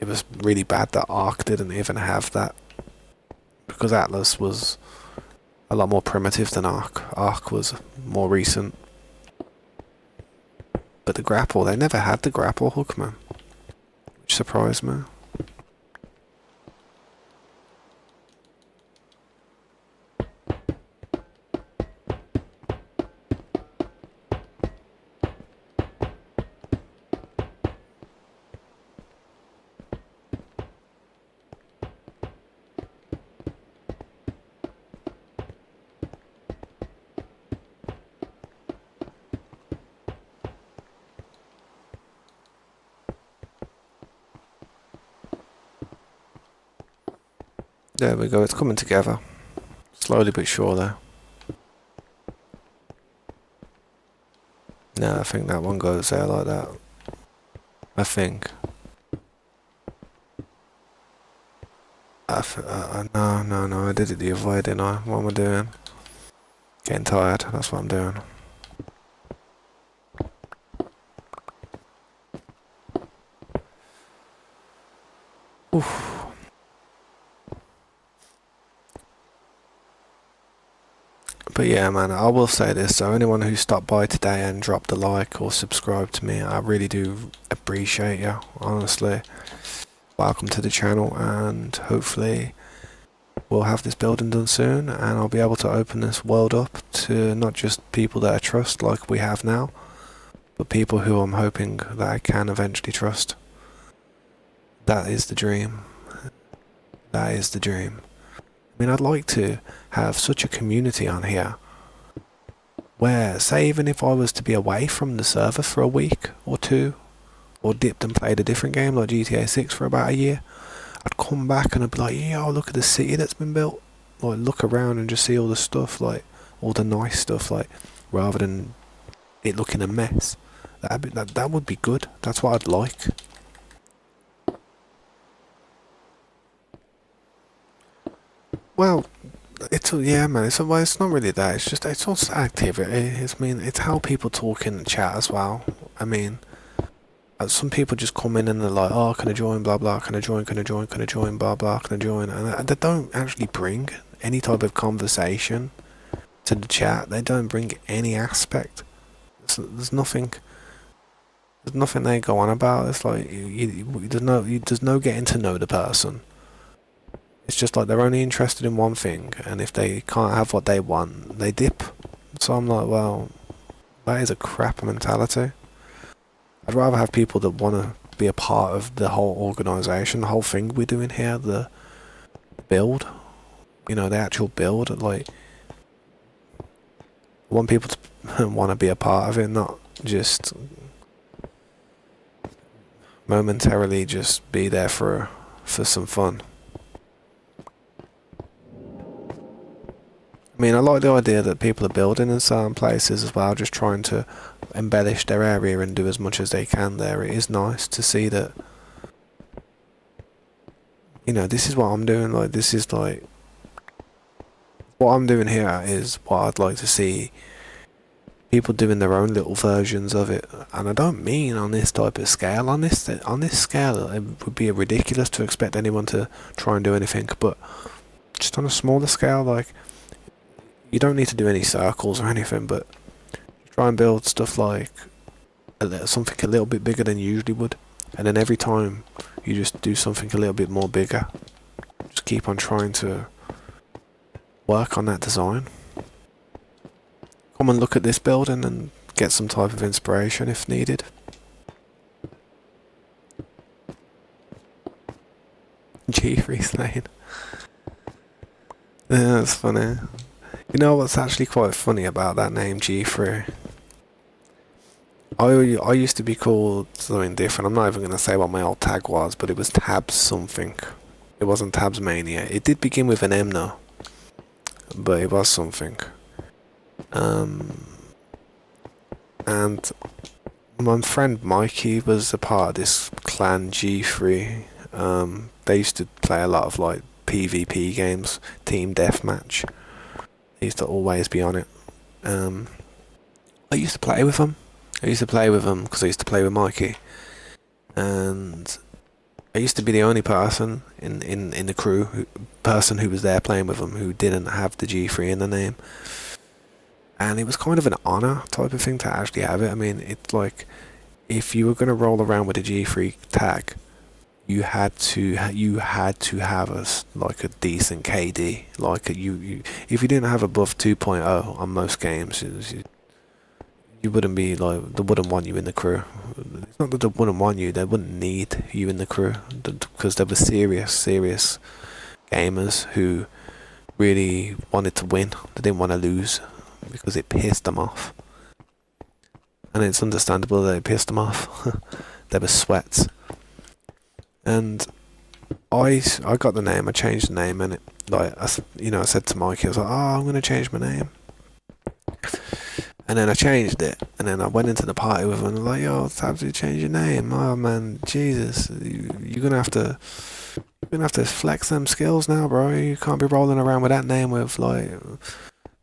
it was really bad that Ark didn't even have that, because Atlas was a lot more primitive than Ark. Ark was more recent. But the grapple, they never had the grapple hook, man. Which surprised me. There we go, it's coming together. Slowly but surely. No, I think that one goes there like that. I think. No, I did it the other way, didn't I? What am I doing? Getting tired, that's what I'm doing. Oof. But yeah, man, I will say this, so anyone who stopped by today and dropped a like or subscribed to me, I really do appreciate you, honestly. Welcome to the channel, and hopefully we'll have this building done soon, and I'll be able to open this world up to not just people that I trust like we have now, but people who I'm hoping that I can eventually trust. That is the dream. That is the dream. I mean, I'd like to have such a community on here where, say, even if I was to be away from the server for a week or two, or dipped and played a different game like GTA 6 for about a year, I'd come back and I'd be like, yeah, look at the city that's been built. Like, look around and just see all the stuff, like, all the nice stuff, like, rather than it looking a mess. That would be good. That's what I'd like. Well, yeah, man. It's not really that. It's just it's also activity. It's how people talk in the chat as well. I mean, some people just come in and they're like, oh, can I join? Blah blah. Can I join? Can I join? Can I join? Blah blah. Can I join? And they don't actually bring any type of conversation to the chat. They don't bring any aspect. There's nothing. There's nothing they go on about. It's like there's no getting to know the person. It's just like they're only interested in one thing, and if they can't have what they want, they dip. So I'm like, well, that is a crap mentality. I'd rather have people that want to be a part of the whole organisation, the whole thing we're doing here, the build, you know, the actual build. Like, I want people to want to be a part of it, not just momentarily just be there for some fun. I mean, I like the idea that people are building in certain places as well, just trying to embellish their area and do as much as they can there. It is nice to see that, you know, this is what I'm doing. Like, this is like, what I'm doing here is what I'd like to see people doing their own little versions of it. And I don't mean on this type of scale. On this scale, it would be ridiculous to expect anyone to try and do anything, but just on a smaller scale, like, you don't need to do any circles or anything, but try and build stuff like something a little bit bigger than you usually would, and then every time you just do something a little bit more bigger. Just keep on trying to work on that design. Come and look at this building and get some type of inspiration if needed. G3 Lane. Yeah, that's funny. You know what's actually quite funny about that name, G3? I used to be called something different. I'm not even going to say what my old tag was, but it was Tabs something. It wasn't Tabs Mania. It did begin with an M though, but it was something. and my friend Mikey was a part of this clan G3. They used to play a lot of like PvP games, team deathmatch. They used to always be on it. Um, I used to play with them. I used to play with them because I used to play with Mikey, and I used to be the only person in the crew, person who was there playing with them who didn't have the G3 in the name. And it was kind of an honour type of thing to actually have it. I mean, it's like if you were going to roll around with a G3 tag, you had to have like a decent KD. Like if you didn't have above 2.0 on most games, you wouldn't be like they wouldn't want you in the crew. It's not that they wouldn't want you; they wouldn't need you in the crew because they were serious gamers who really wanted to win. They didn't want to lose because it pissed them off, and it's understandable that it pissed them off. They were sweats, and I got the name. I changed the name, and it like I said to Mikey, I was like, oh, I'm gonna change my name. And then I changed it, and then I went into the party with him, and like, yo, it's time to change your name. Oh man, Jesus, you're gonna have to flex them skills now, bro. You can't be rolling around with that name with like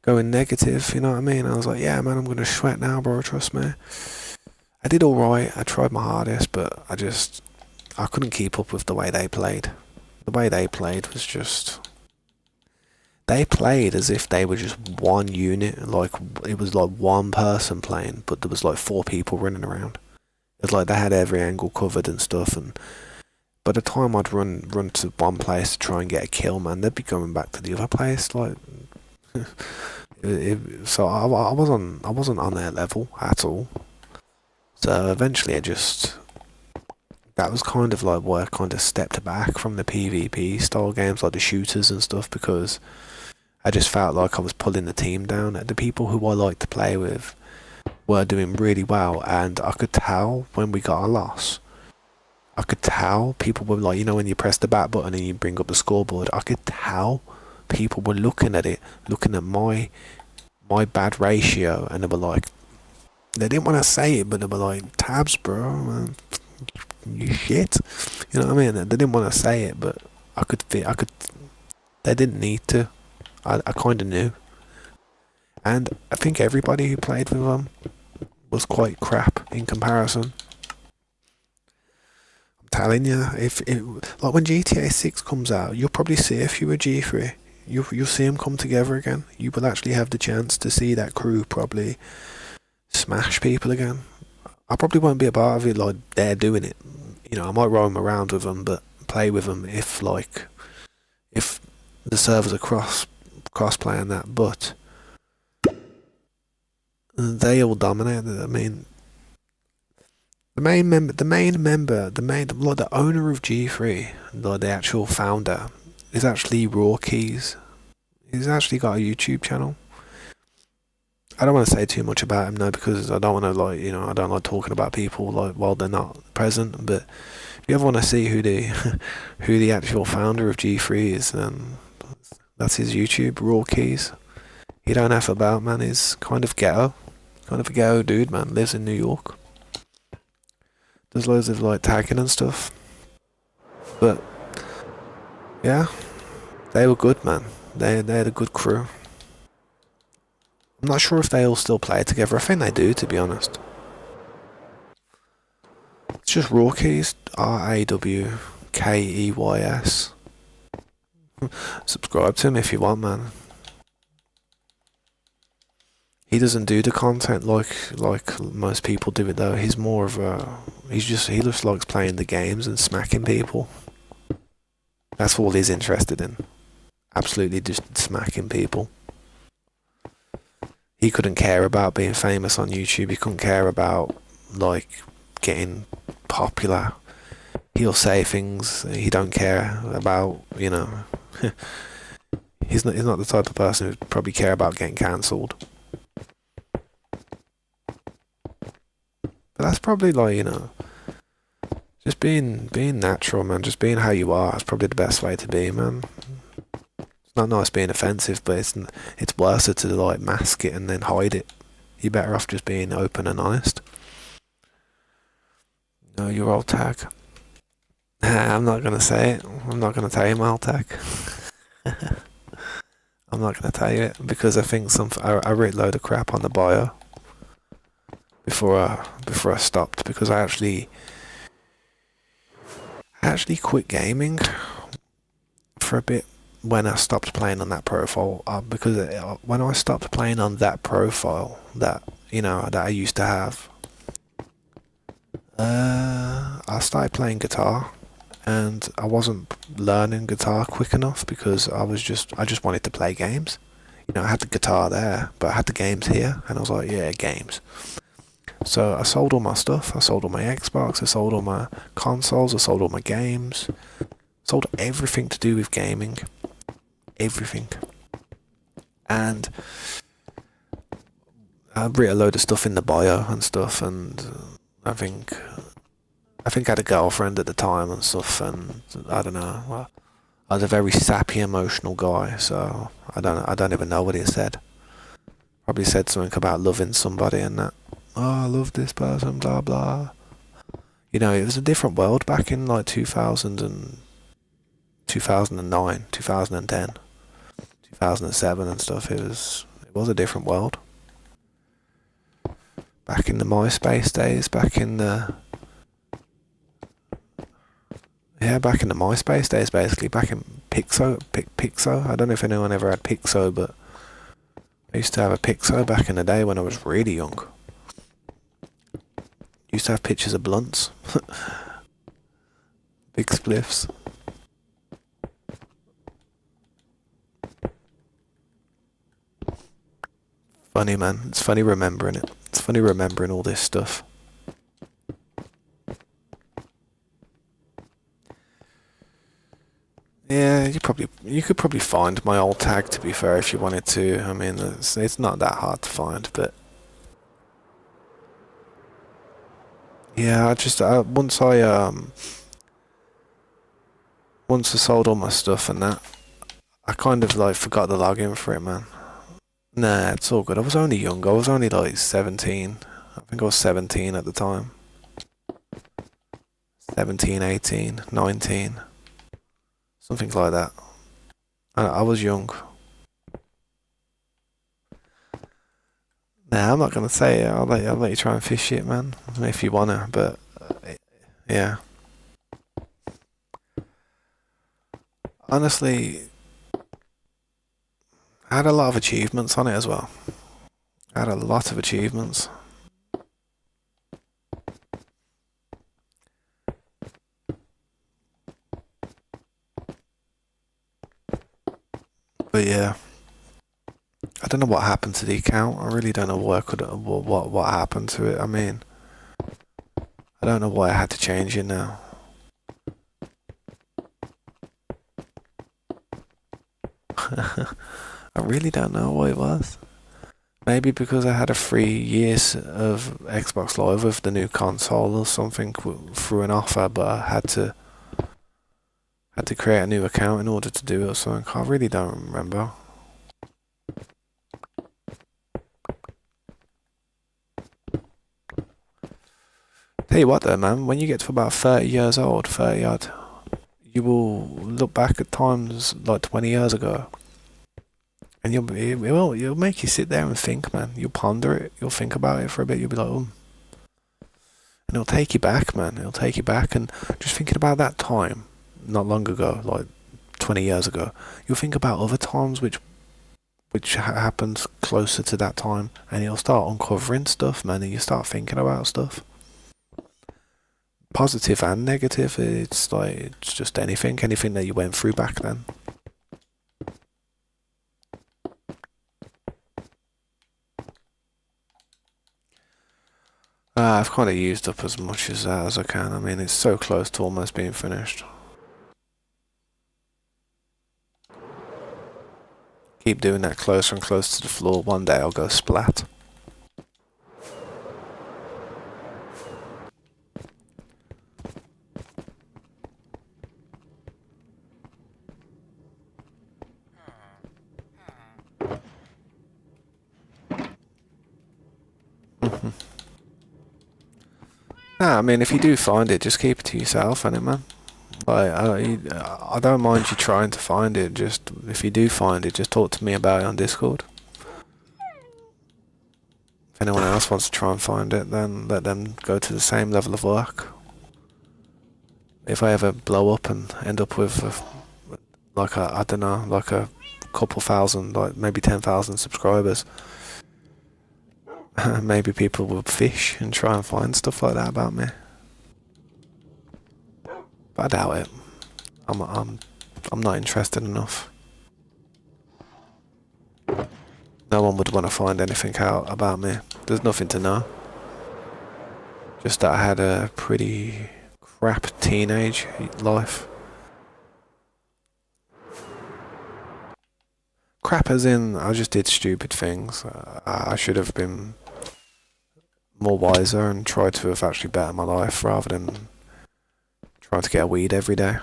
going negative. You know what I mean? I was like, yeah, man, I'm gonna sweat now, bro. Trust me. I did all right. I tried my hardest, but I couldn't keep up with the way they played. The way they played was just. They played as if they were just one unit, like it was like one person playing, but there was like four people running around. It's like they had every angle covered and stuff, and by the time I'd run to one place to try and get a kill, man, they'd be going back to the other place. Like, so I wasn't on their level at all. So eventually, that was kind of like where I kind of stepped back from the PvP style games, like the shooters and stuff, because I just felt like I was pulling the team down. The people who I liked to play with were doing really well, and I could tell when we got a loss. I could tell people were like, when you press the back button and you bring up the scoreboard, I could tell people were looking at it, looking at my bad ratio, and they were like, they didn't want to say it, but they were like, tabs, bro, man, you shit. You know what I mean? They didn't want to say it, but I could, they didn't need to. I kind of knew. And I think everybody who played with them was quite crap in comparison. I'm telling you, like when GTA 6 comes out, you'll probably see a few of G3. You'll see them come together again. You will actually have the chance to see that crew probably smash people again. I probably won't be a part of it like they're doing it. I might roam around with them, but play with them if the servers are cross-play and that, but they all dominate. I mean, the owner of G3, like the actual founder, is actually Raw Keys. He's actually got a YouTube channel. I don't want to say too much about him now because I don't want to I don't like talking about people like while they're not present. But if you ever want to see who the actual founder of G3 is, then that's his YouTube, Raw Keys. He don't F about, man. He's kind of ghetto. Kind of a ghetto dude, man. Lives in New York. Does loads of like tagging and stuff. But yeah, they were good, man. They had a good crew. I'm not sure if they all still play together. I think they do, to be honest. It's just Raw Keys. RAWKEYS. Subscribe to him if you want, man. He doesn't do the content like most people do it though. He's more of he just likes playing the games and smacking people. That's all he's interested in. Absolutely just smacking people. He couldn't care about being famous on YouTube. He couldn't care about like getting popular. He'll say things he don't care about, He's not the type of person who'd probably care about getting cancelled. But that's probably like, just being natural, man. Just being how you are is probably the best way to be, man. It's not nice being offensive, but it's worse to like mask it and then hide it. You're better off just being open and honest. No, your old tag. I'm not gonna say it. I'm not gonna tell you my old tag. I'm not gonna tell you it because I think I wrote a load of crap on the bio before I stopped because I actually quit gaming for a bit when I stopped playing on that profile because when I stopped playing on that profile that that I used to have, I started playing guitar and I wasn't learning guitar quick enough because I just wanted to play games. I had the guitar there, but I had the games here, and I was like, yeah, games. So I sold all my stuff. I sold all my Xbox. I sold all my consoles. I sold all my games. Sold everything to do with gaming. Everything. And I wrote a load of stuff in the bio and stuff, and I think I had a girlfriend at the time and stuff, and I don't know. Well, I was a very sappy, emotional guy, so I don't even know what he said. Probably said something about loving somebody and that. Oh, I love this person, blah blah. It was a different world back in like 2000 and 2009, 2010, 2007 and stuff. It was a different world. Back in the MySpace days, back in the MySpace days, basically. Back in Pixo. I don't know if anyone ever had Pixo, but I used to have a Pixo back in the day when I was really young. Used to have pictures of blunts. Big spliffs. Funny, man. It's funny remembering it. It's funny remembering all this stuff. Yeah, you could probably find my old tag, to be fair, if you wanted to. I mean, it's not that hard to find, but yeah, once I sold all my stuff and that, I kind of like forgot the login for it, man. Nah, it's all good. I was only young. I was only like 17. I think I was 17 at the time. 17, 18, 19. Something like that. I was young. Nah, I'm not gonna say it. I'll let you try and fish it, man, if you wanna. But yeah, honestly, I had a lot of achievements on it as well. I had a lot of achievements. But yeah, I don't know what happened to the account. I really don't know what happened to it. I mean, I don't know why I had to change it now. I really don't know what it was. Maybe because I had a 3 years of Xbox Live with the new console or something through an offer, but I had to create a new account in order to do it or something. I really don't remember. Tell you what though, man, when you get to about 30 years old, 30 odd, you will look back at times like 20 years ago, and it'll make you sit there and think, man. You'll ponder it, you'll think about it for a bit, you'll be like, oh. And it'll take you back, man. It'll take you back, and just thinking about that time, not long ago, like 20 years ago, you'll think about other times which happened closer to that time, and you'll start uncovering stuff, man, and you start thinking about stuff. Positive and negative. It's just anything that you went through back then. I've kind of used up as much as that as I can. I mean, it's so close to almost being finished. Keep doing that closer and closer to the floor. One day I'll go splat. Nah, I mean, if you do find it, just keep it to yourself, innit, man? Like, I don't mind you trying to find it. Just if you do find it, just talk to me about it on Discord. If anyone else wants to try and find it, then let them go to the same level of work. If I ever blow up and end up with like I don't know, like a couple thousand, like maybe 10,000 subscribers, maybe people will fish and try and find stuff like that about me. But I doubt it. I'm not interested enough. No one would want to find anything out about me. There's nothing to know. Just that I had a pretty crap teenage life. Crap as in, I just did stupid things. I should have been more wiser and tried to have actually bettered my life rather than trying to get a weed every day.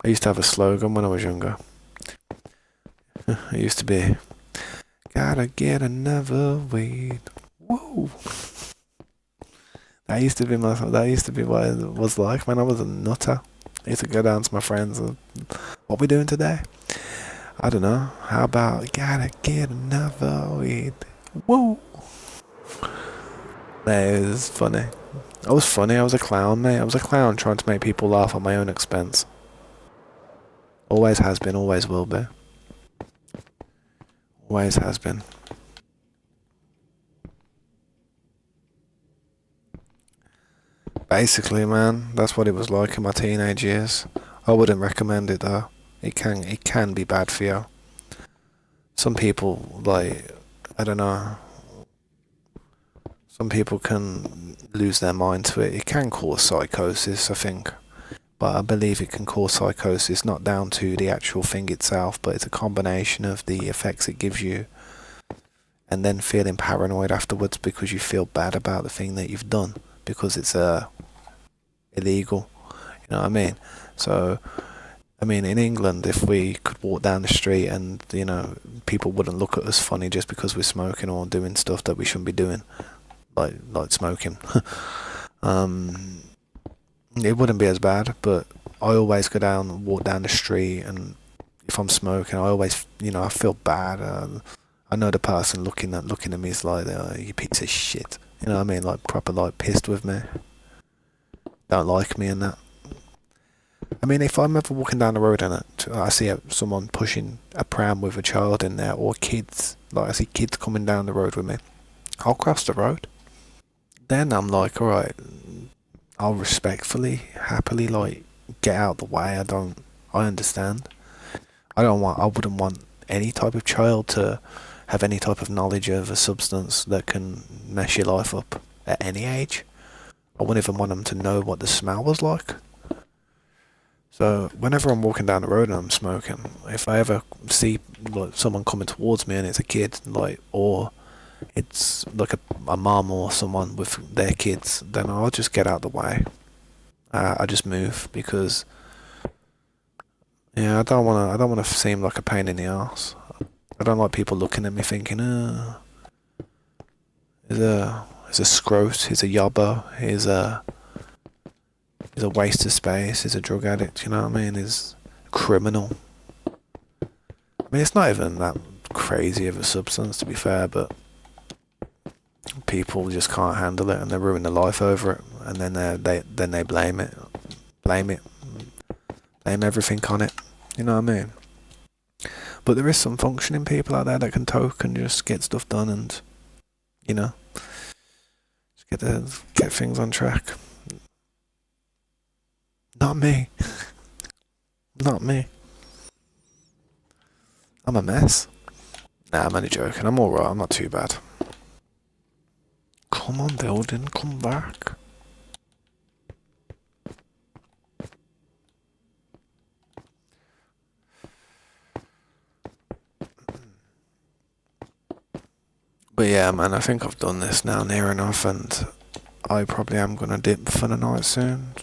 I used to have a slogan when I was younger. It used to be, gotta get another weed. Whoa! That used to be what it was like, man. I was a nutter. I used to go down to my friends and, what we doing today? I don't know. How about, gotta get another weed. Whoa! That was funny. I was funny, I was a clown, mate. I was a clown trying to make people laugh at my own expense. Always has been, always will be. Always has been. Basically, man, that's what it was like in my teenage years. I wouldn't recommend it though. It can be bad for you. Some people, like, I don't know. Some people can lose their mind to it. It can cause psychosis, I think. But I believe it can cause psychosis not down to the actual thing itself, but it's a combination of the effects it gives you and then feeling paranoid afterwards because you feel bad about the thing that you've done because it's illegal. You know what I mean? So, I mean, in England, if we could walk down the street and, you know, people wouldn't look at us funny just because we're smoking or doing stuff that we shouldn't be doing, like smoking. It wouldn't be as bad, but I always go down and walk down the street, and if I'm smoking, I always, you know, I feel bad. I know the person looking at me is like, oh, you piece of shit. You know what I mean? Like, proper, like, pissed with me. Don't like me and that. I mean, if I'm ever walking down the road and I see someone pushing a pram with a child in there, or kids, like I see kids coming down the road with me, I'll cross the road. Then I'm like, alright, I'll respectfully, happily, like, get out of the way. I understand. I wouldn't want any type of child to have any type of knowledge of a substance that can mess your life up at any age. I wouldn't even want them to know what the smell was like. So whenever I'm walking down the road and I'm smoking, if I ever see like someone coming towards me and it's a kid, like, or it's like a mum or someone with their kids, then I'll just get out of the way. I just move because, yeah, I don't wanna seem like a pain in the ass. I don't like people looking at me thinking, he's a scrote, he's a yobbo, he's a waste of space, he's a drug addict, you know what I mean? He's a criminal. I mean, it's not even that crazy of a substance, to be fair, but people just can't handle it and they ruin their life over it, and then they blame everything on it. You know what I mean? But there is some functioning people out there that can talk and just get stuff done, and, you know, just get things on track. Not me. Not me. I'm a mess. Nah, I'm only joking. I'm alright. I'm not too bad. Come on, Building. Come back. But yeah, man, I think I've done this now near enough, and I probably am gonna dip for the night soon.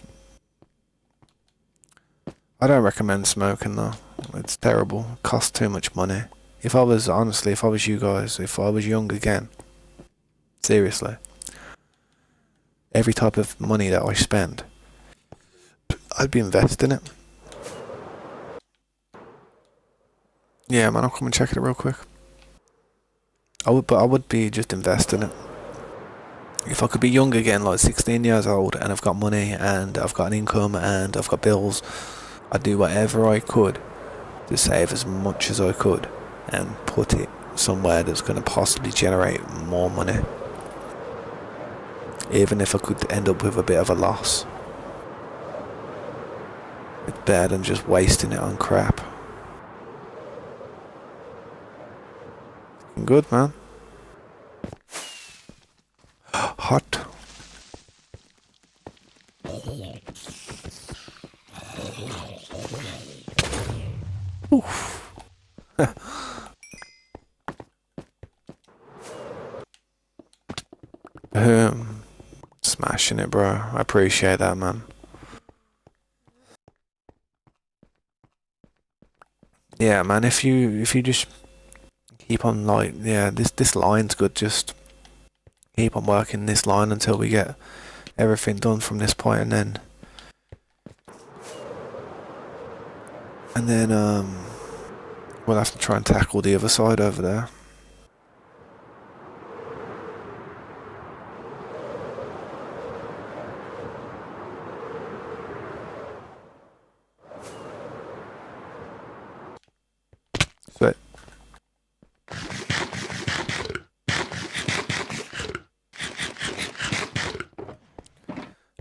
I don't recommend smoking though. It's terrible. It costs too much money. If I was, honestly, if I was you guys, if I was young again, seriously, every type of money that I spend, I'd be investing it. Yeah, man, I'll come and check it real quick. But I would be just investing it. If I could be young again, like 16 years old, and I've got money, and I've got an income, and I've got bills, I'd do whatever I could to save as much as I could and put it somewhere that's going to possibly generate more money. Even if I could end up with a bit of a loss. It's better than just wasting it on crap. Good, man. Hot. Oof. Smashing it, bro. I appreciate that, man. Yeah, man. If you just keep on, like, yeah, this line's good. Just keep on working this line until we get everything done from this point, and then we'll have to try and tackle the other side over there. Sweet.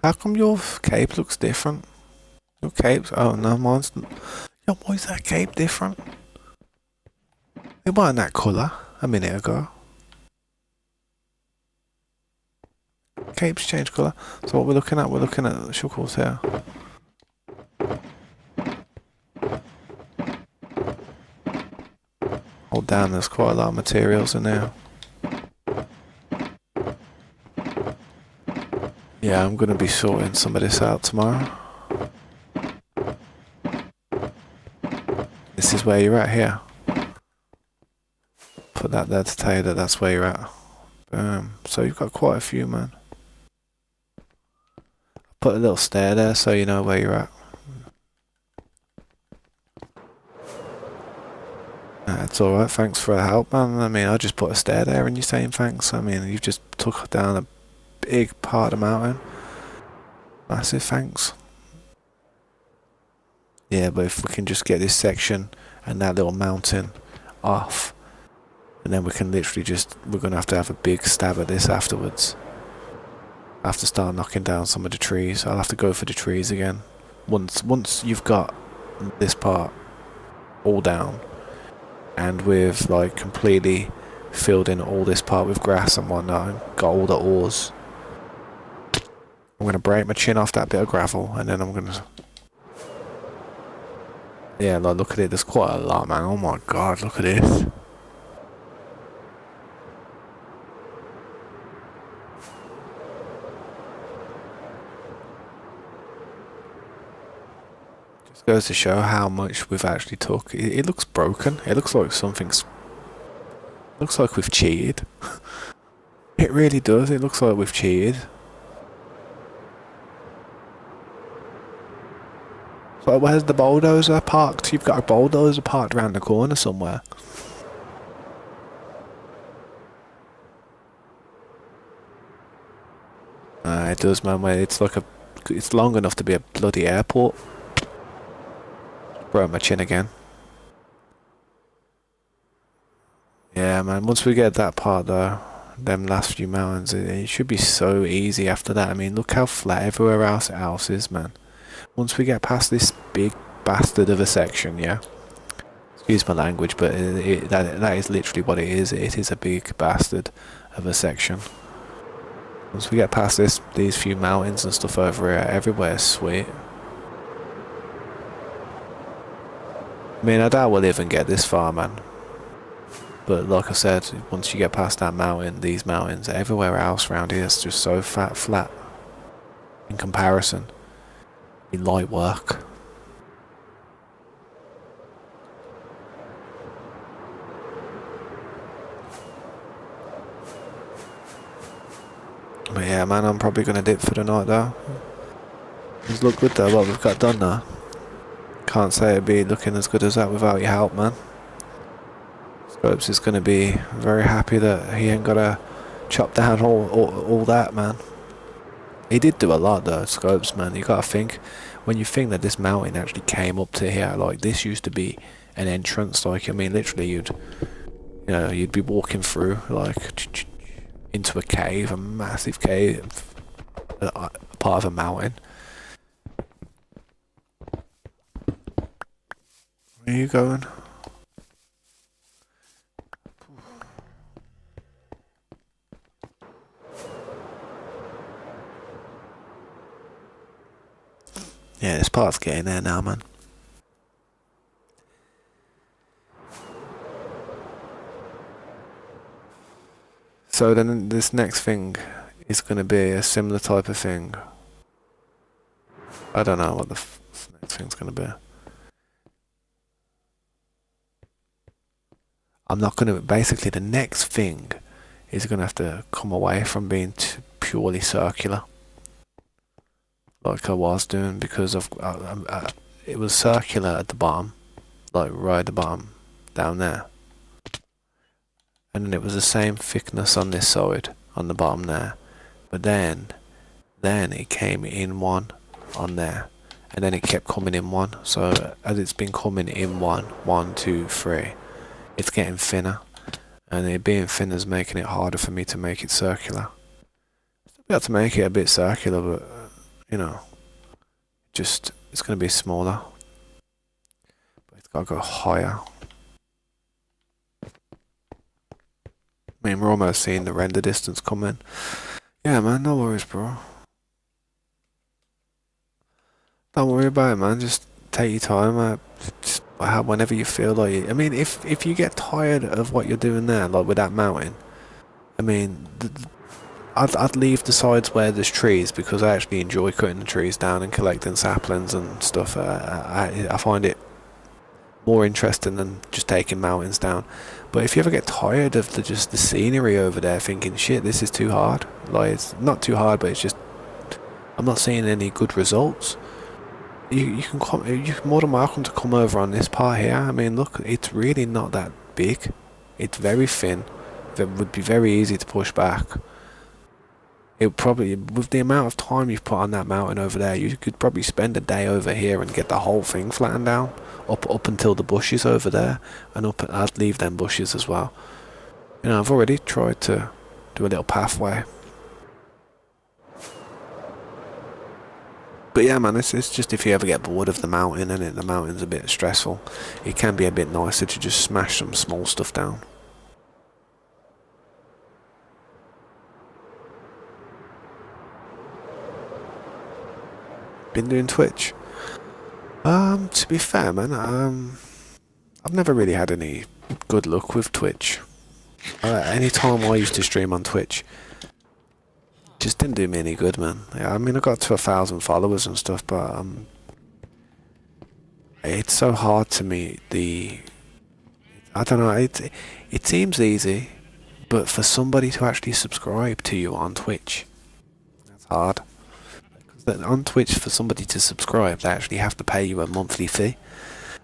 How come your cape looks different? Your cape's... Oh, no, mine's... Yo, why is that cape different? It wasn't that colour a minute ago. Cape's changed colour. So what we're looking at Shuckles here. Hold down, there's quite a lot of materials in there. Yeah, I'm gonna be sorting some of this out tomorrow. This is where you're at here. Put that there to tell you that that's where you're at. So you've got quite a few, man. Put a little stair there so you know where you're at. It's alright, thanks for the help, man. I mean, I just put a stair there and you're saying thanks. I mean, you've just took down a big part of the mountain. Massive thanks. Yeah, but if we can just get this section and that little mountain off, and then we can literally just, we're going to have a big stab at this afterwards. I have to start knocking down some of the trees. I'll have to go for the trees again. Once you've got this part all down, and we've like completely filled in all this part with grass and whatnot, and got all the ores, I'm going to break my chin off that bit of gravel, and then I'm going to... Yeah, like, look at it, there's quite a lot, man. Oh my god, look at this. Just goes to show how much we've actually took. It looks broken. It looks like something's... Looks like we've cheated. It really does. It looks like we've cheated. So where's the bulldozer parked? You've got a bulldozer parked around the corner somewhere. It does, man. It's like a... It's long enough to be a bloody airport. Broke my chin again. Yeah, man. Once we get that part, though, them last few mountains, it should be so easy after that. I mean, look how flat everywhere else is, man. Once we get past this big bastard of a section, yeah? Excuse my language, but that is literally what it is. It is a big bastard of a section. Once we get past these few mountains and stuff over here, everywhere's sweet. I mean, I doubt we'll even get this far, man. But like I said, once you get past that mountain, these mountains, everywhere else around here is just so flat in comparison. Light work. But yeah, man, I'm probably gonna dip for the night though. It's look good though, what we've got done now. Can't say it'd be looking as good as that without your help, man. Scopes is gonna be very happy that he ain't gotta chop down all that, man. He did do a lot though, Scopes, man. You gotta think, when you think that this mountain actually came up to here, like this used to be an entrance, like, I mean, literally you'd be walking through, like, into a cave, a massive cave, part of a mountain. Where are you going? Yeah, this part's getting there now, man. So then this next thing is going to be a similar type of thing. I don't know what the next thing's going to be. I'm not going to... Basically, the next thing is going to have to come away from being purely circular, like I was doing, because it was circular at the bottom, like right at the bottom, down there. And then it was the same thickness on this side, on the bottom there. But then it came in one on there. And then it kept coming in one. So as it's been coming in one, two, three, it's getting thinner. And it being thinner is making it harder for me to make it circular. I'll be able to make it a bit circular, but, you know, just, it's going to be smaller. But it's got to go higher. I mean, we're almost seeing the render distance come in. Yeah, man, no worries, bro. Don't worry about it, man. Just take your time. Just whenever you feel like it. I mean, if you get tired of what you're doing there, like with that mountain, I mean, I'd leave the sides where there's trees, because I actually enjoy cutting the trees down and collecting saplings and stuff. I find it more interesting than just taking mountains down. But if you ever get tired of just the scenery over there, thinking, shit, this is too hard, like, it's not too hard, but it's just, I'm not seeing any good results, you're more than welcome to come over on this part here. I mean, look, it's really not that big, it's very thin, it would be very easy to push back. It probably, with the amount of time you've put on that mountain over there, you could probably spend a day over here and get the whole thing flattened down. Up until the bushes over there, and I'd leave them bushes as well. You know, I've already tried to do a little pathway. But yeah, man, it's just if you ever get bored of the mountain and the mountain's a bit stressful, it can be a bit nicer to just smash some small stuff down. Been doing Twitch? To be fair, man, I've never really had any good luck with Twitch. Any time I used to stream on Twitch, just didn't do me any good, man. Yeah, I mean, I got to 1,000 followers and stuff, but it's so hard to meet I don't know, it seems easy, but for somebody to actually subscribe to you on Twitch, that's hard. On Twitch, for somebody to subscribe, they actually have to pay you a monthly fee.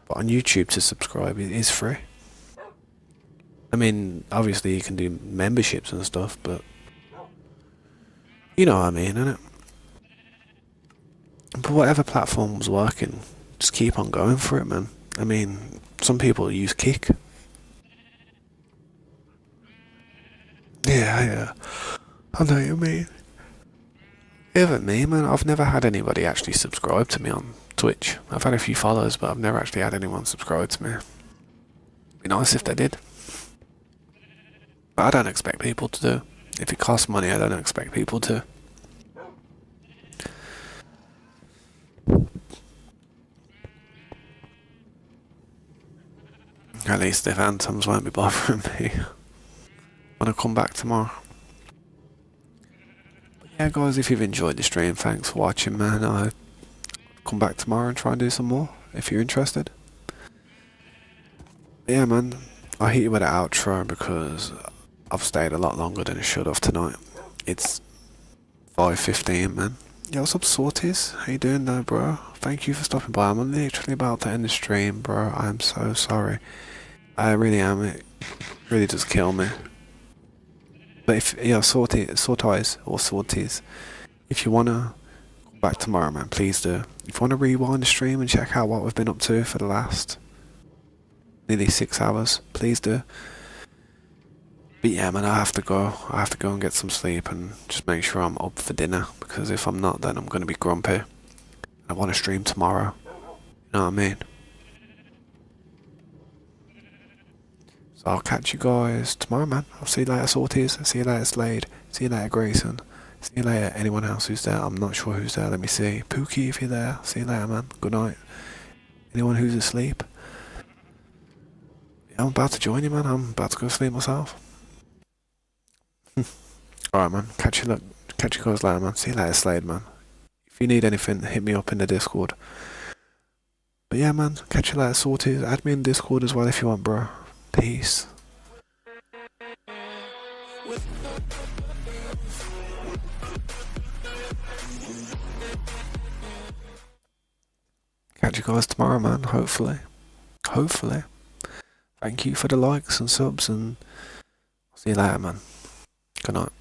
But on YouTube, to subscribe, it is free. I mean, obviously you can do memberships and stuff, but you know what I mean, innit? But whatever platform's working, just keep on going for it, man. I mean, some people use Kick. Yeah, I know what you mean. Even me, man, I've never had anybody actually subscribe to me on Twitch. I've had a few followers, but I've never actually had anyone subscribe to me. Be nice if they did. But I don't expect people to do. If it costs money, I don't expect people to. At least the phantoms won't be bothering me when I come back tomorrow. Yeah, guys, if you've enjoyed the stream, thanks for watching, man. I'll come back tomorrow and try and do some more, if you're interested. Yeah, man, I'll hit you with an outro because I've stayed a lot longer than I should have tonight. It's 5:15, man. Yo, what's up, Sorties? How you doing though, bro? Thank you for stopping by. I'm literally about to end the stream, bro. I'm so sorry. I really am. It really does kill me. But if, yeah, Sorties, or Sorties, if you wanna come back tomorrow, man, please do. If you wanna rewind the stream and check out what we've been up to for the last nearly 6 hours, please do. But yeah, man, I have to go. I have to go and get some sleep and just make sure I'm up for dinner, because if I'm not, then I'm gonna be grumpy. I want to stream tomorrow. You know what I mean? So I'll catch you guys tomorrow, man. I'll see you later, Sorties. See you later, Slade. See you later, Grayson. See you later, anyone else who's there. I'm not sure who's there. Let me see. Pookie, if you're there. See you later, man. Good night. Anyone who's asleep? Yeah, I'm about to join you, man. I'm about to go sleep myself. Alright, man. Catch you guys later, man. See you later, Slade, man. If you need anything, hit me up in the Discord. But yeah, man. Catch you later, Sorties. Add me in Discord as well if you want, bro. Peace. Catch you guys tomorrow, man. Hopefully. Hopefully. Thank you for the likes and subs, and see you later, man. Good night.